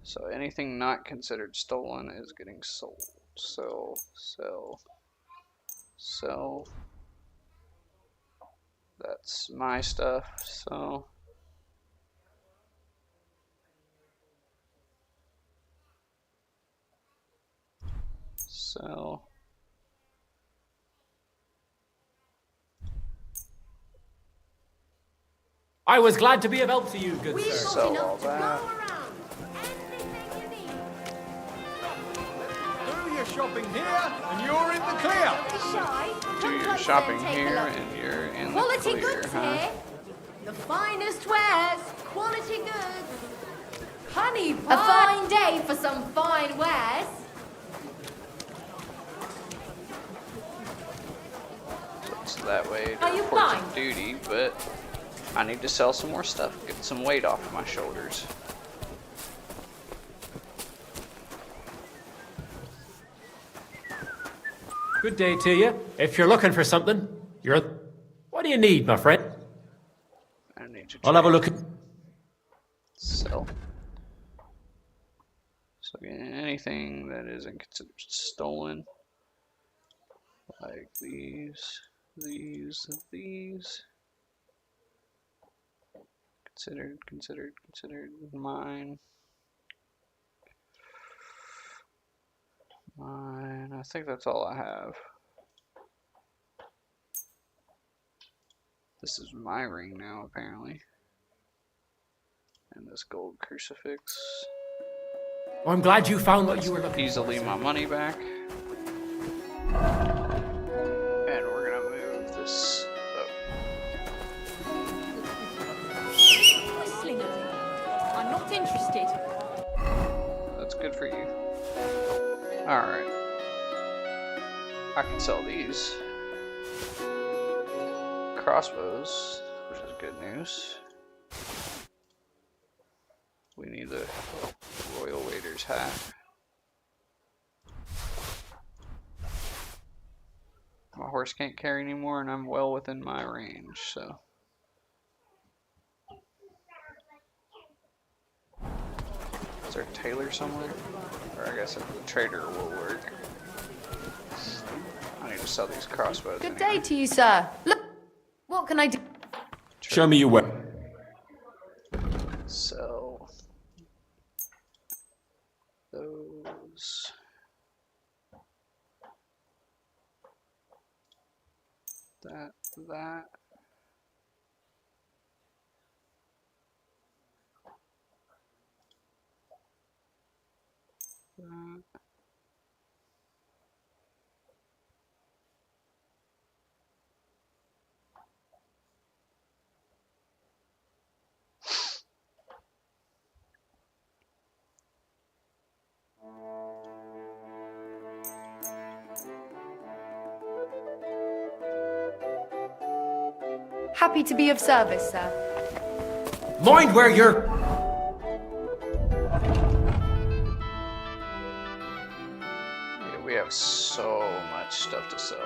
So anything not considered stolen is getting sold. Sell, sell, sell. That's my stuff, so... Sell. I was glad to be of help to you, good sir. Sell all that. Do your shopping here, and you're in the clear. Do your shopping here, and you're in the Quality clear, goods huh? here. The finest wares. Quality goods. Honey pie. A fine day for some fine wares. It's that way to Are you report fine? some duty, but I need to sell some more stuff, get some weight off of my shoulders. Good day to you. If you're looking for something, you're... What do you need, my friend? I need to I'll have a look at... sell. So again, anything that isn't considered stolen, like these, considered mine. I think that's all I have. This is my ring now, apparently. And this gold crucifix. Oh, I'm glad you found what you were looking Easily my money back. And we're gonna move this up. Whistling at me. I'm not interested. That's good for you. Alright. I can sell these crossbows, which is good news. We need the Royal Waiter's hat. My horse can't carry anymore, and I'm well within my range, so. Is there a tailor somewhere? Or I guess a trader will work. I need to sell these crossbows. Good day to you, sir. Look, what can I do? Show me your way. Sell those. is that. Happy to be of service, sir. Mind where you're... Yeah, we have so much stuff to sell.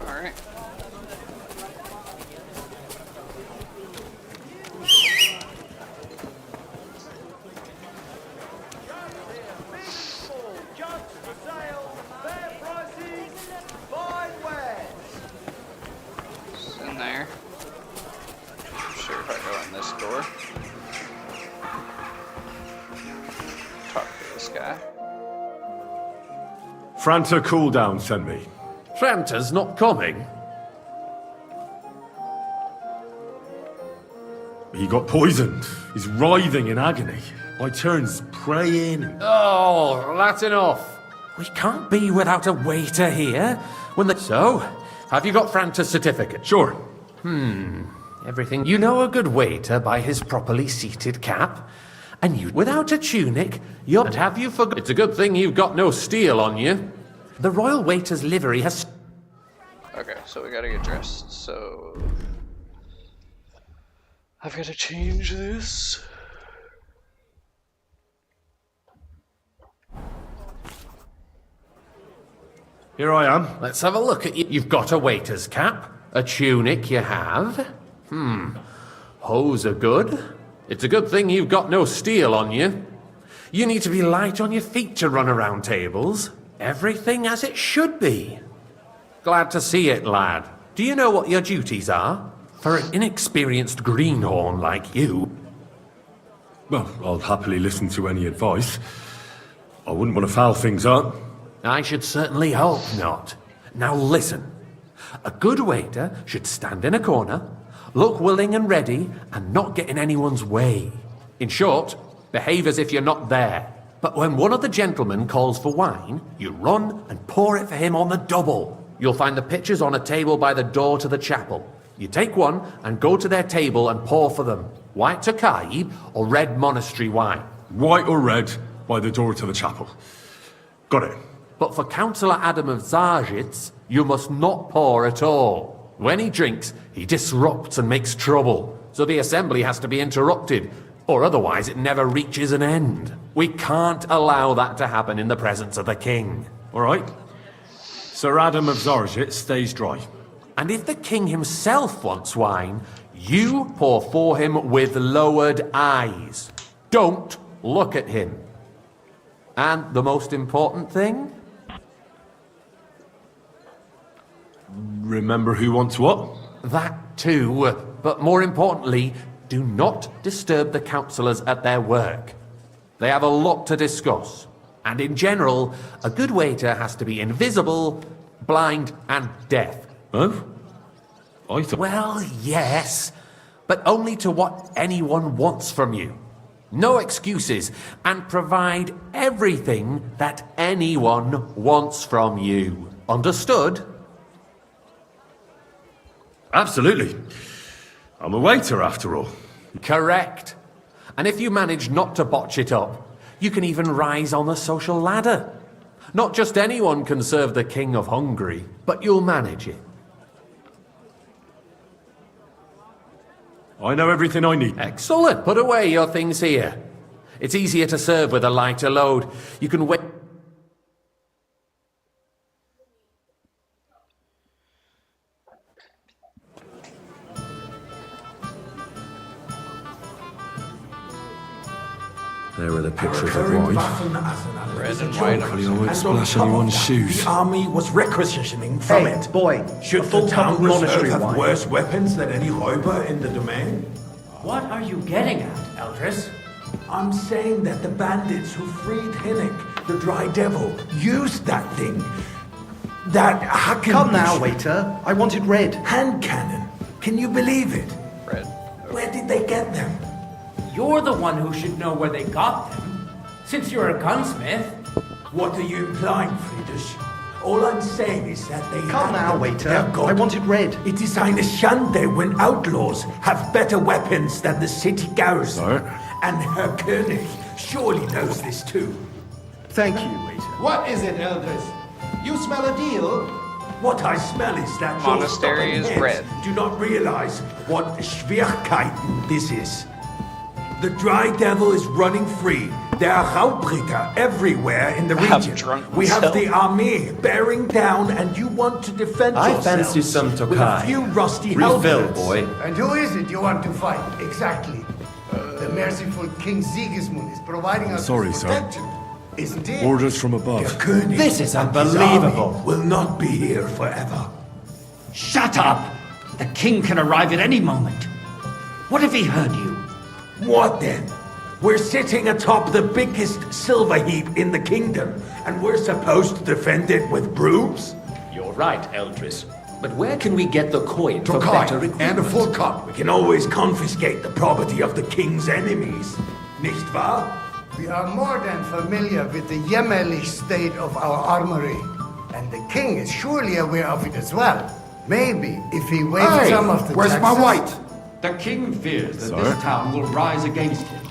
Alright. It's in there. I'm sure if I go in this door. Talk to this guy. Franta Cooldown sent me. Franta's not coming. He got poisoned. He's writhing in agony. By turns, praying. Oh, that's enough. We can't be without a waiter here. So, have you got Franta's certificate? Sure. Everything. You know a good waiter by his properly seated cap? And you, without a tunic, you're... And have you forgot... It's a good thing you've got no steel on you. The royal waiter's livery has... Okay, so we gotta get dressed, so... I've gotta change this. Here I am. Let's have a look at you. You've got a waiter's cap. A tunic you have. Hose are good. It's a good thing you've got no steel on you. You need to be light on your feet to run around tables. Everything as it should be. Glad to see it, lad. Do you know what your duties are? For an inexperienced greenhorn like you. Well, I'll happily listen to any advice. I wouldn't want to foul things up. I should certainly hope not. Now listen. A good waiter should stand in a corner, look willing and ready, and not get in anyone's way. In short, behave as if you're not there. But when one of the gentlemen calls for wine, you run and pour it for him on the double. You'll find the pitchers on a table by the door to the chapel. You take one and go to their table and pour for them. White Tokaib or red monastery wine. White or red by the door to the chapel. Got it. But for Councillor Adam of Zarjitz, you must not pour at all. When he drinks, he disrupts and makes trouble. So the assembly has to be interrupted, or otherwise it never reaches an end. We can't allow that to happen in the presence of the king. All right. Sir Adam of Zarjitz stays dry. And if the king himself wants wine, you pour for him with lowered eyes. Don't look at him. And the most important thing? Remember who wants what? That too, but more importantly, do not disturb the councillors at their work. They have a lot to discuss. And in general, a good waiter has to be invisible, blind, and deaf. Oh? I thought... Well, yes, but only to what anyone wants from you. No excuses, and provide everything that anyone wants from you. Understood? Absolutely. I'm a waiter, after all. Correct. And if you manage not to botch it up, you can even rise on the social ladder. Not just anyone can serve the King of Hungary, but you'll manage it. I know everything I need. Excellent. Put away your things here. It's easier to serve with a lighter load. You can wait. There are the pictures of wine. Red and white. Hopefully I won't splash anyone's shoes. The army was requisitioning from it. boy, Should the town reserve have worse weapons than any Räuber in the domain? What are you getting at, Eldris? I'm saying that the bandits who freed Hinnick, the Dry Devil, used that thing. That Hacken... Come now, waiter. I wanted red. Hand cannon. Can you believe it? Red. Where did they get them? You're the one who should know where they got them. Since you're a gunsmith. What are you implying, Friedrich? All I'm saying is that they Come now, waiter. I wanted red. It is eine Schande when outlaws have better weapons than the city garrison. Sir? And Herr König surely knows this too. Thank you, waiter. What is it, Eldris? You smell a deal? What I smell is that Monastery your is stubborn red. heads do not realize what Schwierigkeiten this is. The Dry Devil is running free. There are Raubricker everywhere in the region. We have the army bearing down, and you want to defend yourself. I fancy some with a Tokai. few rusty Refill, helmets. boy. And who is it you want to fight, exactly? The merciful King Sigismund is providing us Sorry, with sir. protection, isn't it? Orders from above. König This is and his unbelievable. army will not be here forever. Shut up! The king can arrive at any moment. What if he heard you? What then? We're sitting atop the biggest silver heap in the kingdom, and we're supposed to defend it with brooms? You're right, Eldris. But where can we get the coin for better equipment? And a full cup. We can always confiscate the property of the king's enemies. Nicht wahr? We are more than familiar with the jämmerlich state of our armory, and the king is surely aware of it as well. Maybe if he waived some of the taxes... The king fears that Sir? this town will rise against him.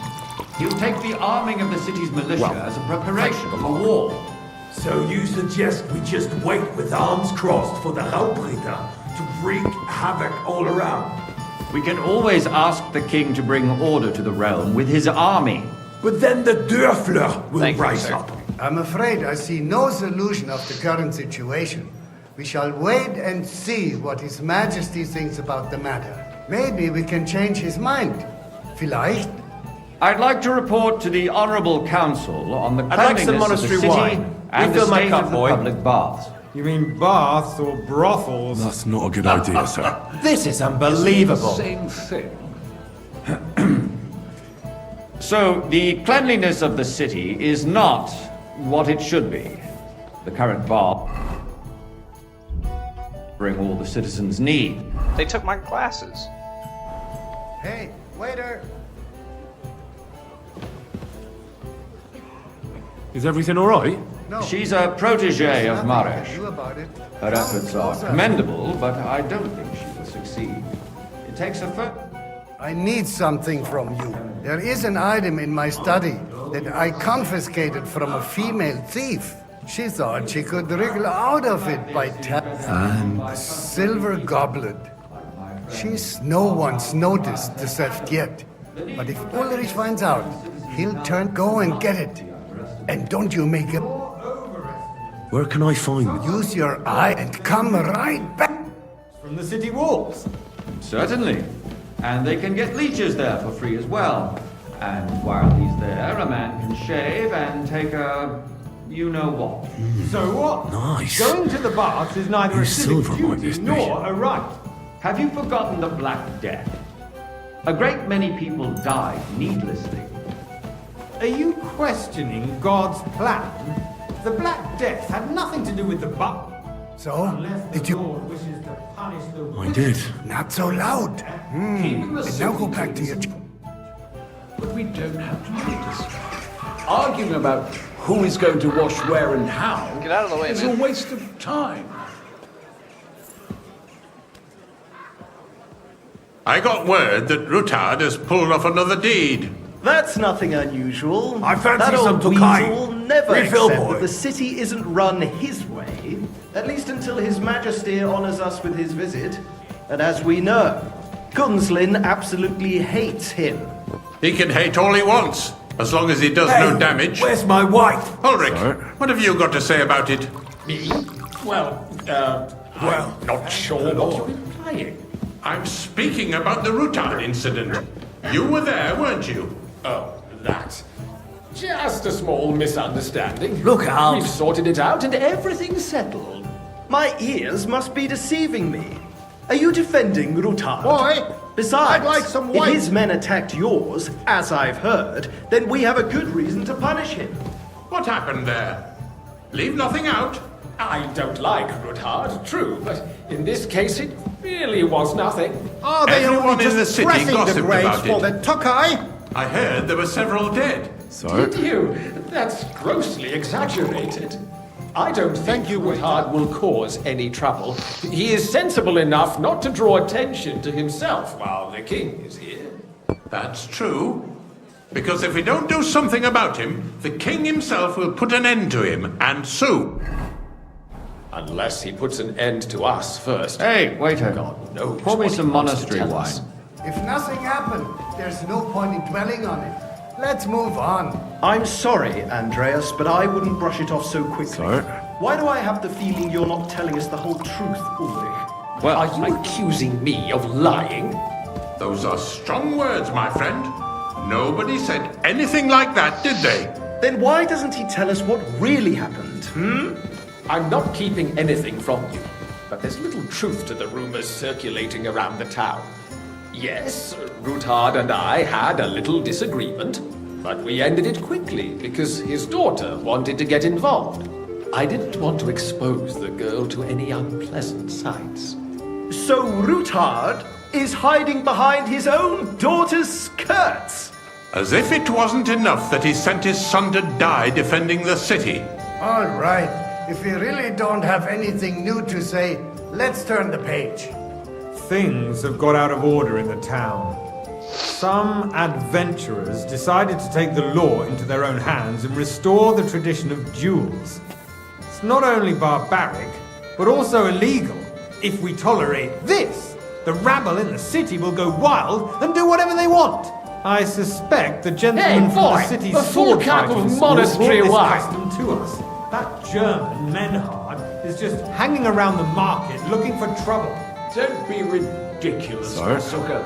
He'll take the arming of the city's militia as a preparation for war. So you suggest we just wait with arms crossed for the Raubritter to wreak havoc all around? We can always ask the king to bring order to the realm with his army. But then the Dörfler will rise up. I'm afraid I see no solution of the current situation. We shall wait and see what His Majesty thinks about the matter. Maybe we can change his mind. Vielleicht? I'd like to report to the Honorable Council on the I'd like some cleanliness of the monastery city wine. and the Refill my state cup, of the boy. public baths. You mean baths or brothels? That's not a good idea, sir. This is unbelievable. Same thing. So, the cleanliness of the city is not what it should be. The current bath bring all the citizens need. They took my glasses. Hey, waiter! Is everything all right? No. She's a protege of Nothing I Maresh. can do about it. Her efforts are commendable, but I don't think she will succeed. It takes a I need something from you. There is an item in my study that I confiscated from a female thief. She thought she could wriggle out of it by And a silver goblet. No one's noticed the theft yet. But if Ulrich finds out, he'll go and get it. And don't you make it. where can I find it? Use your eye and come right back. From the city walls. Certainly. And they can get leeches there for free as well. And while he's there, a man can shave and take a... you know what. So what? Nice. Going to the baths is neither a Whose civic silver might duty this be? nor a right. Have you forgotten the Black Death? A great many people died needlessly. Are you questioning God's plan? The Black Death had nothing to do with the buck. So, did you? Lord wishes to punish the I did. Not so loud. And now go back to your... But we don't have to do this. Arguing about who is going to wash where and how Get out of the way, is man. a waste of time. I got word that Rutard has pulled off another deed. That's nothing unusual. I fancy that some old Tokai. weasel will never Refill, accept boy. that the city isn't run his way, at least until His Majesty honors us with his visit. And as we know, Gunslin absolutely hates him. He can hate all he wants, as long as he does no damage. Where's my wife? Ulrich, what have you got to say about it? Me? Well, I'm not sure what you're implying. I'm speaking about the Rutard incident. You were there, weren't you? Oh, that. Just a small misunderstanding. Look out! We've sorted it out and everything's settled. My ears must be deceiving me. Are you defending Rutard? Boy, Besides, I'd like some white. if his men attacked yours, as I've heard, then we have a good reason to punish him. What happened there? Leave nothing out. I don't like Rutard, true, but in this case it really was nothing. Are they Everyone only in the just city pressing the gossiped graves about for it. the Tokai? I heard there were several dead. Did you? That's grossly exaggerated. I don't think Rutard will cause any trouble. He is sensible enough not to draw attention to himself while the king is here. That's true. Because if we don't do something about him, the king himself will put an end to him, and soon. Unless he puts an end to us first. Hey, waiter. God knows Pour me what some he wants to monastery tell wine. us. If nothing happened, there's no point in dwelling on it. Let's move on. I'm sorry, Andreas, but I wouldn't brush it off so quickly. Sorry? Why do I have the feeling you're not telling us the whole truth, Ulrich? Well, are you accusing me of lying? Those are strong words, my friend. Nobody said anything like that, did they? Then why doesn't he tell us what really happened, I'm not keeping anything from you, but there's little truth to the rumors circulating around the town. Yes, Rutard and I had a little disagreement, but we ended it quickly because his daughter wanted to get involved. I didn't want to expose the girl to any unpleasant sights. So Rutard is hiding behind his own daughter's skirts? As if it wasn't enough that he sent his son to die defending the city. All right. If you really don't have anything new to say, let's turn the page. Things have got out of order in the town. Some adventurers decided to take the law into their own hands and restore the tradition of duels. It's not only barbaric, but also illegal. If we tolerate this, the rabble in the city will go wild and do whatever they want. I suspect the gentleman from the city's a full sword cup fighters of monastery will brought wine. this custom to us. That German Menhard is just hanging around the market looking for trouble. Don't be ridiculous, Sorry? sucker.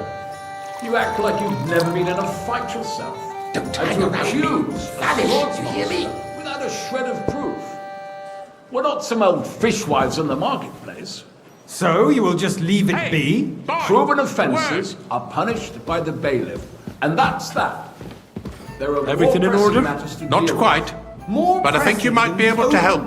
You act like you've never been in a fight yourself. Don't And hang to around me. accuse a Vanish, you hear me? swordsman without a shred of proof. We're not some old fishwives on the marketplace. So you will just leave it be? Proven offences are punished by the bailiff, and that's that. There are Everything more in order? pressing matters to Not deal quite. More But I think you might be able to help.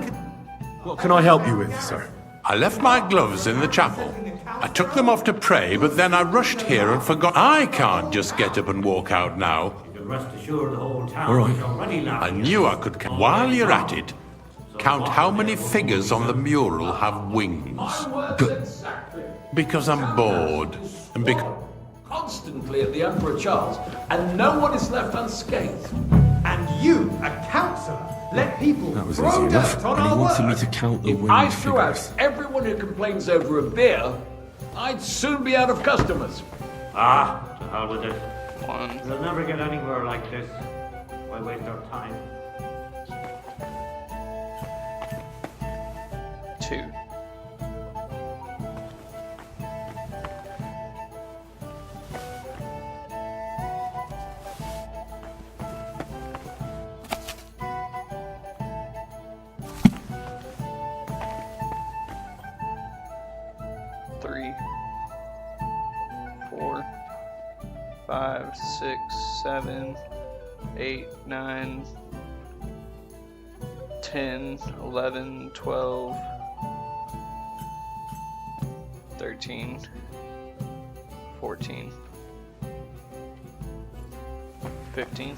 What can I help you with, sir? I left my gloves in the chapel. I took them off to pray, but then I rushed here and forgot. I can't just get up and walk out now. Rest assured the whole town All right. is already I laughing. knew I could. While you're at it, count how many figures on the mural have wings. Because I'm bored. And because. constantly at the Emperor Charles, and no one is left unscathed. And you, a councillor, let people That was throw easy enough. dirt on And he our wanted me work. to count the If winged I threw out figures. everyone who complains over a beer, I'd soon be out of customers. To hell with it. One. We'll never get anywhere like this. Why waste our time? 2. Three, 4, 5, 6, 7, 8, 9, 10, 11, 12, 13, 14, 15.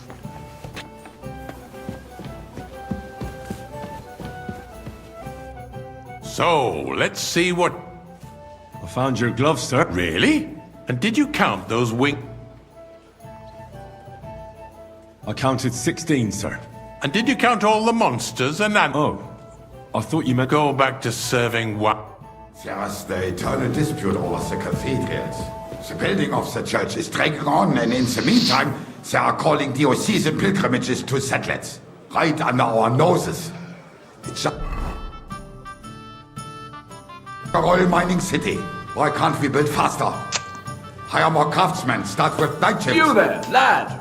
So, let's see what. I found your gloves, sir. Really? And did you count those wings? I counted 16, sir. And did you count all the monsters and Oh, I thought you meant... Go back to serving what? There's the eternal dispute over the cathedrals. The building of the church is dragging on, and in the meantime, they are calling diocesan pilgrimages to settlers. Right under our noses. It's a oil mining city. Why can't we build faster? Hire more craftsmen, start with night shifts. You there, lad!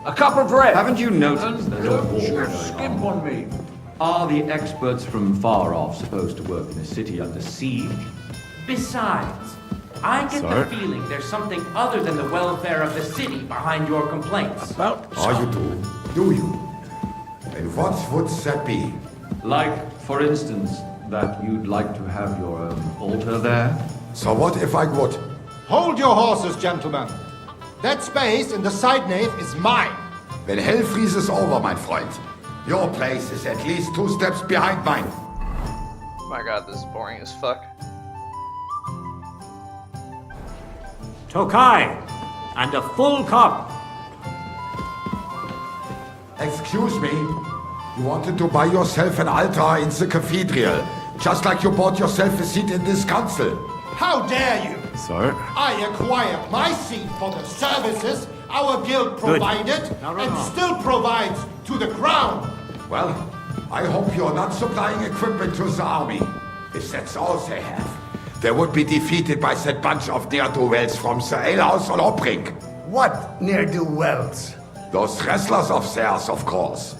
A cup of bread. Haven't you noticed there's a war going skimp on me. Are the experts from far off supposed to work in a city under siege? Besides, I get the feeling there's something other than the welfare of the city behind your complaints. You do you? And what would that be? Like, for instance, that you'd like to have your own altar there? So what if I would? Hold your horses, gentlemen. That space in the side nave is mine. When hell freezes over, my friend, your place is at least 2 steps behind mine. My god, this is boring as fuck. Tokai, and a full cup. Excuse me? You wanted to buy yourself an altar in the cathedral, just like you bought yourself a seat in this council. How dare you? Sir? I acquired my seat for the services our guild provided and still provides to the crown. Well, I hope you're not supplying equipment to the army. If that's all they have, they would be defeated by that bunch of ne'er-do-wells from the alehouse on Opring. What ne'er-do-wells? Those wrestlers of theirs, of course.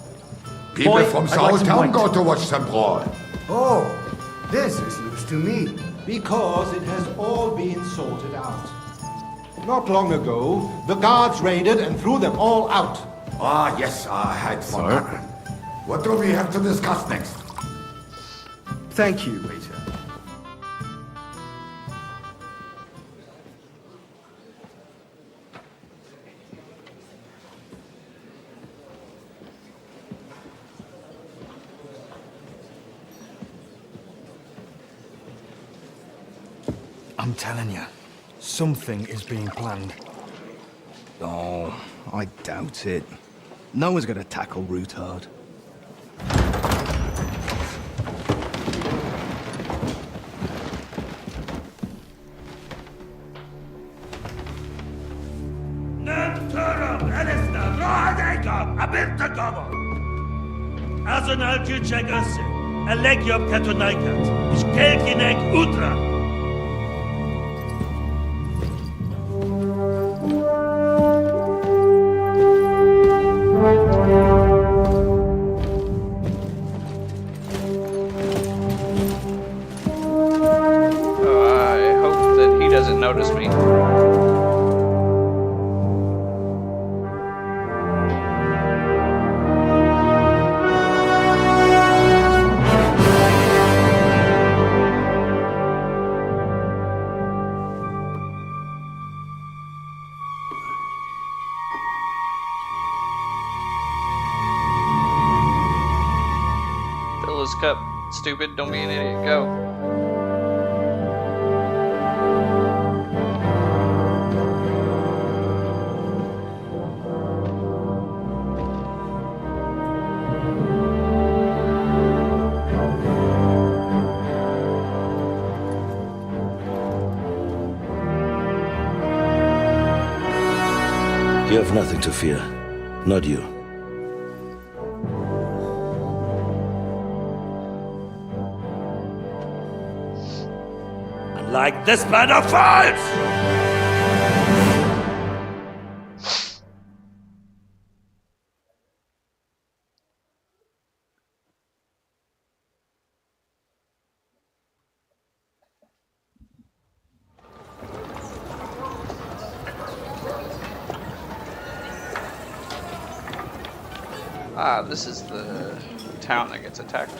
People Boy, from the I'd like old some town white. go to watch them brawl. Oh, this is news to me. Because it has all been sorted out. Not long ago, the guards raided and threw them all out. Ah, yes, I had forgotten. What do we have to discuss next? Thank you, waiter. I'm telling you, something is being planned. Oh, I doubt it. No one's gonna tackle Rootard. Azonal Küçek Össe, Elegiop Katonaikat, İşkelkinek Utra. I hope that he doesn't notice me. Fill his cup. Stupid, don't be an idiot. Go. You have nothing to fear. Not you. Like this man of fights! Ah, this is the town that gets attacked.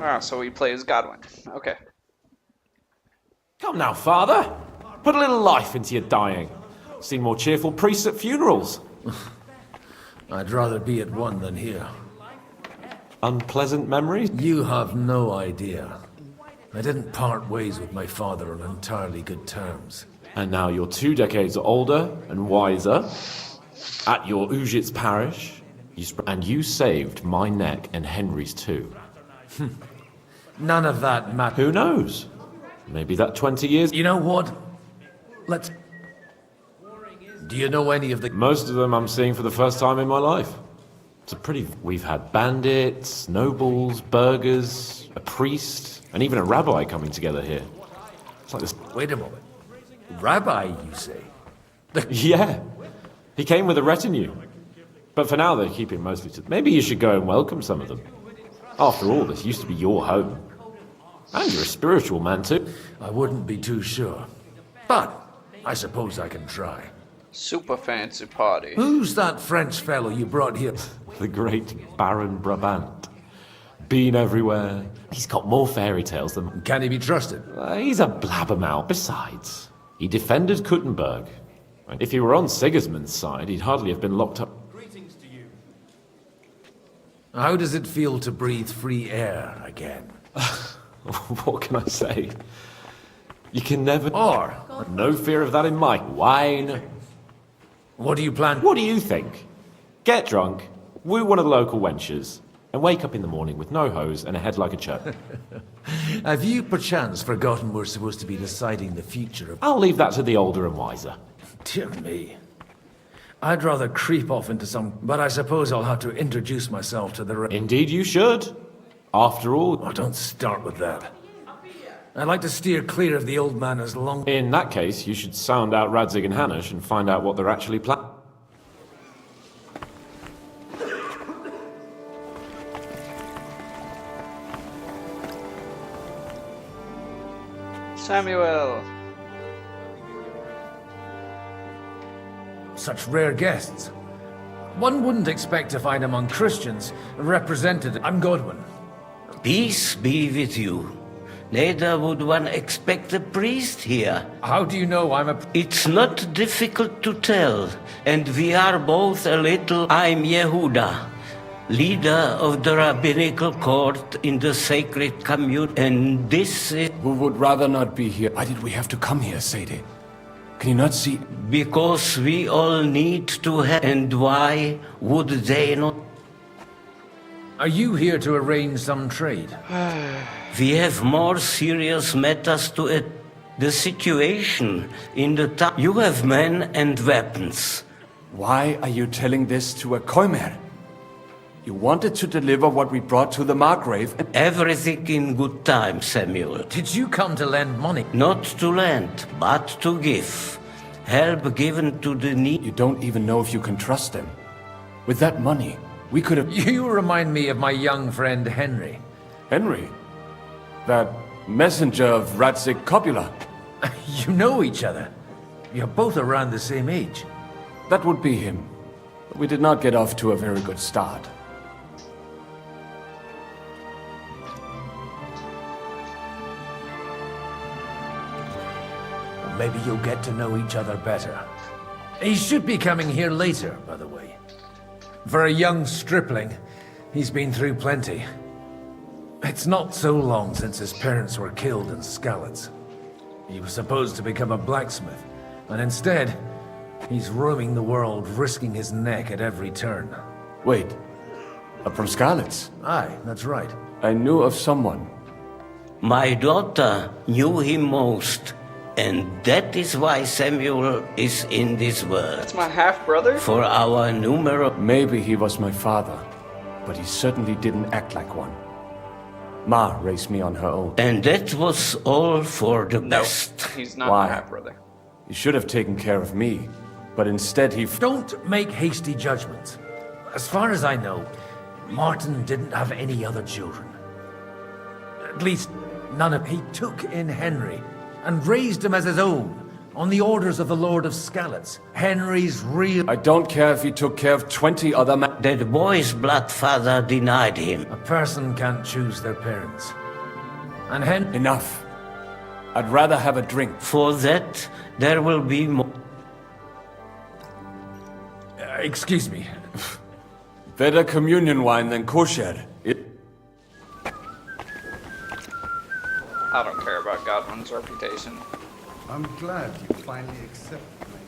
Ah, so he plays Godwin. Okay. Come now, father. Put a little life into your dying. Seen more cheerful priests at funerals. I'd rather be at one than here. Unpleasant memories? You have no idea. I didn't part ways with my father on entirely good terms. And now you're 2 decades older and wiser. At your Ujit's parish, and you saved my neck and Henry's too. None of that matters. Who knows? Maybe that 20 years... You know what? Let's... Do you know any of the... Most of them I'm seeing for the first time in my life. We've had bandits, nobles, burghers, a priest, and even a rabbi coming together here. It's like this... Wait a moment. Rabbi, you say? Yeah. He came with a retinue. But for now, they're keeping mostly to... Maybe you should go and welcome some of them. After all, this used to be your home. And you're a spiritual man, too. I wouldn't be too sure. But I suppose I can try. Super fancy party. Who's that French fellow you brought here? The great Baron Brabant. Been everywhere. He's got more fairy tales than... Can he be trusted? He's a blabbermouth. Besides, he defended Kuttenberg. If he were on Sigismund's side, he'd hardly have been locked up. Greetings to you. How does it feel to breathe free air again? What can I say? You can never... Or... No fear of that in my wine. What do you plan? What do you think? Get drunk, woo one of the local wenches, and wake up in the morning with no hose and a head like a church. Have you perchance forgotten we're supposed to be deciding the future of... I'll leave that to the older and wiser. Dear me. I'd rather creep off into some... But I suppose I'll have to introduce myself to the... Indeed you should. After all... Oh, don't start with that. I'd like to steer clear of the old man as long... In that case, you should sound out Radzig and Hanush and find out what they're actually planning. Samuel! Such rare guests. One wouldn't expect to find among Christians a representative. I'm Godwin. Peace be with you. Neither would one expect a priest here. How do you know I'm a... It's not difficult to tell, and we are both a little... I'm Yehuda, leader of the rabbinical court in the sacred commune, and this is... We would rather not be here. Why did we have to come here, Sadie? Can you not see... Because we all need to have... And why would they not... Are you here to arrange some trade? We have more serious matters to it. The situation in the town. You have men and weapons. Why are you telling this to a Koimer? You wanted to deliver what we brought to the Margrave and... Everything in good time, Samuel. Did you come to lend money? Not to lend, but to give. Help given to the needy. You don't even know if you can trust them. With that money, we could have... You remind me of my young friend Henry. Henry? That messenger of Radzig Copula. You know each other. You're both around the same age. That would be him. But we did not get off to a very good start. Maybe you'll get to know each other better. He should be coming here later, by the way. For a young stripling, he's been through plenty. It's not so long since his parents were killed in Skalitz. He was supposed to become a blacksmith, and instead, he's roaming the world, risking his neck at every turn. Wait, from Skalitz? Aye, that's right. I knew of someone. My daughter knew him most, and that is why Samuel is in this world. That's my half-brother? For our numerous... Maybe he was my father, but he certainly didn't act like one. Ma raised me on her own. And that was all for the best. He's not Why? my half-brother. He should have taken care of me, but instead he... Don't make hasty judgments. As far as I know, Martin didn't have any other children. At least, none of... He took in Henry and raised him as his own, on the orders of the Lord of Skalitz. Henry's real... I don't care if he took care of 20 other men. That boy's blood father denied him. A person can't choose their parents. And Enough. I'd rather have a drink. For that, there will be more... Excuse me. Better communion wine than kosher. I don't care about Godwin's reputation. I'm glad you finally accepted my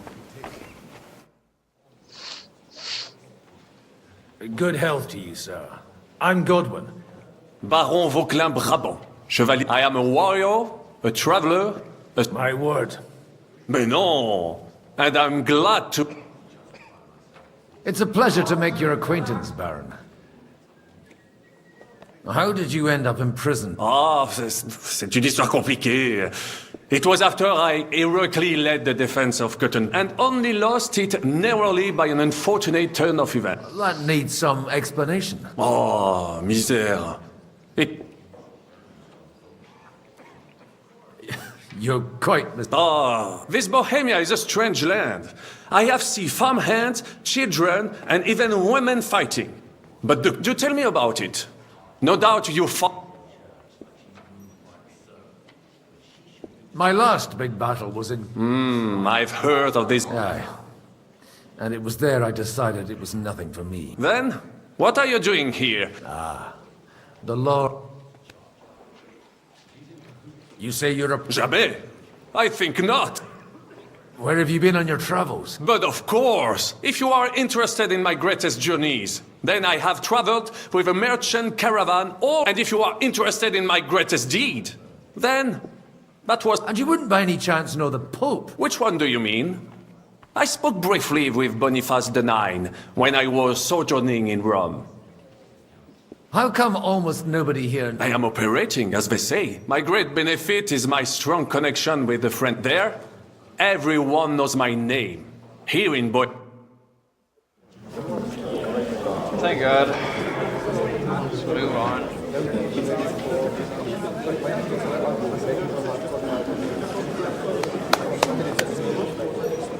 invitation. Good health to you, sir. I'm Godwin. Baron Vauquelin Brabant. Chevalier. I am a warrior, a traveler, My word. Mais non! And I'm glad to... It's a pleasure to make your acquaintance, Baron. How did you end up in prison? C'est une histoire compliquée. It was after I heroically led the defense of Cotton, and only lost it narrowly by an unfortunate turn of events. That needs some explanation. Oh, misère. You're quite... This Bohemia is a strange land. I have seen farmhands, children, and even women fighting. But do tell me about it. No doubt you fought... My last big battle was in... I've heard of this... Aye. And it was there I decided it was nothing for me. Then, what are you doing here? The Lord... You say you're a... Jamais. I think not. Where have you been on your travels? But of course, if you are interested in my greatest journeys, then I have traveled with a merchant caravan, and if you are interested in my greatest deed, then that was... And you wouldn't by any chance know the Pope? Which one do you mean? I spoke briefly with Boniface IX when I was sojourning in Rome. How come almost nobody here... I am operating, as they say. My great benefit is my strong connection with the friend there. Everyone knows my name. Here in Boy... Thank God. Let's move on.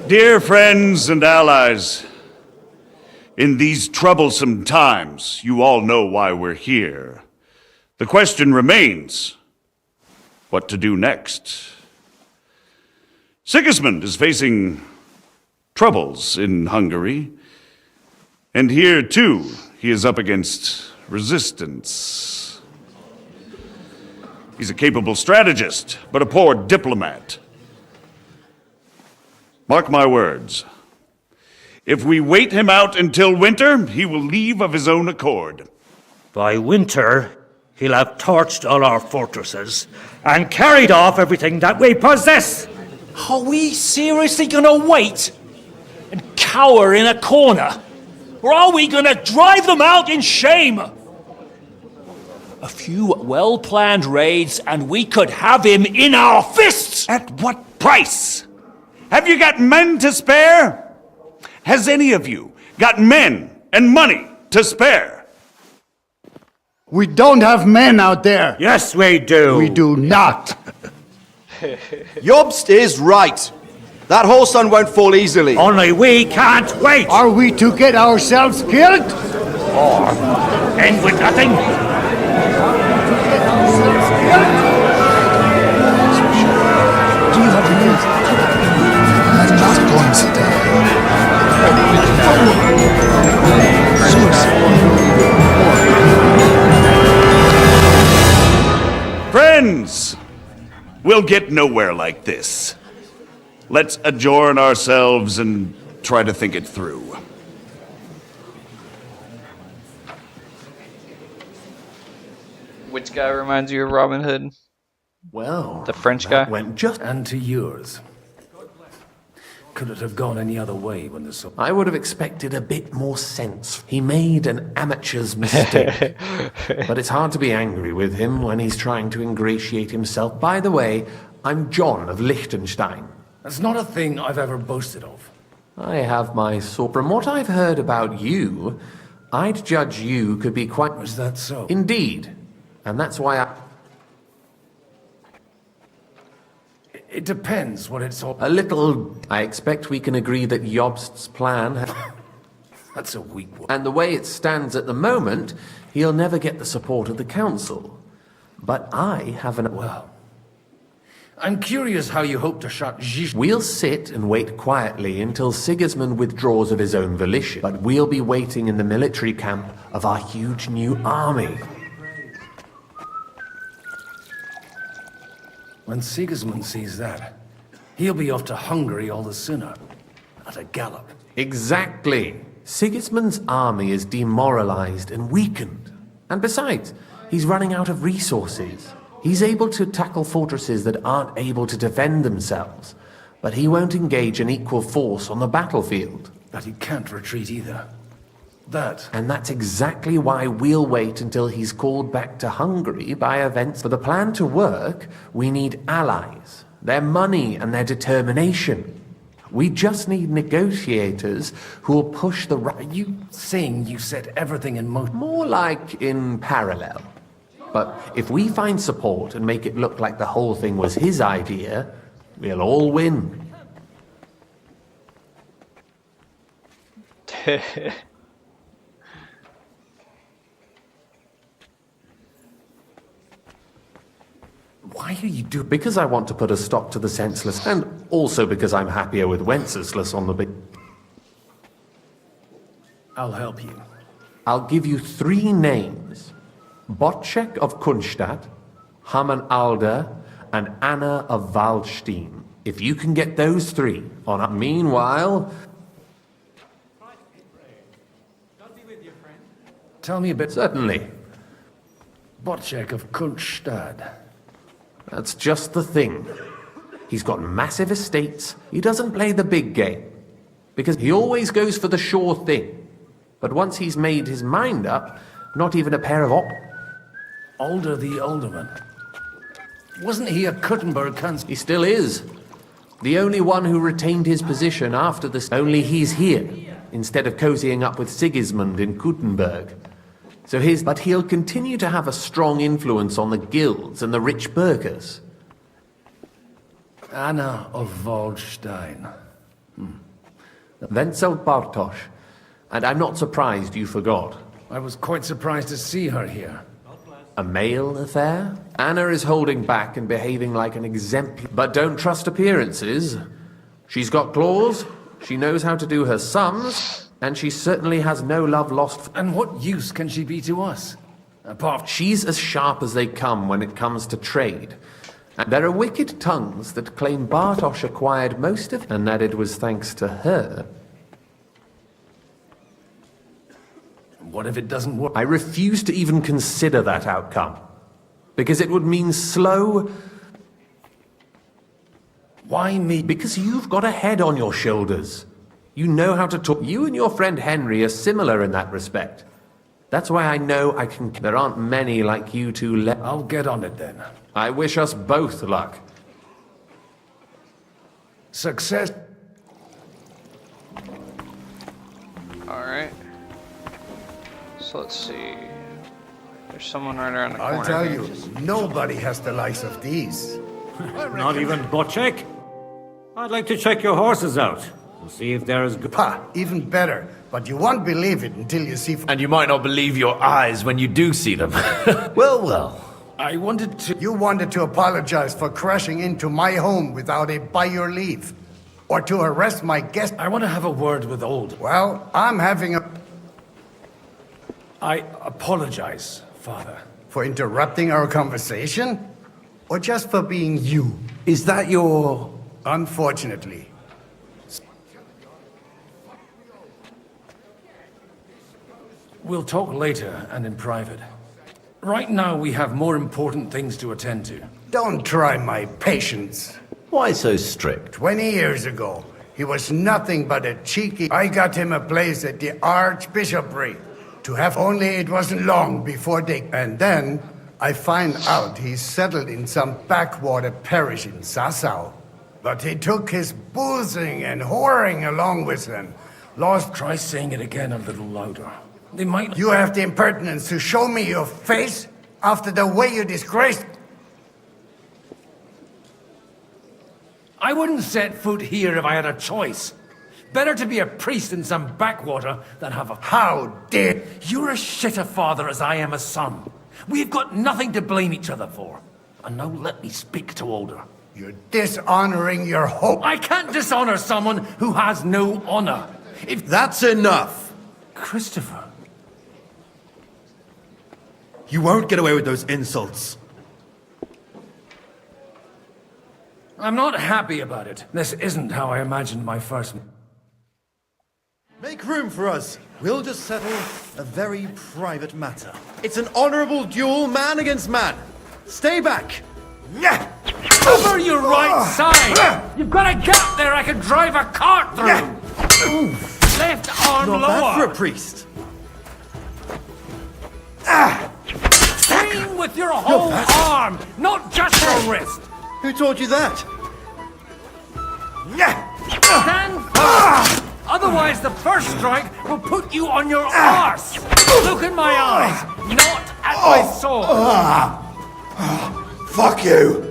Dear friends and allies, in these troublesome times, you all know why we're here. The question remains, what to do next? Sigismund is facing troubles in Hungary, and here, too, he is up against resistance. He's a capable strategist, but a poor diplomat. Mark my words. If we wait him out until winter, he will leave of his own accord. By winter, he'll have torched all our fortresses and carried off everything that we possess. Are we seriously gonna wait and cower in a corner? Or are we gonna drive them out in shame? A few well-planned raids and we could have him in our fists! At what price? Have you got men to spare? Has any of you got men and money to spare? We don't have men out there. Yes, we do. We do not. Jobst is right. That whole sun won't fall easily. Only we can't wait. Are we to get ourselves killed? Or end with nothing? Do you have the news? I'm not going to die. Friends, we'll get nowhere like this. Let's adjourn ourselves and try to think it through. Which guy reminds you of Robin Hood? Well, the French guy? Went just and to yours. Could it have gone any other way when the... I would have expected a bit more sense. He made an amateur's mistake. But it's hard to be angry with him when he's trying to ingratiate himself. By the way, I'm John of Liechtenstein. That's not a thing I've ever boasted of. I have my sort. From what I've heard about you, I'd judge you could be quite... Was that so? Indeed. And that's why I... It depends what it's all... A little... I expect we can agree that Jobst's plan... That's a weak one. And the way it stands at the moment, he'll never get the support of the council. But I have an... Well... I'm curious how you hope to shut Zizh... We'll sit and wait quietly until Sigismund withdraws of his own volition. But we'll be waiting in the military camp of our huge new army. When Sigismund sees that, he'll be off to Hungary all the sooner. At a gallop. Exactly. Sigismund's army is demoralized and weakened. And besides, he's running out of resources. He's able to tackle fortresses that aren't able to defend themselves. But he won't engage in equal force on the battlefield. But he can't retreat either. And that's exactly why we'll wait until he's called back to Hungary by events. For the plan to work, we need allies, their money and their determination. We just need negotiators who'll push the right. Are you saying you set everything in motion? More like in parallel. But if we find support and make it look like the whole thing was his idea, we'll all win. Why are you doing? Because I want to put a stop to the senseless, and also because I'm happier with Wenceslas on the big. I'll help you. I'll give you 3 names: Botchek of Kunstadt, Haman Alder, and Anna of Waldstein. If you can get those 3 on. Meanwhile, Tell me a bit. Certainly. Botchek of Kunstadt. That's just the thing. He's got massive estates. He doesn't play the big game, because he always goes for the sure thing. But once he's made his mind up, not even a pair of Alder the Alderman. Wasn't he a Kuttenberg Kanzler? He still is. The only one who retained his position after this. Only he's here, instead of cozying up with Sigismund in Kuttenberg. But he'll continue to have a strong influence on the guilds and the rich burghers. Anna of Waldstein. Wenzel Bartosz. And I'm not surprised you forgot. I was quite surprised to see her here. A male affair? Anna is holding back and behaving like an exemplar. But don't trust appearances. She's got claws, she knows how to do her sums, and she certainly has no love lost. And what use can she be to us? Apart She's as sharp as they come when it comes to trade. And there are wicked tongues that claim Bartosz acquired most of, and that it was thanks to her. What if it doesn't work? I refuse to even consider that outcome, because it would mean slow. Why me? Because you've got a head on your shoulders. You know how to talk. You and your friend Henry are similar in that respect. That's why I know I can. There aren't many like you two left. I'll get on it then. I wish us both luck. Success. Alright. So let's see. There's someone right around the corner. I'll tell here. you, nobody has the likes of these. Not even Botchek? I'd like to check your horses out. See if they're as good. Ha! Even better. But you won't believe it until you see. And you might not believe your eyes when you do see them. Well, well. You wanted to apologize for crashing into my home without by your leave. Or to arrest my guest. I want to have a word with Old. Well, I'm having a. I apologize, Father. For interrupting our conversation? Or just for being you? Is that your... Unfortunately. We'll talk later and in private. Right now we have more important things to attend to. Don't try my patience. Why so strict? 20 years ago, he was nothing but a cheeky... I got him a place at the Archbishopric. To have only it wasn't long before they... And then I find out he's settled in some backwater parish in Sassau. But he took his boozing and whoring along with him. Lost... Try saying it again a little louder. They might... You have the impertinence to show me your face after the way you disgraced... I wouldn't set foot here if I had a choice. Better to be a priest in some backwater than have a... How dare... You're as shit a father as I am a son. We've got nothing to blame each other for. And now let me speak to Older. You're dishonoring your hope. I can't dishonor someone who has no honor. If... That's enough! Christopher. You won't get away with those insults. I'm not happy about it. This isn't how I imagined my first... Make room for us. We'll just settle a very private matter. It's an honorable duel, man against man. Stay back. Yeah. Cover your right side! You've got a gap there I can drive a cart through! Left arm Not lower! bad for a priest. Swing with your whole arm, not just your wrist! Who taught you that? Stand firm! Otherwise the first strike will put you on your arse! Look in my eyes, not at my sword! Fuck you!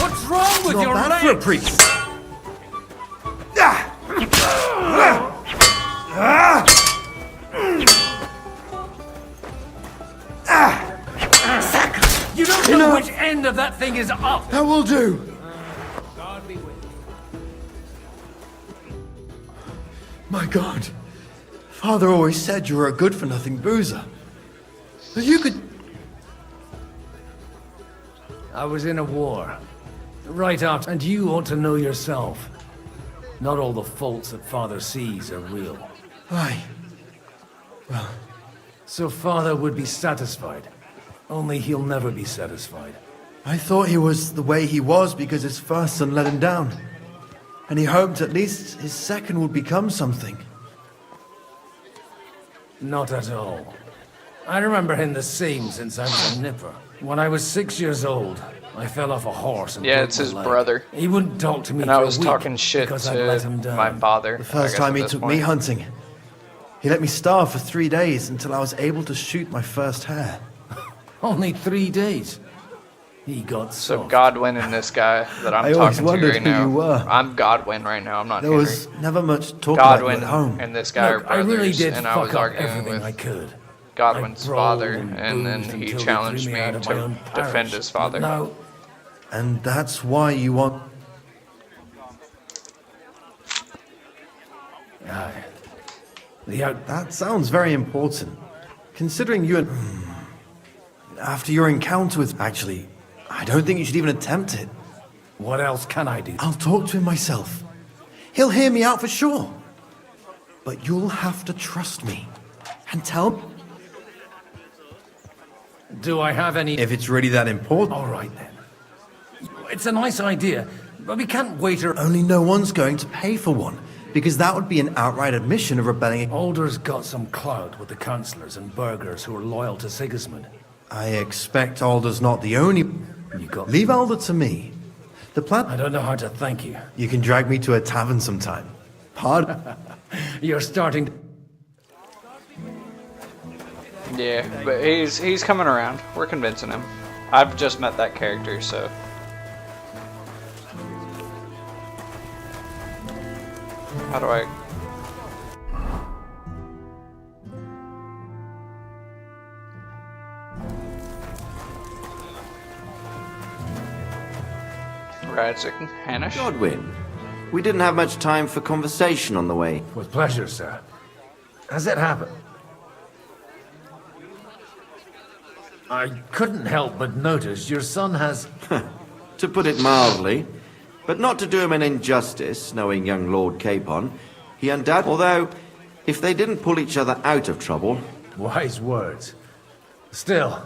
What's wrong with Not your bad legs? for a priest. You don't know which end of that thing is up! That will do. My God. Father always said you were a good-for-nothing boozer. But you could... I was in a war. Right after, and you ought to know yourself. Not all the faults that Father sees are real. Aye. Well... So Father would be satisfied. Only he'll never be satisfied. I thought he was the way he was because his first son let him down. And he hoped at least his second would become something. Not at all. I remember him the same since I was a nipper. When I was 6 years old, I fell off a horse and Yeah, broke it's my his leg. brother. He wouldn't talk to me And for I a was week talking shit because I'd let him to down. my father. The first time he took me hunting, he let me starve for 3 days until I was able to shoot my first hare. Only 3 days. He got So Godwin and this guy that I'm I always talking to wondered right who now. you were. I'm Godwin right now. I'm not There Henry. was never much talk about you Godwin at home. and this guy Look, are brothers, I really did and I fuck was up arguing everything with I could. Godwin's I brawled father, and and then boozed he until they challenged threw me out of my own to defend parish. his father. Now, And that's why you want... aye. That sounds very important. Considering you and... After your encounter with... Actually, I don't think you should even attempt it. What else can I do? I'll talk to him myself. He'll hear me out for sure. But you'll have to trust me. And tell me... Do I have any... If it's really that important. All right, then. It's a nice idea, but we can't wait around. Only no one's going to pay for one. Because that would be an outright admission of rebelling. Alder's got some clout with the councillors and burghers who are loyal to Sigismund. I expect Alder's not the only... Leave Alder to me. The plan... I don't know how to thank you. You can drag me to a tavern sometime. Pardon? You're starting to... Yeah, but he's coming around. We're convincing him. I've just met that character, so... How do I... Radzik, Hanish? Godwin, we didn't have much time for conversation on the way. With pleasure, sir. Has it happened? I couldn't help but notice your son has... To put it mildly, but not to do him an injustice, knowing young Lord Capon, he undoubtedly... Although, if they didn't pull each other out of trouble... Wise words. Still,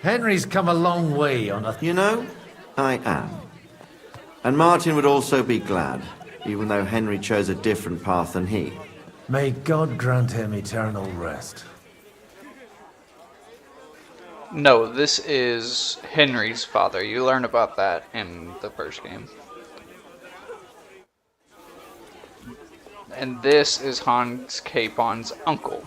Henry's come a long way on a... You know, I am. And Martin would also be glad, even though Henry chose a different path than he. May God grant him eternal rest. No, this is Henry's father. You learn about that in the first game. And this is Hans Capon's uncle.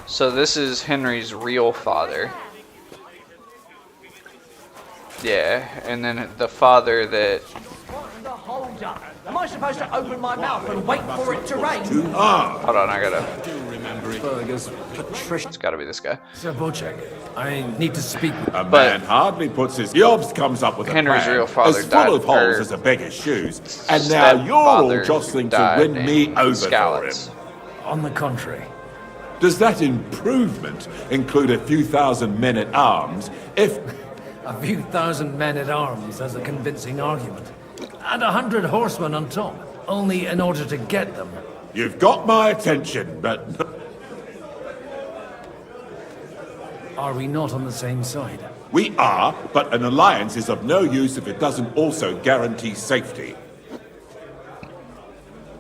So this is Henry's real father. Yeah, and then the father that... What's the hold up? Am I supposed to open my mouth and wait for it to rain? Hold on, I gotta... Fergus, Patricia... It's gotta be this guy. Sir Bocek, I need to speak with... A man hardly puts his... Yobs comes up with Henry's a plan real father as died full of holes for as a beggar's shoes, and now you're all jostling to win me over for him. On the contrary. Does that improvement include a few thousand men at arms? If... A few thousand men-at-arms as a convincing argument. And 100 horsemen on top. Only in order to get them. You've got my attention, but... Are we not on the same side? We are, but an alliance is of no use if it doesn't also guarantee safety.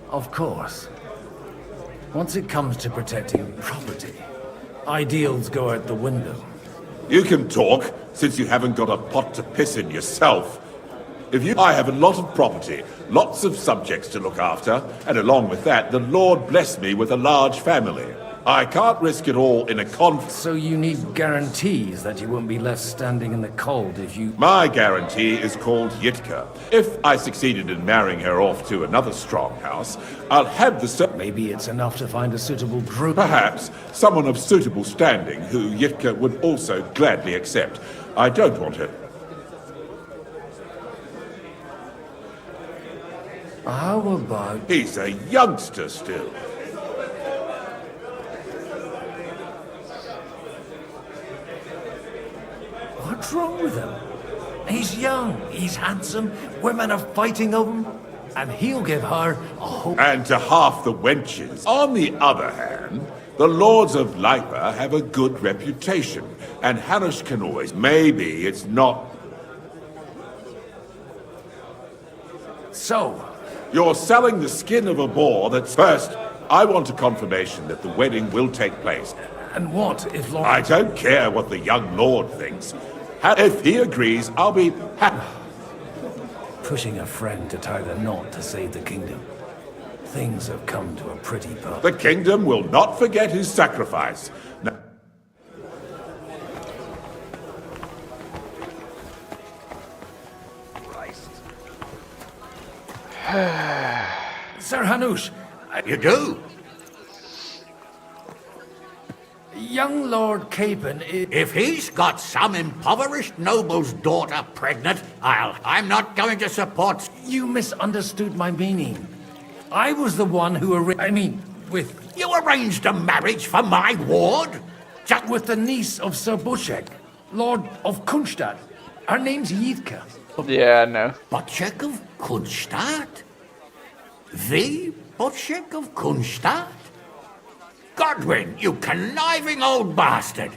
Of course. Once it comes to protecting property, ideals go out the window. You can talk, since you haven't got a pot to piss in yourself. I have a lot of property, lots of subjects to look after, and along with that, the Lord blessed me with a large family. I can't risk it all in a So you need guarantees that you won't be left standing in the cold if you... My guarantee is called Yitka. If I succeeded in marrying her off to another strong house, I'll have the... Maybe it's enough to find a suitable group. Perhaps someone of suitable standing who Yitka would also gladly accept. I don't want her... How about... He's a youngster still. What's wrong with him? He's young, he's handsome, women are fighting over him, and he'll give her a hope. And to half the wenches. On the other hand, the Lords of Lipa have a good reputation, and Hanush can always... Maybe it's not... So? You're selling the skin of a boar that's... First, I want a confirmation that the wedding will take place. And what if Lord... I don't care what the young lord thinks. If he agrees, I'll be happy. Pushing a friend to tie the knot to save the kingdom. Things have come to a pretty pass. The kingdom will not forget his sacrifice. Now, Sir Hanush, You do? young Lord Capon is... If he's got some impoverished noble's daughter pregnant, I'm not going to support... You misunderstood my meaning. I was the one who with... You arranged a marriage for my ward? Just with the niece of Sir Bushek, Lord of Kunstadt. Her name's Yitka. Yeah, no. Bushek of Kunstadt? The Bushek of Kunstadt? Godwin, you conniving old bastard!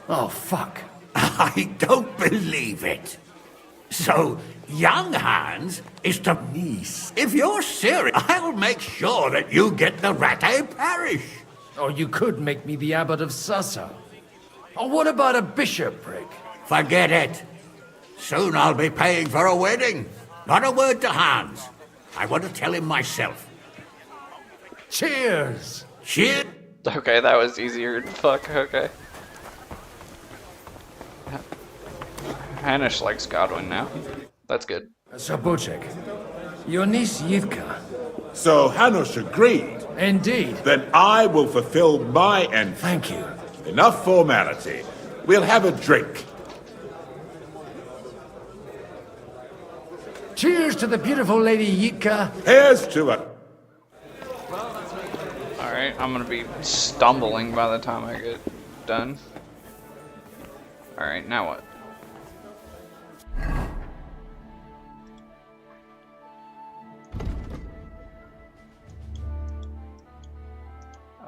Oh, fuck. I don't believe it. So, young Hans is the niece. If you're serious, I'll make sure that you get the Rattay parish. Or you could make me the abbot of Sassa. Or what about a bishopric? Forget it. Soon I'll be paying for a wedding. Not a word to Hans. I want to tell him myself. Cheers! Cheers! Okay, that was easier. Fuck, okay. Hanish likes Godwin now. That's good. Sir Bushek, your niece Yitka. So Hanush agreed. Indeed. Then I will fulfill my end. Thank you. Enough formality. We'll have a drink. Cheers to the beautiful Lady Yitka. Here's to it. Alright, I'm gonna be stumbling by the time I get done. Alright, now what?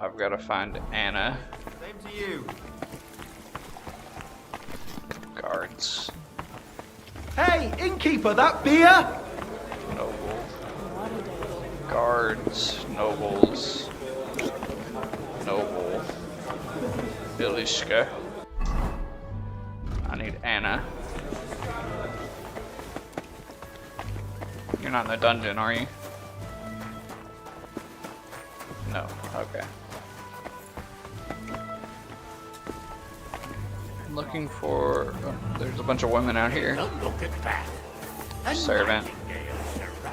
I've got to find Anna. Same to you. Guards. Hey, innkeeper, that beer? Noble. Guards. Nobles. Noble. Bilishka. I need Anna. You're not in the dungeon, are you? No. Okay. I'm looking for... Oh, there's a bunch of women out here. Don't look at that. Servant.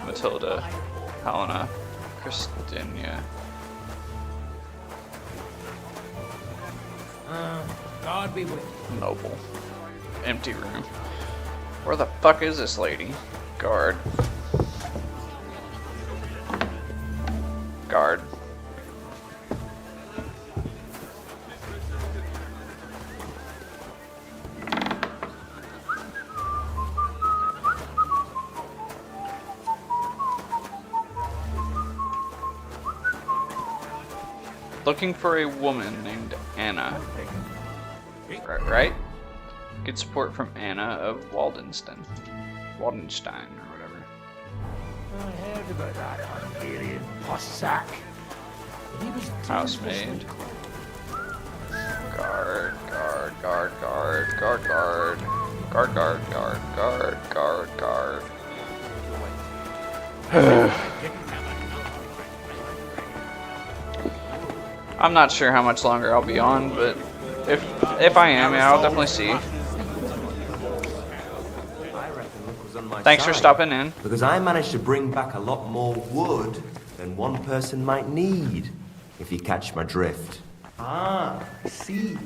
Matilda. Helena. Christinia. God be with you. Noble. Empty room. Where the fuck is this lady? Guard. Guard. Looking for a woman named Anna. Right? Good support from Anna of Waldenstein. Waldenstein, or whatever. I heard about that Hungarian Cossack. He was Housemaid. Guard, guard, guard, guard, guard, guard. Guard, guard, guard, guard, guard, guard. I'm not sure how much longer I'll be on, but if I am, yeah, I'll definitely see. Thanks for stopping in. Because I managed to bring back a lot more wood than one person might need, if you catch my drift. Ah, see.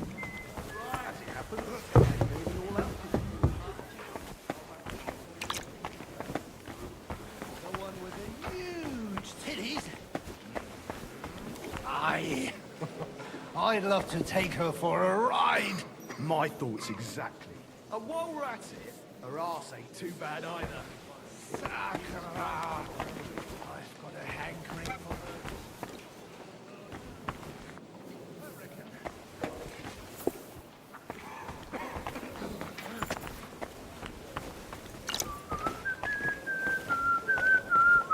I'd love to take her for a ride. My thoughts exactly. And while we're at it, her arse ain't too bad either. Sakura! I've got a hankering for her.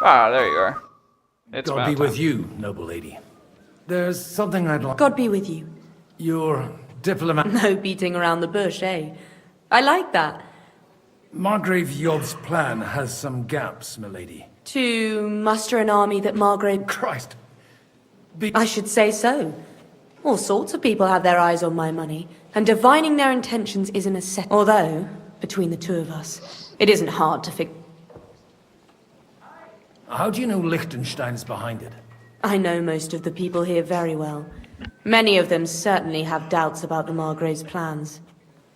Ah, there you are. It's God about be time. with you, noble lady. There's something I'd like... God be with you. Your diplomat... No beating around the bush, eh? I like that. Margrave Yob's plan has some gaps, milady. To muster an army that Margrave... Christ. I should say so. All sorts of people have their eyes on my money, and divining their intentions is a necessity. Although, between the two of us, it isn't hard to figure... How do you know Liechtenstein's behind it? I know most of the people here very well. Many of them certainly have doubts about the Margrave's plans.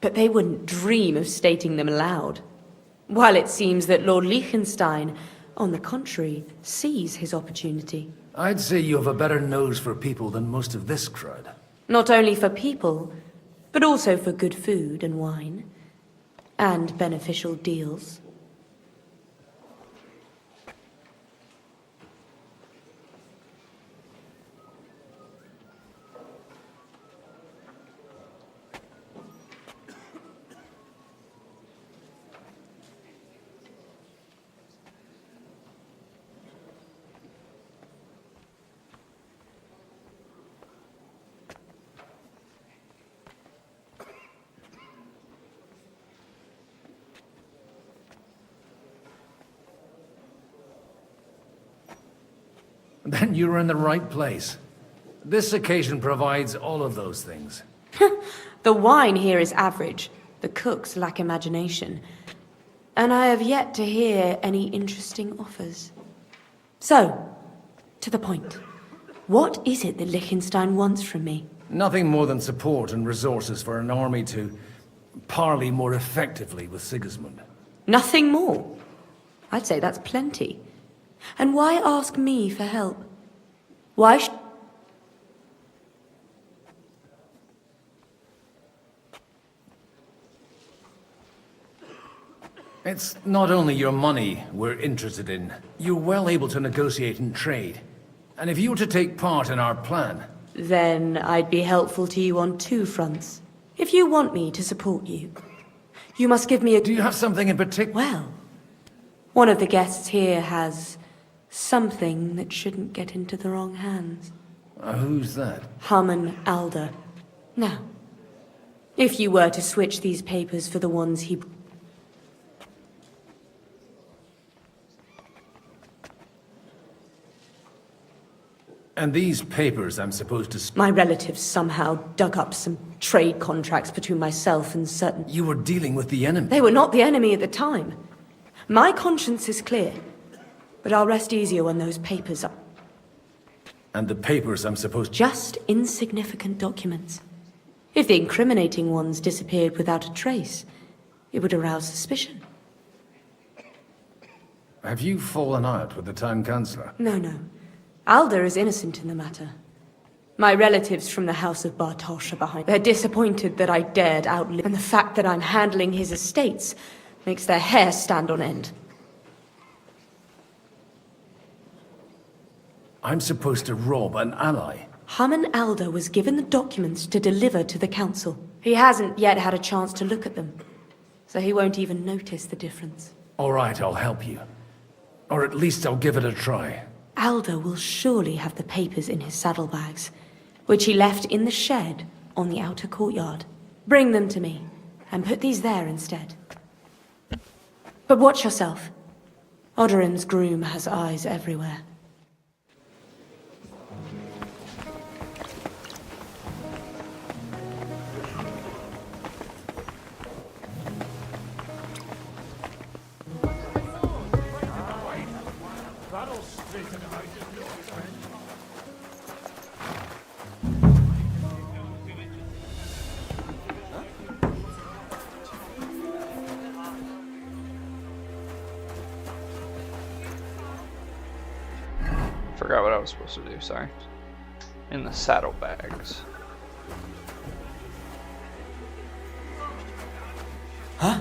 But they wouldn't dream of stating them aloud. While it seems that Lord Liechtenstein, on the contrary, sees his opportunity. I'd say you have a better nose for people than most of this crowd. Not only for people, but also for good food and wine. And beneficial deals. Then you're in the right place. This occasion provides all of those things. The wine here is average. The cooks lack imagination. And I have yet to hear any interesting offers. So, to the point. What is it that Liechtenstein wants from me? Nothing more than support and resources for an army to parley more effectively with Sigismund. Nothing more? I'd say that's plenty. And why ask me for help? Why It's not only your money we're interested in. You're well able to negotiate and trade. And if you were to take part in our plan... Then I'd be helpful to you on two fronts. If you want me to support you, you must give me a... Do you have something in particular? Well, one of the guests here has something that shouldn't get into the wrong hands. Who's that? Haman Alder. Now, if you were to switch these papers for the ones he... And these papers I'm supposed to... My relatives somehow dug up some trade contracts between myself and certain... You were dealing with the enemy. They were not the enemy at the time. My conscience is clear. But I'll rest easier when those papers are... And the papers I'm supposed to... Just insignificant documents. If the incriminating ones disappeared without a trace, it would arouse suspicion. Have you fallen out with the Town Councillor? No. Alder is innocent in the matter. My relatives from the House of Bartosz are behind. They're disappointed that I dared outlive, and the fact that I'm handling his estates makes their hair stand on end. I'm supposed to rob an ally. Haman Alder was given the documents to deliver to the council. He hasn't yet had a chance to look at them, so he won't even notice the difference. All right, I'll help you. Or at least I'll give it a try. Aldo will surely have the papers in his saddlebags, which he left in the shed on the outer courtyard. Bring them to me, and put these there instead. But watch yourself. Odorin's groom has eyes everywhere. Forgot what I was supposed to do, sorry. In the saddlebags. Huh?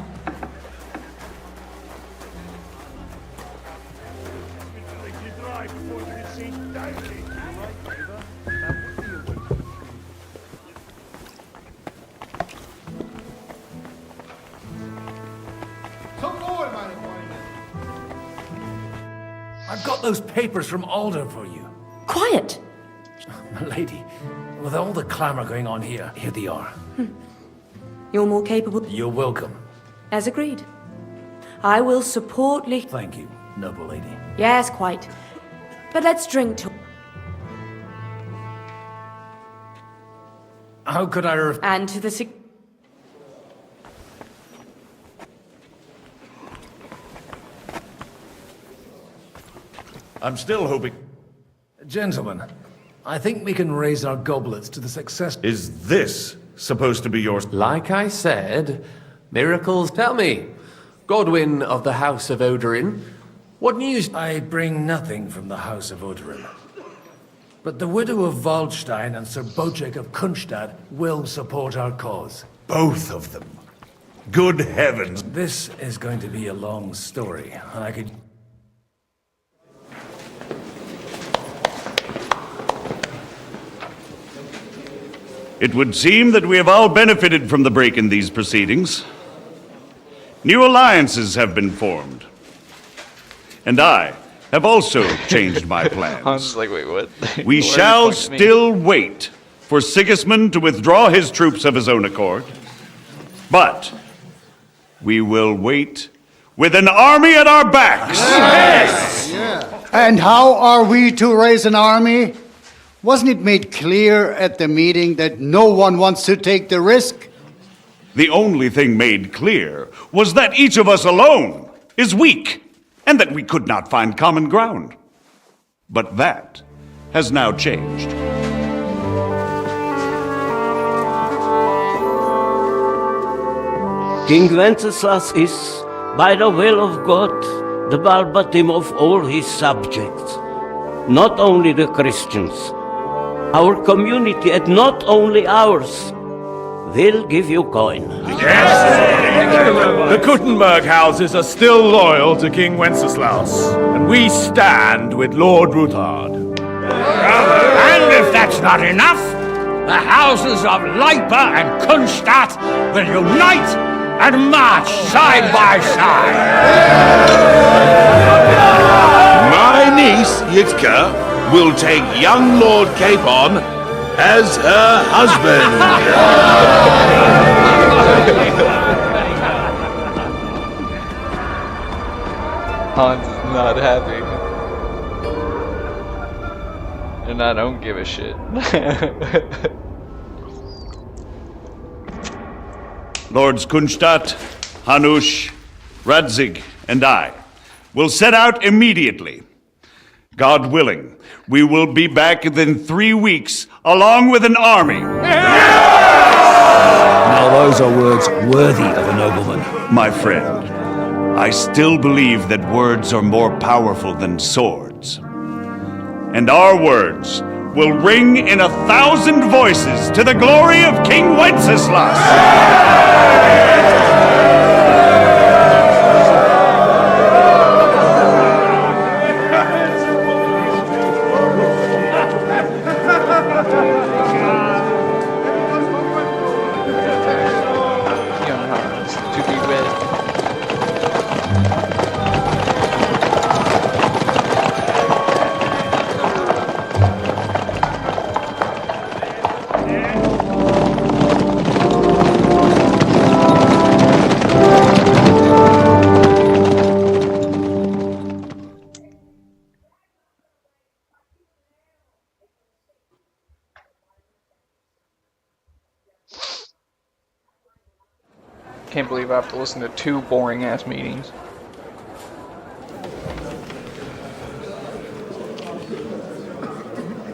I've got those papers from Aldo for you. Quiet! Milady, with all the clamor going on here they are. You're more capable. You're welcome. As agreed. I will support Thank you, noble lady. Yes, quite. But let's drink to... How could I And to the... I'm still hoping... Gentlemen, I think we can raise our goblets to the success... Is this supposed to be yours? Like I said, miracles. Tell me, Godwin of the House of Odorin, what news? I bring nothing from the House of Odorin. But the widow of Waldstein and Sir Bojek of Kunstad will support our cause. Both of them. Good heavens. This is going to be a long story, and I could... It would seem that we have all benefited from the break in these proceedings. New alliances have been formed. And I have also changed my plans. I was just like, wait, what? We Why are you shall pointing at me? still wait for Sigismund to withdraw his troops of his own accord. But we will wait with an army at our backs. And how are we to raise an army? Wasn't it made clear at the meeting that no one wants to take the risk? The only thing made clear was that each of us alone is weak, and that we could not find common ground. But that has now changed. King Wenceslas is, by the will of God, the Balbatim of all his subjects, not only the Christians. Our community, and not only ours, will give you coin. The Kuttenberg houses are still loyal to King Wenceslas, and we stand with Lord Ruthard. And if that's not enough, the houses of Leipa and Kunstadt will unite and march side by side. My niece, Yitka, will take young Lord Capon as her husband. Hans is not happy. And I don't give a shit. Lords Kunstadt, Hanush, Radzig, and I will set out immediately. God willing, we will be back within 3 weeks, along with an army. Now those are words worthy of a nobleman. My friend, I still believe that words are more powerful than swords. And our words will ring in 1,000 voices to the glory of King Wenceslas. Can't believe I have to listen to 2 boring-ass meetings.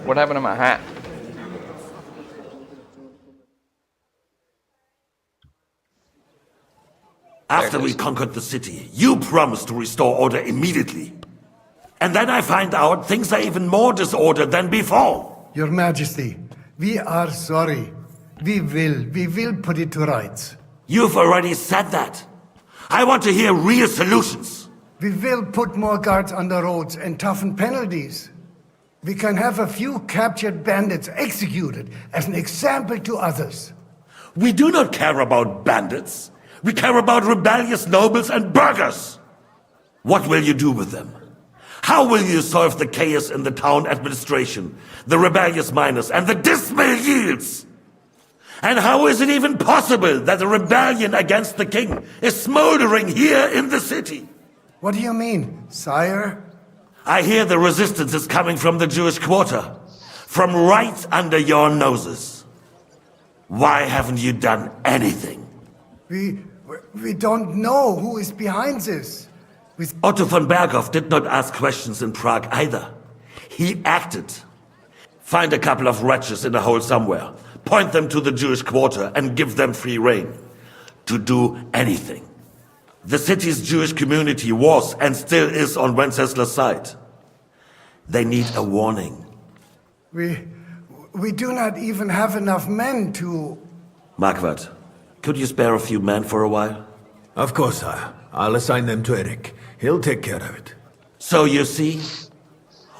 What happened to my hat? After we conquered the city, you promised to restore order immediately. And then I find out things are even more disordered than before. Your Majesty, we are sorry. We will put it to rights. You've already said that. I want to hear real solutions. We will put more guards on the roads and toughen penalties. We can have a few captured bandits executed as an example to others. We do not care about bandits. We care about rebellious nobles and burghers. What will you do with them? How will you solve the chaos in the town administration, the rebellious miners, and the dismal yields? And how is it even possible that a rebellion against the king is smoldering here in the city? What do you mean, sire? I hear the resistance is coming from the Jewish quarter, from right under your noses. Why haven't you done anything? We don't know who is behind this. Otto von Berghoff did not ask questions in Prague either. He acted. Find a couple of wretches in a hole somewhere, point them to the Jewish quarter and give them free rein to do anything. The city's Jewish community was and still is on Wencesla's side. They need a warning. We do not even have enough men to... Marquardt, could you spare a few men for a while? Of course, sire. I'll assign them to Eric. He'll take care of it. So you see,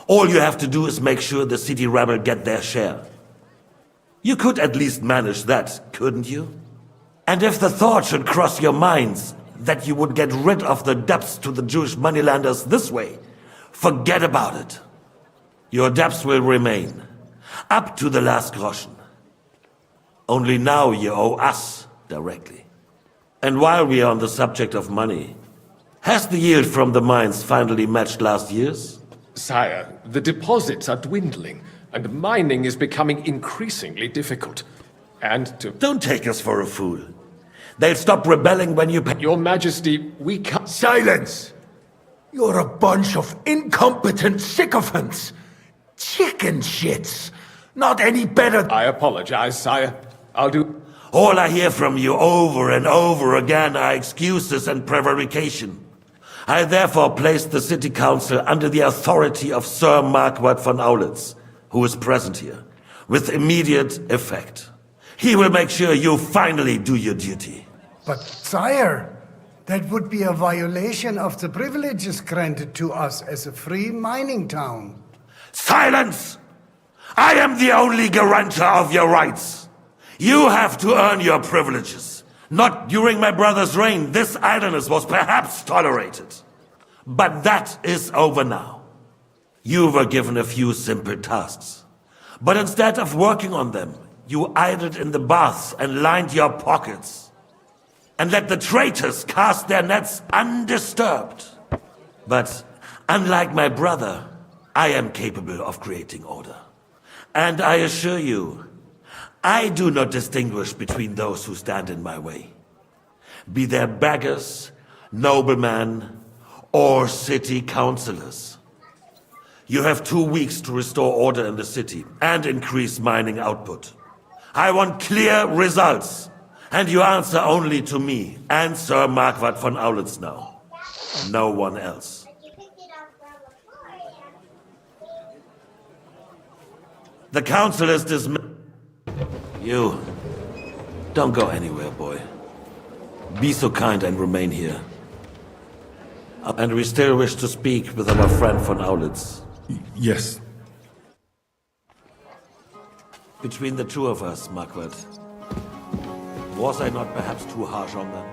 all you have to do is make sure the city rebel get their share. You could at least manage that, couldn't you? And if the thought should cross your minds that you would get rid of the debts to the Jewish moneylenders this way, forget about it. Your debts will remain, up to the last groschen. Only now you owe us directly. And while we are on the subject of money, has the yield from the mines finally matched last year's? Sire, the deposits are dwindling, and mining is becoming increasingly difficult. And to... Don't take us for a fool. They'll stop rebelling when you pay... Your Majesty, we can't... Silence! You're a bunch of incompetent sycophants! Chicken shits! Not any better... I apologize, sire. I'll do... All I hear from you over and over again are excuses and prevarication. I therefore place the city council under the authority of Sir Marquardt von Aulitz, who is present here, with immediate effect. He will make sure you finally do your duty. But, sire, that would be a violation of the privileges granted to us as a free mining town. Silence! I am the only guarantor of your rights. You have to earn your privileges. Not during my brother's reign, this idleness was perhaps tolerated. But that is over now. You were given a few simple tasks. But instead of working on them, you idled in the baths and lined your pockets. And let the traitors cast their nets undisturbed. But unlike my brother, I am capable of creating order. And I assure you, I do not distinguish between those who stand in my way. Be they beggars, noblemen, or city councillors. You have 2 weeks to restore order in the city and increase mining output. I want clear results, and you answer only to me and Sir Marquardt von Aulitz now. No one else. The council is dismissed. You, don't go anywhere, boy. Be so kind and remain here. And we still wish to speak with our friend von Aulitz. Yes. Between the two of us, Marquardt, was I not perhaps too harsh on them?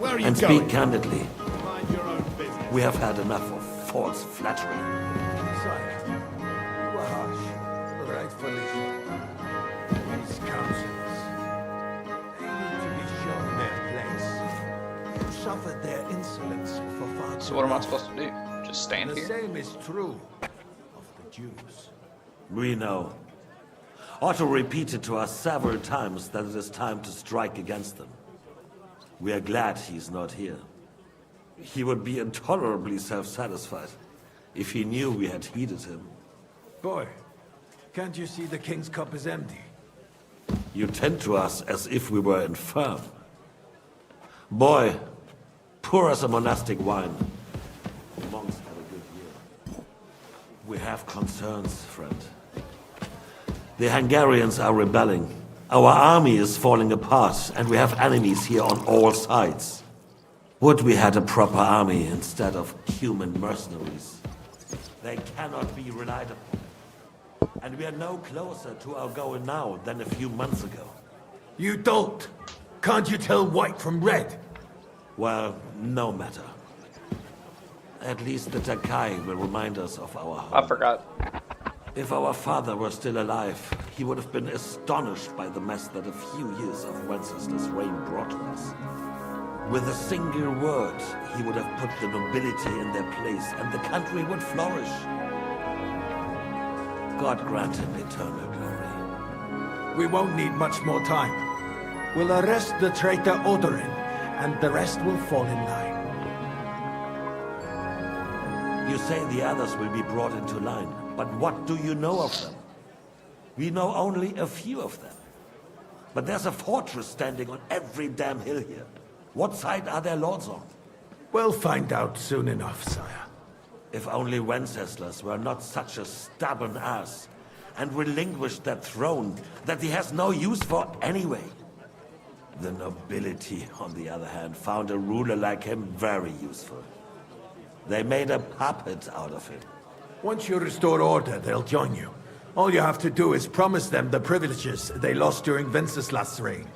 Where are you and going? speak candidly, Mind your own business. we have had enough of false flattery. Sire, you are harsh, rightfully so. These councils, they need to be shown their place. You suffered their insolence for far too So what am I long. supposed to do? Just stand The here? same is true of the Jews. We know. Otto repeated to us several times that it is time to strike against them. We are glad he's not here. He would be intolerably self-satisfied if he knew we had heeded him. Boy, can't you see the king's cup is empty? You tend to us as if we were infirm. Boy, pour us a monastic wine. The monks had a good year. We have concerns, friend. The Hungarians are rebelling. Our army is falling apart, and we have enemies here on all sides. Would we had a proper army instead of human mercenaries? They cannot be relied upon. And we are no closer to our goal now than a few months ago. You don't! Can't you tell white from red? Well, no matter. At least the Takai will remind us of our home. I forgot. If our father were still alive, he would have been astonished by the mess that a few years of Wenceslas' reign brought to us. With a single word, he would have put the nobility in their place, and the country would flourish. God grant him eternal glory. We won't need much more time. We'll arrest the traitor Odorin, and the rest will fall in line. You say the others will be brought into line, but what do you know of them? We know only a few of them. But there's a fortress standing on every damn hill here. What side are their lords on? We'll find out soon enough, sire. If only Wenceslas were not such a stubborn ass, and relinquished that throne that he has no use for anyway. The nobility, on the other hand, found a ruler like him very useful. They made a puppet out of him. Once you restore order, they'll join you. All you have to do is promise them the privileges they lost during Wenceslas' reign.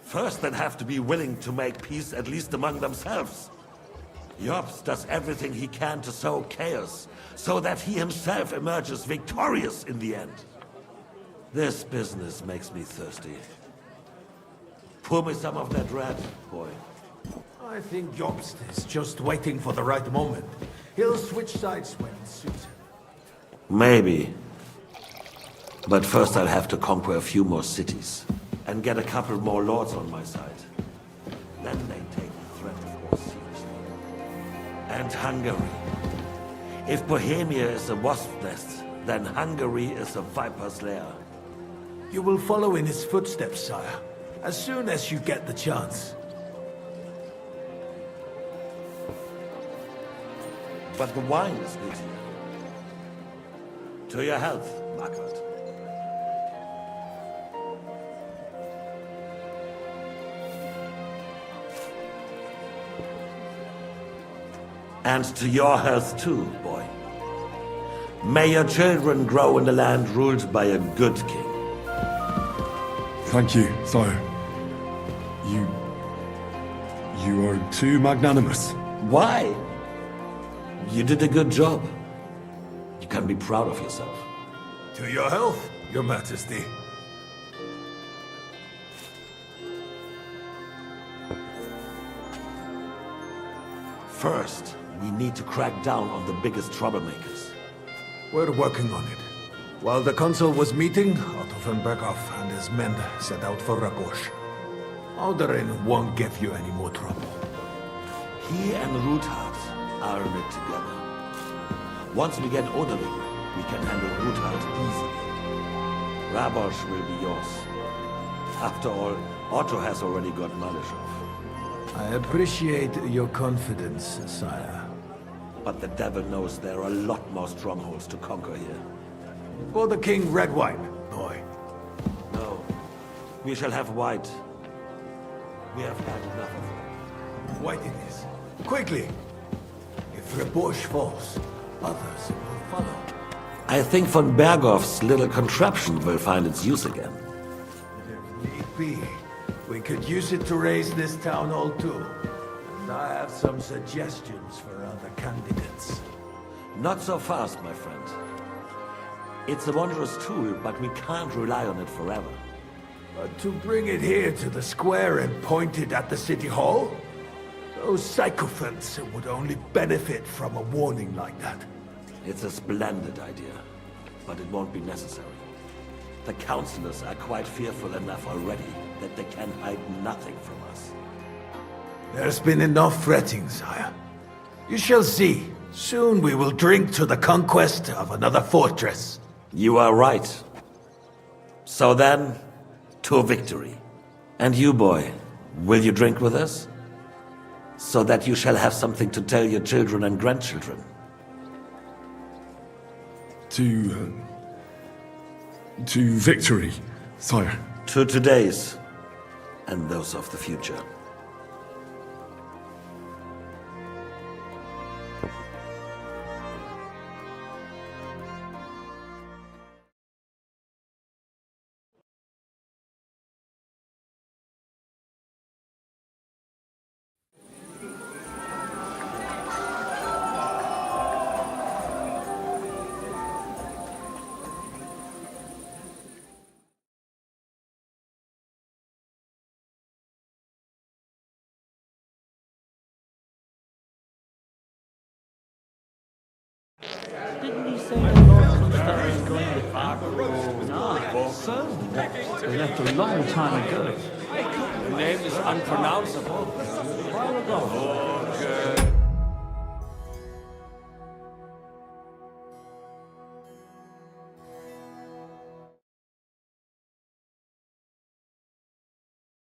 First, they'd have to be willing to make peace at least among themselves. Jobst does everything he can to sow chaos, so that he himself emerges victorious in the end. This business makes me thirsty. Pour me some of that red, boy. I think Jobst is just waiting for the right moment. He'll switch sides when it suits him. Maybe. But first I'll have to conquer a few more cities, and get a couple more lords on my side. Then they take the threat of war seriously. And Hungary. If Bohemia is a wasp nest, then Hungary is a viper's lair. You will follow in his footsteps, sire, as soon as you get the chance. But the wine is good here. To your health, Margaret. And to your health too, boy. May your children grow in a land ruled by a good king. Thank you, sire. You are too magnanimous. Why? You did a good job. You can be proud of yourself. To your health, your majesty. First, we need to crack down on the biggest troublemakers. We're working on it. While the consul was meeting, Otto von Berghoff and his men set out for Rabosch. Odorin won't give you any more trouble. He and Ruthard are in it together. Once we get Odorin, we can handle Ruthard easily. Rabosch will be yours. After all, Otto has already got Malishov. I appreciate your confidence, sire. But the devil knows there are a lot more strongholds to conquer here. For the king, red wine, boy. No. We shall have white. We have had enough of it. White it is. Quickly! If Rabosch falls, others will follow. I think von Berghoff's little contraption will find its use again. If need be, we could use it to raise this town hall too. And I have some suggestions for other candidates. Not so fast, my friend. It's a wondrous tool, but we can't rely on it forever. But to bring it here to the square and point it at the city hall? Those sycophants would only benefit from a warning like that. It's a splendid idea, but it won't be necessary. The councillors are quite fearful enough already that they can hide nothing from us. There's been enough fretting, sire. You shall see. Soon we will drink to the conquest of another fortress. You are right. So then, to victory. And you, boy, will you drink with us? So that you shall have something to tell your children and grandchildren. To victory, sire. To today's, and those of the future. Didn't he say that Lord Kunstad was going to Farnborough? No, certainly. They left a long time ago. The name is unpronounceable. A while ago.